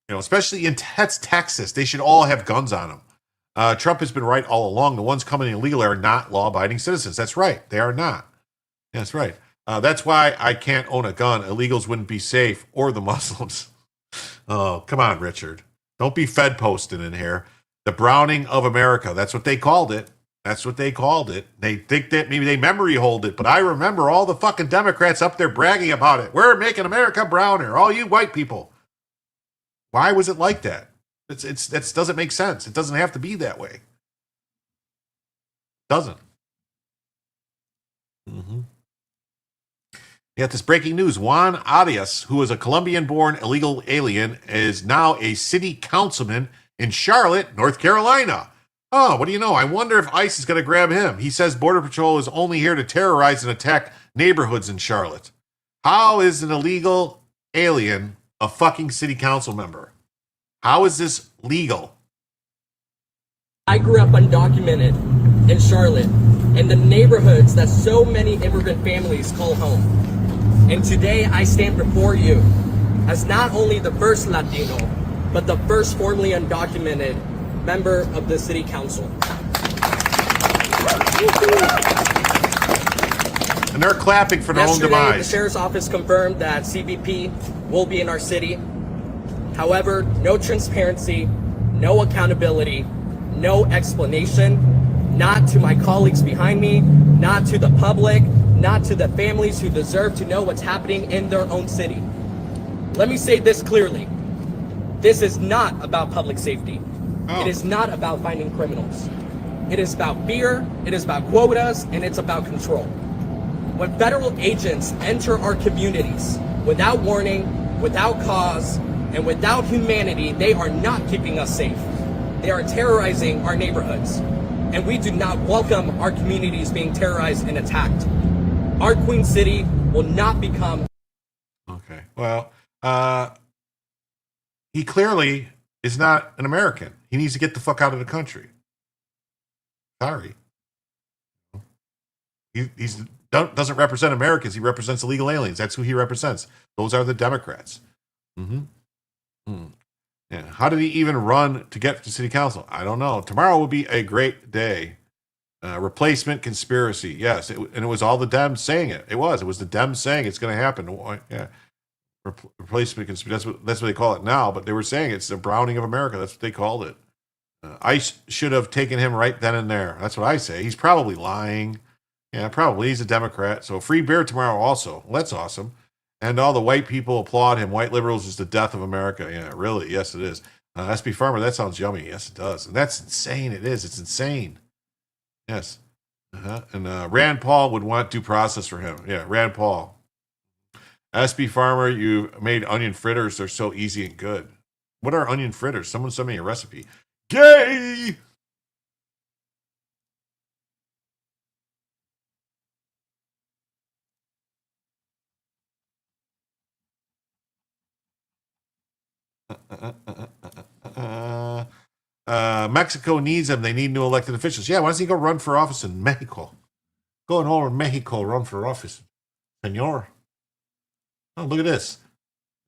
especially in Texas, they should all have guns on them. Trump has been right all along. The ones coming illegal are not law-abiding citizens. That's right. They are not. That's right. That's why I can't own a gun. Illegals wouldn't be safe, or the Muslims. Oh, come on, Richard. Don't be Fed posting in here. The Browning of America. That's what they called it. That's what they called it. They think that maybe they memory hold it, but I remember all the fucking Democrats up there bragging about it. We're making America browner. All you white people. Why was it like that? That doesn't make sense. It doesn't have to be that way. It doesn't. Mm-hmm. We got this breaking news. Juan Arias, who is a Colombian-born illegal alien, is now a city councilman in Charlotte, North Carolina. Oh, what do you know? I wonder if ICE is going to grab him. He says Border Patrol is only here to terrorize and attack neighborhoods in Charlotte. How is an illegal alien a fucking city council member? How is this legal? I grew up undocumented in Charlotte, in the neighborhoods that so many immigrant families call home. And today I stand before you as not only the first Latino, but the first formerly undocumented member of the city council. And they're clapping for their own demise. The sheriff's office confirmed that CBP will be in our city. However, no transparency, no accountability, no explanation, not to my colleagues behind me, not to the public, not to the families who deserve to know what's happening in their own city. Let me say this clearly. This is not about public safety. It is not about finding criminals. It is about fear, it is about quotas, and it's about control. When federal agents enter our communities without warning, without cause, and without humanity, they are not keeping us safe. They are terrorizing our neighborhoods. And we do not welcome our communities being terrorized and attacked. Our Queen City will not become... Okay, well, he clearly is not an American. He needs to get the fuck out of the country. Sorry. He's doesn't represent Americans. He represents illegal aliens. That's who he represents. Those are the Democrats. Yeah. How did he even run to get to city council? I don't know. Tomorrow will be a great day. Replacement conspiracy. Yes, and it was all the Dems saying it. It was the Dems saying it's going to happen. Yeah. Replacement conspiracy. That's what they call it now. But they were saying it's the Browning of America. That's what they called it. ICE should have taken him right then and there. That's what I say. He's probably lying. Yeah, probably. He's a Democrat. So free beer tomorrow also. Well, that's awesome. And all the white people applaud him. White liberals is the death of America. Yeah, really. Yes, it is. SB Farmer, that sounds yummy. Yes, it does. And that's insane. It is. It's insane. Yes. And Rand Paul would want due process for him. Yeah, Rand Paul. SB Farmer, you made onion fritters. They're so easy and good. What are onion fritters? Someone send me a recipe. Gay! Mexico needs him. They need new elected officials. Yeah, why doesn't he go run for office in Mexico? Go over to Mexico, run for office. Senor. Oh, look at this.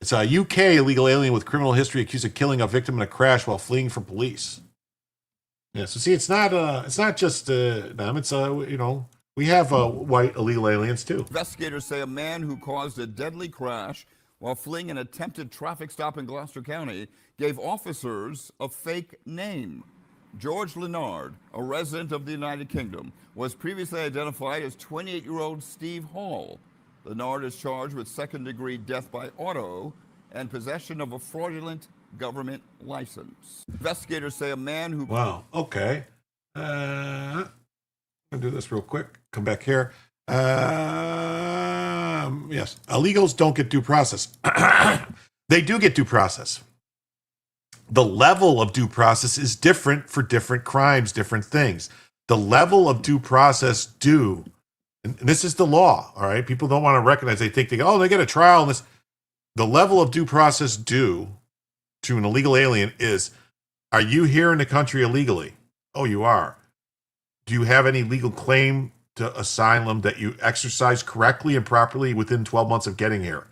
It's a UK illegal alien with criminal history accused of killing a victim in a crash while fleeing from police. Yeah, so see, it's not just them. It's we have white illegal aliens too. Investigators say a man who caused a deadly crash while fleeing an attempted traffic stop in Gloucester County gave officers a fake name. George Leonard, a resident of the United Kingdom, was previously identified as 28-year-old Steve Hall. Leonard is charged with second-degree death by auto and possession of a fraudulent government license. Investigators say a man who... Wow, okay. I'm going to do this real quick. Come back here. Yes, illegals don't get due process. They do get due process. The level of due process is different for different crimes, different things. The level of due process due, and this is the law, all right? People don't want to recognize, they think, they get a trial. And this. The level of due process due to an illegal alien is, are you here in the country illegally? Oh, you are. Do you have any legal claim to asylum that you exercised correctly and properly within 12 months of getting here?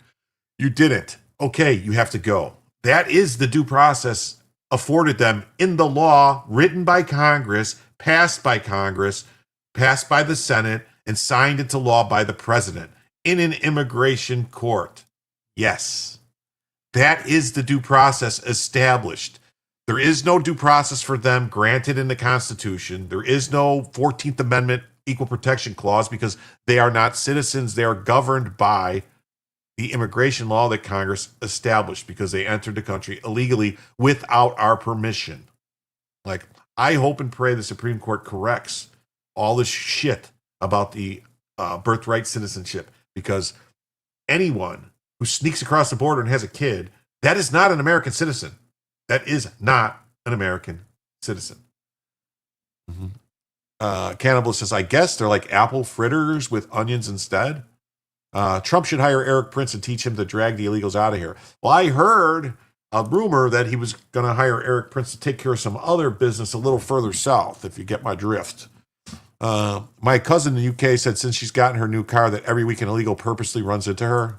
You didn't. Okay, you have to go. That is the due process afforded them in the law, written by Congress, passed by Congress, passed by the Senate, and signed into law by the president in an immigration court. Yes, that is the due process established. There is no due process for them granted in the Constitution. There is no 14th Amendment Equal Protection Clause because they are not citizens. They are governed by the immigration law that Congress established because they entered the country illegally without our permission. Like, I hope and pray the Supreme Court corrects all this shit about the birthright citizenship, because anyone who sneaks across the border and has a kid, that is not an American citizen. That is not an American citizen. Cannibal says, I guess they're like apple fritters with onions instead. Trump should hire Eric Prince and teach him to drag the illegals out of here. Well, I heard a rumor that he was going to hire Eric Prince to take care of some other business a little further south, if you get my drift. My cousin in the UK said since she's gotten her new car that every week an illegal purposely runs into her.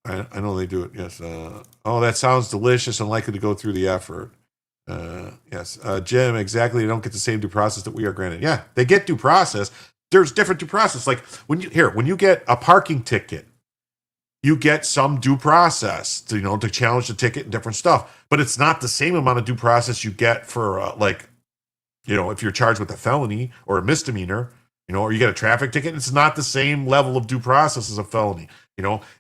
I know they do it, yes. Oh, that sounds delicious and likely to go through the effort. Yes. Jim, exactly. They don't get the same due process that we are granted. Yeah, they get due process. There's different due process. Like when you get a parking ticket, you get some due process to challenge the ticket and different stuff. But it's not the same amount of due process you get for if you're charged with a felony or a misdemeanor, or you get a traffic ticket. It's not the same level of due process as a felony.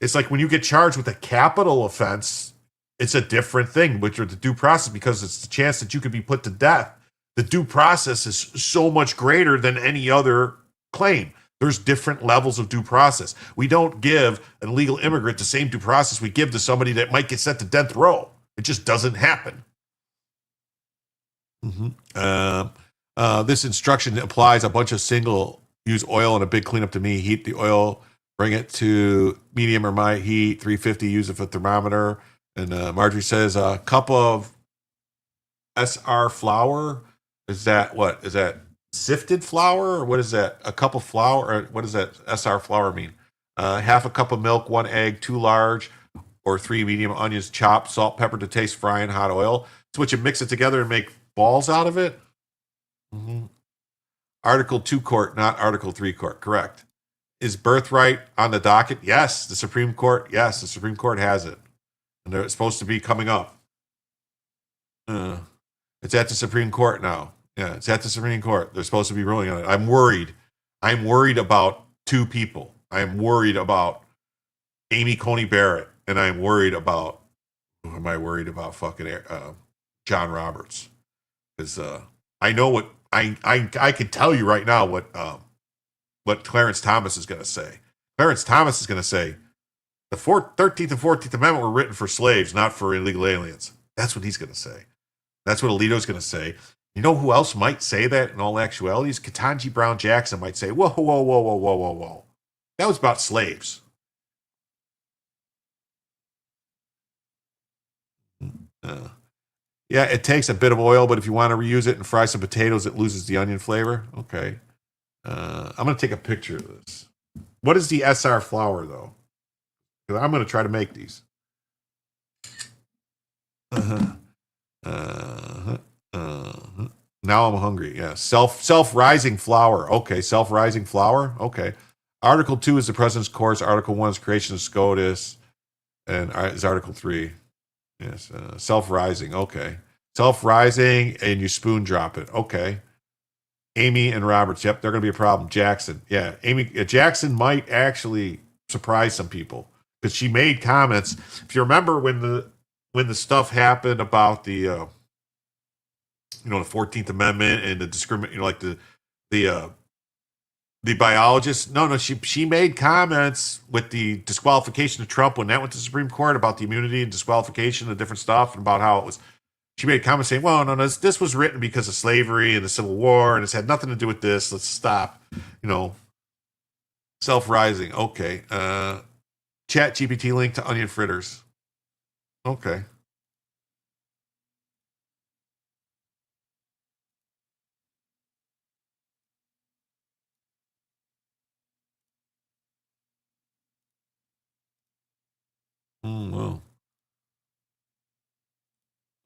It's like when you get charged with a capital offense, it's a different thing, which are the due process, because it's the chance that you could be put to death. The due process is so much greater than any other claim. There's different levels of due process. We don't give an illegal immigrant the same due process we give to somebody that might get sent to death row. It just doesn't happen. This instruction applies a bunch of single-use oil and a big cleanup to me. Heat the oil, bring it to medium or high heat, 350, use it for thermometer. And Marjorie says a cup of SR flour. Is that what? Is that sifted flour? Or what is that? A cup of flour? Or what does that SR flour mean? Half a cup of milk, 1 egg, 2 large or 3 medium onions chopped, salt, pepper to taste, fry in hot oil. So what, you mix it together and make balls out of it? Article 2 court, not Article 3 court. Correct. Is birthright on the docket? Yes. The Supreme Court. Yes, the Supreme Court has it. And they're supposed to be coming up. It's at the Supreme Court now. Yeah, it's at the Supreme Court. They're supposed to be ruling on it. I'm worried. I'm worried about 2 people. I'm worried about Amy Coney Barrett, and I'm worried about, who am I worried about? Fucking John Roberts. Because I know what, I can tell you right now what Clarence Thomas is going to say. Clarence Thomas is going to say, the 13th and 14th Amendment were written for slaves, not for illegal aliens. That's what he's going to say. That's what Alito's going to say. You know who else might say that in all actuality? Is Ketanji Brown Jackson might say, whoa, whoa, whoa, whoa, whoa, whoa, whoa. That was about slaves. Yeah, it takes a bit of oil, but if you want to reuse it and fry some potatoes, it loses the onion flavor. Okay. I'm going to take a picture of this. What is the SR flour, though? Because I'm going to try to make these. Now I'm hungry. Yeah. Self-rising flour. Okay. Self-rising flour. Okay. Article 2 is the President's course. Article 1 is creation of SCOTUS. And is Article 3. Yes. Self-rising. Okay. Self-rising, and you spoon drop it. Okay. Amy and Roberts. Yep. They're going to be a problem. Jackson. Yeah. Jackson might actually surprise some people because she made comments. If you remember when the stuff happened about the the 14th Amendment and the discrimination, like the biologist. No, she made comments with the disqualification of Trump when that went to the Supreme Court about the immunity and disqualification and different stuff, and about how it was. She made comments saying, well, no, this was written because of slavery and the Civil War, and it's had nothing to do with this. Let's stop. Self-rising. Okay. Chat GPT link to onion fritters. Okay. Well.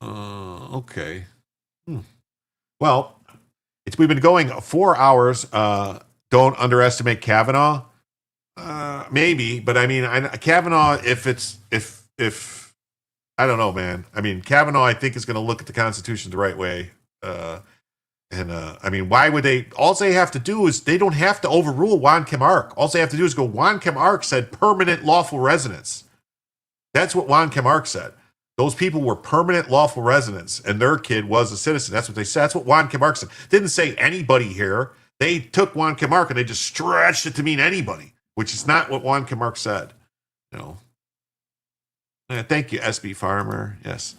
Okay. Well, we've been going 4 hours. Don't underestimate Kavanaugh. Maybe, but I mean, Kavanaugh. If I don't know, man. I mean, Kavanaugh, I think is going to look at the Constitution the right way. I mean, why would they? All they have to do is they don't have to overrule Juan Camark. All they have to do is go. Juan Camark said permanent lawful residence. That's what Juan Camark said. Those people were permanent lawful residents, and their kid was a citizen. That's what they said. That's what Juan Camark said. Didn't say anybody here. They took Juan Camark and they just stretched it to mean anybody, which is not what Juan Camark said. Thank you, SB Farmer. Yes.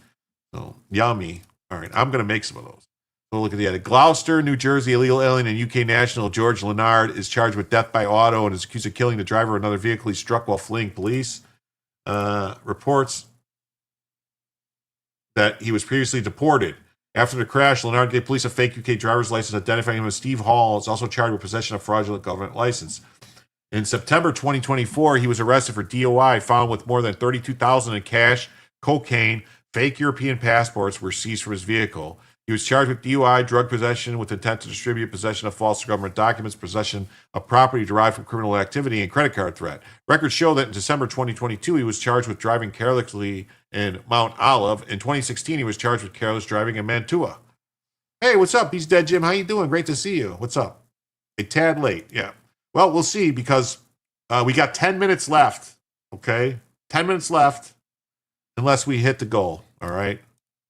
So yummy. All right, I'm going to make some of those. So look at the edit. Gloucester, New Jersey, illegal alien and UK national George Leonard is charged with death by auto and is accused of killing the driver of another vehicle he struck while fleeing police. Reports that he was previously deported. After the crash, Leonard gave police a fake UK driver's license identifying him as Steve Hall. Is also charged with possession of fraudulent government license. In September 2024, he was arrested for DOI, found with more than $32,000 in cash, cocaine, fake European passports were seized from his vehicle. He was charged with DUI, drug possession with intent to distribute, possession of false government documents, possession of property derived from criminal activity, and credit card threat. Records show that in December 2022, he was charged with driving carelessly in Mount Olive. In 2016, he was charged with careless driving in Mantua. Hey, what's up? He's Dead Jim. How you doing? Great to see you. What's up? A tad late. Yeah. Well, we'll see because we got 10 minutes left. Okay? 10 minutes left. unless we hit the goal. All right.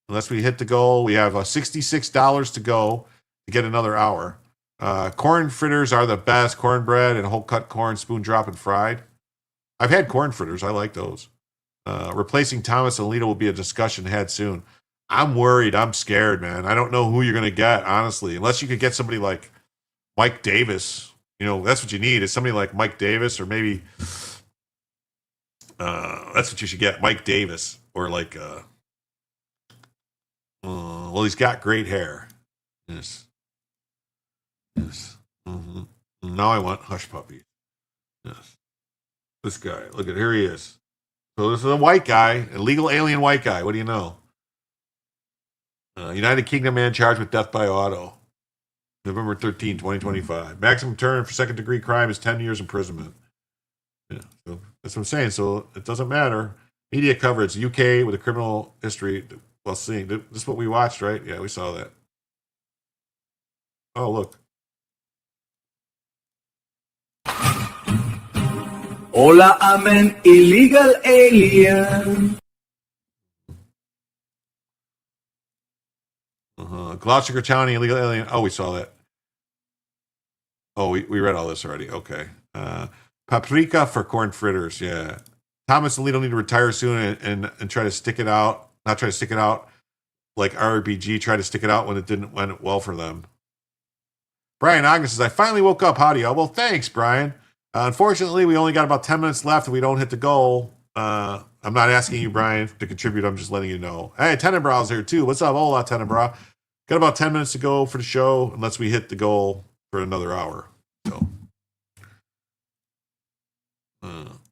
Unless we hit the goal, we have $66 to go to get another hour. Corn fritters are the best. Cornbread and whole cut corn, spoon drop and fried. I've had corn fritters. I like those. Replacing Thomas and Alito will be a discussion had soon. I'm worried. I'm scared, man. I don't know who you're going to get, honestly. Unless you could get somebody like Mike Davis. You know, that's what you need is somebody like Mike Davis, or maybe that's what you should get, Mike Davis. Or like, well, he's got great hair. Yes. Yes. Mm-hmm. Now I want Hush Puppy. Yes. This guy. Look at, here he is. So this is a white guy, a legal alien white guy. What do you know? United Kingdom man charged with death by auto. November 13, 2025. Maximum term for second degree crime is 10 years imprisonment. Yeah, so that's what I'm saying. So it doesn't matter. Media coverage, UK with a criminal history. Well, seeing this is what we watched, right? Yeah, we saw that. Oh, look. Hola, I'm an illegal alien. Gloucester County illegal alien. Oh, we saw that. Oh, we read all this already. Okay. Paprika for corn fritters. Yeah. Thomas and Alito need to retire soon and try to stick it out. Not try to stick it out like RBG tried to stick it out when it didn't went well for them. Brian Agnes says, I finally woke up. How do you? Well, thanks, Brian. Unfortunately, we only got about 10 minutes left and we don't hit the goal. I'm not asking you, Brian, to contribute. I'm just letting you know. Hey, Tenebrow's here too. What's up? Hola, Tenebrow. Got about 10 minutes to go for the show unless we hit the goal for another hour. So,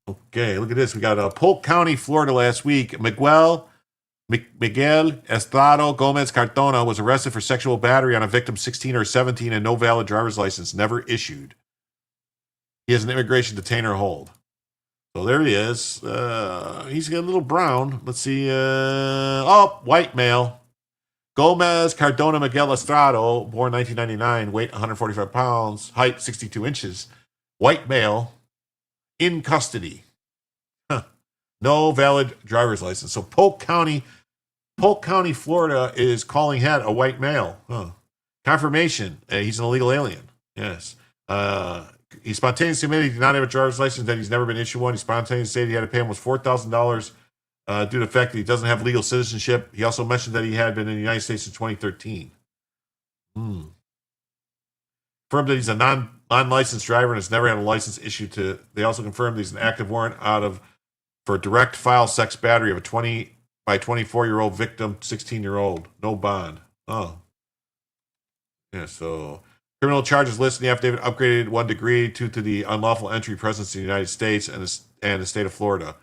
okay, look at this. We got Polk County, Florida last week. Miguel Estrado Gomez Cardona was arrested for sexual battery on a victim 16 or 17 and no valid driver's license, never issued. He has an immigration detainer hold. So there he is. He's got a little brown. Let's see. White male. Gomez Cardona Miguel Estrado, born 1999, weight 145 pounds, height 62 inches. White male, in custody. No valid driver's license. So Polk County, Florida is calling head a white male. Confirmation. He's an illegal alien. Yes. He spontaneously admitted he did not have a driver's license, that he's never been issued one. He spontaneously stated he had to pay almost $4,000 due to the fact that he doesn't have legal citizenship. He also mentioned that he had been in the United States since 2013. Confirmed that he's a non-licensed driver and has never had a license issued to. They also confirmed he's an active warrant for direct file sex battery of a 20 by 24-year-old victim, 16-year-old. No bond. Oh. Yeah, so criminal charges listed in the affidavit upgraded 1 degree due to the unlawful entry, presence in the United States and the state of Florida.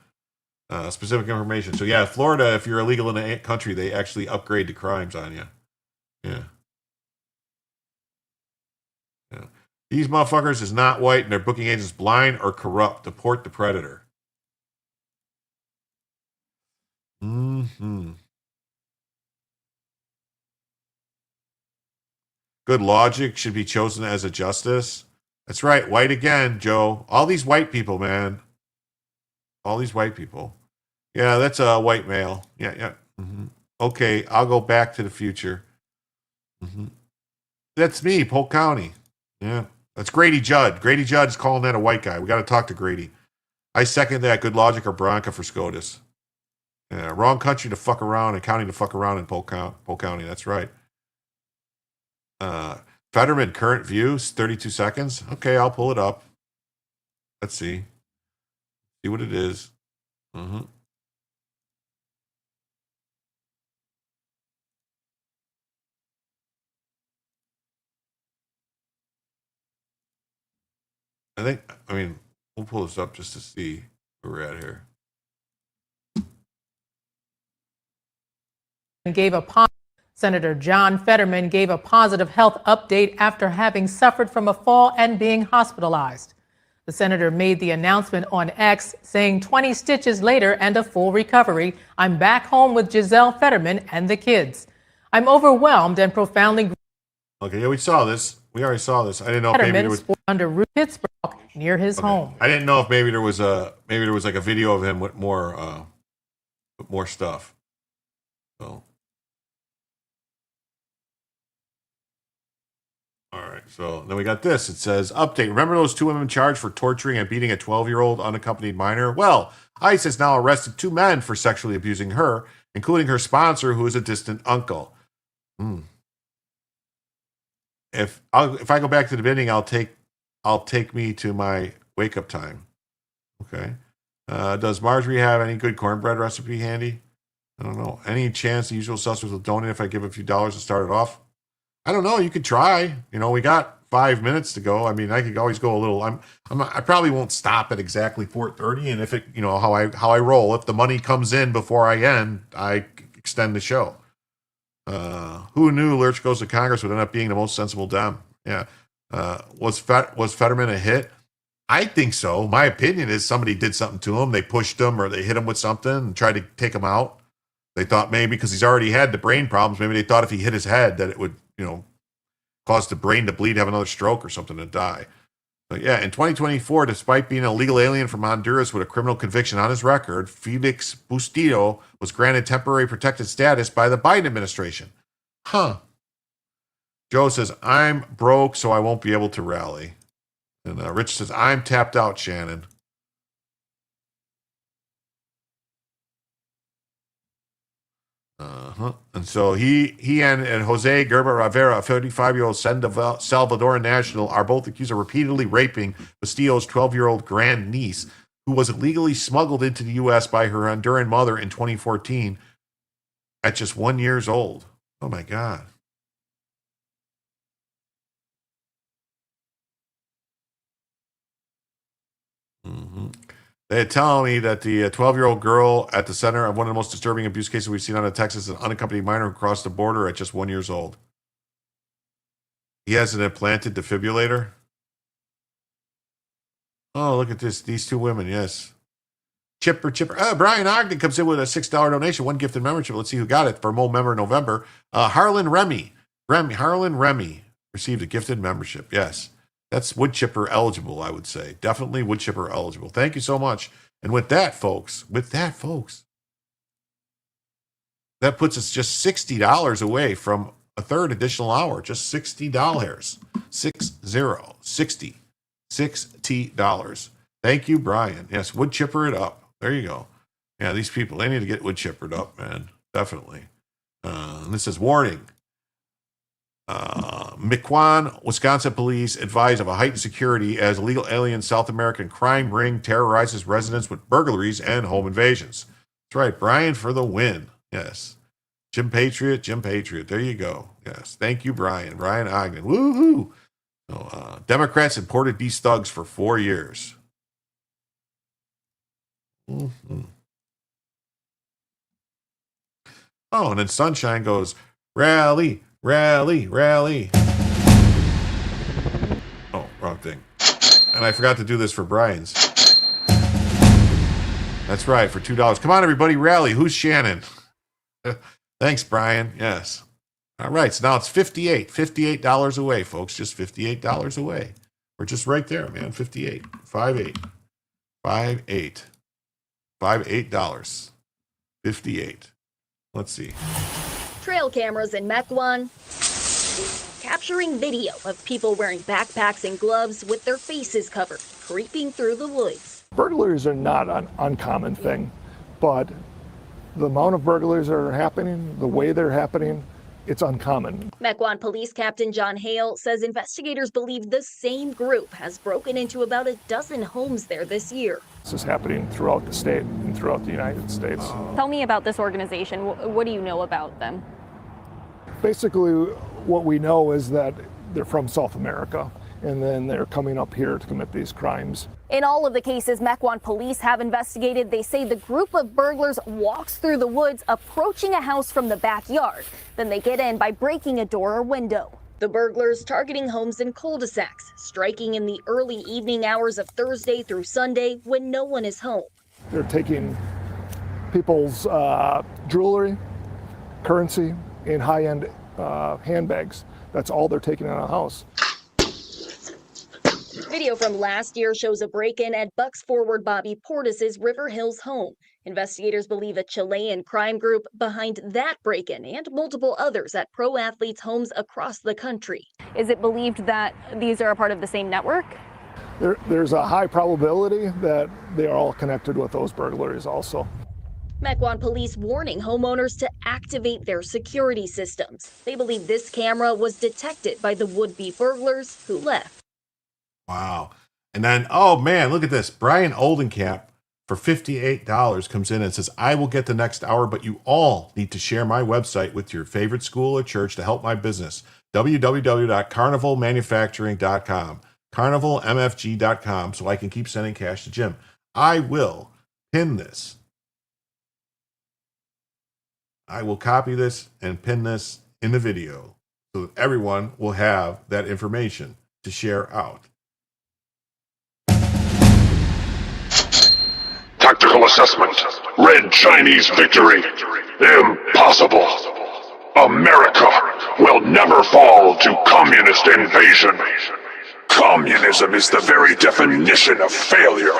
Specific information. So yeah, Florida, if you're illegal in a country, they actually upgrade the crimes on you. Yeah. Yeah. These motherfuckers is not white and their booking agents blind or corrupt. Deport the predator. Good logic should be chosen as a justice. That's right. White again, Joe. All these white people, man. All these white people. Yeah, that's a white male. Yeah. Okay, I'll go back to the future. That's me, Polk County. Yeah, that's Grady Judd. Grady Judd is calling that a white guy. We got to talk to Grady. I second that. Good logic or Bronca for SCOTUS. Yeah, wrong country to fuck around and county to fuck around in Polk County. That's right. Fetterman, current views, 32 seconds. Okay, I'll pull it up. Let's see. See what it is. We'll pull this up just to see where we're at here. Senator John Fetterman gave a positive health update after having suffered from a fall and being hospitalized. The senator made the announcement on X, saying 20 stitches later and a full recovery, I'm back home with Giselle Fetterman and the kids. I'm overwhelmed and profoundly. Okay, yeah, we saw this. We already saw this. I didn't know if maybe there was under Pittsburgh near his home. I didn't know if maybe there was like a video of him with more with more stuff. So, all right. So then we got this. It says, update. Remember those 2 women charged for torturing and beating a 12-year-old unaccompanied minor? Well, ICE has now arrested 2 men for sexually abusing her, including her sponsor, who is a distant uncle. If I go back to the beginning, I'll take me to my wake up time. Okay. Does Marjorie have any good cornbread recipe handy? I don't know. Any chance the usual suspects will donate if I give a few dollars to start it off? I don't know. You could try. We got 5 minutes to go. I mean, I could always go a little. I probably won't stop at exactly 4:30. And if it, how I roll. If the money comes in before I end, I extend the show. Who knew Lurch Goes to Congress would end up being the most sensible Dem? Yeah. Was Fetterman a hit? I think so. My opinion is somebody did something to him. They pushed him or they hit him with something and tried to take him out. They thought maybe because he's already had the brain problems, maybe they thought if he hit his head that it would, cause the brain to bleed, have another stroke or something, to die. But yeah, in 2024, despite being a legal alien from Honduras with a criminal conviction on his record, Felix Bustillo was granted temporary protected status by the Biden administration. Huh. Joe says, I'm broke, so I won't be able to rally. And Rich says, I'm tapped out, Shannon. And so he and Jose Gerber Rivera, a 35-year-old Salvadoran national, are both accused of repeatedly raping Bustillo's 12-year-old grandniece, who was illegally smuggled into the U.S. by her Honduran mother in 2014 at just 1 year old. Oh, my God. They had telling me that the 12-year-old girl at the center of one of the most disturbing abuse cases we've seen out of Texas is an unaccompanied minor who crossed the border at just 1 year old. He has an implanted defibrillator. Oh, look at this. These 2 women, yes. Chipper. Brian Ogden comes in with a $6 donation, 1 gifted membership. Let's see who got it for Mo Member November. Harlan Remy received a gifted membership. Yes. That's wood chipper eligible, I would say. Definitely wood chipper eligible. Thank you so much. And with that, folks, that puts us just $60 away from a third additional hour. Just $60. $60. Thank you, Brian. Yes, wood chipper it up. There you go. Yeah, these people, they need to get wood chippered up, man. Definitely. And this says, warning. Mequon, Wisconsin police advise of a heightened security as illegal alien South American crime ring terrorizes residents with burglaries and home invasions. That's right, Brian for the win. Yes. Jim Patriot. There you go. Yes. Thank you, Brian. Brian Ogden. Woohoo. So, Democrats imported these thugs for 4 years. Mm-hmm. Oh, and then Sunshine goes, rally. Oh, wrong thing. And I forgot to do this for Brian's. That's right, for $2. Come on, everybody, rally. Who's Shannon? Thanks, Brian. Yes. All right, so now it's $58 away, folks. Just $58 away. We're just right there, man. 58. $58. $58. Let's see. Trail cameras in Mequon capturing video of people wearing backpacks and gloves with their faces covered, creeping through the woods. Burglaries are not an uncommon thing, but the amount of burglaries that are happening, the way they're happening, it's uncommon. Mequon Police Captain John Hale says investigators believe the same group has broken into about a dozen homes there this year. This is happening throughout the state and throughout the United States. Tell me about this organization. What do you know about them? Basically, what we know is that they're from South America, and then they're coming up here to commit these crimes. In all of the cases Mequon police have investigated, they say the group of burglars walks through the woods, approaching a house from the backyard. Then they get in by breaking a door or window. The burglars targeting homes in cul-de-sacs, striking in the early evening hours of Thursday through Sunday when no one is home. They're taking people's jewelry, currency, and high-end handbags. That's all they're taking out of the house. Video from last year shows a break-in at Bucks forward Bobby Portis's River Hills home. Investigators believe a Chilean crime group behind that break-in and multiple others at pro athletes' homes across the country. Is it believed that these are a part of the same network? There's a high probability that they are all connected with those burglaries also. Mequon police warning homeowners to activate their security systems. They believe this camera was detected by the would-be burglars who left. Wow. And then, oh man, look at this. Brian Oldenkamp for $58 comes in and says, I will get the next hour, but you all need to share my website with your favorite school or church to help my business. www.carnivalmanufacturing.com, carnivalmfg.com, so I can keep sending cash to Jim. I will pin this. I will copy this and pin this in the video so that everyone will have that information to share out. Tactical assessment. Red Chinese victory. Impossible. America will never fall to communist invasion. Communism is the very definition of failure.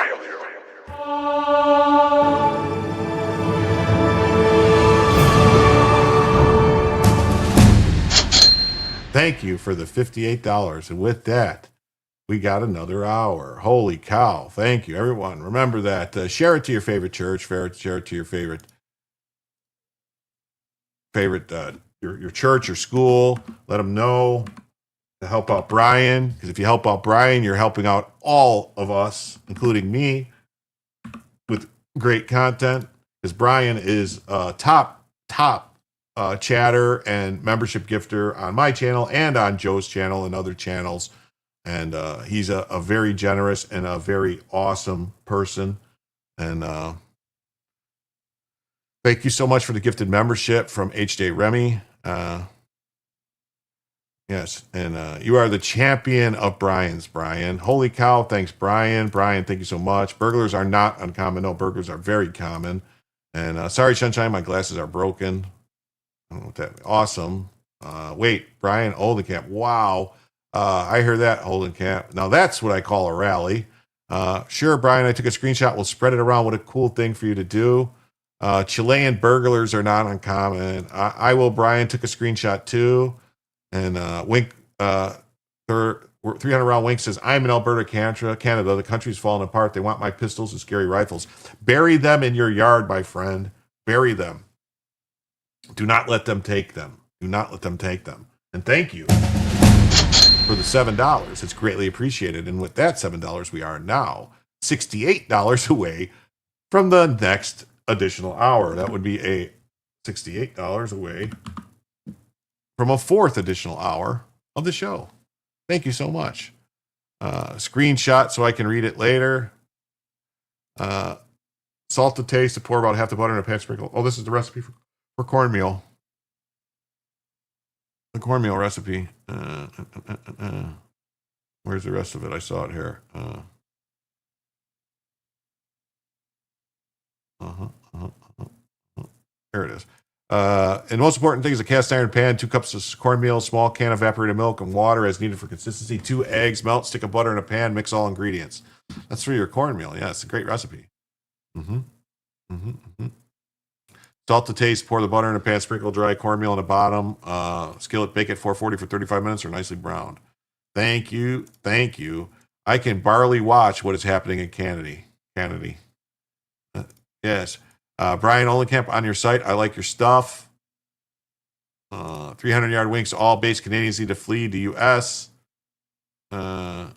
Thank you for the $58. And with that, we got another hour. Holy cow. Thank you, everyone. Remember that. Share it to your favorite church. Share it to your favorite your church or school. Let them know to help out Brian. Because if you help out Brian, you're helping out all of us, including me, with great content. Because Brian is top chatter and membership gifter on my channel and on Joe's channel and other channels. And he's a very generous and a very awesome person. And thank you so much for the gifted membership from HJ Remy. Yes, and you are the champion of Brian's, Brian. Holy cow, thanks, Brian. Brian, thank you so much. Burglars are not uncommon. No, burglars are very common. And sorry, Sunshine, my glasses are broken. I don't know what that. Awesome. Wait, Brian Oldenkamp. Wow. I hear that, Oldenkamp. Now that's what I call a rally. Sure, Brian, I took a screenshot. We'll spread it around. What a cool thing for you to do. Chilean burglars are not uncommon. I will, Brian, took a screenshot too. And Wink, 300 round Wink says, I'm in Alberta, Canada. The country's falling apart. They want my pistols and scary rifles. Bury them in your yard, my friend. Bury them. Do not let them take them. Do not let them take them. And thank you for the $7. It's greatly appreciated. And with that $7, we are now $68 away from the next additional hour. That would be a $68 away from a fourth additional hour of the show. Thank you so much. Screenshot so I can read it later. Salt to taste, to pour about half the butter in a pan sprinkle. Oh, this is the recipe for cornmeal. The cornmeal recipe. Where's the rest of it? I saw it here. There it is. And the most important thing is a cast iron pan, 2 cups of cornmeal, small can of evaporated milk, and water as needed for consistency. 2 eggs, melt, stick of butter in a pan, mix all ingredients. That's for your cornmeal. Yeah, it's a great recipe. Salt to taste, pour the butter in a pan, sprinkle dry cornmeal in the bottom. Skillet, bake at 440 for 35 minutes or nicely browned. Thank you. Thank you. I can barely watch what is happening in Canada. Yes. Brian Olenkamp on your site. I like your stuff. 300-yard winks. All base Canadians need to flee to U.S.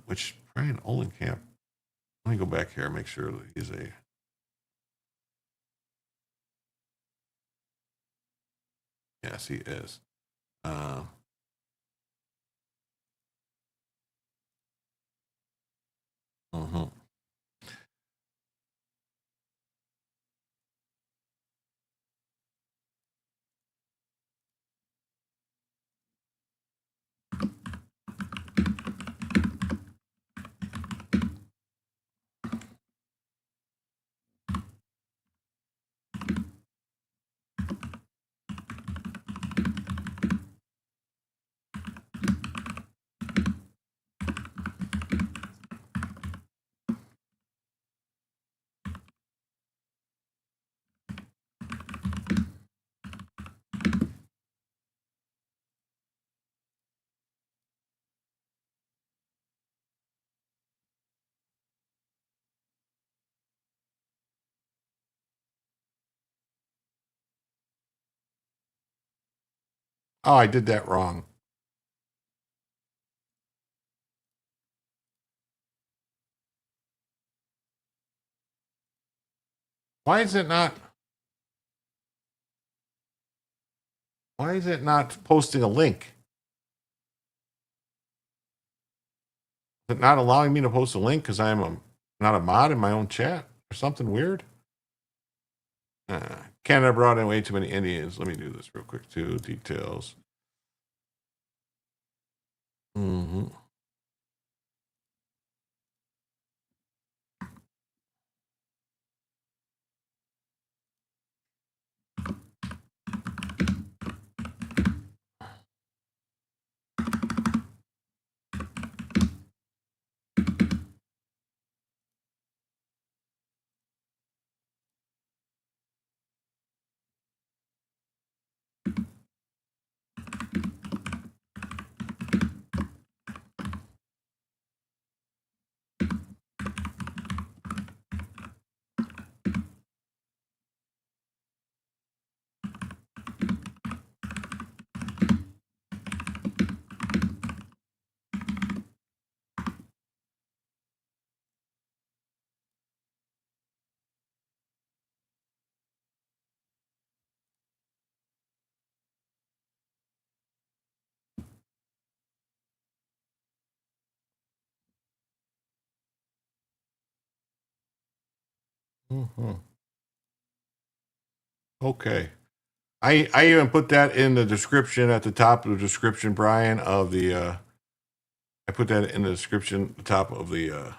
Which Brian Olenkamp. Let me go back here and make sure that he's a. Yes, he is. Oh, I did that wrong. Why is it not? Why is it not posting a link? Is it not allowing me to post a link because I'm not a mod in my own chat or something weird? Canada brought in way too many Indians. Let me do this real quick too. Details. Mm-hmm. Mm-hmm. Okay. I even put that in the description at the top of the description, Brian, of the I put that in the description at the top of the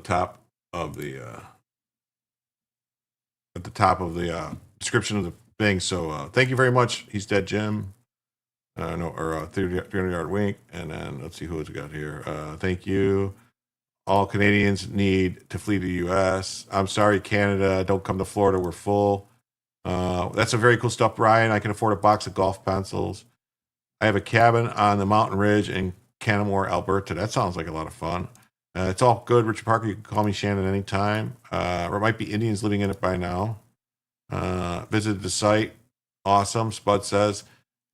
top of the at the top of the description of the thing. So thank you very much. He's dead, Jim. No, or 300 yard wink. And then let's see who it's got here. Thank you. All Canadians need to flee the U.S. I'm sorry, Canada. Don't come to Florida. We're full. That's a very cool stuff, Brian. I can afford a box of golf pencils. I have a cabin on the mountain ridge in Canamore, Alberta. That sounds like a lot of fun. It's all good, Richard Parker. You can call me Shannon anytime. Or it might be Indians living in it by now. Visited the site. Awesome. Spud says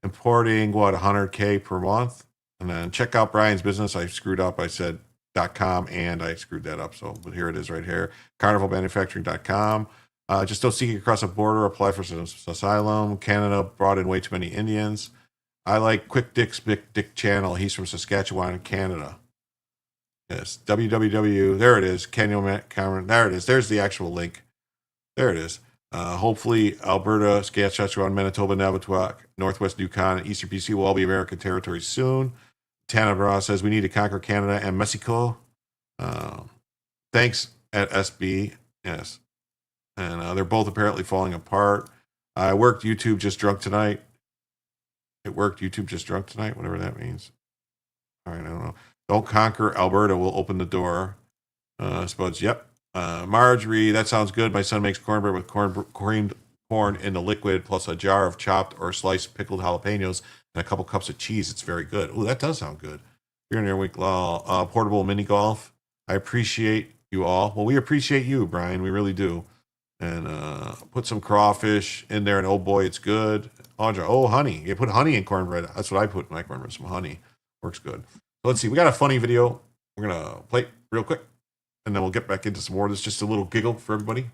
importing 100K per month. And then check out Brian's business. I screwed up. I said .com and I screwed that up. So but here it is right here. Carnivalmanufacturing.com. Just don't seek across a border. Apply for asylum. Canada brought in way too many Indians. I like Quick Dick's Big Dick channel. He's from Saskatchewan, Canada. Yes, www. There it is. Cameron. There it is. There's the actual link. There it is. Hopefully, Alberta, Saskatchewan, Manitoba, Navituak, Northwest Yukon, and Eastern BC will all be American territories soon. Tana says we need to conquer Canada and Mexico. Thanks at SB. Yes. And they're both apparently falling apart. I worked YouTube just drunk tonight. It worked YouTube just drunk tonight, whatever that means. All right, I don't know. Don't conquer Alberta. We'll open the door. Spuds, yep. Marjorie, that sounds good. My son makes cornbread with creamed corn in the liquid, plus a jar of chopped or sliced pickled jalapenos and a couple cups of cheese. It's very good. Oh, that does sound good. Here in your week, portable mini golf. I appreciate you all. Well, we appreciate you, Brian. We really do. And put some crawfish in there, and oh boy, it's good. Audra, oh, honey. You put honey in cornbread. That's what I put in my cornbread, some honey. Works good. So let's see. We got a funny video. We're going to play it real quick, and then we'll get back into some more. This is just a little giggle for everybody.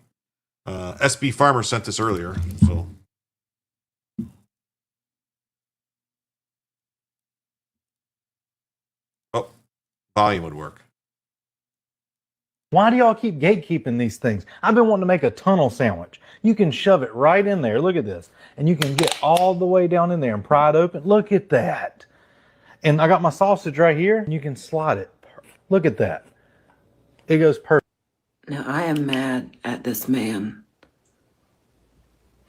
SB Farmer sent this earlier, so. Oh, volume would work. Why do y'all keep gatekeeping these things? I've been wanting to make a tunnel sandwich. You can shove it right in there. Look at this. And you can get all the way down in there and pry it open. Look at that. And I got my sausage right here, and you can slide it. Look at that. It goes perfect. Now, I am mad at this man,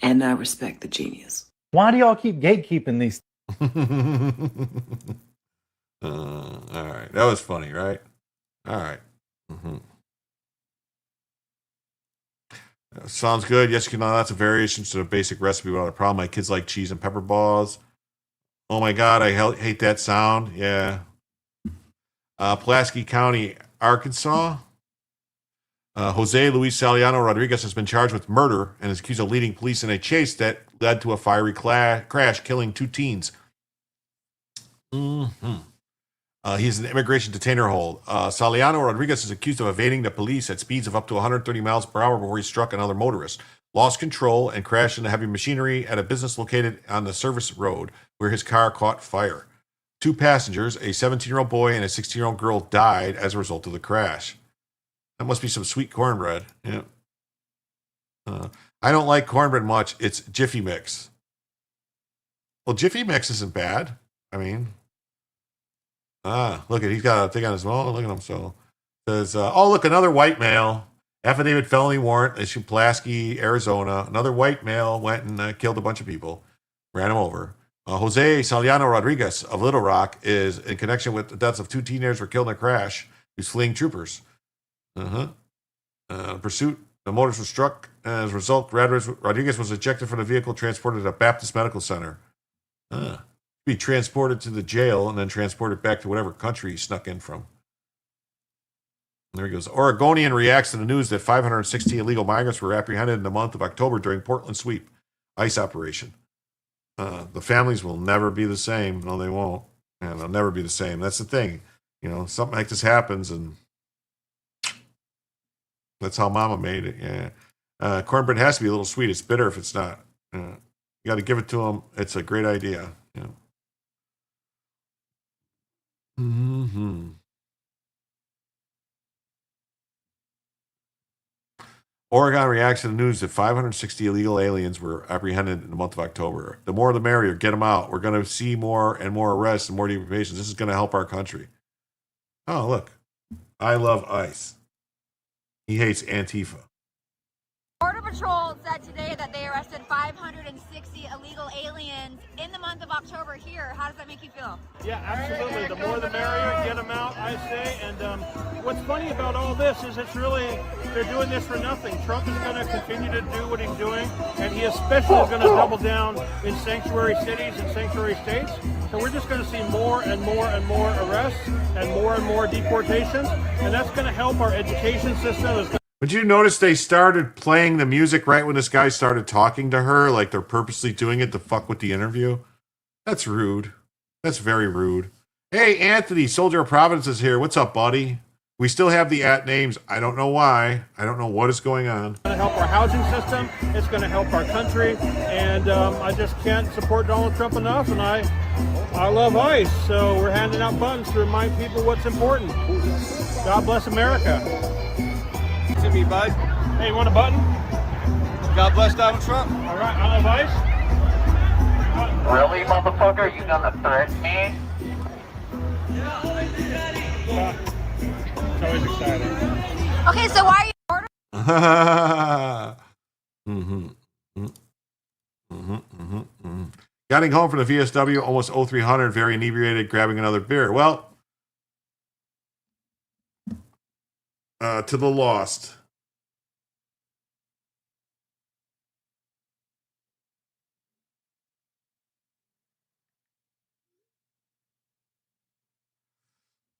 and I respect the genius. Why do y'all keep gatekeeping these? All right. That was funny, right? All right. Mm-hmm. Sounds good. Yes, you can. Lots of variations to the basic recipe without a problem. My kids like cheese and pepper balls. Oh my God, I hate that sound. Yeah. Pulaski County, Arkansas. Jose Luis Saliano Rodriguez has been charged with murder and is accused of leading police in a chase that led to a fiery crash, killing 2 teens. He's an immigration detainer hold. Saliano Rodriguez is accused of evading the police at speeds of up to 130 miles per hour before he struck another motorist, lost control, and crashed into heavy machinery at a business located on the service road where his car caught fire. 2 passengers, a 17-year-old boy and a 16-year-old girl, died as a result of the crash. That must be some sweet cornbread. Yeah. I don't like cornbread much. It's Jiffy Mix. Well, Jiffy Mix isn't bad. I mean, look at, he's got a thing on his phone. Look at him. So says, oh, look, another white male. Affidavit felony warrant issued Pulaski, Arizona. Another white male went and killed a bunch of people, ran him over. Jose Saliano Rodriguez of Little Rock is in connection with the deaths of 2 teenagers who were killed in a crash. He's fleeing troopers. Pursuit, the motorist was struck. As a result, Rodriguez was ejected from the vehicle, transported to a Baptist medical center. Be transported to the jail and then transported back to whatever country he snuck in from. There he goes. Oregonian reacts to the news that 560 illegal migrants were apprehended in the month of October during Portland Sweep ICE operation. The families will never be the same. No, they won't. And they'll never be the same. That's the thing. You know, something like this happens, and that's how Mama made it. Yeah. Cornbread has to be a little sweet. It's bitter if it's not. You got to give it to them. It's a great idea. Yeah. Oregon reacts to the news that 560 illegal aliens were apprehended in the month of October. The more the merrier. Get them out. We're going to see more and more arrests and more deportations. This is going to help our country. Oh, look. I love ICE. He hates Antifa. Border Patrol said today that they arrested 560 illegal aliens in the month of October here. How does that make you feel? Yeah, absolutely. The more the merrier. Get them out, I say. And what's funny about all this is it's really, they're doing this for nothing. Trump is going to continue to do what he's doing, and he especially is going to double down in sanctuary cities and sanctuary states. So we're just going to see more and more and more arrests and more deportations, and that's going to help our education system. But you notice they started playing the music right when this guy started talking to her, like they're purposely doing it to fuck with the interview? That's rude. That's very rude. Hey, Anthony, Soldier of Providence is here. What's up, buddy? We still have the @names. I don't know why. I don't know what is going on. It's going to help our housing system. It's going to help our country. And I just can't support Donald Trump enough. And I love ICE. So we're handing out buttons to remind people what's important. God bless America. To me, bud. Hey, you want a button? God bless Donald Trump. All right, I love ICE. Really, motherfucker? You gonna threaten me? It's always exciting. Okay, so why are you Getting home from the VSW, almost 0300, very inebriated, grabbing another beer. Well, to the lost.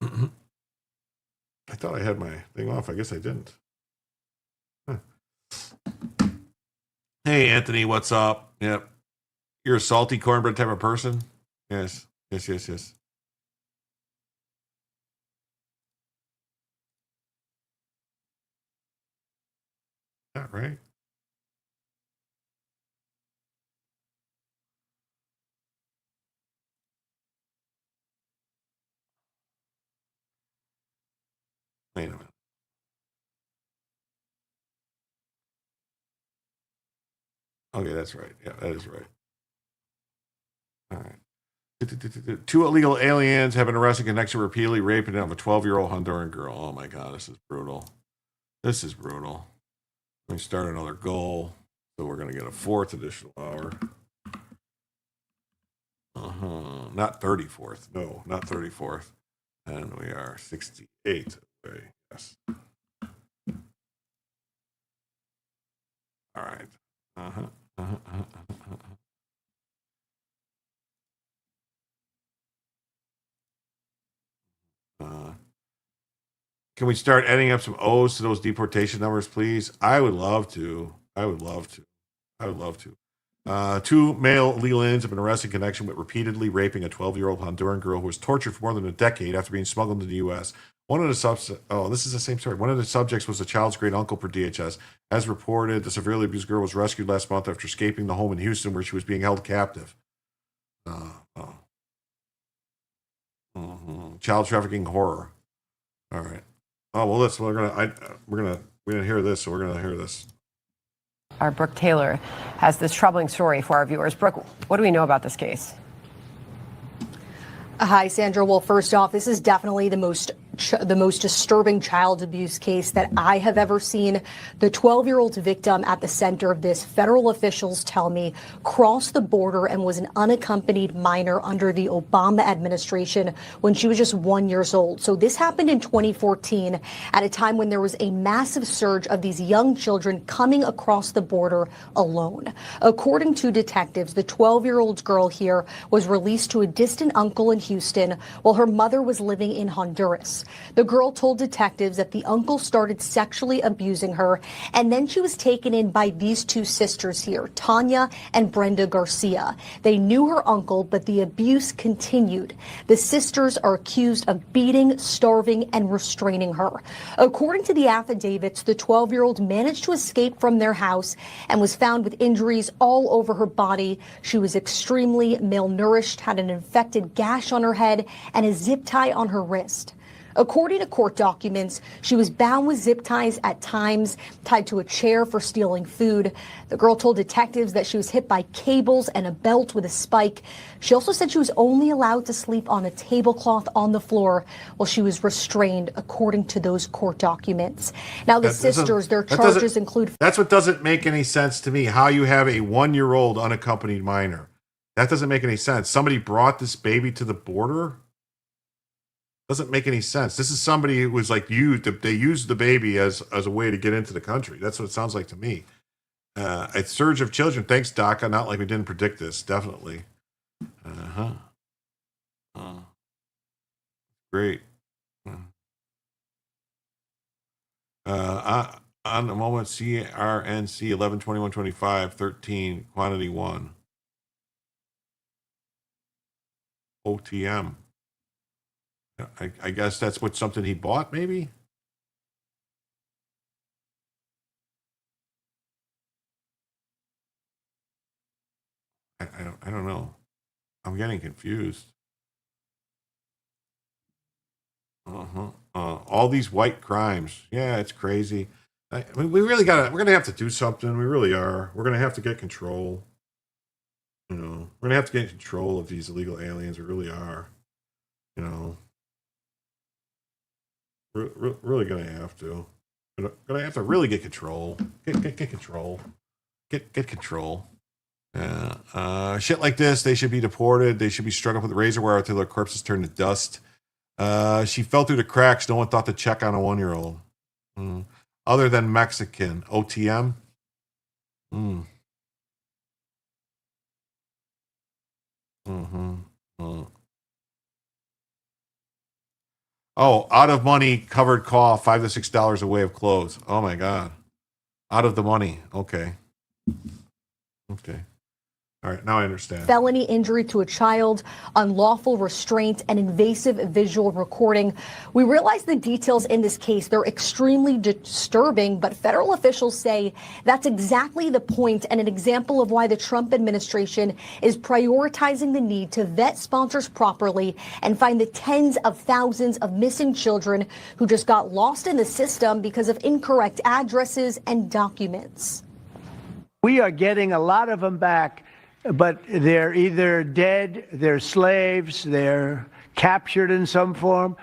I thought I had my thing off. I guess I didn't. Huh. Hey, Anthony, what's up? Yep. You're a salty cornbread type of person? Yes. Yes. Yeah, right? Wait a minute. Okay, that's right. Yeah, that is right. All right. 2 illegal aliens have been arrested in connection with repeatedly raping of a 12-year-old Honduran girl. Oh my God, this is brutal. This is brutal. Let me start another goal. So we're going to get a 4th additional hour. Not 34th. No, not 34th. And we are 68 away. Yes. All right. Can we start adding up some O's to those deportation numbers, please? I would love to. I would love to. I would love to. 2 male illegal aliens have been arrested in connection with repeatedly raping a 12-year-old Honduran girl who was tortured for more than a decade after being smuggled into the U.S. This is the same story. One of the subjects was the child's great uncle per DHS. As reported, the severely abused girl was rescued last month after escaping the home in Houston where she was being held captive. Child trafficking horror. All right. Oh well, we're gonna hear this. So we're gonna hear this. Our Brooke Taylor has this troubling story for our viewers. Brooke, what do we know about this case? Hi, Sandra. Well, first off, this is definitely the most disturbing child abuse case that I have ever seen. The 12-year-old victim at the center of this, federal officials tell me, crossed the border and was an unaccompanied minor under the Obama administration when she was just 1 year old. So this happened in 2014 at a time when there was a massive surge of these young children coming across the border alone. According to detectives, the 12-year-old girl here was released to a distant uncle in Houston while her mother was living in Honduras. The girl told detectives that the uncle started sexually abusing her, and then she was taken in by these two sisters here, Tanya and Brenda Garcia. They knew her uncle, but the abuse continued. The sisters are accused of beating, starving, and restraining her. According to the affidavits, the 12-year-old managed to escape from their house and was found with injuries all over her body. She was extremely malnourished, had an infected gash on her head, and a zip tie on her wrist. According to court documents, she was bound with zip ties at times, tied to a chair for stealing food. The girl told detectives that she was hit by cables and a belt with a spike. She also said she was only allowed to sleep on a tablecloth on the floor while she was restrained, according to those court documents. Now, the sisters, their charges include... That's what doesn't make any sense to me, how you have a 1-year-old unaccompanied minor. That doesn't make any sense. Somebody brought this baby to the border? Doesn't make any sense. This is somebody who was like they used the baby as a way to get into the country. That's what it sounds like to me. A surge of children. Thanks, DACA. Not like we didn't predict this. Definitely. Great. On the moment, CRNC 11/21/25 13 quantity 1 OTM. I guess that's something he bought, maybe. I don't know. I'm getting confused. All these white crimes. Yeah, it's crazy. I mean, we're gonna have to do something. We really are. We're gonna have to get control. You know, we're gonna have to get control of these illegal aliens. We really are. You know. Really gonna have to. Gonna have to really get control. Get control. Get control. Shit like this, they should be deported. They should be struck up with razor wire until their corpses turn to dust. She fell through the cracks. No one thought to check on a 1-year-old. Other than Mexican. OTM? Oh, out of money, covered cough, $5 to $6 away of clothes. Oh my God. Out of the money. Okay. All right, now I understand. Felony injury to a child, unlawful restraint, and invasive visual recording. We realize the details in this case, they're extremely disturbing, but federal officials say that's exactly the point and an example of why the Trump administration is prioritizing the need to vet sponsors properly and find the tens of thousands of missing children who just got lost in the system because of incorrect addresses and documents. We are getting a lot of them back, but they're either dead, they're slaves, they're captured in some form.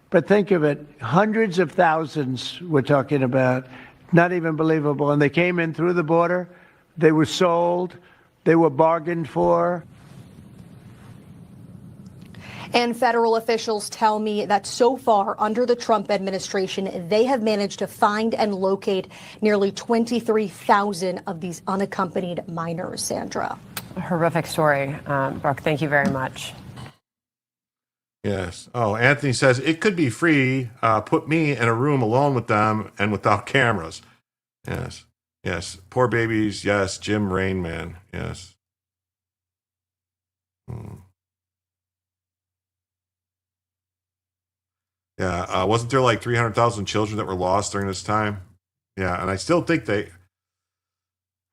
But think of it, hundreds of thousands we're talking about, not even believable. And they came in through the border, they were sold, they were bargained for. And federal officials tell me that so far under the Trump administration, they have managed to find and locate nearly 23,000 of these unaccompanied minors, Sandra. A horrific story. Brooke, thank you very much. Yes. Oh, Anthony says it could be free. Put me in a room alone with them and without cameras. Yes. Yes. Poor babies. Yes. Jim Rain Man. Yes. Hmm. Yeah. Wasn't there like 300,000 children that were lost during this time? Yeah. And I still think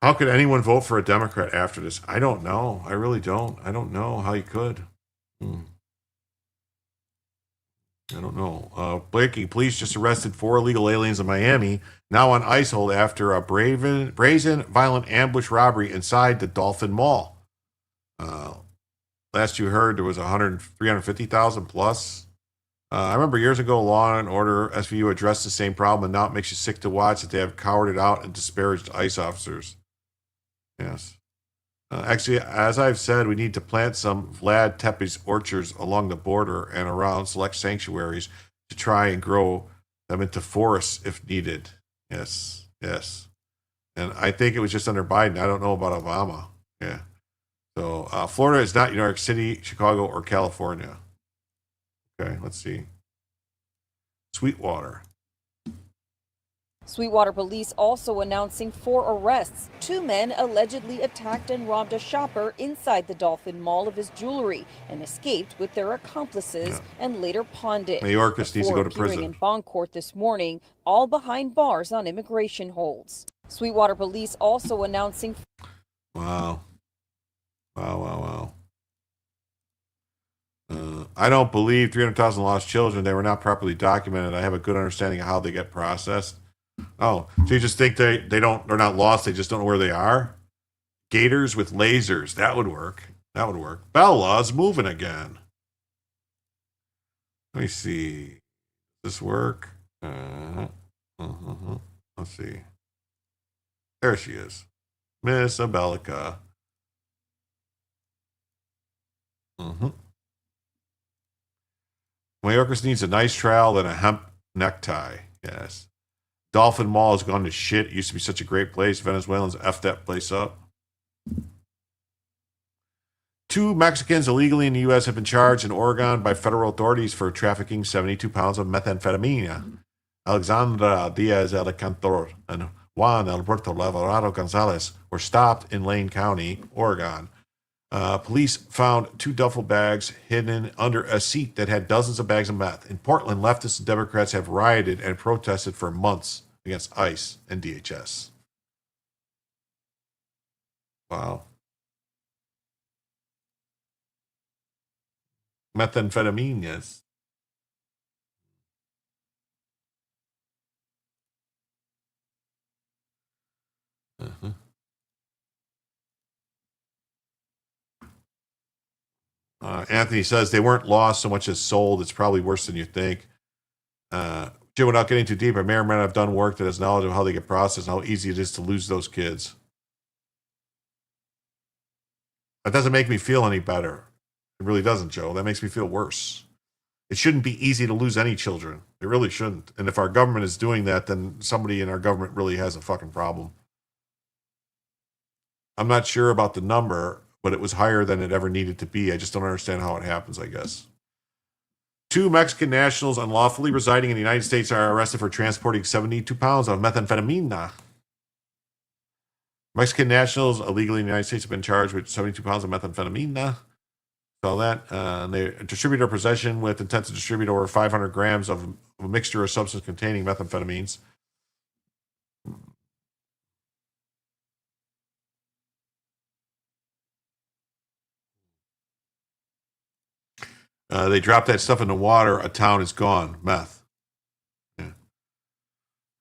how could anyone vote for a Democrat after this? I don't know. I really don't. I don't know how you could. Hmm. I don't know. Breaking: police just arrested 4 illegal aliens in Miami, now on ICE hold after a brazen violent ambush robbery inside the Dolphin Mall. Last you heard, there was 350,000 plus. I remember years ago, Law and Order SVU addressed the same problem, and now it makes you sick to watch that they have cowarded out and disparaged ICE officers. Yes. Actually, as I've said, we need to plant some Vlad Tepes orchards along the border and around select sanctuaries to try and grow them into forests if needed. Yes, yes. And I think it was just under Biden. I don't know about Obama. Yeah. So Florida is not New York City, Chicago, or California. Okay, let's see. Sweetwater. Sweetwater police also announcing 4 arrests. 2 men allegedly attacked and robbed a shopper inside the Dolphin Mall of his jewelry and escaped with their accomplices and later pawned it. Mayorkas needs to go to prison. In bond court this morning, all behind bars on immigration holds. Sweetwater police also announcing. Wow. Wow. I don't believe 300,000 lost children. They were not properly documented. I have a good understanding of how they get processed. Oh, so you just think they're not lost, they just don't know where they are? Gators with lasers, that would work. Bella's moving again. Let me see. Does this work? Let's see. There she is. Miss Abelica. Mayorkas needs a nice trowel and a hemp necktie. Yes. Dolphin Mall has gone to shit. It used to be such a great place. Venezuelans effed that place up. 2 Mexicans illegally in the U.S. have been charged in Oregon by federal authorities for trafficking 72 pounds of methamphetamine. Alexandra Diaz Alcantor and Juan Alberto Lavarado Gonzalez were stopped in Lane County, Oregon. Police found 2 duffel bags hidden under a seat that had dozens of bags of meth. In Portland, leftists and Democrats have rioted and protested for months against ICE and DHS. Wow. Methamphetamine, yes. Anthony says they weren't lost so much as sold. It's probably worse than you think. Jim, without getting too deep, I may or may not have done work that has knowledge of how they get processed and how easy it is to lose those kids. That doesn't make me feel any better. It really doesn't, Joe. That makes me feel worse. It shouldn't be easy to lose any children. It really shouldn't. And if our government is doing that, then somebody in our government really has a fucking problem. I'm not sure about the number, but it was higher than it ever needed to be. I just don't understand how it happens, I guess. 2 Mexican nationals unlawfully residing in the United States are arrested for transporting 72 pounds of methamphetamine. Mexican nationals illegally in the United States have been charged with 72 pounds of methamphetamine. So that they distribute or possession with intent to distribute over 500 grams of a mixture or substance containing methamphetamines. They drop that stuff in the water, a town is gone. Meth. Yeah.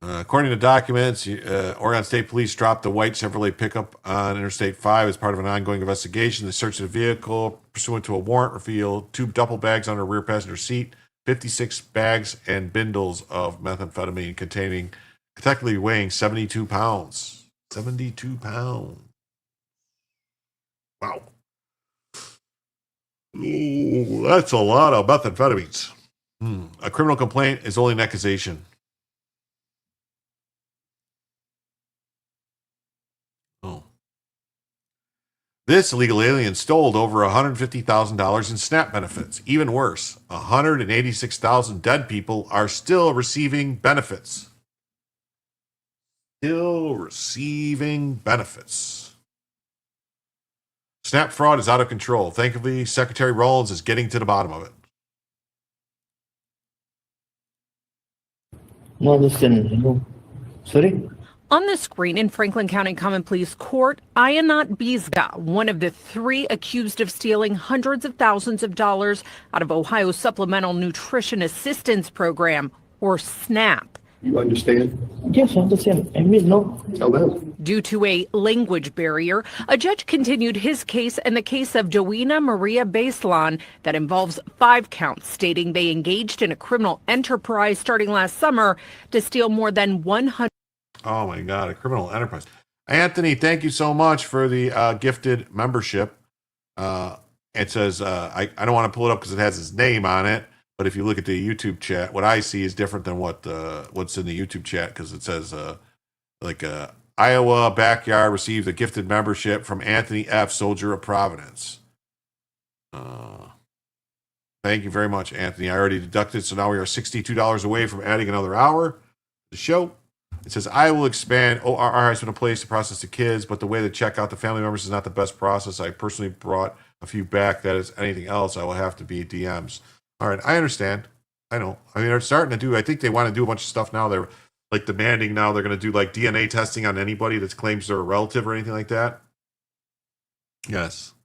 According to documents, Oregon State Police dropped the white Chevrolet pickup on Interstate 5 as part of an ongoing investigation. They searched the vehicle pursuant to a warrant, revealed 2 duffel bags on a rear passenger seat, 56 bags and bindles of methamphetamine containing, technically weighing 72 pounds. 72 pounds. Wow. Ooh, that's a lot of methamphetamines. A criminal complaint is only an accusation. Oh. This illegal alien stole over $150,000 in SNAP benefits. Even worse, 186,000 dead people are still receiving benefits. Still receiving benefits. SNAP fraud is out of control. Thankfully, Secretary Rollins is getting to the bottom of it. No, listen, no. Sorry? On the screen in Franklin County Common Pleas Court, Ayanat Bizga, one of the 3 accused of stealing hundreds of thousands of dollars out of Ohio's Supplemental Nutrition Assistance Program, or SNAP. You understand? Yes, I understand. I mean, no. Hello. Due to a language barrier, a judge continued his case and the case of Joina Maria Baselan that involves 5 counts, stating they engaged in a criminal enterprise starting last summer to steal more than 100. Oh my God, a criminal enterprise. Anthony, thank you so much for the gifted membership. It says, I don't want to pull it up because it has his name on it, but if you look at the YouTube chat, what I see is different than what's in the YouTube chat, because it says, Iowa Backyard received a gifted membership from Anthony F., Soldier of Providence. Thank you very much, Anthony. I already deducted, so now we are $62 away from adding another hour to the show. It says, I will expand. ORR has been a place to process the kids, but the way to check out the family members is not the best process. I personally brought a few back. That is anything else, I will have to be DMs. All right, I understand. I know. I mean, they're starting to do, I think they want to do a bunch of stuff now. They're like demanding now they're going to do like DNA testing on anybody that claims they're a relative or anything like that. Yes.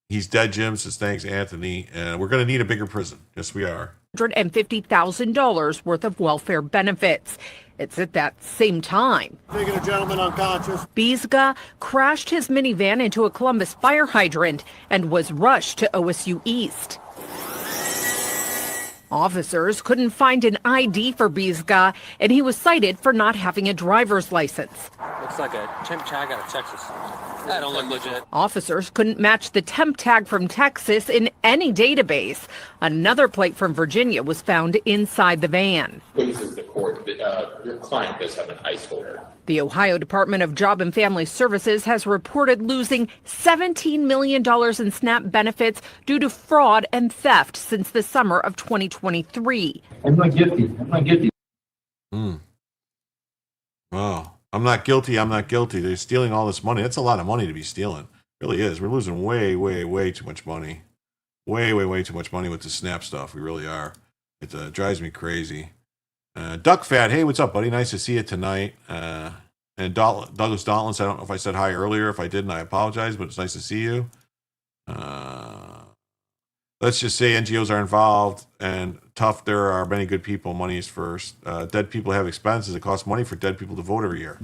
He's dead, Jim says, thanks, Anthony. And we're going to need a bigger prison. Yes, we are. $150,000 worth of welfare benefits. It's at that same time Taking a gentleman unconscious. Bizga crashed his minivan into a Columbus fire hydrant and was rushed to OSU East. Officers couldn't find an ID for Bizga, and he was cited for not having a driver's license. Looks like a temp tag out of Texas. That don't look legit. Officers couldn't match the temp tag from Texas in any database. Another plate from Virginia was found inside the van. Pleases the court that your client does have an ICE holder. The Ohio Department of Job and Family Services has reported losing $17 million in SNAP benefits due to fraud and theft since the summer of 2023. I'm not guilty. I'm not guilty. Oh, I'm not guilty. I'm not guilty. They're stealing all this money. That's a lot of money to be stealing. It really is. We're losing way, way, way too much money. Way, way, way too much money with the SNAP stuff. We really are. It drives me crazy. Duck Fat, hey, what's up, buddy? Nice to see you tonight. And Douglas Dauntless, I don't know if I said hi earlier. If I didn't, I apologize, but it's nice to see you. Let's just say NGOs are involved and tough. There are many good people. Money is first. Dead people have expenses. It costs money for dead people to vote every year.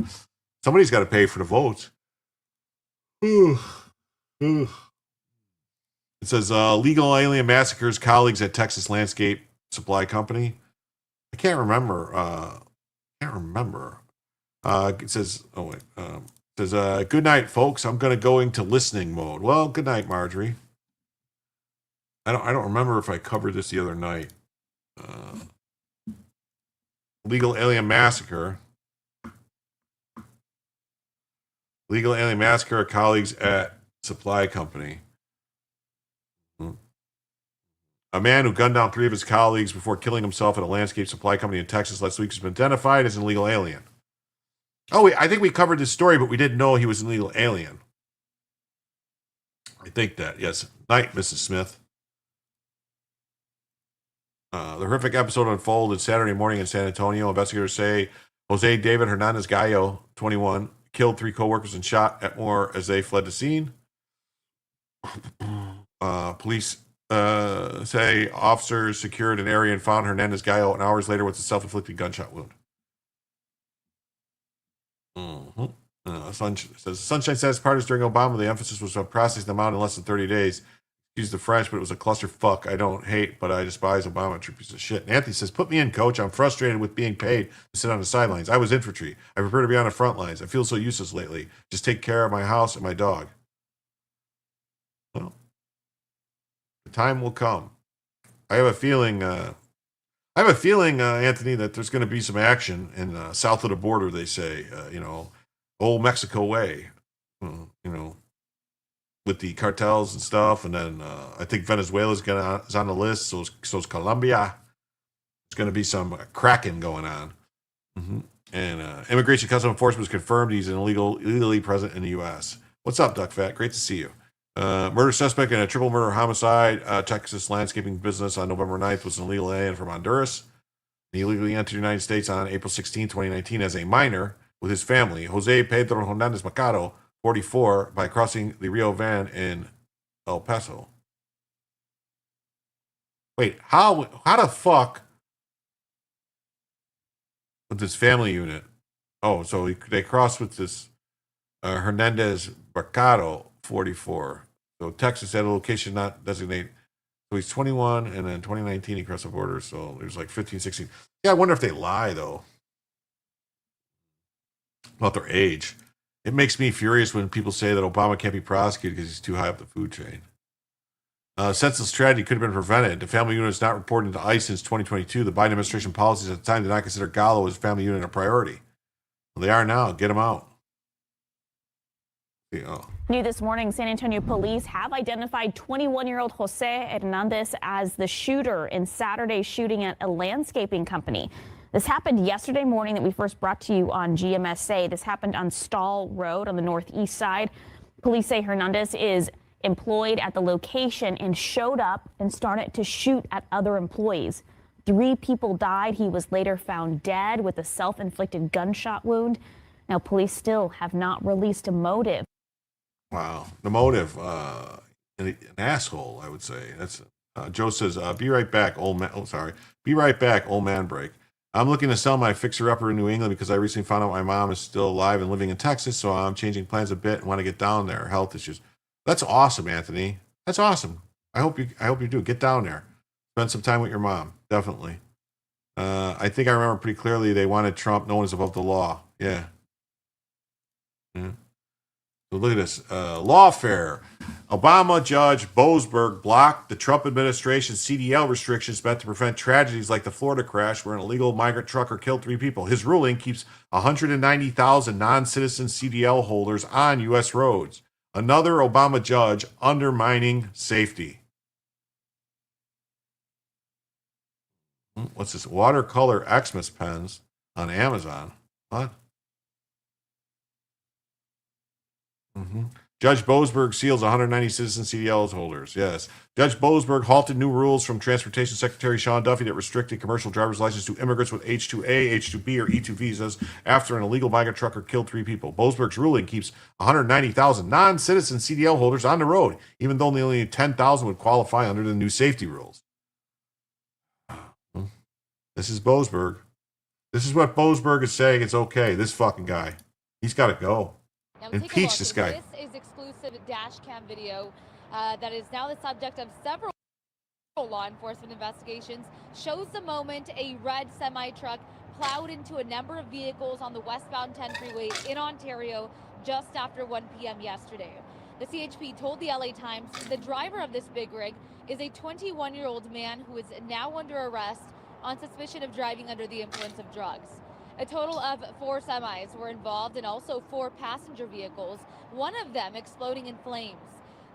Somebody's got to pay for the votes. It says legal alien massacres colleagues at Texas Landscape Supply Company. I can't remember. It says, good night, folks. I'm going to go into listening mode. Well, good night, Marjorie. I don't remember if I covered this the other night. Legal alien massacre. Legal alien massacre of colleagues at supply company. A man who gunned down 3 of his colleagues before killing himself at a landscape supply company in Texas last week has been identified as an illegal alien. Oh, I think we covered this story, but we didn't know he was an illegal alien. I think that, yes. Night, Mrs. Smith. The horrific episode unfolded Saturday morning in San Antonio. Investigators say Jose David Hernandez Gallo, 21, killed 3 co-workers and shot at more as they fled the scene. Police say officers secured an area and found Hernandez Gallo, and hours later with a self-inflicted gunshot wound. Sunshine says parties during Obama, the emphasis was on processing them out in less than 30 days. Excuse the French, but it was a clusterfuck. I don't hate, but I despise Obama. True piece of shit. And Anthony says, put me in, coach. I'm frustrated with being paid to sit on the sidelines. I was infantry. I prefer to be on the front lines. I feel so useless lately. Just take care of my house and my dog. Well, the time will come. I have a feeling, Anthony, that there's going to be some action in south of the border, they say, old Mexico way, with the cartels and stuff. And then I think Venezuela is on the list. So is Colombia. There's going to be some cracking going on. Mm-hmm. And Immigration Customs Enforcement has confirmed he's illegally present in the U.S. What's up, Duck Fat? Great to see you. Murder suspect in a triple murder homicide, Texas landscaping business on November 9th was an illegal alien from Honduras. He illegally entered the United States on April 16, 2019 as a minor with his family, Jose Pedro Hernandez Mercado, 44, by crossing the Rio Van in El Paso. Wait, how the fuck with this family unit? Oh, so they crossed with this Hernandez Mercado, 44. So Texas at a location not designated. So he's 21, and then 2019 he crossed the border. So there's like 15, 16. Yeah, I wonder if they lie, though, about their age. It makes me furious when people say that Obama can't be prosecuted because he's too high up the food chain. Senseless tragedy could have been prevented. The family unit is not reported to ICE since 2022. The Biden administration policies at the time did not consider Gallo as family unit a priority. Well, they are now. Get them out. Yeah. New this morning, San Antonio police have identified 21-year-old Jose Hernandez as the shooter in Saturday's shooting at a landscaping company. This happened yesterday morning that we first brought to you on GMSA. This happened on Stall Road on the northeast side. Police say Hernandez is employed at the location and showed up and started to shoot at other employees. 3 people died. He was later found dead with a self-inflicted gunshot wound. Now, police still have not released a motive. Wow. The motive, an asshole, I would say. That's Joe says, be right back, old man. Oh, sorry. Be right back, old man break. I'm looking to sell my fixer-upper in New England because I recently found out my mom is still alive and living in Texas, so I'm changing plans a bit and want to get down there. Health issues. That's awesome, Anthony. That's awesome. I hope you do. Get down there. Spend some time with your mom. Definitely. I think I remember pretty clearly they wanted Trump. No one is above the law. Yeah. So look at this. Lawfare. Obama Judge Boasberg blocked the Trump administration's CDL restrictions meant to prevent tragedies like the Florida crash where an illegal migrant trucker killed 3 people. His ruling keeps 190,000 non-citizen CDL holders on U.S. roads. Another Obama judge undermining safety. What's this? Watercolor Xmas pens on Amazon. What? Judge Boasberg seals 190 citizen CDL holders. Yes. Judge Boasberg halted new rules from Transportation Secretary Sean Duffy that restricted commercial driver's license to immigrants with H-2A, H-2B, or E-2 visas after an illegal migrant trucker killed 3 people. Boasberg's ruling keeps 190,000 non-citizen CDL holders on the road, even though only 10,000 would qualify under the new safety rules. This is Boasberg. This is what Boasberg is saying. It's okay. This fucking guy. He's got to go. Now, impeach this guy. This is exclusive dash cam video that is now the subject of several law enforcement investigations. Shows the moment a red semi-truck plowed into a number of vehicles on the westbound 10 freeway in Ontario just after 1 p.m. yesterday. The CHP told the LA Times the driver of this big rig is a 21-year-old man who is now under arrest on suspicion of driving under the influence of drugs. A total of 4 semis were involved and also 4 passenger vehicles, one of them exploding in flames.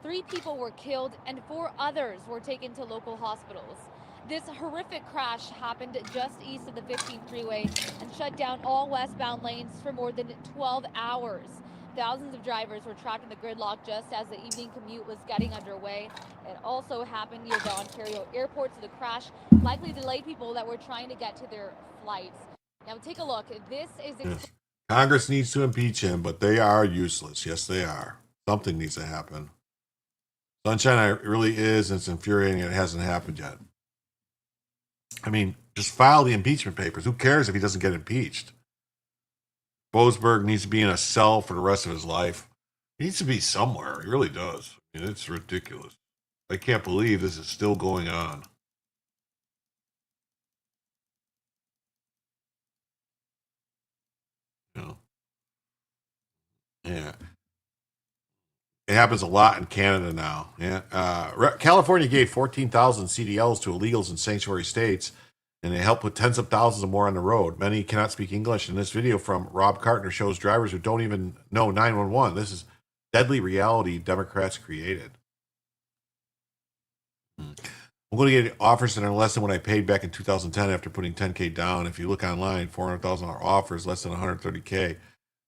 3 people were killed and 4 others were taken to local hospitals. This horrific crash happened just east of the 15th freeway and shut down all westbound lanes for more than 12 hours. Thousands of drivers were trapped in the gridlock just as the evening commute was getting underway. It also happened near the Ontario airport, so the crash likely delayed people that were trying to get to their flights. Now take a look. This is Congress needs to impeach him, but they are useless. Yes, they are. Something needs to happen. Sunshine really is, and it's infuriating it hasn't happened yet. I mean, just file the impeachment papers. Who cares if he doesn't get impeached? Boasberg needs to be in a cell for the rest of his life. He needs to be somewhere. He really does. I mean, it's ridiculous. I can't believe this is still going on. Yeah. It happens a lot in Canada now. Yeah. California gave 14,000 CDLs to illegals in sanctuary states, and they help put tens of thousands of more on the road. Many cannot speak English. And this video from Rob Cartner shows drivers who don't even know 911. This is deadly reality Democrats created. I'm going to get offers that are less than what I paid back in 2010 after putting 10K down. If you look online, $400,000 offers, less than 130K.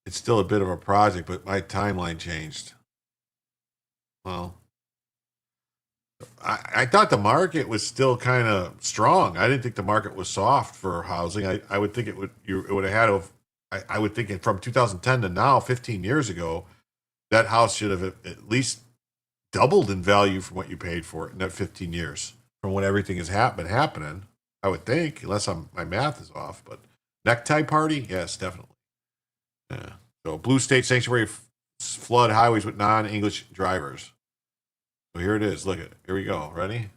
It's still a bit of a project, but my timeline changed. Well, I thought the market was still kind of strong. I didn't think the market was soft for housing. I would think it would have had I would think from 2010 to now, 15 years ago, that house should have at least doubled in value from what you paid for it in that 15 years from when everything has been happening. I would think, unless my math is off. But necktie party, yes, definitely. Yeah. So blue state sanctuary flood highways with non-English drivers. So here it is. Look at it. Here we go. Ready?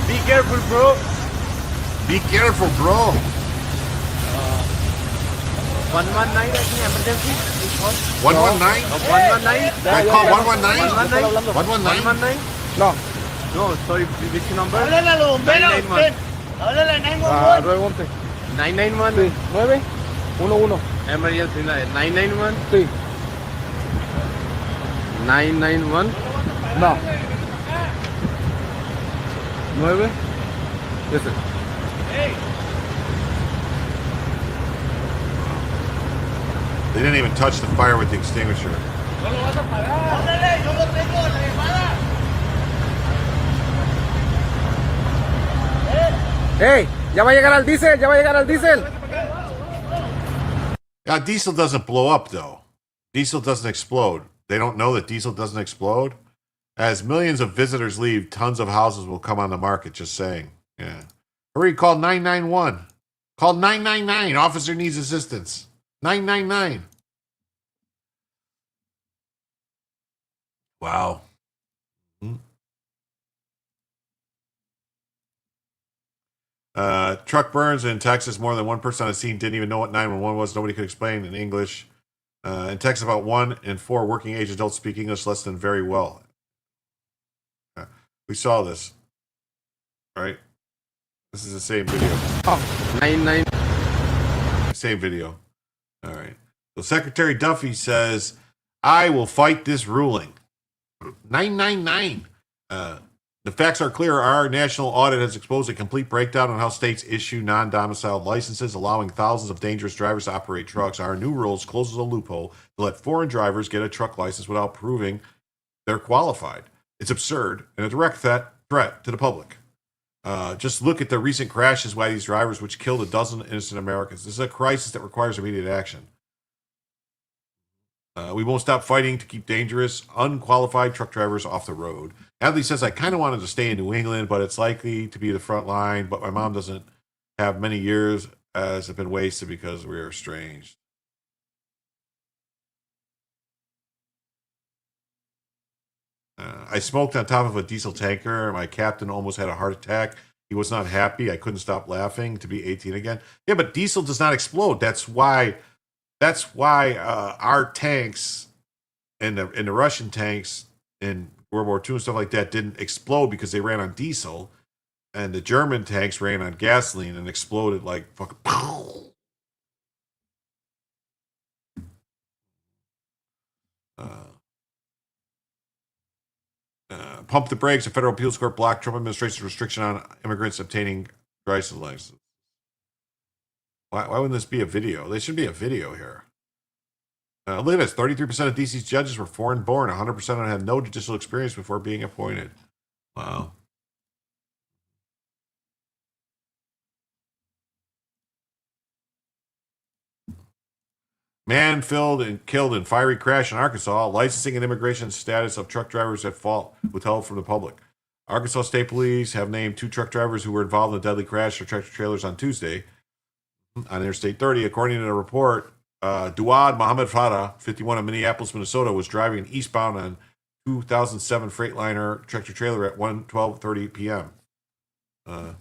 Be careful, bro. Be careful, bro. 119, I think emergency. 119? 119? I call 119? 119? 119? No. No, sorry, which number? Háblale a los bomberos, 991. háblale a 911. 991. 911. Emergency 991. Sí. 991. No. 9. Yes, sir. They didn't even touch the fire with the extinguisher. Háblale, yo lo tengo, la llamada. Hey, ya va a llegar al diésel, ya va a llegar al diésel. Yeah, diesel doesn't blow up, though. Diesel doesn't explode. They don't know that diesel doesn't explode. As millions of visitors leave, tons of houses will come on the market, just saying. Yeah. Hurry, call 991. Call 999. Officer needs assistance. 999. Wow. Truck burns in Texas. More than one person on the scene didn't even know what 911 was. Nobody could explain in English. In Texas, about 1 in 4 working age adults speak English less than very well. We saw this, right? This is the same video. Oh, 99. Same video. All right. So Secretary Duffy says, I will fight this ruling. 999. The facts are clear. Our national audit has exposed a complete breakdown on how states issue non-domiciled licenses, allowing thousands of dangerous drivers to operate trucks. Our new rules closes a loophole to let foreign drivers get a truck license without proving they're qualified. It's absurd and a direct threat to the public. Just look at the recent crashes by these drivers, which killed a dozen innocent Americans. This is a crisis that requires immediate action. We won't stop fighting to keep dangerous, unqualified truck drivers off the road. Adley says, I kind of wanted to stay in New England, but it's likely to be the front line. But my mom doesn't have many years as have been wasted because we are estranged. I smoked on top of a diesel tanker. My captain almost had a heart attack. He was not happy. I couldn't stop laughing to be 18 again. Yeah, but diesel does not explode. That's why our tanks and the Russian tanks in World War II and stuff like that didn't explode because they ran on diesel, and the German tanks ran on gasoline and exploded like fucking. Pump the brakes. A federal appeals court blocked Trump administration's restriction on immigrants obtaining driver's license. Why wouldn't this be a video? There should be a video here. Look at this. 33% of DC's judges were foreign born. 100% of them had no judicial experience before being appointed. Wow. Man killed in fiery crash in Arkansas. Licensing and immigration status of truck drivers at fault withheld from the public. Arkansas State Police have named 2 truck drivers who were involved in a deadly crash of tractor trailers on Tuesday on Interstate 30. According to the report, Duad Mohammed Farah, 51 of Minneapolis, Minnesota, was driving eastbound on 2007 Freightliner tractor trailer at 12:30 p.m. Yeah.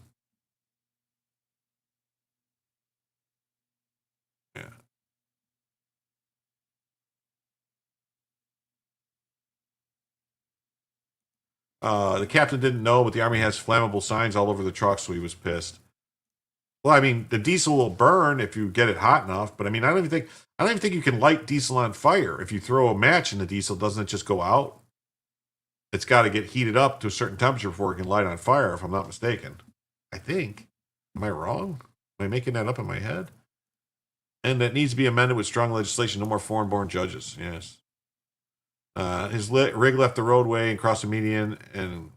The captain didn't know, but the Army has flammable signs all over the truck, so he was pissed. Well, I mean, the diesel will burn if you get it hot enough, but I mean, I don't even think you can light diesel on fire. If you throw a match in the diesel, doesn't it just go out? It's got to get heated up to a certain temperature before it can light on fire, if I'm not mistaken. I think. Am I wrong? Am I making that up in my head? And that needs to be amended with strong legislation. No more foreign-born judges. Yes. His rig left the roadway and crossed the median, and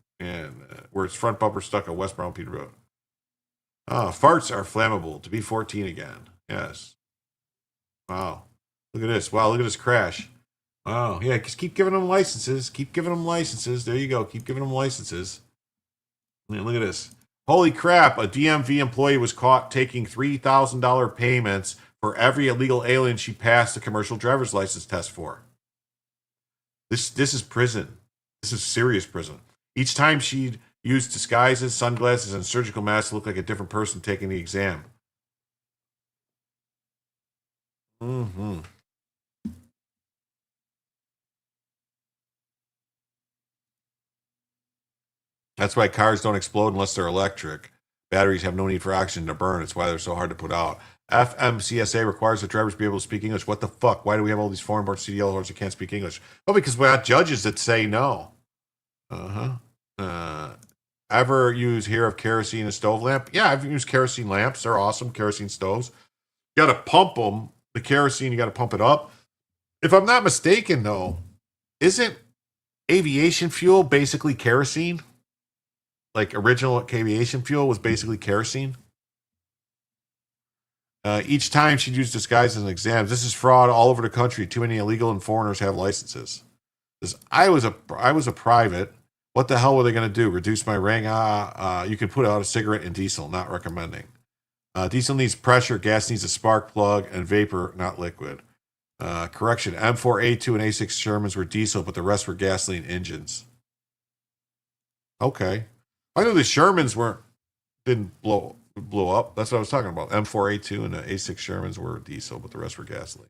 where its front bumper stuck on West Brown Peter Road. Farts are flammable. To be 14 again. Yes. Wow. Look at this. Wow, look at this crash. Wow. Yeah, just keep giving them licenses. Keep giving them licenses. There you go. Keep giving them licenses. Yeah, look at this. Holy crap. A DMV employee was caught taking $3,000 payments for every illegal alien she passed the commercial driver's license test for. This is prison. This is serious prison. Each time she'd use disguises, sunglasses, and surgical masks to look like a different person taking the exam. Mm-hmm. That's why cars don't explode unless they're electric. Batteries have no need for oxygen to burn. It's why they're so hard to put out. FMCSA requires that drivers be able to speak English. What the fuck? Why do we have all these foreign-born CDL holders that can't speak English? Well, because we have judges that say no. Ever hear of kerosene and stove lamp? Yeah, I've used kerosene lamps. They're awesome. Kerosene stoves. You got to pump them. The kerosene, you got to pump it up. If I'm not mistaken, though, isn't aviation fuel basically kerosene? Like original aviation fuel was basically kerosene. Each time she'd use disguises and exams. This is fraud all over the country. Too many illegal and foreigners have licenses. I was a private. What the hell were they going to do? Reduce my rank? You can put out a cigarette in diesel. Not recommending. Diesel needs pressure. Gas needs a spark plug, and vapor, not liquid. Correction: M4A2 and A6 Shermans were diesel, but the rest were gasoline engines. Okay. I know the Shermans didn't blow up. That's what I was talking about. M4A2 and the A6 Shermans were diesel, but the rest were gasoline.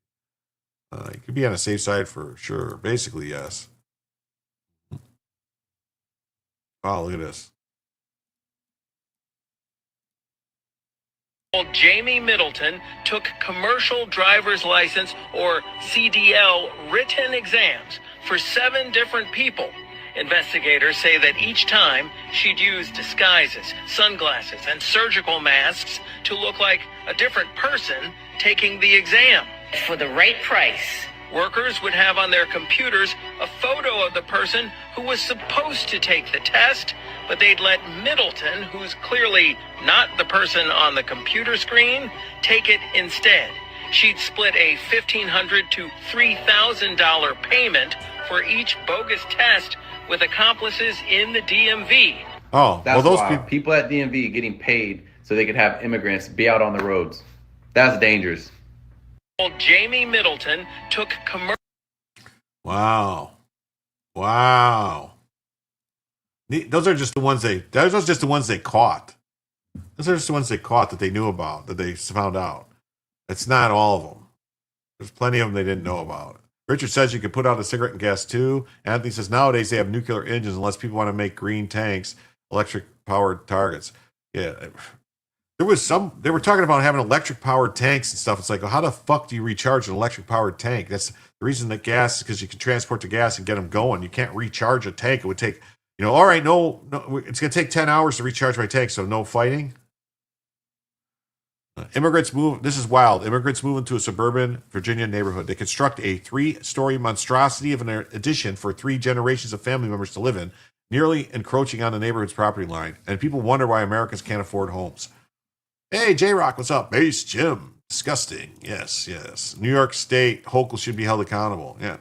You could be on the safe side for sure. Basically, yes. Wow, look at this. Jamie Middleton took commercial driver's license, or CDL, written exams for 7 different people. Investigators say that each time she'd use disguises, sunglasses, and surgical masks to look like a different person taking the exam. For the right price, workers would have on their computers a photo of the person who was supposed to take the test, but they'd let Middleton, who's clearly not the person on the computer screen, take it instead. She'd split a $1,500 to $3,000 payment for each bogus test with accomplices in the DMV. Oh, that's well, those why people at DMV getting paid so they could have immigrants be out on the roads. That's dangerous. Jamie Middleton took commercial. Wow. Those are just the ones they caught. Those are just the ones they caught that they knew about, that they found out. It's not all of them. There's plenty of them they didn't know about. Richard says you could put out a cigarette and gas too. Anthony says nowadays they have nuclear engines unless people want to make green tanks, electric powered targets. Yeah. They were talking about having electric powered tanks and stuff. It's like, well, how the fuck do you recharge an electric powered tank? That's the reason that gas is because you can transport the gas and get them going. You can't recharge a tank. It would take, all right, no, it's going to take 10 hours to recharge my tank. So no fighting. Immigrants move. This is wild. Immigrants move into a suburban Virginia neighborhood. They construct a 3-story monstrosity of an addition for 3 generations of family members to live in, nearly encroaching on the neighborhood's property line. And people wonder why Americans can't afford homes. Hey, J-Rock, what's up? Base Jim. Disgusting. Yes. New York State, Hochul should be held accountable. Yeah.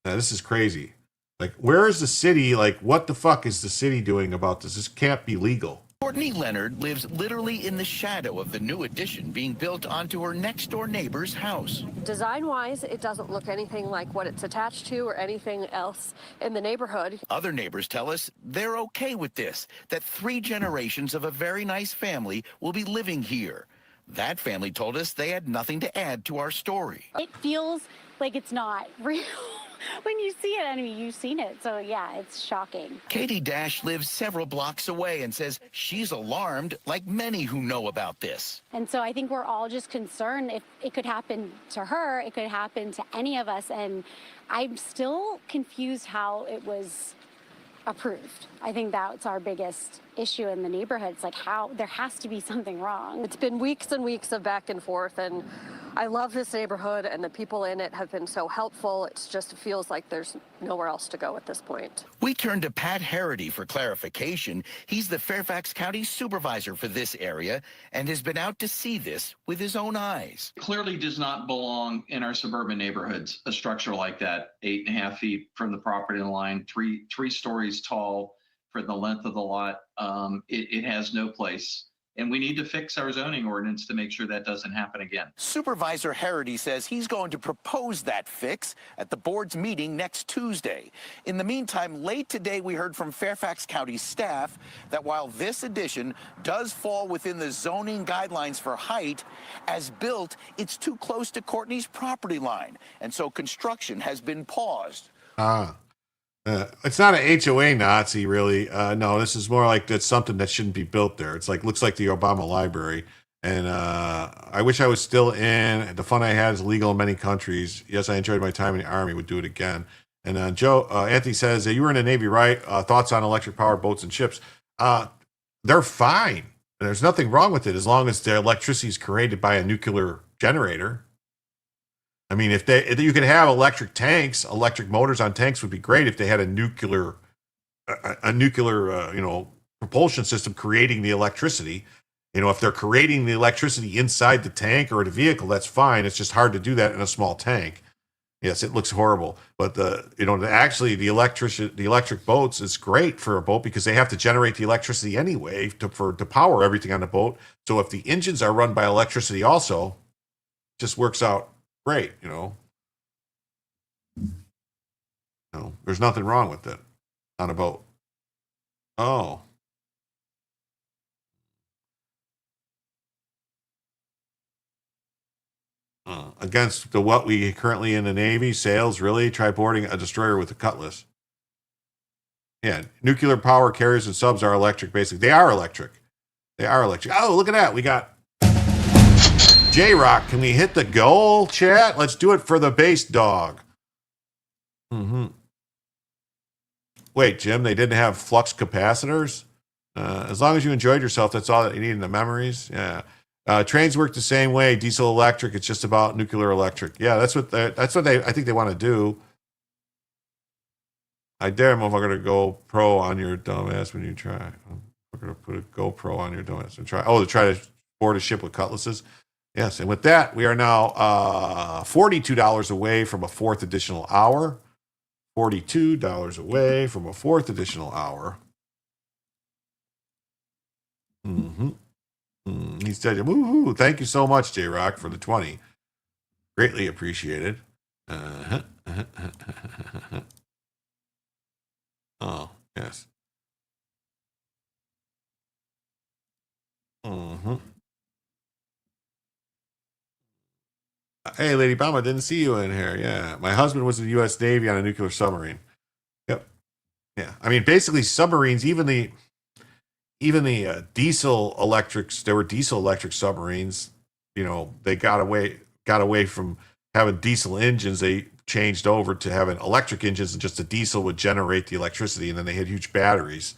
Now, this is crazy. Like, where is the city? Like, what the fuck is the city doing about this? This can't be legal. Courtney Leonard lives literally in the shadow of the new addition being built onto her next-door neighbor's house. Design-wise, it doesn't look anything like what it's attached to or anything else in the neighborhood. Other neighbors tell us they're okay with this, that 3 generations of a very nice family will be living here. That family told us they had nothing to add to our story. It feels like it's not real. When you see it, I mean, you've seen it, so yeah, it's shocking. Katie Dash lives several blocks away and says she's alarmed, like many who know about this. And so I think we're all just concerned if it could happen to her, it could happen to any of us, and I'm still confused how it was approved. I think that's our biggest issue in the neighborhood. It's like how there has to be something wrong. It's been weeks and weeks of back and forth, and I love this neighborhood, and the people in it have been so helpful. It just feels like there's nowhere else to go at this point. We turned to Pat Harity for clarification. He's the Fairfax County supervisor for this area and has been out to see this with his own eyes. Clearly does not belong in our suburban neighborhoods. A structure like that, 8.5 feet from the property line, three stories tall for the length of the lot. It has no place. And we need to fix our zoning ordinance to make sure that doesn't happen again. Supervisor Harity says he's going to propose that fix at the board's meeting next Tuesday. In the meantime, late today, we heard from Fairfax County staff that while this addition does fall within the zoning guidelines for height, as built, it's too close to Courtney's property line. And so construction has been paused. It's not an HOA Nazi, really. No, this is more like that's something that shouldn't be built there. It's like looks like the Obama Library, and I wish I was still in. The fun I had is legal in many countries. Yes, I enjoyed my time in the Army. Would do it again. And Anthony says you were in the Navy, right? Thoughts on electric powered boats and ships? They're fine. There's nothing wrong with it as long as the electricity is created by a nuclear generator. I mean, if you could have electric tanks, electric motors on tanks would be great if they had a nuclear propulsion system creating the electricity. You know, if they're creating the electricity inside the tank or the vehicle, that's fine. It's just hard to do that in a small tank. Yes, it looks horrible, but the electric boats is great for a boat because they have to generate the electricity anyway to power everything on the boat. So if the engines are run by electricity also, it just works out great, there's nothing wrong with it on a boat. Oh. Against what we currently in the Navy, sails, really? Try boarding a destroyer with a cutlass. Yeah, nuclear power carriers and subs are electric, basically. They are electric. Oh, look at that. We got J-Rock, can we hit the goal, chat? Let's do it for the base dog. Wait, Jim, they didn't have flux capacitors? As long as you enjoyed yourself, that's all that you need in the memories. Yeah. Trains work the same way, diesel electric. It's just about nuclear electric. Yeah, that's what I think they want to do. I dare motherfucker to go pro on your dumbass when you try. We're going to put a GoPro on your dumbass and try. Oh, to try to board a ship with cutlasses. Yes, and with that, we are now $42 away from a fourth additional hour. $42 away from a fourth additional hour. He said, woohoo, thank you so much, J-Rock, for the 20. Greatly appreciated. Oh, yes. Hey, Lady Bama, didn't see you in here. Yeah. My husband was in the U.S. Navy on a nuclear submarine. Yep. Yeah. I mean, basically submarines, even the diesel electrics, there were diesel electric submarines, they got away from having diesel engines. They changed over to having electric engines, and just the diesel would generate the electricity. And then they had huge batteries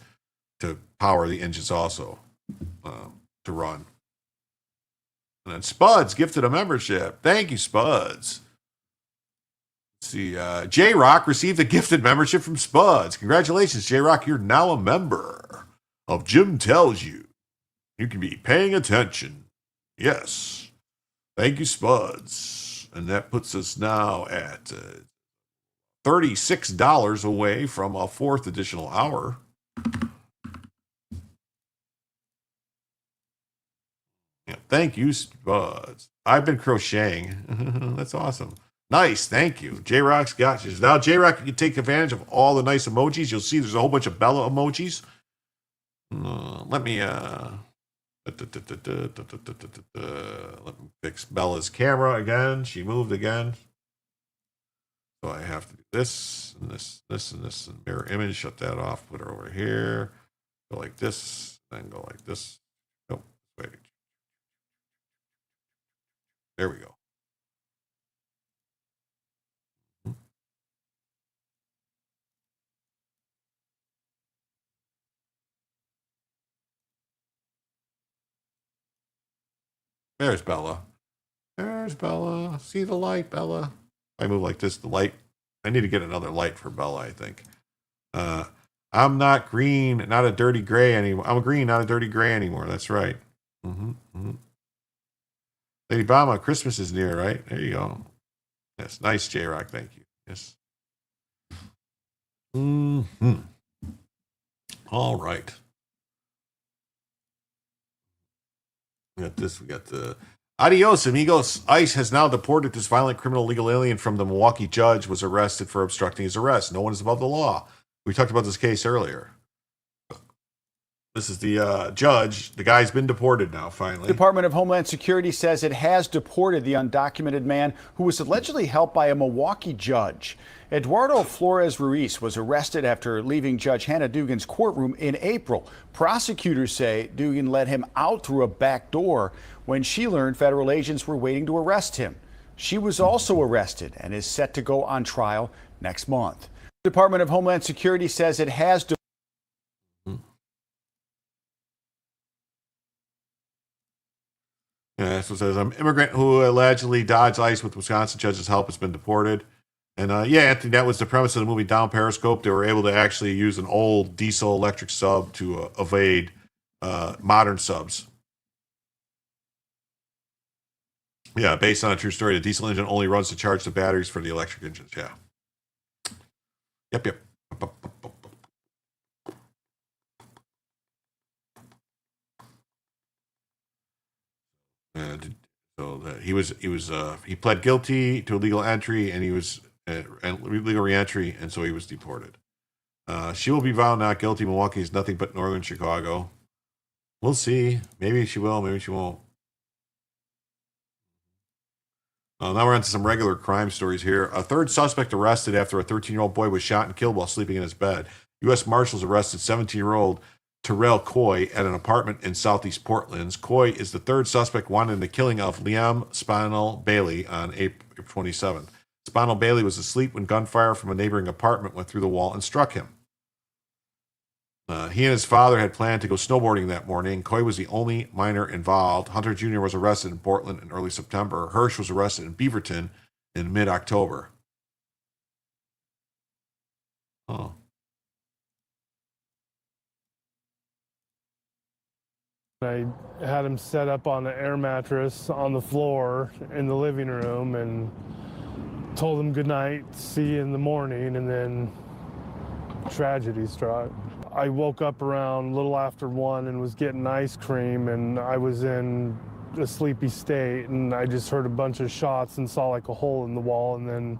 to power the engines also to run. And then Spuds gifted a membership. Thank you, Spuds. Let's see. J-Rock received a gifted membership from Spuds. Congratulations, J-Rock. You're now a member of Jim Tells You. You can be paying attention. Yes. Thank you, Spuds. And that puts us now at $36 away from a fourth additional hour. Thank you, Spuds. I've been crocheting. That's awesome. Nice, thank you. J-Rock's got you. Now, J-Rock, you can take advantage of all the nice emojis. You'll see there's a whole bunch of Bella emojis. Let me fix Bella's camera again. She moved again. So I have to do this, and this, and this, and mirror image. Shut that off. Put her over here. Go like this, then go like this. Nope, wait. There we go. There's Bella. There's Bella. See the light, Bella. I move like this, the light. I need to get another light for Bella, I think. I'm not green, not a dirty gray anymore. I'm green, not a dirty gray anymore. That's right. Lady Bama, Christmas is near, right? There you go. Yes, nice, J-Rock. Thank you. Yes. All right. We got this. We got the Adios, amigos. ICE has now deported this violent criminal legal alien from the Milwaukee judge was arrested for obstructing his arrest. No one is above the law. We talked about this case earlier. This is the judge. The guy's been deported now, finally. The Department of Homeland Security says it has deported the undocumented man who was allegedly helped by a Milwaukee judge. Eduardo Flores Ruiz was arrested after leaving Judge Hannah Dugan's courtroom in April. Prosecutors say Dugan let him out through a back door when she learned federal agents were waiting to arrest him. She was also arrested and is set to go on trial next month. The Department of Homeland Security says it has Yeah, so it says, an immigrant who allegedly dodged ICE with Wisconsin judge's help has been deported. And yeah, Anthony, that was the premise of the movie Down Periscope. They were able to actually use an old diesel electric sub to evade modern subs. Yeah, based on a true story, the diesel engine only runs to charge the batteries for the electric engines. Yeah. Yep. He pled guilty to illegal entry, and he was illegal reentry, and so he was deported. She will be found not guilty. Milwaukee is nothing but northern Chicago. We'll see. Maybe she will. Maybe she won't. Now we're on to some regular crime stories here. A third suspect arrested after a 13-year-old boy was shot and killed while sleeping in his bed. U.S. Marshals arrested 17-year-old Terrell Coy at an apartment in southeast Portland. Coy is the third suspect wanted in the killing of Liam Spinell Bailey on April 27th. Spinell Bailey was asleep when gunfire from a neighboring apartment went through the wall and struck him. He and his father had planned to go snowboarding that morning. Coy was the only minor involved. Hunter Jr. was arrested in Portland in early September. Hirsch was arrested in Beaverton in mid-October. Oh. I had him set up on an air mattress on the floor in the living room and told him good night, see you in the morning, and then tragedy struck. I woke up around a little after 1 and was getting ice cream, and I was in a sleepy state, and I just heard a bunch of shots and saw like a hole in the wall, and then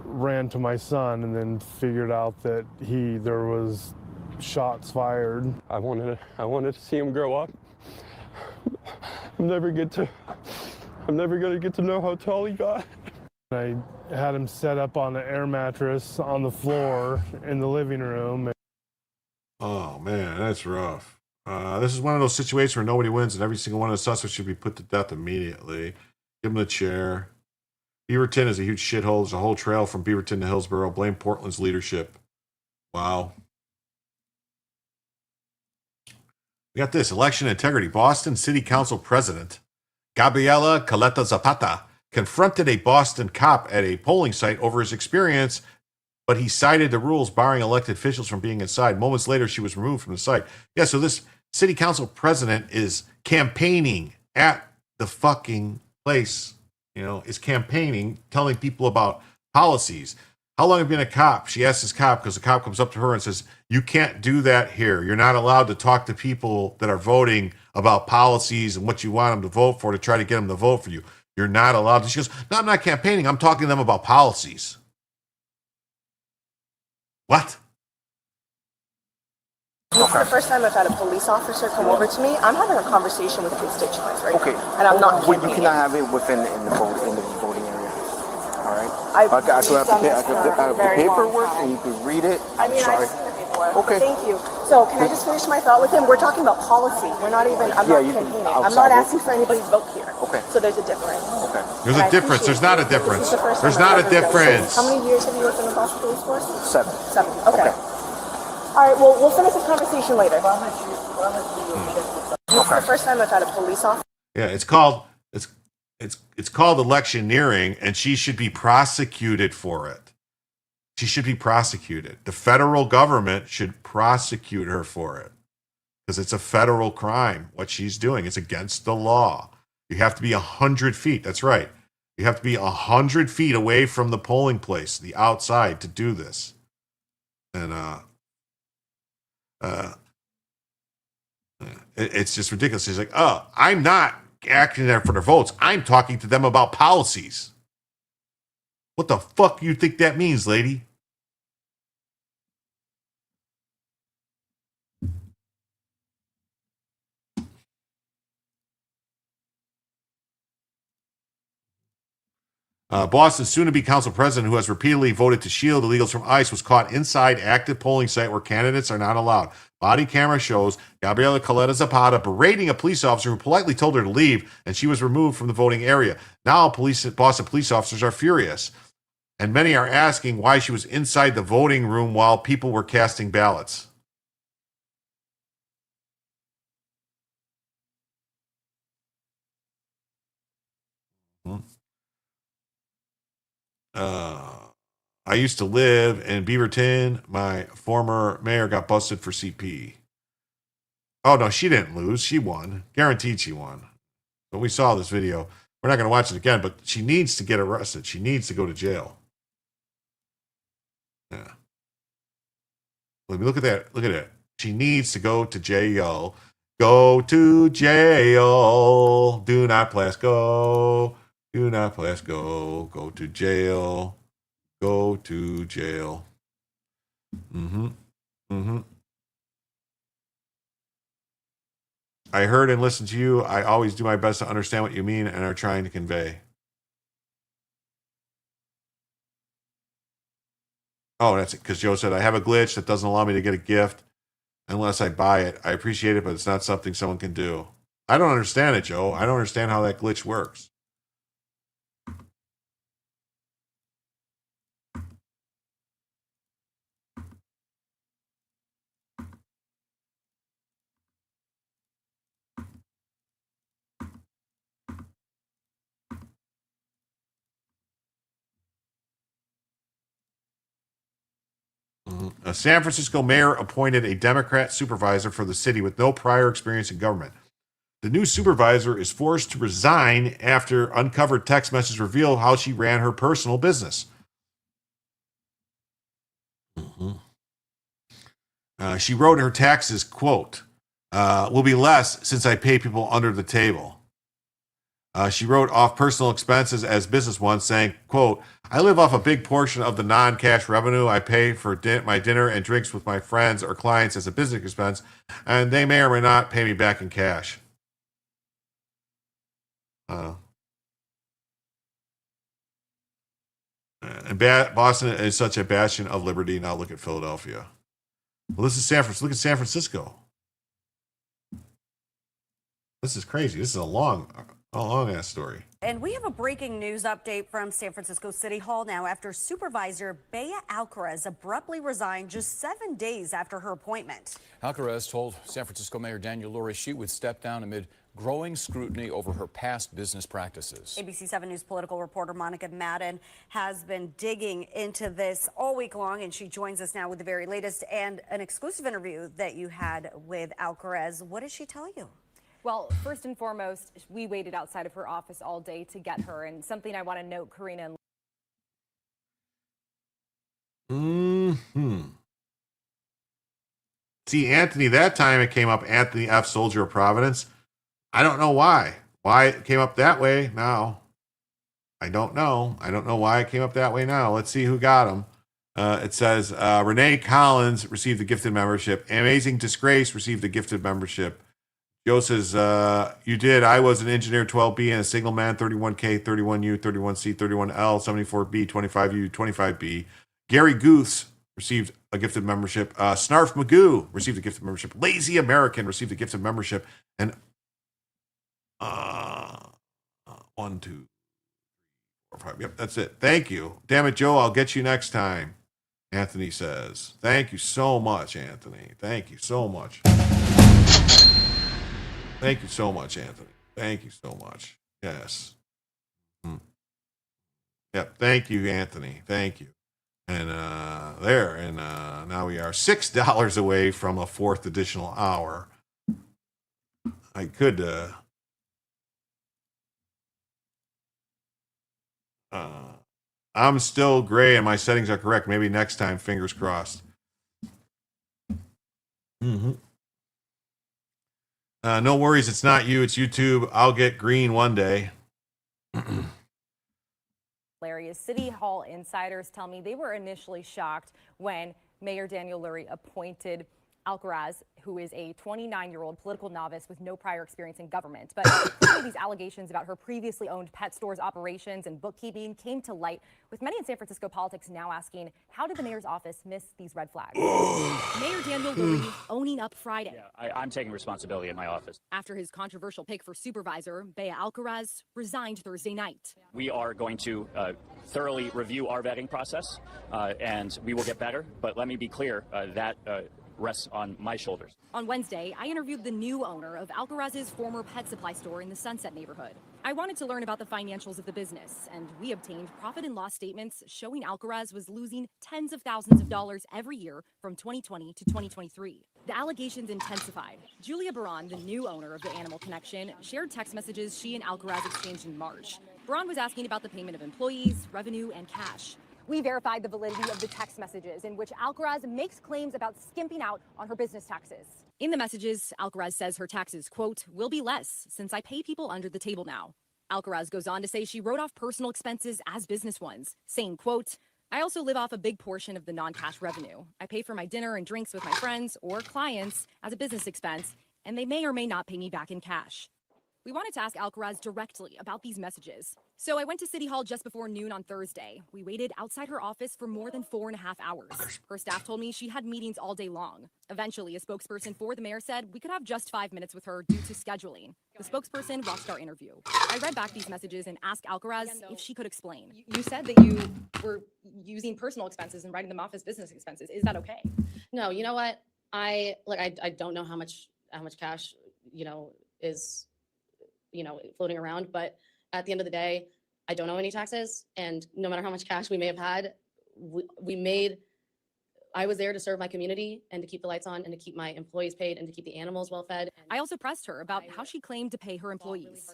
ran to my son and then figured out that there was shots fired. I wanted to see him grow up. I'm never gonna get to know how tall he got. I had him set up on an air mattress on the floor in the living room. Oh, man, that's rough. This is one of those situations where nobody wins, and every single one of the suspects should be put to death immediately. Give him the chair. Beaverton is a huge shithole. There's a whole trail from Beaverton to Hillsborough. Blame Portland's leadership. Wow. We got this. Election integrity. Boston City Council President Gabriela Caleta Zapata confronted a Boston cop at a polling site over his experience, but he cited the rules barring elected officials from being inside. Moments later, she was removed from the site. Yeah, so this city council president is campaigning at the fucking place, is campaigning, telling people about policies. How long have you been a cop? She asks this cop because the cop comes up to her and says, you can't do that here. You're not allowed to talk to people that are voting about policies and what you want them to vote for to try to get them to vote for you. You're not allowed to. She goes, no, I'm not campaigning. I'm talking to them about policies. What? This is the first time I've had a police officer come over to me. I'm having a conversation with constituents right now, and I'm not campaigning. You cannot have it within in the voting area. All right. I've I could have the very long paperwork, time. and you could read it. I mean, Sorry. I've seen it before. Okay. Thank you. So, can I just finish my thought with him? We're talking about policy. We're not even. I'm not campaigning. I'm not asking for anybody's vote here. Okay. So there's a difference. Okay. There's a difference. There's not a difference. There's not a difference. How many years have you worked in the Boston Police Force? 7. 7. Okay. All right. Well, we'll finish this conversation later. This is the first time I've had a police officer. Yeah, it's called electioneering, and she should be prosecuted for it. She should be prosecuted. The federal government should prosecute her for it because it's a federal crime. What she's doing, it's against the law. You have to be 100 feet. That's right. You have to be 100 feet away from the polling place, the outside, to do this. And it's just ridiculous. He's like, oh, I'm not acting there for their votes. I'm talking to them about policies. What the fuck do you think that means, lady? Boston's soon-to-be council president, who has repeatedly voted to shield illegals from ICE, was caught inside active polling site where candidates are not allowed. Body camera shows Gabriela Coletta Zapata berating a police officer who politely told her to leave, and she was removed from the voting area. Now Boston police officers are furious, and many are asking why she was inside the voting room while people were casting ballots. I used to live in Beaverton. My former mayor got busted for CP. Oh, no, she didn't lose. She won. Guaranteed she won. But we saw this video. We're not going to watch it again, but she needs to get arrested. She needs to go to jail. Yeah. Look at that. Look at it. She needs to go to jail. Go to jail. Do not pass go. Do not pass go. Go to jail. Go to jail. I heard and listened to you. I always do my best to understand what you mean and are trying to convey. Oh, that's it. Because Joe said, I have a glitch that doesn't allow me to get a gift unless I buy it. I appreciate it, but it's not something someone can do. I don't understand it, Joe. I don't understand how that glitch works. A San Francisco mayor appointed a Democrat supervisor for the city with no prior experience in government. The new supervisor is forced to resign after uncovered text messages reveal how she ran her personal business. She wrote her taxes, quote, will be less since I pay people under the table. She wrote off personal expenses as business ones, saying, quote, I live off a big portion of the non-cash revenue I pay for my dinner and drinks with my friends or clients as a business expense, and they may or may not pay me back in cash. And Boston is such a bastion of liberty. Now look at Philadelphia. Well, this is San Francisco. Look at San Francisco. This is crazy. This is a long ass story. And we have a breaking news update from San Francisco City Hall now after Supervisor Bea Alcaraz abruptly resigned just 7 days after her appointment. Alcaraz told San Francisco Mayor Daniel Lurie she would step down amid growing scrutiny over her past business practices. ABC 7 News political reporter Monica Madden has been digging into this all week long, and she joins us now with the very latest and an exclusive interview that you had with Alcaraz. What did she tell you? Well, first and foremost, we waited outside of her office all day to get her. And something I want to note, Karina, See, Anthony, that time it came up Anthony F. Soldier of Providence. I don't know why. Why it came up that way now. I don't know. I don't know why it came up that way now. Let's see who got them. It says Renee Collins received a gifted membership. Amazing Disgrace received a gifted membership. Joe says, you did. I was an engineer 12B and a single man 31K, 31U, 31C, 31L, 74B, 25U, 25B. Gary Goose received a gifted membership. Snarf Magoo received a gifted membership. Lazy American received a gifted membership. And 1, 2, 4, 5. Yep, that's it. Thank you. Damn it, Joe. I'll get you next time. Anthony says, thank you so much, Anthony. Thank you so much. Thank you so much, Anthony. Thank you so much. Yes. Yep. Thank you, Anthony. Thank you. And there. And now we are $6 away from a fourth additional hour. I could I'm still gray and my settings are correct. Maybe next time, fingers crossed. No worries, it's not you, it's YouTube. I'll get green one day. Hilarious. City Hall insiders tell me they were initially shocked when Mayor Daniel Lurie appointed Alcaraz, who is a 29-year-old political novice with no prior experience in government. But these allegations about her previously owned pet stores operations and bookkeeping came to light, with many in San Francisco politics now asking, how did the mayor's office miss these red flags? Mayor Daniel Lurie owning up Friday. Yeah, I'm taking responsibility in my office. After his controversial pick for supervisor, Bea Alcaraz resigned Thursday night. We are going to thoroughly review our vetting process, and we will get better. But let me be clear, that rests on my shoulders. On Wednesday, I interviewed the new owner of Alcaraz's former pet supply store in the Sunset neighborhood. I wanted to learn about the financials of the business, and we obtained profit and loss statements showing Alcaraz was losing tens of thousands of dollars every year from 2020 to 2023. The allegations intensified. Julia Baran, the new owner of the Animal Connection, shared text messages she and Alcaraz exchanged in March. Baran was asking about the payment of employees, revenue, and cash. We verified the validity of the text messages in which Alcaraz makes claims about skimping out on her business taxes. In the messages, Alcaraz says her taxes, quote, will be less since I pay people under the table now. Alcaraz goes on to say she wrote off personal expenses as business ones, saying, quote, I also live off a big portion of the non-cash revenue. I pay for my dinner and drinks with my friends or clients as a business expense, and they may or may not pay me back in cash. We wanted to ask Alcaraz directly about these messages. So I went to City Hall just before noon on Thursday. We waited outside her office for more than 4.5 hours. Her staff told me she had meetings all day long. Eventually, a spokesperson for the mayor said we could have just 5 minutes with her due to scheduling. The spokesperson watched our interview. I read back these messages and asked Alcaraz if she could explain. You said that you were using personal expenses and writing them off as business expenses. Is that okay? No, you know what? I don't know how much cash, is floating around, but at the end of the day, I don't owe any taxes, and no matter how much cash we may have had, I was there to serve my community and to keep the lights on and to keep my employees paid and to keep the animals well fed. I also pressed her about how she claimed to pay her employees.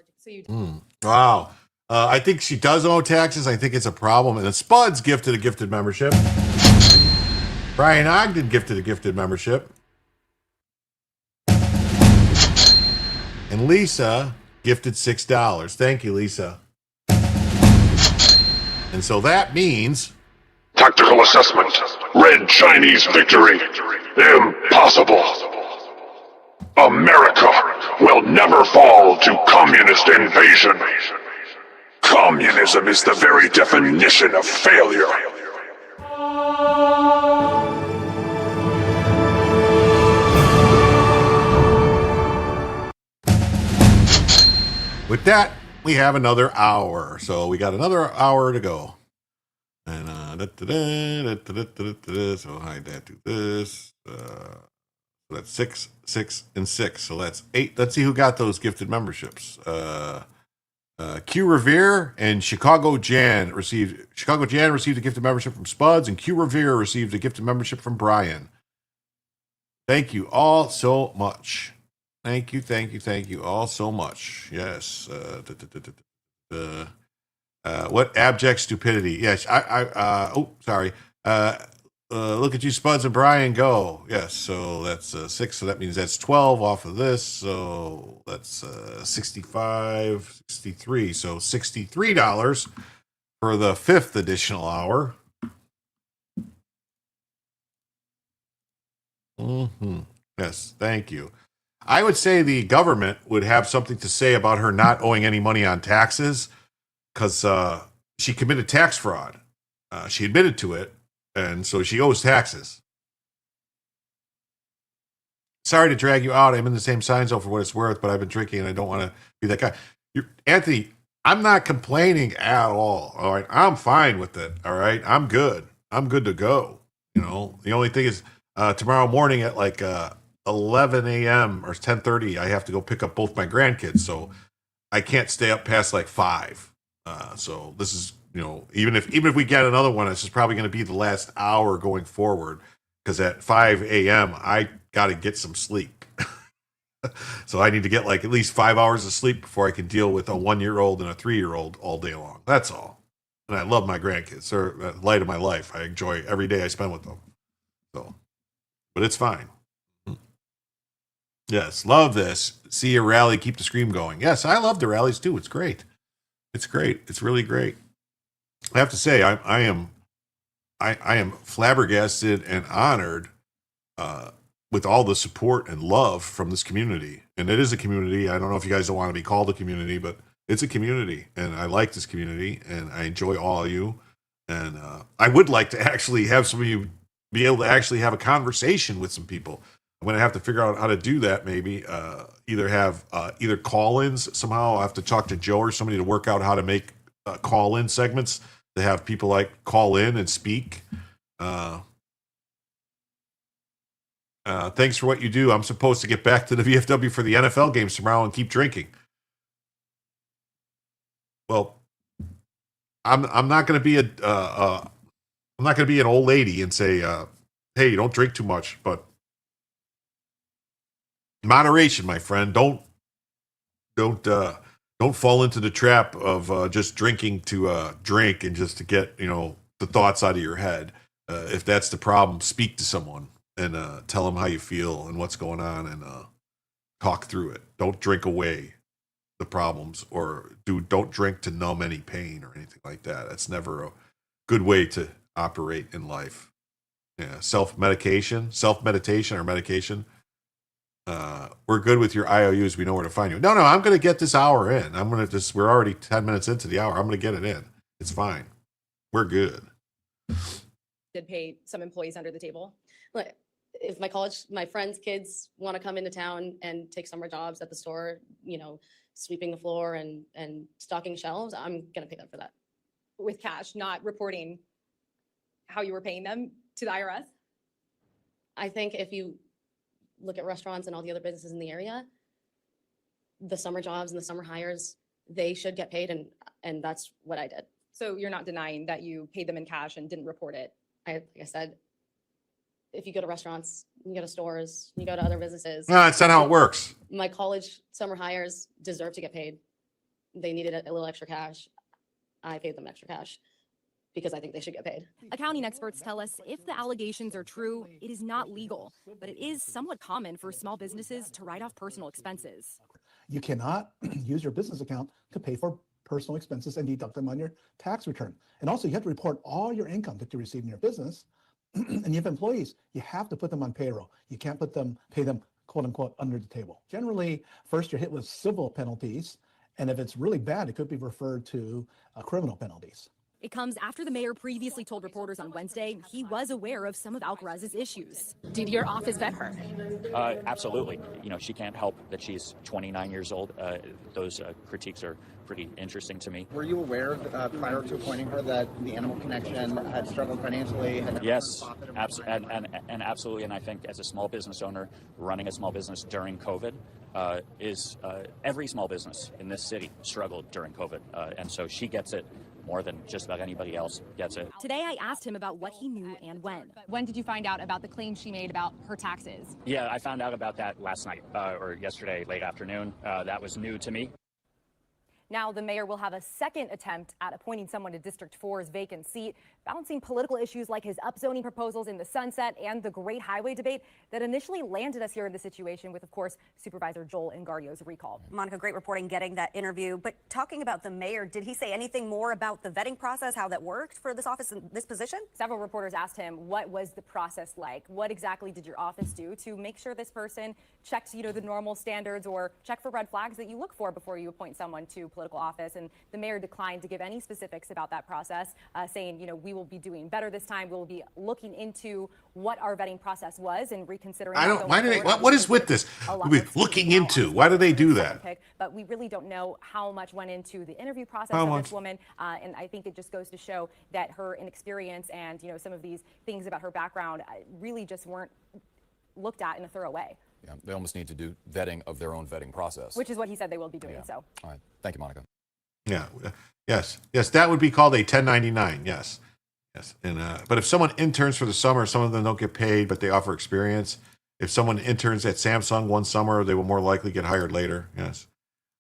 Wow. I think she does owe taxes. I think it's a problem. And Spuds gifted a gifted membership. Brian Ogden gifted a gifted membership. And Lisa gifted $6. Thank you, Lisa. And so that means tactical assessment. Red Chinese victory. Impossible. America will never fall to communist invasion. Communism is the very definition of failure. with that, we have another hour. So we got another hour to go. And so hide that to this. So that's 6, 6, and 6. So that's 8. Let's see who got those gifted memberships. Q Revere and Chicago Jan received a gifted membership from Spuds, and Q Revere received a gifted membership from Brian. Thank you all so much. Thank you all so much. Yes. What abject stupidity. Yes, sorry. Look at you, Spuds and Brian, go. Yes, so that's 6, so that means that's 12 off of this. So that's 65, 63. So $63 for the 5th additional hour. Yes, thank you. I would say the government would have something to say about her not owing any money on taxes because she committed tax fraud. She admitted to it, and so she owes taxes. Sorry to drag you out. I'm in the same sign zone for what it's worth, but I've been drinking and I don't want to be that guy. Anthony, I'm not complaining at all. All right. I'm fine with it. All right. I'm good. I'm good to go. You know, the only thing is tomorrow morning at like 11 a.m. or 10:30, I have to go pick up both my grandkids. So I can't stay up past like 5. So this is, you know, even if we get another one, this is probably going to be the last hour going forward because at 5 a.m. I got to get some sleep. So I need to get like at least 5 hours of sleep before I can deal with a 1-year-old and a 3-year-old all day long. That's all. And I love my grandkids. They're the light of my life. I enjoy every day I spend with them. So, but it's fine. Yes, love this. See a rally, keep the scream going. Yes, I love the rallies too. It's great. It's great. It's really great. I have to say, I am flabbergasted and honored with all the support and love from this community. And it is a community. I don't know if you guys don't want to be called a community, but it's a community. And I like this community and I enjoy all of you. And I would like to actually have some of you be able to actually have a conversation with some people. I'm going to have to figure out how to do that maybe. Either have either call-ins somehow. I'll have to talk to Joe or somebody to work out how to make call-in segments to have people like call in and speak. Thanks for what you do. I'm supposed to get back to the VFW for the NFL games tomorrow and keep drinking. Well, I'm not going to be I'm not going to be an old lady and say, hey, you don't drink too much, but moderation, my friend. Don't fall into the trap of just drinking to drink and just to get, you know, the thoughts out of your head. If that's the problem, speak to someone and tell them how you feel and what's going on and talk through it. Don't drink away the problems or don't drink to numb any pain or anything like that. That's never a good way to operate in life. Yeah, self-meditation or medication. We're good with your IOUs. We know where to find you. No, I'm going to get this hour in. We're already 10 minutes into the hour. I'm going to get it in. It's fine. We're good. Did pay some employees under the table. Look, if my friends' kids want to come into town and take summer jobs at the store, you know, sweeping the floor and stocking shelves, I'm going to pay them for that. With cash, not reporting how you were paying them to the IRS? I think if you look at restaurants and all the other businesses in the area, the summer jobs and the summer hires, they should get paid, and that's what I did. So you're not denying that you paid them in cash and didn't report it? Like I said, if you go to restaurants, you go to stores, you go to other businesses. No, that's not how it works. My college summer hires deserve to get paid. They needed a little extra cash. I paid them extra cash because I think they should get paid. Accounting experts tell us if the allegations are true, it is not legal, but it is somewhat common for small businesses to write off personal expenses. You cannot use your business account to pay for personal expenses and deduct them on your tax return. And also you have to report all your income that you receive in your business. And you have employees, you have to put them on payroll. You can't pay them quote unquote under the table. Generally, first you're hit with civil penalties. And if it's really bad, it could be referred to criminal penalties. It comes after the mayor previously told reporters on Wednesday he was aware of some of Alcaraz's issues. Did your office vet her? Absolutely. You know, she can't help that she's 29 years old. Those critiques are pretty interesting to me. Were you aware prior to appointing her that the Animal Connection had struggled financially? Yes, and absolutely. And I think as a small business owner running a small business during COVID, every small business in this city struggled during COVID. And so she gets it more than just about anybody else gets it. Today, I asked him about what he knew and when. When did you find out about the claims she made about her taxes? Yeah, I found out about that last night or yesterday late afternoon. That was new to me. Now the mayor will have a second attempt at appointing someone to District 4's vacant seat, balancing political issues like his upzoning proposals in the Sunset and the Great Highway debate that initially landed us here in this situation with, of course, Supervisor Joel Engardio's recall. Monica, great reporting getting that interview. But talking about the mayor, did he say anything more about the vetting process, how that worked for this office and this position? Several reporters asked him, what was the process like? What exactly did your office do to make sure this person checked, the normal standards or check for red flags that you look for before you appoint someone to political office? And the mayor declined to give any specifics about that process, saying, we will be doing better this time. We will be looking into what our vetting process was and reconsidering. What is with this? Looking into, why do they do that? But we really don't know how much went into the interview process of this woman. And I think it just goes to show that her inexperience and, some of these things about her background really just weren't looked at in a thorough way. Yeah, they almost need to do vetting of their own vetting process. Which is what he said they will be doing, so. All right. Thank you, Monica. Yeah. Yes. That would be called a 1099. Yes. And but if someone interns for the summer, some of them don't get paid, but they offer experience. If someone interns at Samsung one summer, they will more likely get hired later. Yes.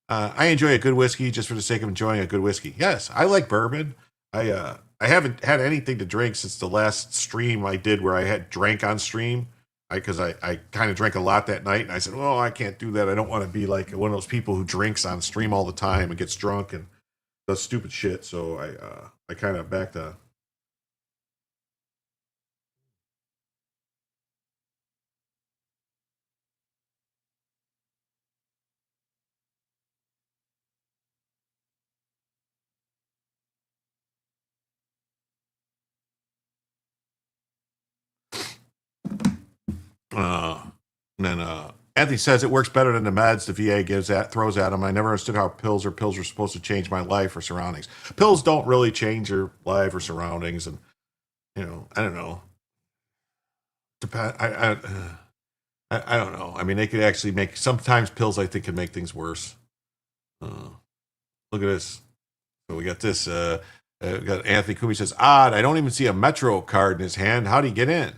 I enjoy a good whiskey just for the sake of enjoying a good whiskey. Yes, I like bourbon. I haven't had anything to drink since the last stream I did where I had drank on stream. Because I kind of drank a lot that night, and I said, "Oh, I can't do that. I don't want to be like one of those people who drinks on stream all the time and gets drunk and does stupid shit." So I kind of backed up. And then Anthony says it works better than the meds the VA throws at him. I never understood how pills were supposed to change my life or surroundings. Pills don't really change your life or surroundings, and I don't know. I don't know. I mean, they could actually make sometimes pills. I think can make things worse. Look at this. So we got this. We got Anthony Kumi says, "Odd. I don't even see a Metro card in his hand. How'd he get in?"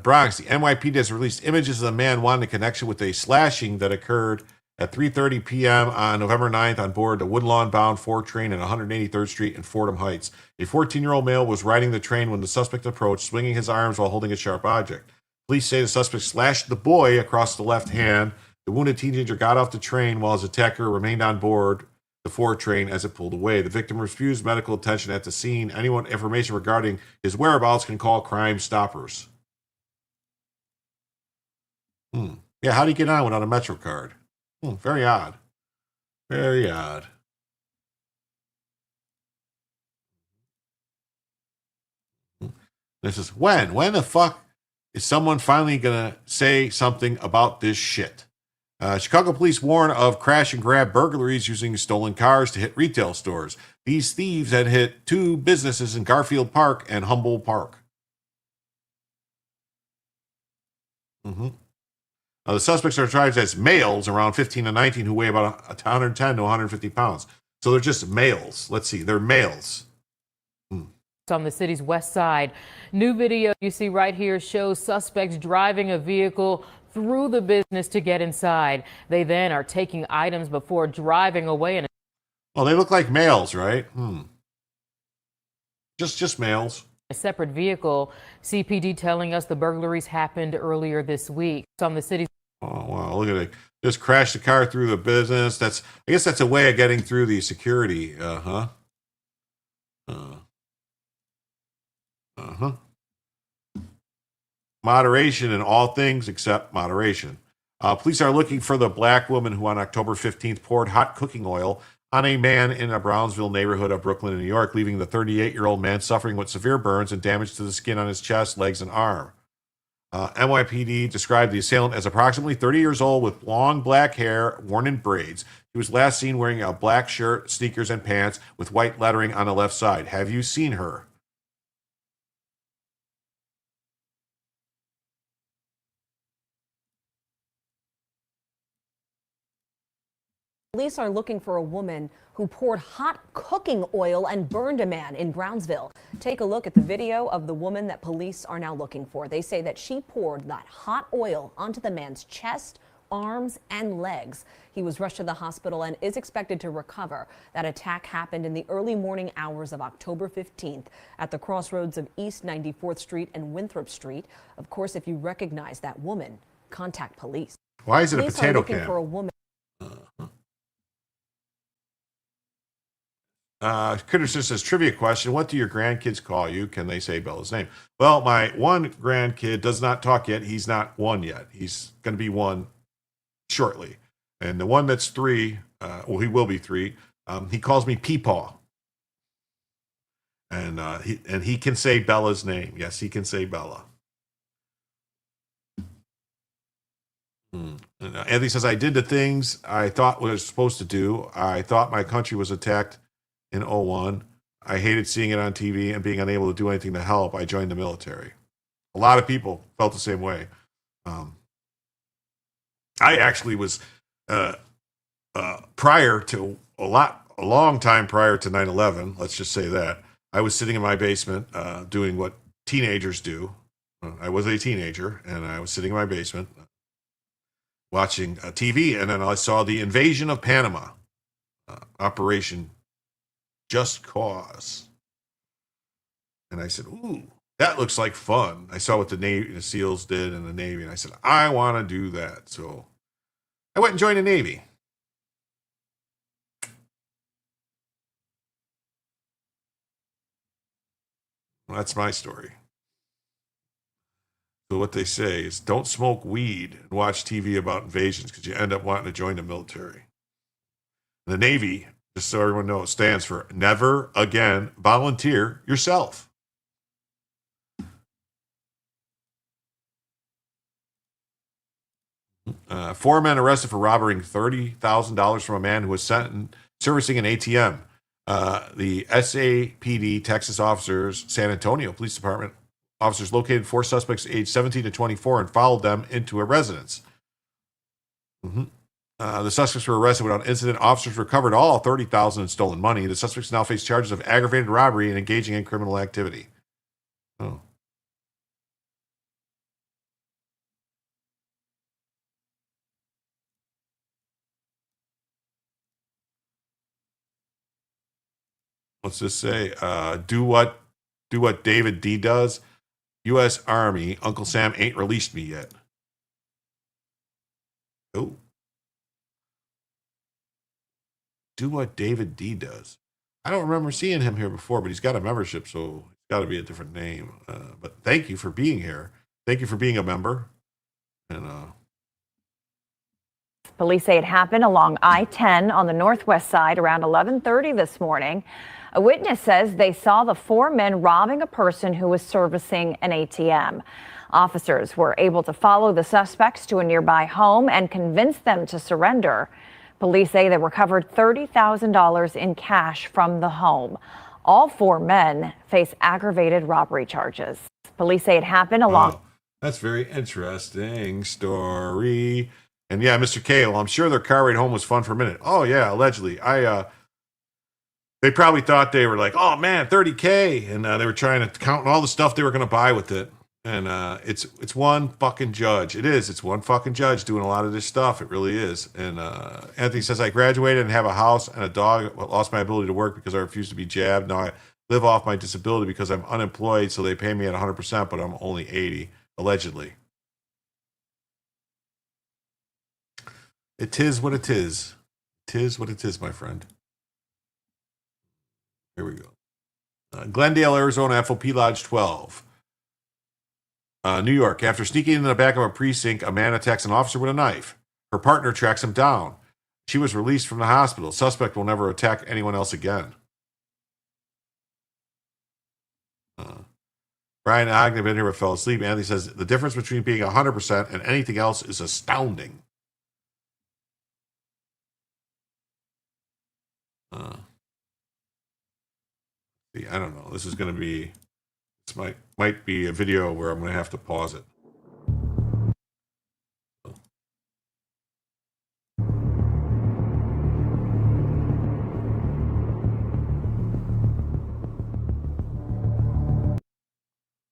Bronx, the NYPD has released images of the man wanting a connection with a slashing that occurred at 3:30 p.m. on November 9th on board the Woodlawn-bound 4 train at 183rd Street in Fordham Heights. A 14-year-old male was riding the train when the suspect approached, swinging his arms while holding a sharp object. Police say the suspect slashed the boy across the left hand. The wounded teenager got off the train while his attacker remained on board the 4 train as it pulled away. The victim refused medical attention at the scene. Anyone information regarding his whereabouts can call Crime Stoppers. Yeah, how do you get on without a Metro card? Very odd. Very odd. This is when the fuck is someone finally gonna say something about this shit? Chicago police warn of crash and grab burglaries using stolen cars to hit retail stores. These thieves had hit 2 businesses in Garfield Park and Humboldt Park. The suspects are charged as males around 15 to 19 who weigh about 110 to 150 pounds. So they're just males. Let's see. They're males. On the city's west side. New video you see right here shows suspects driving a vehicle through the business to get inside. They then are taking items before driving away. Well, they look like males, right? Just males. A separate vehicle. CPD telling us the burglaries happened earlier this week. It's on the city's. Oh, wow. Look at it. Just crashed the car through the business. I guess that's a way of getting through the security. Moderation in all things except moderation. Police are looking for the black woman who on October 15th poured hot cooking oil on a man in a Brownsville neighborhood of Brooklyn, New York, leaving the 38-year-old man suffering with severe burns and damage to the skin on his chest, legs, and arm. NYPD described the assailant as approximately 30 years old with long black hair worn in braids. He was last seen wearing a black shirt, sneakers, and pants with white lettering on the left side. Have you seen her? Police are looking for a woman who poured hot cooking oil and burned a man in Brownsville. Take a look at the video of the woman that police are now looking for. They say that she poured that hot oil onto the man's chest, arms and legs. He was rushed to the hospital and is expected to recover. That attack happened in the early morning hours of October 15th at the crossroads of East 94th Street and Winthrop Street. Of course, if you recognize that woman, contact police. Why is it Police a potato are looking can? for a woman. Critter says, trivia question. What do your grandkids call you? Can they say Bella's name? Well, my one grandkid does not talk yet. He's not one yet. He's going to be one shortly. And the one that's 3, well, he will be 3. He calls me Peepaw. And he can say Bella's name. Yes, he can say Bella. And, Anthony says, I did the things I thought was supposed to do. I thought my country was attacked in 01. I hated seeing it on TV and being unable to do anything to help. I joined the military. A lot of people felt the same way. I actually was prior to a long time prior to 9/11. Let's just say that I was sitting in my basement doing what teenagers do. I was a teenager, and I was sitting in my basement watching TV, and then I saw the invasion of Panama, Operation Just Cause. And I said, ooh, that looks like fun. I saw what the Navy, the SEALs did in the Navy, and I said, I want to do that. So I went and joined the Navy. Well, that's my story. So what they say is don't smoke weed and watch TV about invasions because you end up wanting to join the military. The Navy, just so everyone knows, stands for Never Again Volunteer Yourself. Four men arrested for robbing $30,000 from a man who was servicing an ATM. The SAPD, Texas officers, San Antonio Police Department officers located 4 suspects aged 17 to 24 and followed them into a residence. The suspects were arrested without incident. Officers recovered all $30,000 in stolen money. The suspects now face charges of aggravated robbery and engaging in criminal activity. Oh. What's this say? Do what David D does. U.S. Army. Uncle Sam ain't released me yet. Oh. Do what David D does. I don't remember seeing him here before, but he's got a membership, so it's got to be a different name. But thank you for being here. Thank you for being a member. And police say it happened along I-10 on the northwest side around 11:30 this morning. A witness says they saw the 4 men robbing a person who was servicing an ATM. Officers were able to follow the suspects to a nearby home and convince them to surrender. Police say they recovered $30,000 in cash from the home. All 4 men face aggravated robbery charges. Police say it happened along. Wow, that's very interesting story. And yeah, Mr. Kale, I'm sure their car ride home was fun for a minute. Oh yeah, allegedly. They probably thought they were like, oh man, $30K, and they were trying to count all the stuff they were going to buy with it. And it's one fucking judge. It is. It's one fucking judge doing a lot of this stuff. It really is. And Anthony says, I graduated and have a house and a dog, but lost my ability to work because I refused to be jabbed. Now I live off my disability because I'm unemployed, so they pay me at 100%, but I'm only 80, allegedly. It is what it is. It is what it is, my friend. Here we go. Glendale, Arizona, FOP Lodge 12. New York. After sneaking into the back of a precinct, a man attacks an officer with a knife. Her partner tracks him down. She was released from the hospital. Suspect will never attack anyone else again. Brian Ogden been here but fell asleep. Anthony says the difference between being 100% and anything else is astounding. I don't know. This is going to be. This might be a video where I'm going to have to pause it.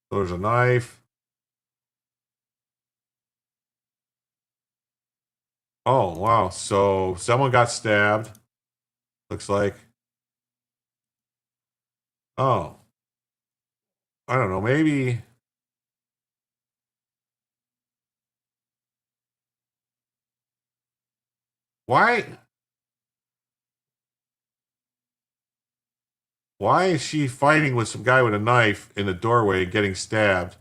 So there's a knife. Oh, wow. So someone got stabbed. Looks like. Oh, I don't know. Maybe. Why? Why is she fighting with some guy with a knife in the doorway and getting stabbed?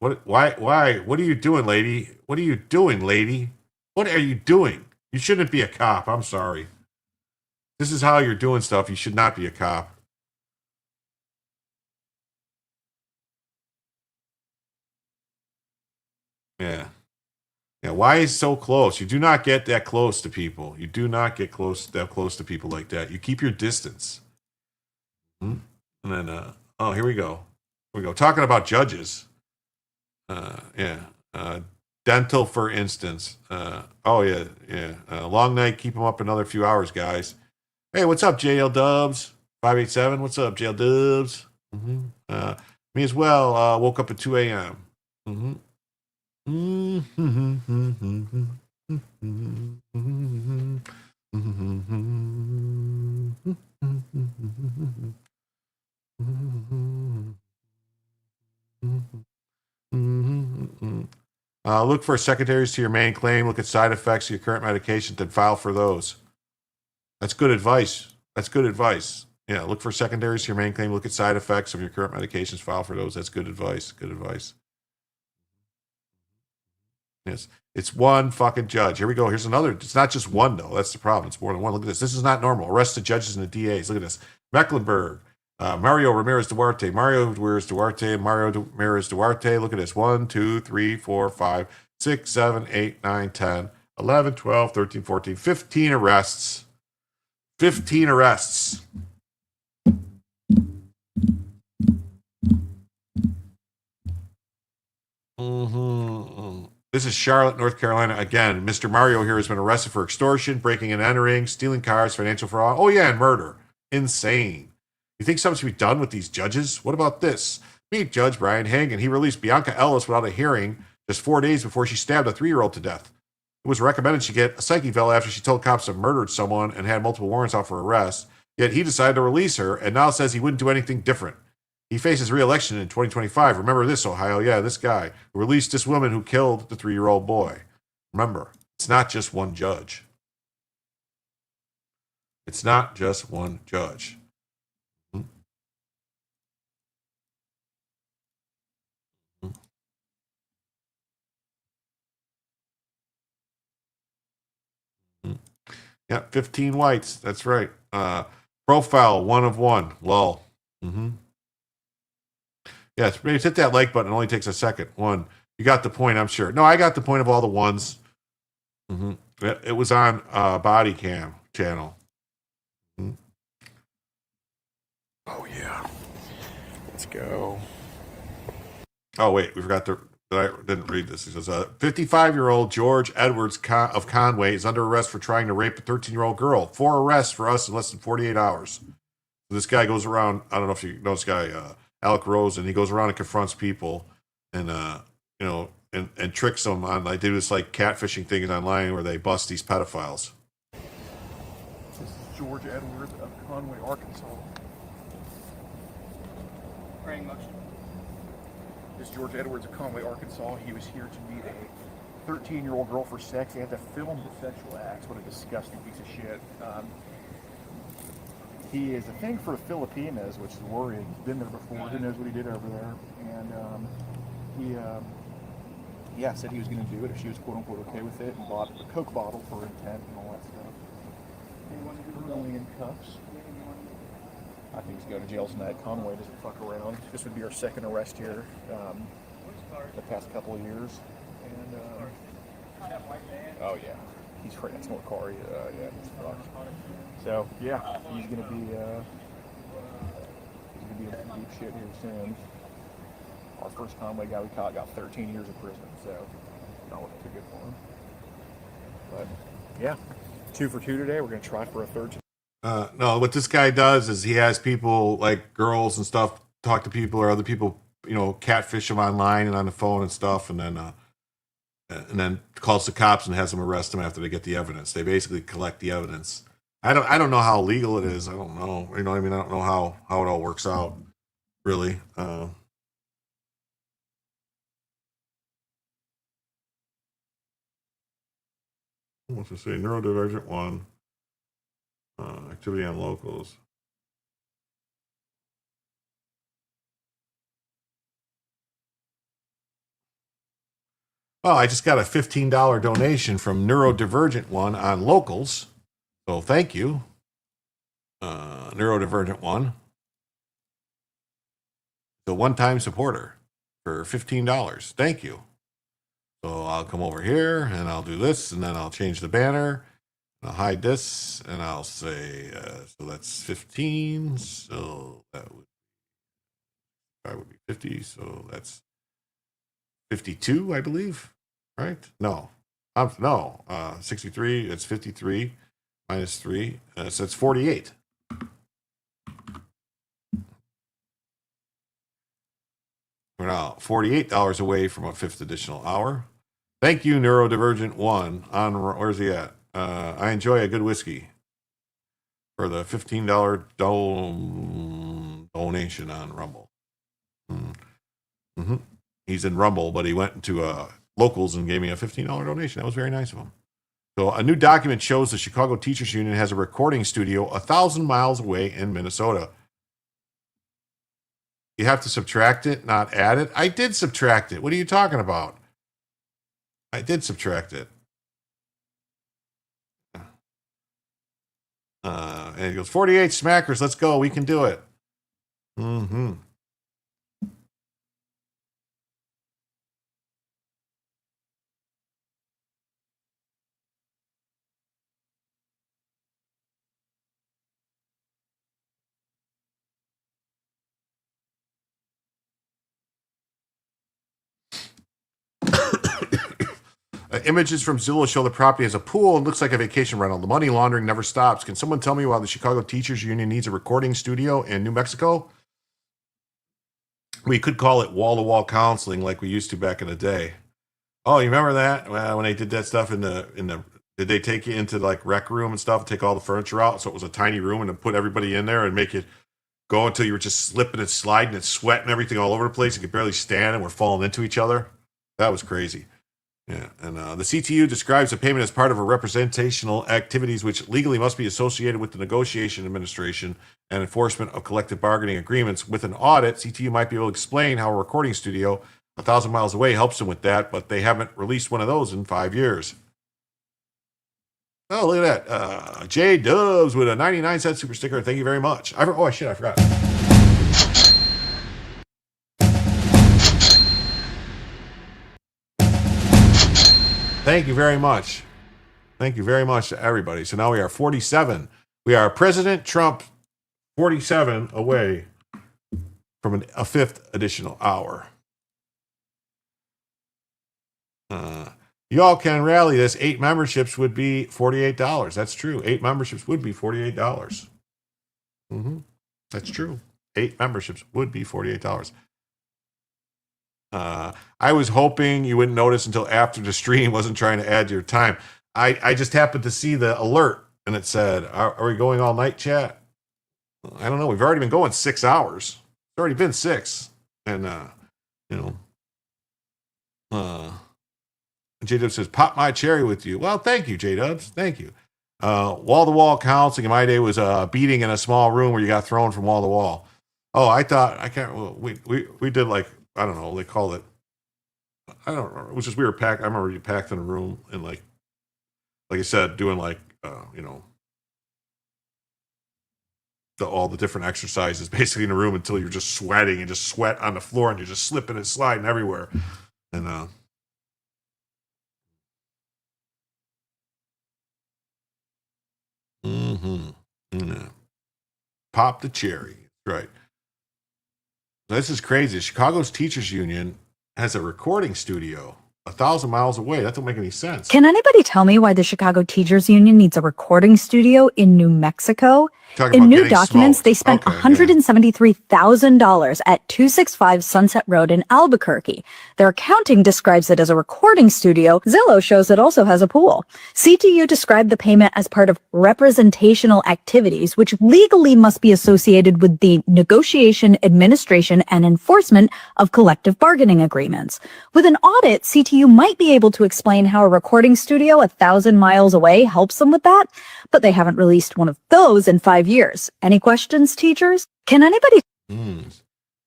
What? Why? What are you doing, lady? What are you doing, lady? What are you doing? You shouldn't be a cop. I'm sorry. This is how you're doing stuff. You should not be a cop. Yeah. Yeah. Why is so close? You do not get that close to people. You do not get that close to people like that. You keep your distance. Hmm? And then, oh, here we go. Here we go. Talking about judges. Yeah. Dental, for instance. Oh, yeah. Yeah. Long night. Keep them up another few hours, guys. Hey, what's up, JL Dubs? 587. What's up, JL Dubs? Mm-hmm. Me as well. Woke up at 2 a.m. Mm-hmm. Look for secondaries to your main claim. Look at side effects of your current medication, then file for those. That's good advice. That's good advice. Yeah, look for secondaries to your main claim. Look at side effects of your current medications. File for those. That's good advice. Good advice. Yes. It's one fucking judge. Here we go. Here's another. It's not just one, though. That's the problem. It's more than one. Look at this. This is not normal. Arrest the judges and the DAs. Look at this. Mecklenburg. Mario Ramirez Duarte. Mario Ramirez Duarte. Ramirez Duarte. Look at this. 1, 2, 3, 4, 5, 6, 7, 8, 9, 10, 11, 12, 13, 14, 15 arrests. 15 arrests. Mm-hmm. This is Charlotte, North Carolina. Again, Mr. Mario here has been arrested for extortion, breaking and entering, stealing cars, financial fraud. Oh, yeah, and murder. Insane. You think something should be done with these judges? What about this? Meet Judge Brian Hagan. He released Bianca Ellis without a hearing just 4 days before she stabbed a 3-year-old to death. It was recommended she get a psych eval after she told cops had murdered someone and had multiple warrants out for arrest. Yet he decided to release her and now says he wouldn't do anything different. He faces re-election in 2025. Remember this, Ohio? Yeah, this guy who released this woman who killed the 3-year-old boy. Remember, it's not just one judge. It's not just one judge. Yeah, 15 whites. That's right. Profile 1 of 1. Lol. Mm-hmm. Yeah, maybe hit that like button. It only takes a second. 1. You got the point, I'm sure. No, I got the point of all the ones. Mm-hmm. It was on Body Cam channel. Mm-hmm. Oh, yeah. Let's go. Oh, wait. We forgot to... I didn't read this. It says, 55-year-old George Edwards of Conway is under arrest for trying to rape a 13-year-old girl. 4 arrests for us in less than 48 hours. This guy goes around, I don't know if you know this guy, Alec Rose, and he goes around and confronts people and, and tricks them on, they do this, catfishing thing online where they bust these pedophiles. This is George Edwards of Conway, Arkansas. Praying motion. This is George Edwards of Conway, Arkansas. He was here to meet a 13-year-old girl for sex. They had to film the sexual acts. What a disgusting piece of shit. He is a thing for Filipinas, which is worrying. He's been there before. Who knows what he did over there? And he said he was going to do it if she was quote-unquote okay with it, and bought a Coke bottle for intent and all that stuff. Currently in cuffs. I think he's going to jail tonight. Conway doesn't fuck around. This would be our second arrest here the past couple of years. And, oh yeah, he's right next to a car. Yeah, he's fucked. So yeah, he's gonna be in some deep shit here soon. Our first Conway guy we caught got 13 years in prison, so not looking too good for him. But yeah, 2 for 2 today. We're gonna try for a third. No, what this guy does is he has people like girls and stuff talk to people or other people, catfish them online and on the phone and stuff, and then and then calls the cops and has them arrest them after they get the evidence. They basically collect the evidence. I don't know how legal it is. I don't know. You know what I mean? I don't know how it all works out, really. What's it say? Neurodivergent 1. Activity on locals. Well, I just got a $15 donation from Neurodivergent 1 on locals. So thank you, Neurodivergent 1. The one-time supporter for $15. Thank you. So I'll come over here and I'll do this, and then I'll change the banner. I'll hide this, and I'll say, so that's 15. So that would be 50. So that's 52, I believe. Right? No. 63. It's 53 minus 3. So it's 48. We're now $48 away from a 5th additional hour. Thank you, Neurodivergent 1. Where's he at? I enjoy a good whiskey for the $15 donation on Rumble. Mm-hmm. He's in Rumble, but he went into locals and gave me a $15 donation. That was very nice of him. So a new document shows the Chicago Teachers Union has a recording studio 1,000 miles away in Minnesota. You have to subtract it, not add it. I did subtract it. What are you talking about? I did subtract it. And he goes, 48 smackers. Let's go. We can do it. Mm-hmm. Images from Zillow show the property has a pool and looks like a vacation rental. The money laundering never stops. Can someone tell me why the Chicago Teachers Union needs a recording studio in New Mexico? We could call it wall-to-wall counseling like we used to back in the day. Oh, you remember that? When they did that stuff in the did they take you into like rec room and stuff, take all the furniture out, so it was a tiny room, and then put everybody in there and make it go until you were just slipping and sliding and sweating everything all over the place. You could barely stand and we're falling into each other. That was crazy. Yeah, and the CTU describes the payment as part of a representational activities which legally must be associated with the negotiation, administration, and enforcement of collective bargaining agreements. With an audit, CTU might be able to explain how a recording studio 1,000 miles away helps them with that, but they haven't released one of those in 5 years. Oh, look at that. J Dubs with a 99-cent super sticker. Thank you very much. I forgot. Thank you very much. Thank you very much to everybody. So now we are 47. We are President Trump 47 away from a 5th additional hour. Y'all can rally this. 8 memberships would be $48. That's true. 8 memberships would be $48. Mm-hmm. That's true. 8 memberships would be $48. I was hoping you wouldn't notice until after the stream. Wasn't trying to add to your time. I just happened to see the alert and it said, are we going all night, chat? I don't know. We've already been going 6 hours. It's already been 6. And, J-Dubs says, pop my cherry with you. Well, thank you, J-Dubs. Thank you. Wall-to-wall counseling in my day was beating in a small room where you got thrown from wall to wall. Oh, we did like, I don't know, they called it, I don't know. It was just, we were packed. I remember you packed in a room and like I said, doing like, all the different exercises basically in a room until you're just sweating and just sweat on the floor and you're just slipping and sliding everywhere. And, pop the cherry. Right. This is crazy. Chicago's Teachers Union has a recording studio 1,000 miles away. That don't make any sense. Can anybody tell me why the Chicago Teachers Union needs a recording studio in New Mexico? Talking In about new getting documents, smoked. they spent Okay, yeah. $173,000 at 265 Sunset Road in Albuquerque. Their accounting describes it as a recording studio. Zillow shows it also has a pool. CTU described the payment as part of representational activities, which legally must be associated with the negotiation, administration, and enforcement of collective bargaining agreements. With an audit, CTU might be able to explain how a recording studio 1,000 miles away helps them with that, but they haven't released one of those in 5 years. Any questions, teachers? Can anybody?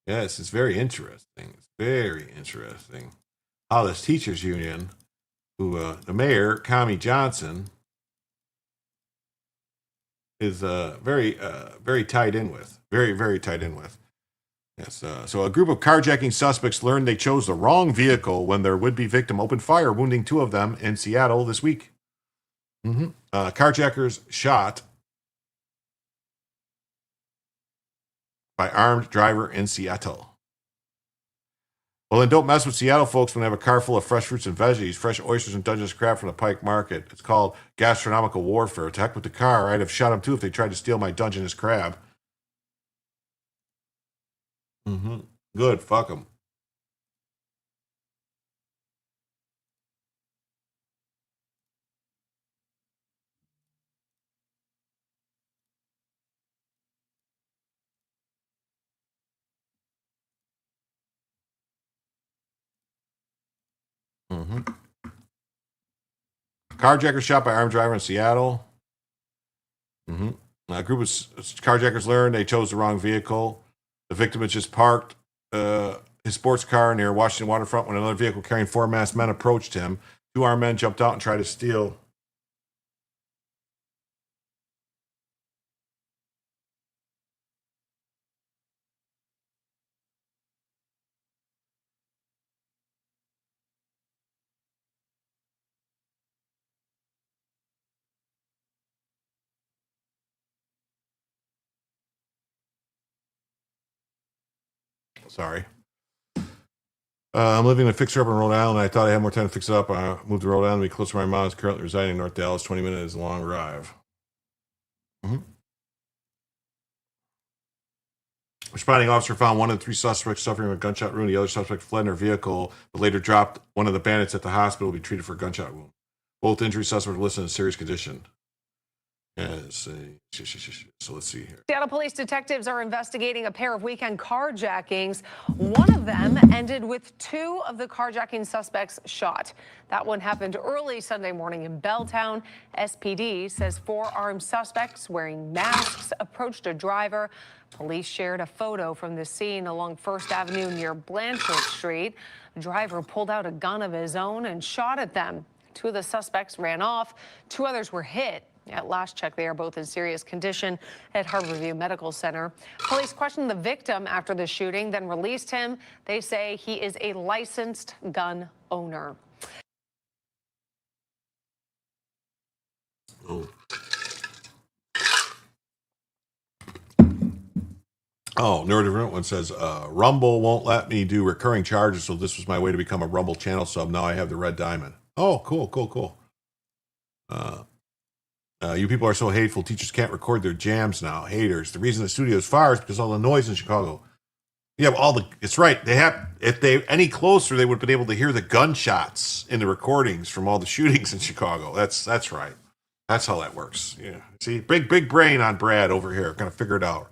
Yes, it's very interesting. It's very interesting how this teachers union, who the mayor, Kami Johnson, is very tied in with. Very, very tied in with. Yes. So a group of carjacking suspects learned they chose the wrong vehicle when their would-be victim opened fire, wounding 2 of them in Seattle this week. Carjackers shot by armed driver in Seattle. Well, then don't mess with Seattle folks when they have a car full of fresh fruits and veggies, fresh oysters and Dungeness crab from the Pike Market. It's called gastronomical warfare. To heck with the car. I'd have shot them too if they tried to steal my Dungeness crab. Good. Fuck them. Carjacker shot by armed driver in Seattle. A group of carjackers learned they chose the wrong vehicle. The victim had just parked his sports car near Washington waterfront when another vehicle carrying 4 masked men approached him. 2 armed men jumped out and tried to steal. Sorry. I'm living in a fixer up in Rhode Island. I thought I had more time to fix it up. I moved to Rhode Island to be closer to my mom. Is currently residing in North Dallas. 20 minutes is a long drive. Responding officer found 1 of the 3 suspects suffering from a gunshot wound. The other suspect fled in her vehicle, but later dropped one of the bandits at the hospital to be treated for a gunshot wound. Both injury suspects were listed in serious condition. So let's see here. Seattle police detectives are investigating a pair of weekend carjackings. One of them ended with 2 of the carjacking suspects shot. That one happened early Sunday morning in Belltown. SPD says 4 armed suspects wearing masks approached a driver. Police shared a photo from the scene along First Avenue near Blanchard Street. The driver pulled out a gun of his own and shot at them. 2 of the suspects ran off. 2 others were hit. At last check, they are both in serious condition at Harborview Medical Center. Police questioned the victim after the shooting, then released him. They say he is a licensed gun owner. Oh, Neurodivergent one says, Rumble won't let me do recurring charges, so this was my way to become a Rumble channel sub. Now I have the red diamond. Oh, cool. You people are so hateful. Teachers can't record their jams now. Haters. The reason the studio is far is because all the noise in Chicago. Yeah, it's right. They have, if they any closer, they would have been able to hear the gunshots in the recordings from all the shootings in Chicago. That's right. That's how that works. Yeah. See, big brain on Brad over here. Gonna figure it out.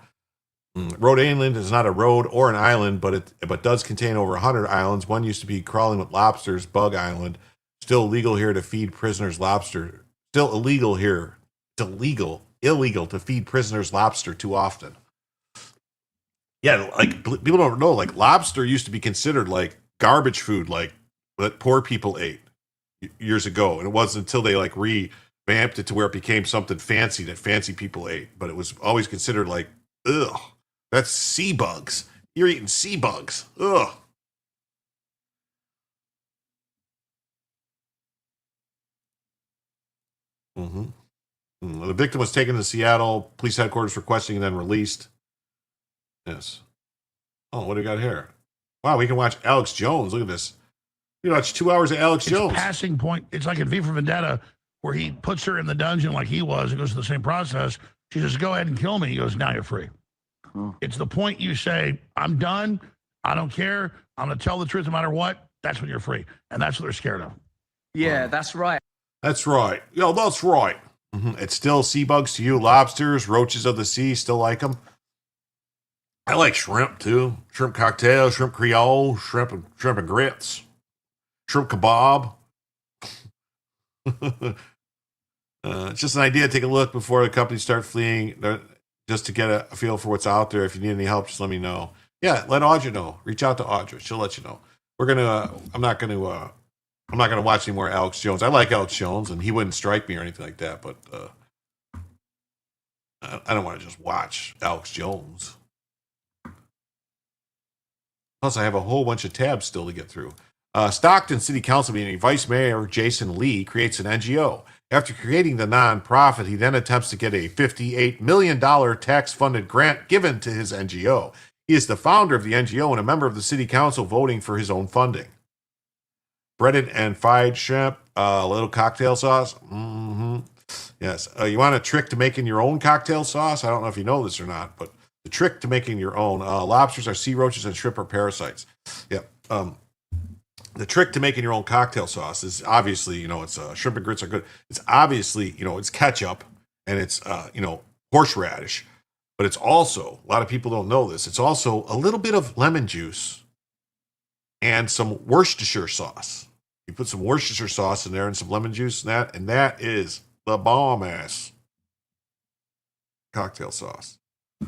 Rhode Island is not a road or an island, but does contain over 100 islands. One used to be crawling with lobsters, Bug Island. Still illegal here to feed prisoners lobster. Still illegal here. It's illegal to feed prisoners lobster too often. Yeah, like people don't know, like lobster used to be considered like garbage food, like that poor people ate years ago. And it wasn't until they like revamped it to where it became something fancy that fancy people ate. But it was always considered like, ugh, that's sea bugs. You're eating sea bugs. Ugh. The victim was taken to Seattle police headquarters for questioning and then released. Yes. Oh, what do we got here? Wow, we can watch Alex Jones. Look at this. You watch 2 hours of Alex Jones. Passing point. It's like in V for Vendetta, where he puts her in the dungeon like he was. It goes through the same process. She says, "Go ahead and kill me." He goes, "Now you're free." It's the point you say, "I'm done. I don't care. I'm going to tell the truth no matter what." That's when you're free, and that's what they're scared of. Yeah, that's right. That's right. Yeah, that's right. It's still sea bugs to you. Lobsters, roaches of the sea, still like them. I like shrimp too. Shrimp cocktail, shrimp creole, shrimp and grits, shrimp kebab. It's just an idea. Take a look before the companies start fleeing, just to get a feel for what's out there. If you need any help, just let me know. Yeah, let Audra know. Reach out to Audra. She'll let you know. I'm not gonna watch any more Alex Jones. I like Alex Jones, and he wouldn't strike me or anything like that. But I don't want to just watch Alex Jones. Plus, I have a whole bunch of tabs still to get through. Stockton City Council meeting, Vice Mayor Jason Lee creates an NGO. After creating the nonprofit, he then attempts to get a $58 million tax-funded grant given to his NGO. He is the founder of the NGO and a member of the City Council voting for his own funding. Breaded and fried shrimp, a little cocktail sauce. Yes. You want a trick to making your own cocktail sauce? I don't know if you know this or not, but the trick to making your own. Lobsters are sea roaches and shrimp are parasites. Yep. The trick to making your own cocktail sauce is obviously, it's shrimp and grits are good. It's obviously, it's ketchup and it's, horseradish. But it's also, a lot of people don't know this, it's also a little bit of lemon juice and some Worcestershire sauce. You put some Worcestershire sauce in there and some lemon juice and that is the bomb-ass cocktail sauce. I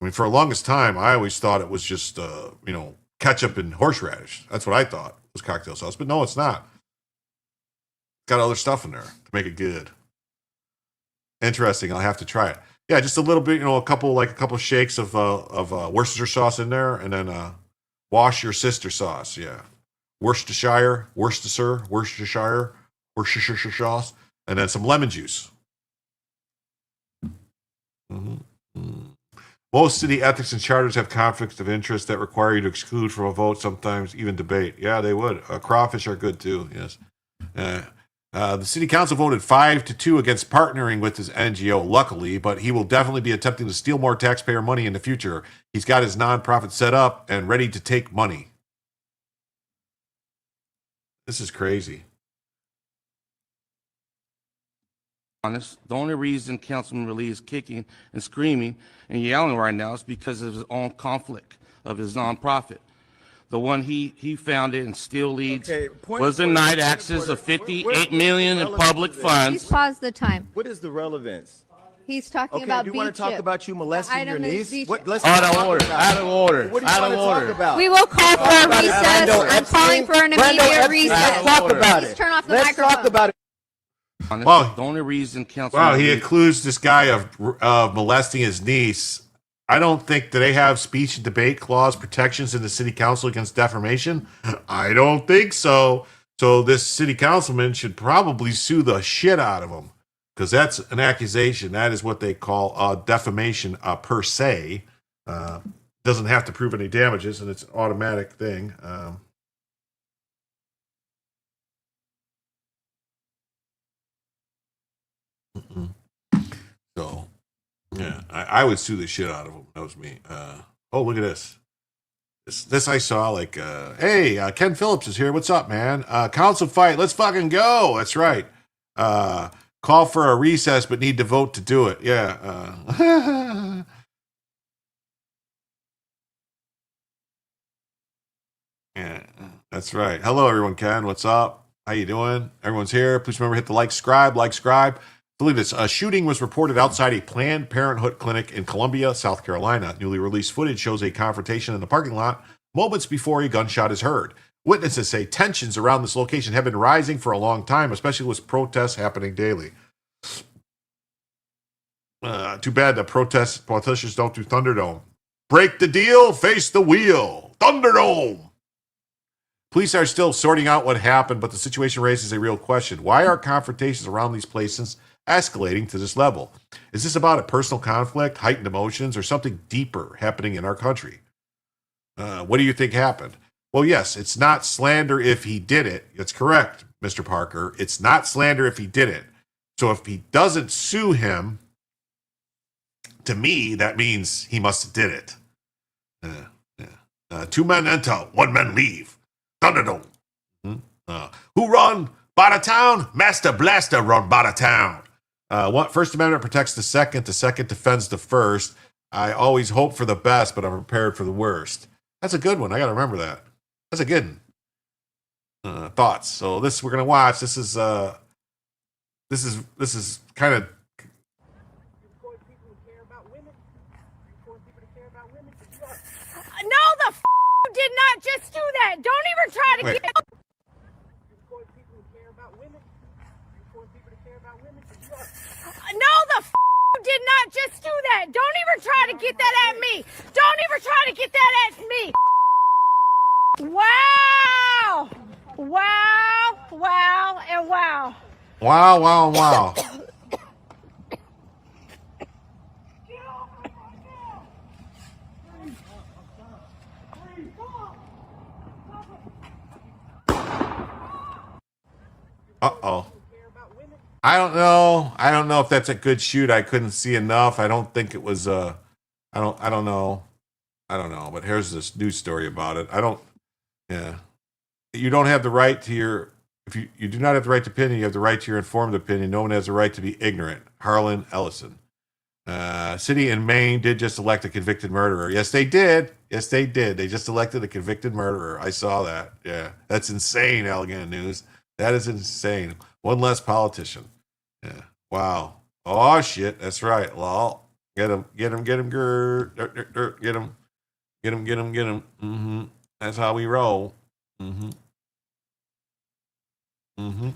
mean, for the longest time, I always thought it was just, ketchup and horseradish. That's what I thought was cocktail sauce. But no, it's not. It's got other stuff in there to make it good. Interesting. I'll have to try it. Yeah, just a little bit, a couple shakes of Worcestershire sauce in there, and then wash your sister sauce. Yeah, Worcestershire sauce, and then some lemon juice. Most city ethics and charters have conflicts of interest that require you to exclude from a vote, sometimes even debate. Yeah, they would. Crawfish are good too. Yes. The city council voted 5-2 against partnering with his NGO, luckily, but he will definitely be attempting to steal more taxpayer money in the future. He's got his nonprofit set up and ready to take money. This is crazy. Honest, the only reason Councilman Lee is kicking and screaming and yelling right now is because of his own conflict of his nonprofit. The one he founded and still leads was a night access of $58 million in public funds. Please pause the time. What is the relevance? He's talking about do you want to talk about you molesting your niece? Out of order. Out of order. What do you want to talk about? We will call for a recess. I'm calling for an immediate recess. Let's talk about it. Please turn off the Let's microphone. talk about it. Well, the only reason Councilman Wow, he accused this guy of molesting his niece. I don't think, do they have speech and debate clause protections in the city council against defamation? I don't think so. So this city councilman should probably sue the shit out of him, because that's an accusation. That is what they call defamation per se. Doesn't have to prove any damages, and it's an automatic thing. So, yeah, I would sue the shit out of him. That was me. Oh, look at this. This I saw, hey, Ken Phillips is here. What's up, man? Council fight. Let's fucking go. That's right. Call for a recess, but need to vote to do it. Yeah. Yeah, that's right. Hello, everyone. Ken, what's up? How you doing? Everyone's here. Please remember, hit the like, scribe. Believe this. A shooting was reported outside a Planned Parenthood clinic in Columbia, South Carolina. Newly released footage shows a confrontation in the parking lot moments before a gunshot is heard. Witnesses say tensions around this location have been rising for a long time, especially with protests happening daily. Too bad the politicians don't do Thunderdome. Break the deal, face the wheel. Thunderdome. Police are still sorting out what happened, but the situation raises a real question. Why are confrontations around these places escalating to this level? Is this about a personal conflict, heightened emotions, or something deeper happening in our country? What do you think happened? Well, yes, it's not slander if he did it. That's correct, Mr. Parker. It's not slander if he did it. So if he doesn't sue him, to me, that means he must have did it. Two men enter, one man leave. Thunderdome. Who run by the town? Master Blaster run by the town. First Amendment protects the second defends the first. I always hope for the best, but I'm prepared for the worst. That's a good one. I got to remember that. That's a good one. Thoughts. So this we're gonna watch. This is kind of. No, the you did not just do that. Don't even try to Wait. get. No, the you did not just do that. Don't even try to get that at me. Don't even try to get that at me. Wow. Wow. Wow. And wow. Wow, wow, wow. Uh-oh. I don't know. I don't know if that's a good shoot. I couldn't see enough. I don't think it was I don't know. I don't know. But here's this news story about it. You don't have the right to your if you do not have the right to opinion, you have the right to your informed opinion. No one has the right to be ignorant. Harlan Ellison. City in Maine did just elect a convicted murderer. Yes, they did. Yes, they did. They just elected a convicted murderer. I saw that. Yeah. That's insane, Allegheny News. That is insane. One less politician. Yeah. Wow. Oh, shit. That's right. Lol. Get him. Get him. Get him. Get him. Get him. Get him. Get him. Mm-hmm. That's how we roll. Mm-hmm. Mm-hmm.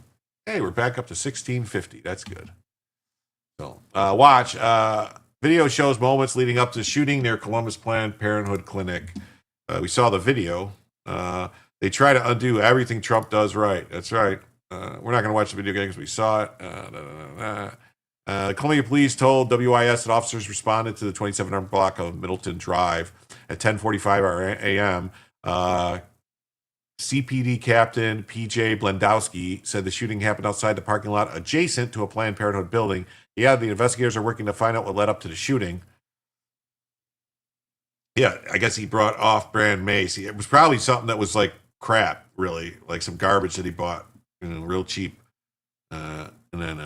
Hey, we're back up to 1650. That's good. So, watch. Video shows moments leading up to the shooting near Columbus Planned Parenthood Clinic. We saw the video. They try to undo everything Trump does right. That's right. We're not going to watch the video again because we saw it. Columbia Police told WIS that officers responded to the 2700 block of Middleton Drive at 10:45 a.m. CPD Captain PJ Blendowski said the shooting happened outside the parking lot adjacent to a Planned Parenthood building. Yeah, the investigators are working to find out what led up to the shooting. Yeah, I guess he brought off-brand mace. It was probably something that was like crap, really, like some garbage that he bought, real cheap. And then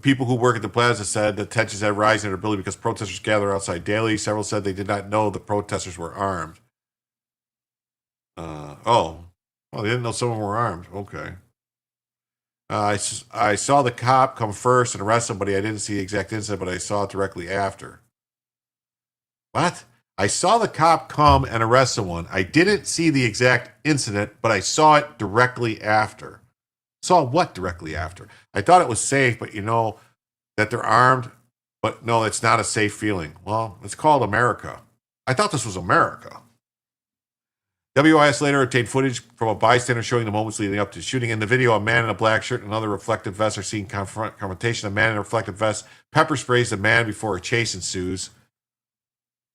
people who work at the plaza said that tensions had risen in their building because protesters gather outside daily. Several said they did not know the protesters were armed. They didn't know some of them were armed. Okay. I saw the cop come first and arrest somebody. I didn't see the exact incident, but I saw it directly after. What? I saw the cop come and arrest someone. I didn't see the exact incident, but I saw it directly after. Saw what directly after? I thought it was safe, but that they're armed. But no, it's not a safe feeling. Well, it's called America. I thought this was America. WIS later obtained footage from a bystander showing the moments leading up to the shooting. In the video, a man in a black shirt and another reflective vest are seen confrontation. A man in a reflective vest pepper sprays the man before a chase ensues.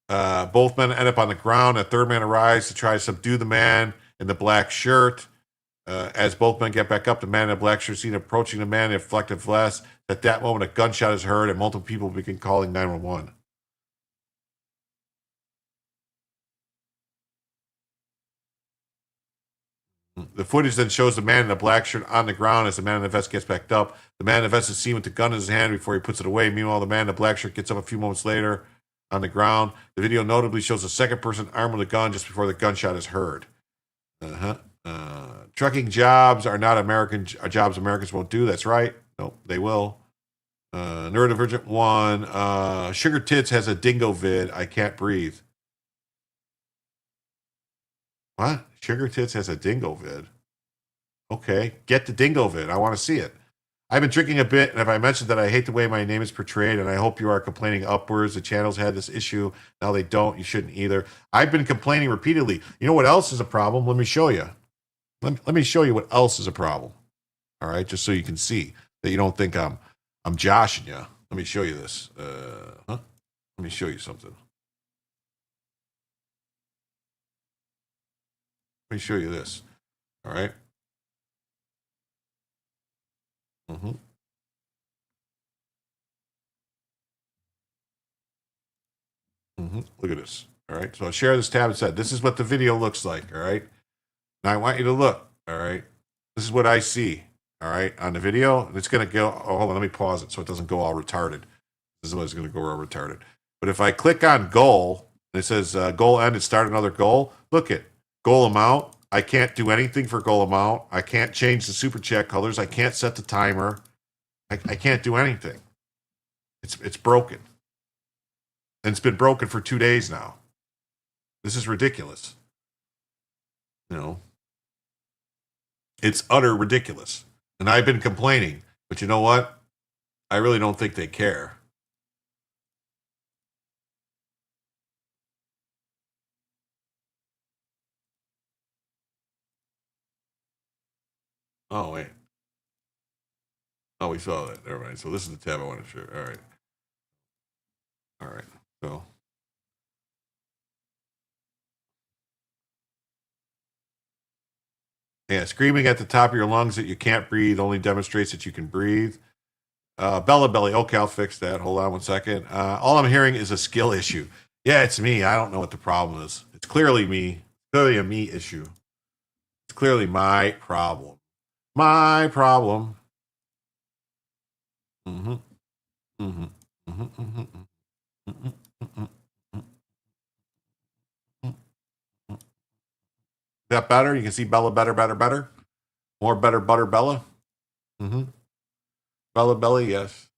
Both men end up on the ground. A third man arrives to try to subdue the man in the black shirt. As both men get back up, the man in the black shirt is seen approaching the man in a reflective vest. At that moment, a gunshot is heard and multiple people begin calling 911. The footage then shows the man in the black shirt on the ground as the man in the vest gets backed up. The man in the vest is seen with the gun in his hand before he puts it away. Meanwhile, the man in the black shirt gets up a few moments later on the ground. The video notably shows a second person armed with a gun just before the gunshot is heard. Trucking jobs are not American jobs Americans won't do. That's right. No, they will. Neurodivergent 1. Sugar Tits has a dingo vid. I can't breathe. What? Sugar Tits has a dingo vid. Okay, get the dingo vid. I want to see it. I've been drinking a bit, and if I mentioned that I hate the way my name is portrayed, and I hope you are complaining upwards. The channels had this issue. Now they don't. You shouldn't either. I've been complaining repeatedly. You know what else is a problem? Let me show you. Let me show you what else is a problem. All right, just so you can see that you don't think I'm joshing you. Let me show you this. Let me show you something. Let me show you this. All right. Mm-hmm. Mm-hmm. Look at this. All right. So I'll share this tab and said, this is what the video looks like. All right. Now I want you to look. All right. This is what I see. All right. On the video, and it's going to go. Oh, hold on. Let me pause it so it doesn't go all retarded. This is what it's going to go all retarded. But if I click on goal, and it says goal end and start another goal, look at goal amount. I can't do anything for goal amount. I can't change the super chat colors. I can't set the timer. I can't do anything. It's broken. And it's been broken for 2 days now. This is ridiculous. You know, it's utter ridiculous. And I've been complaining, but you know what? I really don't think they care. Oh, wait. Oh, we saw that. Never mind. So this is the tab I want to show. All right. All right. So. Yeah, screaming at the top of your lungs that you can't breathe only demonstrates that you can breathe. Bella belly. Okay, I'll fix that. Hold on one second. All I'm hearing is a skill issue. Yeah, it's me. I don't know what the problem is. It's clearly me. Clearly a me issue. It's clearly my problem. My problem. Mm-hmm. Mm-hmm. Mm-hmm. Mm-hmm. Mm-hmm. Mm-hmm. Is that better? You can see Bella better, better, better. More better, butter, Bella. Mm-hmm. Bella belly, yes.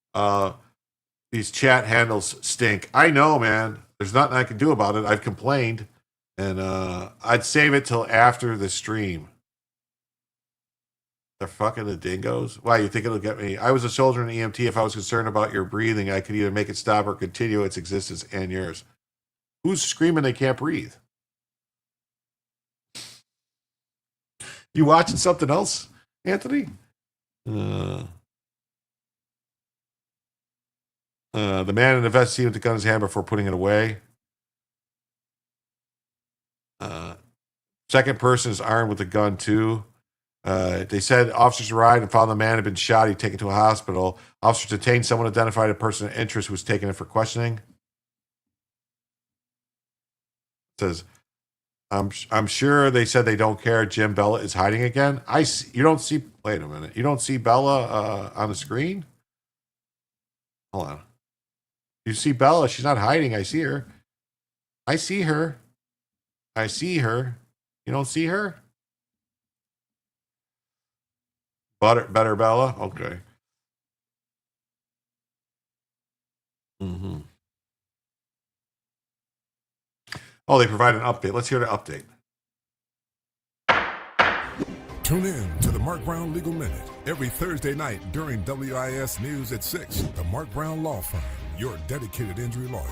These chat handles stink. I know, man. There's nothing I can do about it. I've complained, and I'd save it till after the stream. They're fucking the dingoes. Why, you think it'll get me? I was a soldier in EMT. If I was concerned about your breathing, I could either make it stop or continue its existence and yours. Who's screaming they can't breathe? You watching something else, Anthony? The man in the vest seen with the gun in his hand before putting it away. Second person is armed with a gun too. They said officers arrived and found the man had been shot. He taken to a hospital. Officers detained someone identified a person of interest who was taken in for questioning. It says, I'm sure they said they don't care. Jim, Bella is hiding again. You don't see. Wait a minute. You don't see Bella on the screen. Hold on. You see Bella? She's not hiding. I see her. I see her. I see her. You don't see her? Better Bella? Okay. Mm-hmm. Oh, they provide an update. Let's hear the update. Tune in to the Mark Brown Legal Minute every Thursday night during WIS News at 6. The Mark Brown Law Firm, your dedicated injury lawyers.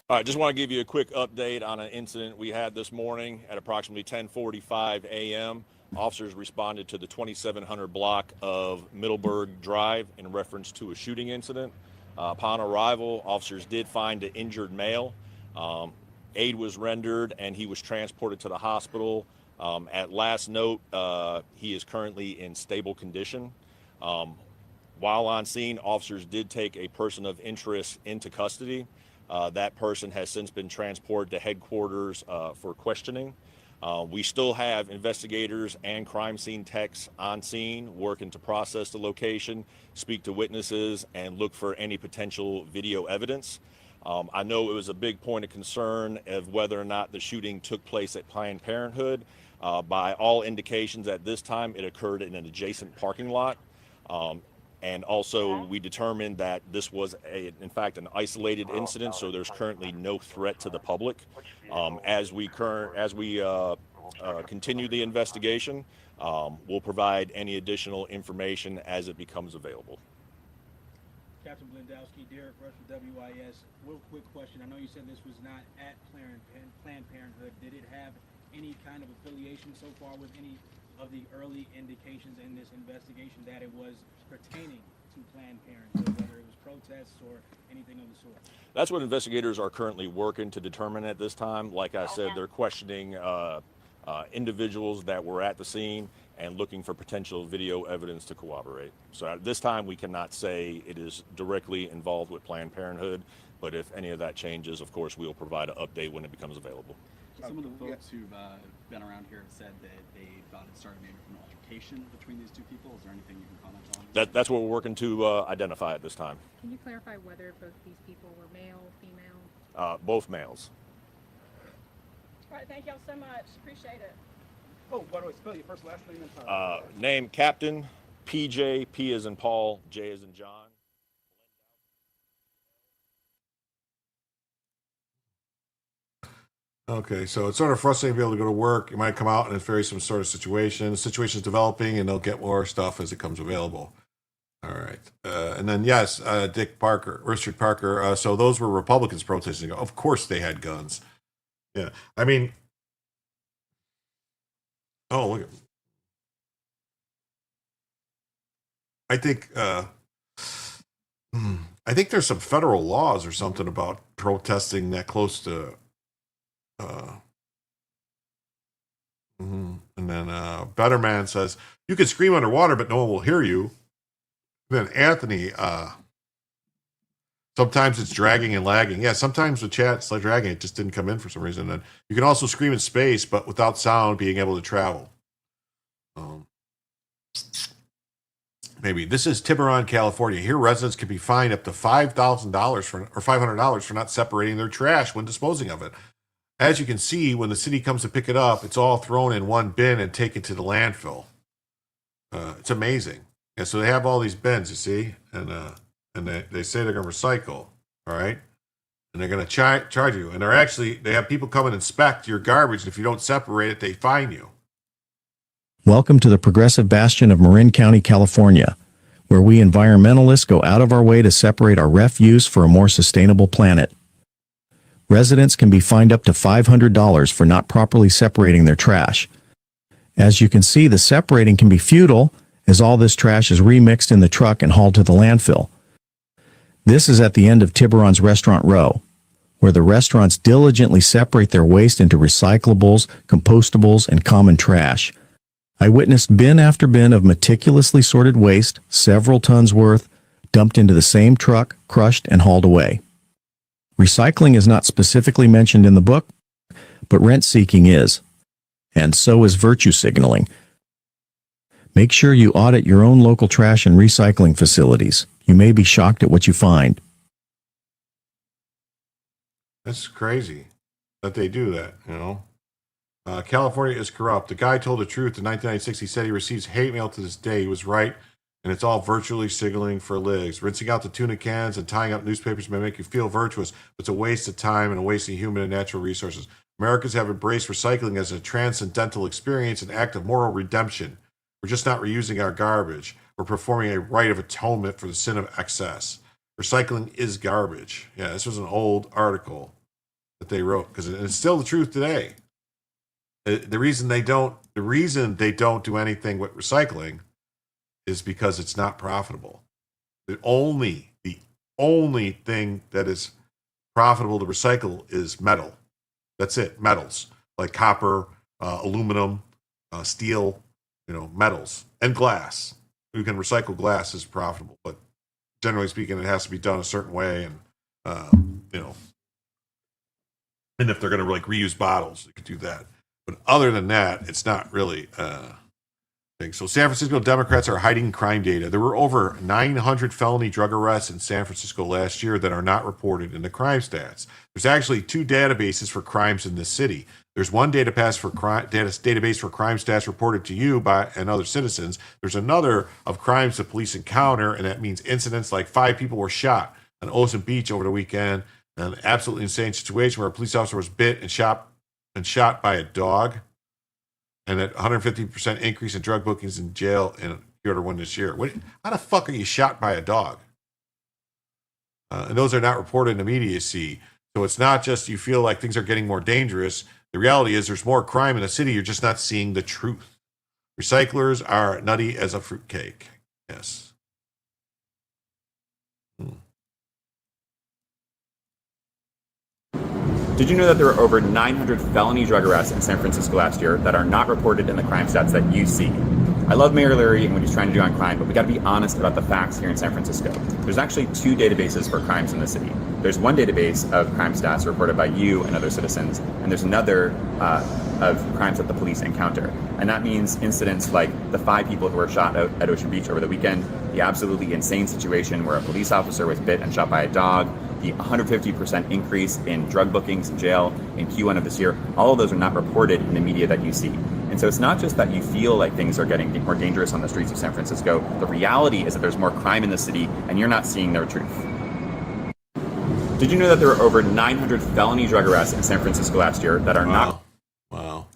All right, just want to give you a quick update on an incident we had this morning at approximately 10:45 a.m. Officers responded to the 2700 block of Middleburg Drive in reference to a shooting incident. Upon arrival, officers did find an injured male. Aid was rendered and he was transported to the hospital. At last note, he is currently in stable condition. While on scene, officers did take a person of interest into custody. That person has since been transported to headquarters for questioning. We still have investigators and crime scene techs on scene working to process the location, speak to witnesses, and look for any potential video evidence. I know it was a big point of concern of whether or not the shooting took place at Planned Parenthood. By all indications at this time, it occurred in an adjacent parking lot. And also, we determined that this was, in fact, an isolated incident, so there's currently no threat to the public. As we continue the investigation, we'll provide any additional information as it becomes available. Captain Blendowski, Derek Rush with WIS. Real quick question. I know you said this was not at Planned Parenthood. Did it have any kind of affiliation so far with any of the early indications in this investigation that it was pertaining to Planned Parenthood, whether it was protests or anything of the sort? That's what investigators are currently working to determine at this time. Like I said, they're questioning individuals that were at the scene and looking for potential video evidence to corroborate. So at this time, we cannot say it is directly involved with Planned Parenthood, but if any of that changes, of course, we'll provide an update when it becomes available. Some of the folks who've been around here have said that they thought it started maybe from an altercation between these two people. Is there anything you can comment on? That's what we're working to identify at this time. Can you clarify whether both these people were male, female? Both males. All right, thank y'all so much. Appreciate it. Oh, by the way, spell your first last name and time. Name Captain PJ, P as in Paul, J as in John. Okay, so it's sort of frustrating to be able to go to work. You might come out and it's very some sort of situation. The situation's developing, and they'll get more stuff as it comes available. All right, and then yes, Richard Parker. So those were Republicans protesting. Of course, they had guns. Yeah, I mean, oh look. I think there's some federal laws or something about protesting that close to. And then Better Man says you can scream underwater, but no one will hear you. Then Anthony, sometimes it's dragging and lagging. Yeah, sometimes the chat's like dragging. It just didn't come in for some reason. And you can also scream in space, but without sound being able to travel. Maybe this is Tiburon, California. Here, residents can be fined up to $5,000 or $500 for not separating their trash when disposing of it. As you can see, when the city comes to pick it up, it's all thrown in one bin and taken to the landfill. It's amazing. And so they have all these bins, you see, and they say they're going to recycle, all right? And they're going to charge you. And they have people come and inspect your garbage. And if you don't separate it, they fine you. Welcome to the progressive bastion of Marin County, California, where we environmentalists go out of our way to separate our refuse for a more sustainable planet. Residents can be fined up to $500 for not properly separating their trash. As you can see, the separating can be futile, as all this trash is remixed in the truck and hauled to the landfill. This is at the end of Tiburon's Restaurant Row, where the restaurants diligently separate their waste into recyclables, compostables, and common trash. I witnessed bin after bin of meticulously sorted waste, several tons worth, dumped into the same truck, crushed, and hauled away. Recycling is not specifically mentioned in the book, but rent-seeking is, and so is virtue signaling. Make sure you audit your own local trash and recycling facilities. You may be shocked at what you find. That's crazy that they do that, you know. California is corrupt. The guy told the truth in 1996. He said he receives hate mail to this day. He was right, and it's all virtually signaling for ligs. Rinsing out the tuna cans and tying up newspapers may make you feel virtuous, but it's a waste of time and a waste of human and natural resources. Americans have embraced recycling as a transcendental experience, an act of moral redemption. We're just not reusing our garbage. We're performing a rite of atonement for the sin of excess. Recycling is garbage. Yeah, this was an old article that they wrote, because it's still the truth today. The reason they don't do anything with recycling is because it's not profitable. The only thing that is profitable to recycle is metal. That's it. Metals like copper, aluminum, steel, metals, and glass. You can recycle glass is profitable, but generally speaking, it has to be done a certain way, and and if they're going to reuse bottles, you could do that. But other than that, it's not really thing. So San Francisco Democrats are hiding crime data. There were over 900 felony drug arrests in San Francisco last year that are not reported in the crime stats. There's actually two databases for crimes in this city. There's one database for crime stats reported to you by and other citizens. There's another of crimes that police encounter, and that means incidents like 5 people were shot on Ocean Beach over the weekend. An absolutely insane situation where a police officer was bit and shot by a dog, and that 150% increase in drug bookings in jail in Q1 this year. How the fuck are you shot by a dog? And those are not reported in immediacy. So it's not just you feel like things are getting more dangerous. The reality is there's more crime in the city. You're just not seeing the truth. Recyclers are nutty as a fruitcake. Yes. Did you know that there were over 900 felony drug arrests in San Francisco last year that are not reported in the crime stats that you see? I love Mayor Leary and what he's trying to do on crime, but we gotta be honest about the facts here in San Francisco. There's actually 2 databases for crimes in the city. There's one database of crime stats reported by you and other citizens, and there's another of crimes that the police encounter. And that means incidents like the 5 people who were shot out at Ocean Beach over the weekend, the absolutely insane situation where a police officer was bit and shot by a dog, the 150% increase in drug bookings in jail in Q1 of this year. All of those are not reported in the media that you see. And so it's not just that you feel like things are getting more dangerous on the streets of San Francisco. The reality is that there's more crime in the city and you're not seeing their truth. Did you know that there were over 900 felony drug arrests in San Francisco last year that are not... Wow.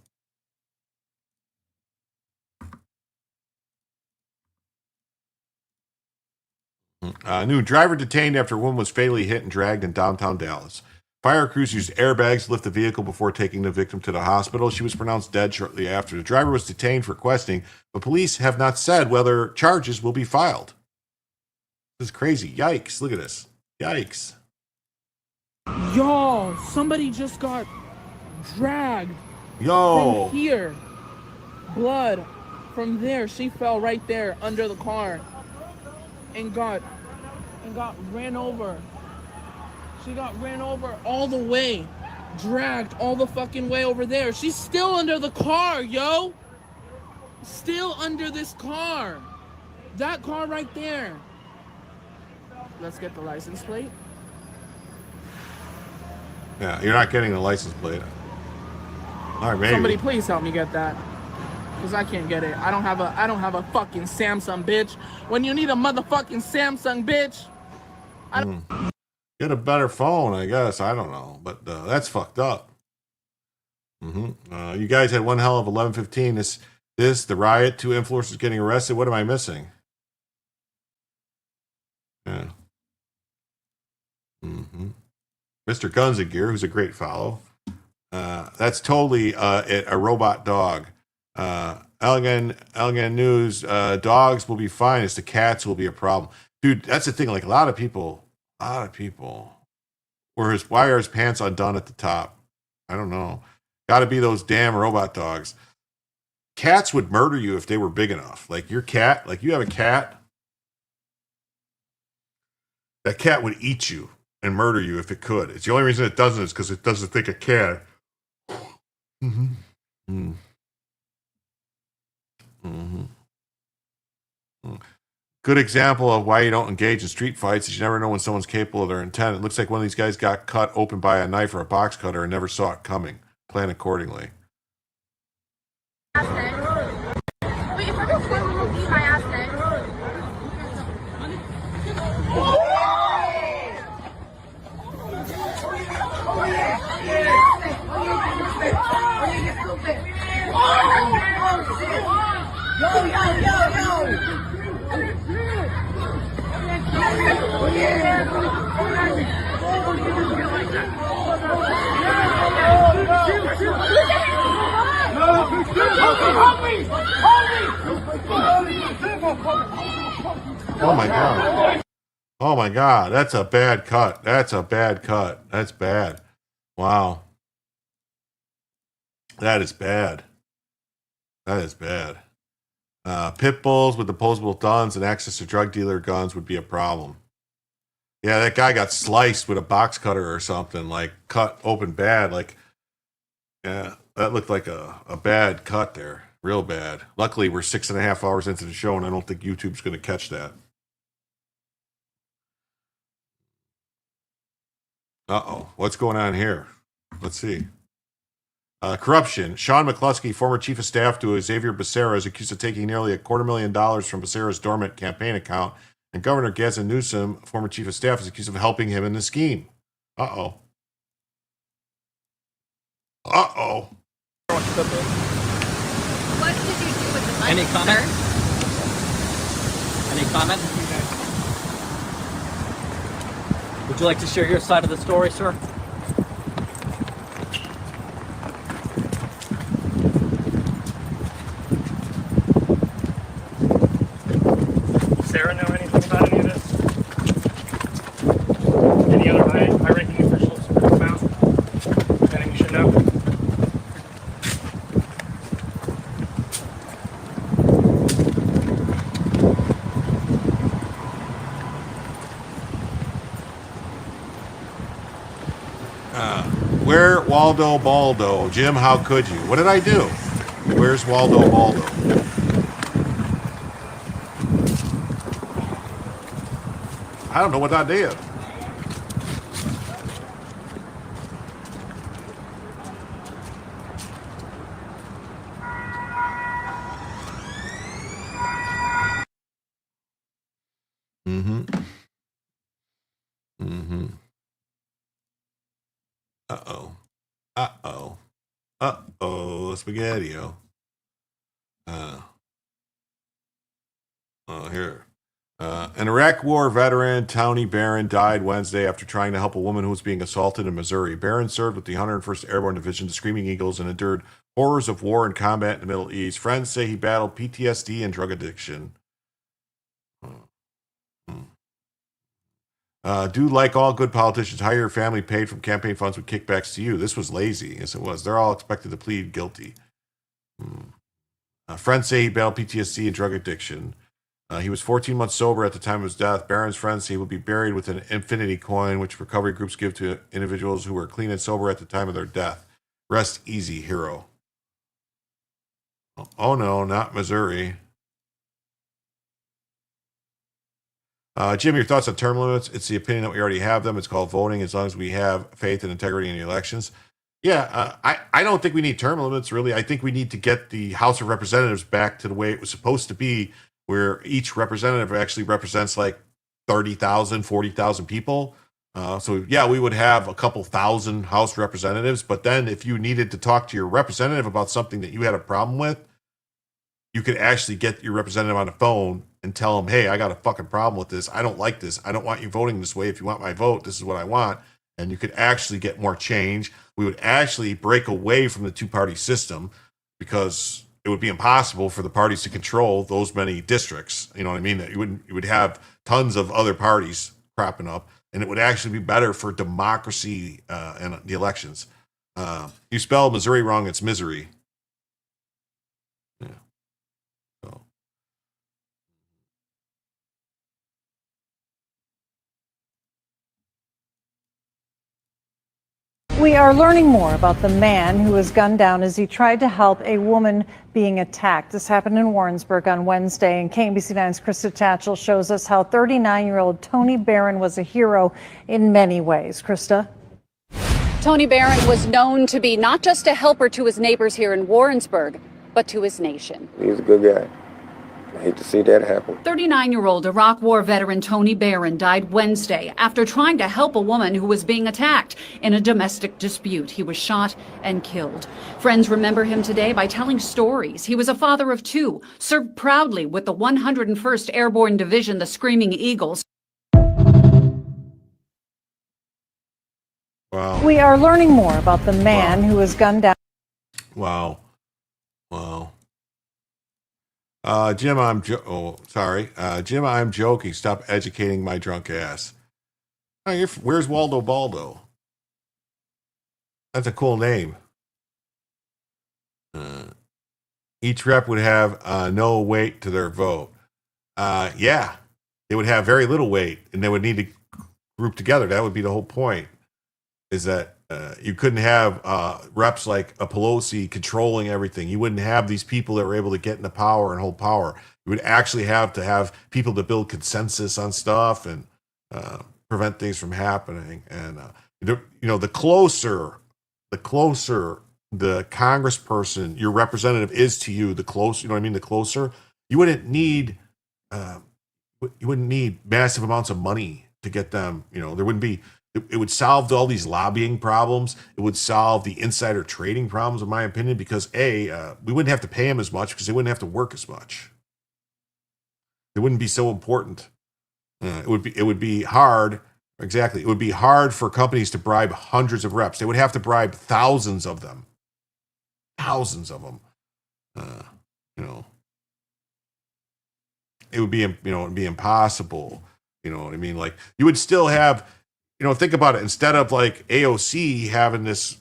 A new driver detained after a woman was fatally hit and dragged in downtown Dallas. Fire crews used airbags to lift the vehicle before taking the victim to the hospital. She was pronounced dead shortly after. The driver was detained for questioning, but police have not said whether charges will be filed. This is crazy. Yikes. Look at this. Yikes. Yo, somebody just got dragged. Yo. From here. Blood. From there. She fell right there under the car. And got ran over. She got ran over all the way. Dragged all the fucking way over there. She's still under the car, yo. Still under this car. That car right there. Let's get the license plate. Yeah, you're not getting the license plate. All right, maybe. Somebody please help me get that. Because I can't get it. I don't have a fucking Samsung, bitch. When you need a motherfucking Samsung, bitch. Get a better phone, I guess. I don't know. But that's fucked up. You guys had one hell of 11:15. The riot, 2 influencers getting arrested. What am I missing? Yeah. Mr. Guns and Gear, who's a great follow. That's totally a robot dog. Elgin News, dogs will be fine. It's the cats will be a problem. Dude, that's the thing. Like a lot of people, why are his pants undone at the top? I don't know. Got to be those damn robot dogs. Cats would murder you if they were big enough. Like your cat, like you have a cat. That cat would eat you and murder you if it could. It's the only reason it doesn't is because it doesn't think a cat. Good example of why you don't engage in street fights is you never know when someone's capable of their intent. It looks like one of these guys got cut open by a knife or a box cutter and never saw it coming. Plan accordingly. Oh my God. Oh my God. That's a bad cut. That's a bad cut. That's bad. Wow. That is bad. That is bad. Pit bulls with opposable guns and access to drug dealer guns would be a problem. Yeah, that guy got sliced with a box cutter or something, like cut open bad. Like, yeah, that looked like a bad cut there. Real bad. Luckily, we're 6.5 hours into the show, and I don't think YouTube's going to catch that. Uh-oh. What's going on here? Let's see. Corruption. Sean McCluskey, former chief of staff to Xavier Becerra, is accused of taking nearly $250,000 from Becerra's dormant campaign account. And Governor Gavin Newsom, former chief of staff, is accused of helping him in the scheme. Uh-oh. Uh-oh. What did you do with the money, Any comment? sir? Any comment? Would you like to share your side of the story, sir? Sarah know anything about any of this? Any other high-ranking officials come out? Where Waldo Baldo? Jim, how could you? What did I do? Where's Waldo Baldo? I don't know what I did. Mm-hmm. Mm-hmm. Uh-oh. Uh-oh. Uh-oh. Spaghetti-o. Here. An Iraq War veteran, Tony Barron, died Wednesday after trying to help a woman who was being assaulted in Missouri. Barron served with the 101st Airborne Division, the Screaming Eagles, and endured horrors of war and combat in the Middle East. Friends say he battled PTSD and drug addiction. Do like all good politicians, hire your family paid from campaign funds with kickbacks to you. This was lazy. Yes, it was. They're all expected to plead guilty. Friends say he battled PTSD and drug addiction. He was 14 months sober at the time of his death. Barron's friends say he will be buried with an infinity coin, which recovery groups give to individuals who were clean and sober at the time of their death. Rest easy, hero. Oh no, not Missouri. Jim, your thoughts on term limits? It's the opinion that we already have them. It's called voting as long as we have faith and integrity in the elections. Yeah, I don't think we need term limits, really. I think we need to get the House of Representatives back to the way it was supposed to be, where each representative actually represents like 30,000, 40,000 people. So, yeah, we would have a couple thousand House representatives. But then if you needed to talk to your representative about something that you had a problem with, you could actually get your representative on the phone and tell them, hey, I got a fucking problem with this. I don't like this. I don't want you voting this way. If you want my vote, this is what I want. And you could actually get more change. We would actually break away from the two-party system because it would be impossible for the parties to control those many districts. You know what I mean? That you would have tons of other parties cropping up, and it would actually be better for democracy and the elections. You spell Missouri wrong, it's misery. Yeah. So. We are learning more about the man who was gunned down as he tried to help a woman being attacked. This happened in Warrensburg on Wednesday, and KMBC9's Krista Tatchell shows us how 39-year-old Tony Barron was a hero in many ways. Krista? Tony Barron was known to be not just a helper to his neighbors here in Warrensburg, but to his nation. He's a good guy. I hate to see that happen. 39-year-old Iraq War veteran Tony Barron died Wednesday after trying to help a woman who was being attacked in a domestic dispute. He was shot and killed. Friends remember him today by telling stories. He was a father of two, served proudly with the 101st Airborne Division, the Screaming Eagles. Wow. We are learning more about the man who was gunned down. Wow. Jim, Jim, I'm joking. Stop educating my drunk ass. Oh, where's Waldo Baldo? That's a cool name. Each rep would have no weight to their vote. Yeah, they would have very little weight, and they would need to group together. That would be the whole point, is that you couldn't have reps like a Pelosi controlling everything. You wouldn't have these people that were able to get into power and hold power. You would actually have to have people to build consensus on stuff and prevent things from happening. And the closer the congressperson, your representative, is to you, the closer. You know what I mean? The closer, you wouldn't need massive amounts of money to get them. There wouldn't be. It would solve all these lobbying problems. It would solve the insider trading problems, in my opinion, because we wouldn't have to pay them as much because they wouldn't have to work as much. It wouldn't be so important. It would be hard. Exactly. It would be hard for companies to bribe hundreds of reps. They would have to bribe thousands of them. Thousands of them. It would be, it'd be impossible. You know what I mean? Like, you would still have, think about it. Instead of like AOC having this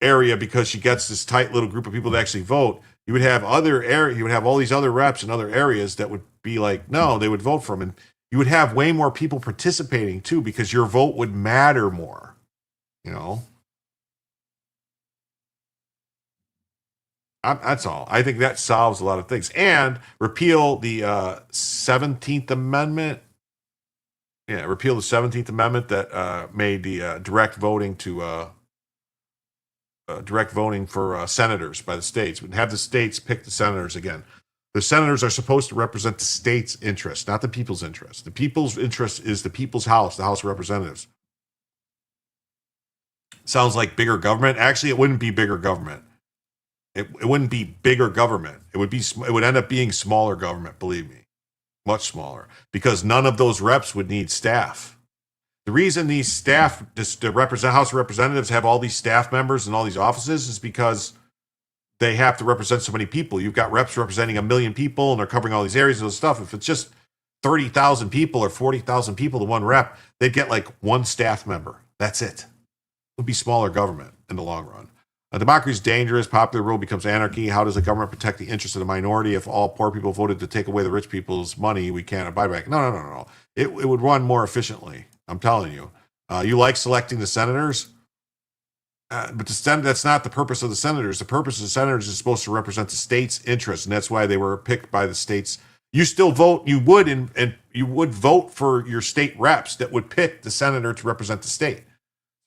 area because she gets this tight little group of people to actually vote, you would have you would have all these other reps in other areas that would be like, no, they would vote for them. And you would have way more people participating too, because your vote would matter more. You know, that's all. I think that solves a lot of things. And repeal the 17th Amendment. Yeah, repeal the 17th Amendment that made the direct voting for senators by the states. We'd have the states pick the senators again. The senators are supposed to represent the state's interest, not the people's interest. The people's interest is the people's house, the House of Representatives. Sounds like bigger government. Actually, it wouldn't be bigger government. It wouldn't be bigger government. It would end up being smaller government, believe me. Much smaller. Because none of those reps would need staff. The reason these staff, the House of Representatives have all these staff members and all these offices is because they have to represent so many people. You've got reps representing 1 million people, and they're covering all these areas of stuff. If it's just 30,000 people or 40,000 people to one rep, they'd get like one staff member. That's it. It would be smaller government in the long run. A democracy is dangerous. Popular rule becomes anarchy. How does the government protect the interests of the minority? If all poor people voted to take away the rich people's money, we can't abide by it. No. It would run more efficiently. I'm telling you. You like selecting the senators, but that's not the purpose of the senators. The purpose of the senators is supposed to represent the state's interests, and that's why they were picked by the states. You still vote. You would, and you would vote for your state reps that would pick the senator to represent the state.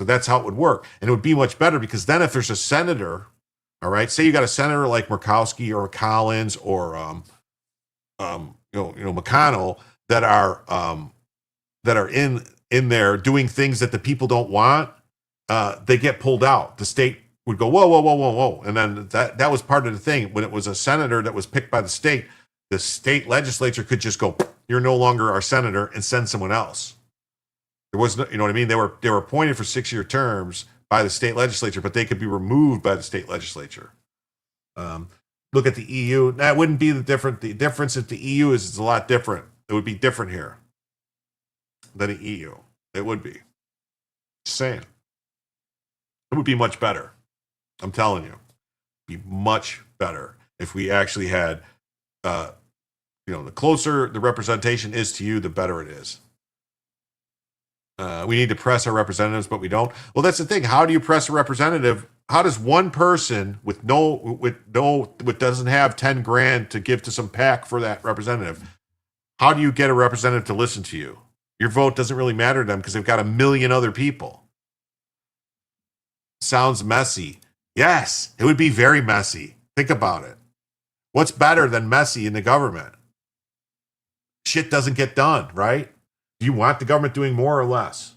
So that's how it would work. And it would be much better because then if there's a senator, all right, say you got a senator like Murkowski or Collins or McConnell that are in there doing things that the people don't want, they get pulled out. The state would go, whoa. And then that was part of the thing. When it was a senator that was picked by the state legislature could just go, you're no longer our senator, and send someone else. There was no, you know what I mean? They were appointed for 6-year terms by the state legislature, but they could be removed by the state legislature. Look at the EU. That wouldn't be the difference. The difference at the EU is it's a lot different. It would be different here than the EU. It would be. Just saying. It would be much better. I'm telling you. It'd be much better if we actually had, the closer the representation is to you, the better it is. We need to press our representatives, but we don't. Well, that's the thing. How do you press a representative? How does one person with doesn't have 10 grand to give to some PAC for that representative? How do you get a representative to listen to you? Your vote doesn't really matter to them because they've got 1 million other people. Sounds messy. Yes, it would be very messy. Think about it. What's better than messy in the government? Shit doesn't get done, right? Do you want the government doing more or less?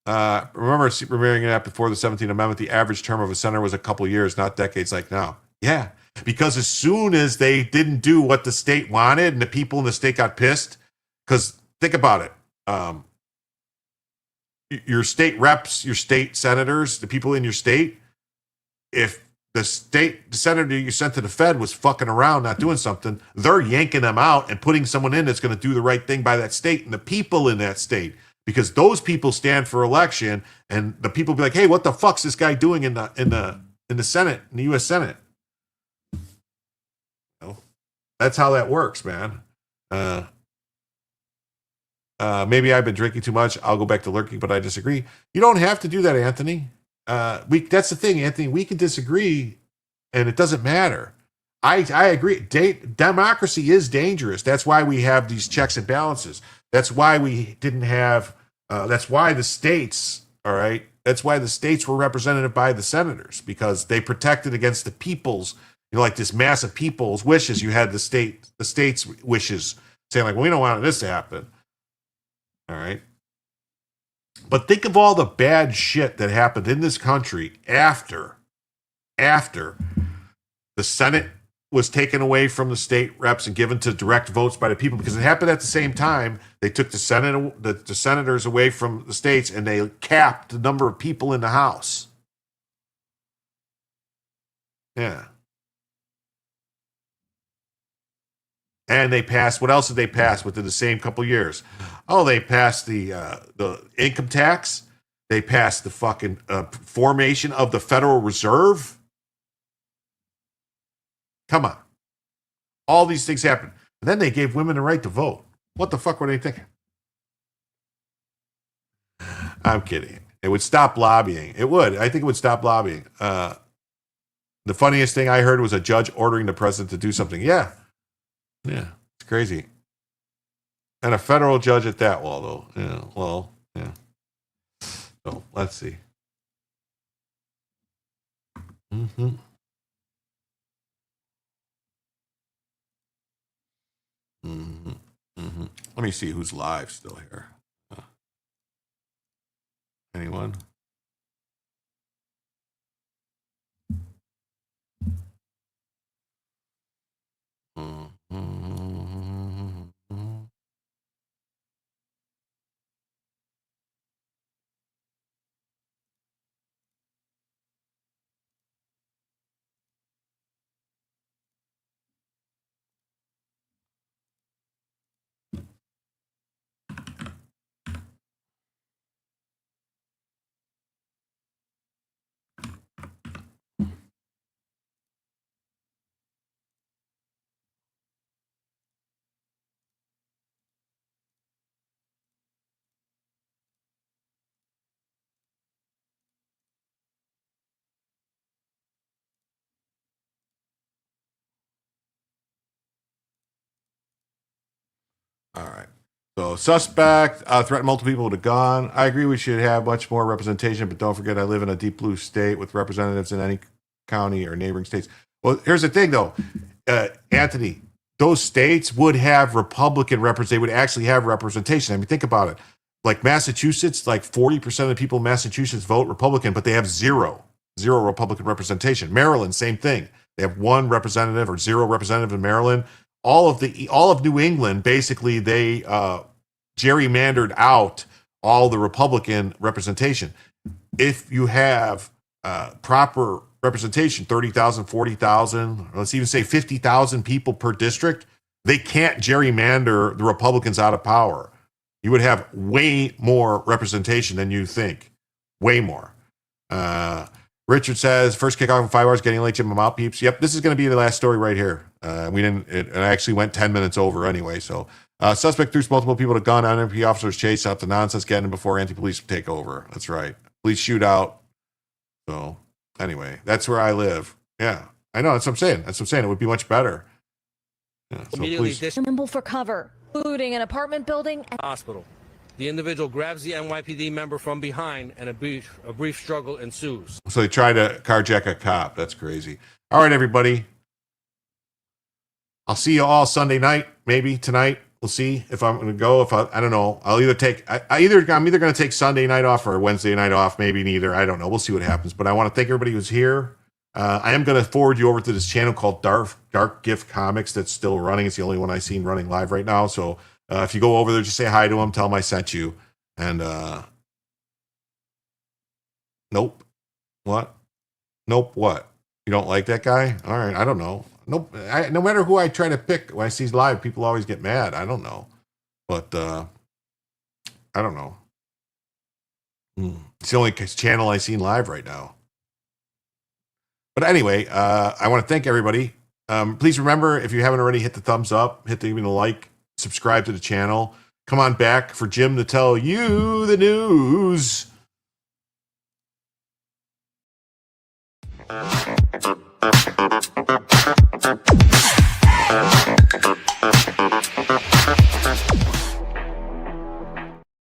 Remember remembering that before the 17th Amendment, the average term of a senator was a couple years, not decades like now. Yeah, because as soon as they didn't do what the state wanted and the people in the state got pissed, because think about it. Your state reps, your state senators, the people in your state, if the senator you sent to the Fed was fucking around, not doing something, they're yanking them out and putting someone in that's going to do the right thing by that state and the people in that state, because those people stand for election, and the people be like, hey, what the fuck's this guy doing in the Senate, in the U.S. Senate? That's how that works, man. Maybe I've been drinking too much. I'll go back to lurking, but I disagree. You don't have to do that, Anthony. That's the thing, Anthony. We can disagree, and it doesn't matter. I agree. Democracy is dangerous. That's why we have these checks and balances. That's why we didn't have. That's why the states. All right. That's why the states were represented by the senators, because they protected against the people's. Like this massive people's wishes. You had the states' wishes saying like, well, we don't want this to happen. All right. But think of all the bad shit that happened in this country after the Senate was taken away from the state reps and given to direct votes by the people, because it happened at the same time. They took the senators away from the states, and they capped the number of people in the House. Yeah. And they passed, what else did they pass within the same couple of years? Oh, they passed the income tax. They passed the fucking formation of the Federal Reserve. Come on. All these things happened. And then they gave women the right to vote. What the fuck were they thinking? I'm kidding. It would stop lobbying. It would. I think it would stop lobbying. The funniest thing I heard was a judge ordering the president to do something. Yeah. Yeah. It's crazy. And a federal judge at that, yeah. So let's see. Mm-hmm. Mm-hmm. Mm-hmm. Let me see who's live still here. Anyone? Mm-hmm. All right. So suspect threatened multiple people with a gun. I agree we should have much more representation, but don't forget I live in a deep blue state with representatives in any county or neighboring states. Well, here's the thing, though, Anthony. Those states would have Republican representation. They would actually have representation. I mean, think about it. Like Massachusetts, like 40% of the people in Massachusetts vote Republican, but they have zero Republican representation. Maryland, same thing. They have one representative or zero representative in Maryland. All of New England, basically, they gerrymandered out all the Republican representation. If you have proper representation, 30,000, 40,000, let's even say 50,000 people per district, they can't gerrymander the Republicans out of power. You would have way more representation than you think. Way more. Richard says, first kickoff in 5 hours, getting late, Jim, I'm out, peeps. Yep, this is going to be the last story right here. It actually went 10 minutes over anyway. So, suspect threw multiple people to gun on MP officers, chase out the nonsense, getting them before anti-police take over. That's right. Police shootout. So, anyway, that's where I live. Yeah, I know. That's what I'm saying. It would be much better. Yeah, so Immediately Scramble for cover, including an apartment building and hospital. The individual grabs the NYPD member from behind, and a brief struggle ensues. So they try to carjack a cop. That's crazy. All right, everybody. I'll see you all Sunday night, maybe tonight. We'll see if I'm going to go. I don't know. I'll either take. I'm either going to take Sunday night off or Wednesday night off. Maybe neither. I don't know. We'll see what happens. But I want to thank everybody who's here. I am going to forward you over to this channel called Dark Gift Comics that's still running. It's the only one I've seen running live right now. So if you go over there, just say hi to him. Tell him I sent you. And nope. What? Nope. What? You don't like that guy? All right. I don't know. Nope. No matter who I try to pick when I see live, people always get mad. I don't know. But I don't know. It's the only channel I've seen live right now. But anyway, I want to thank everybody. Please remember, if you haven't already, hit the thumbs up, hit the like, subscribe to the channel. Come on back for Jim to tell you the news.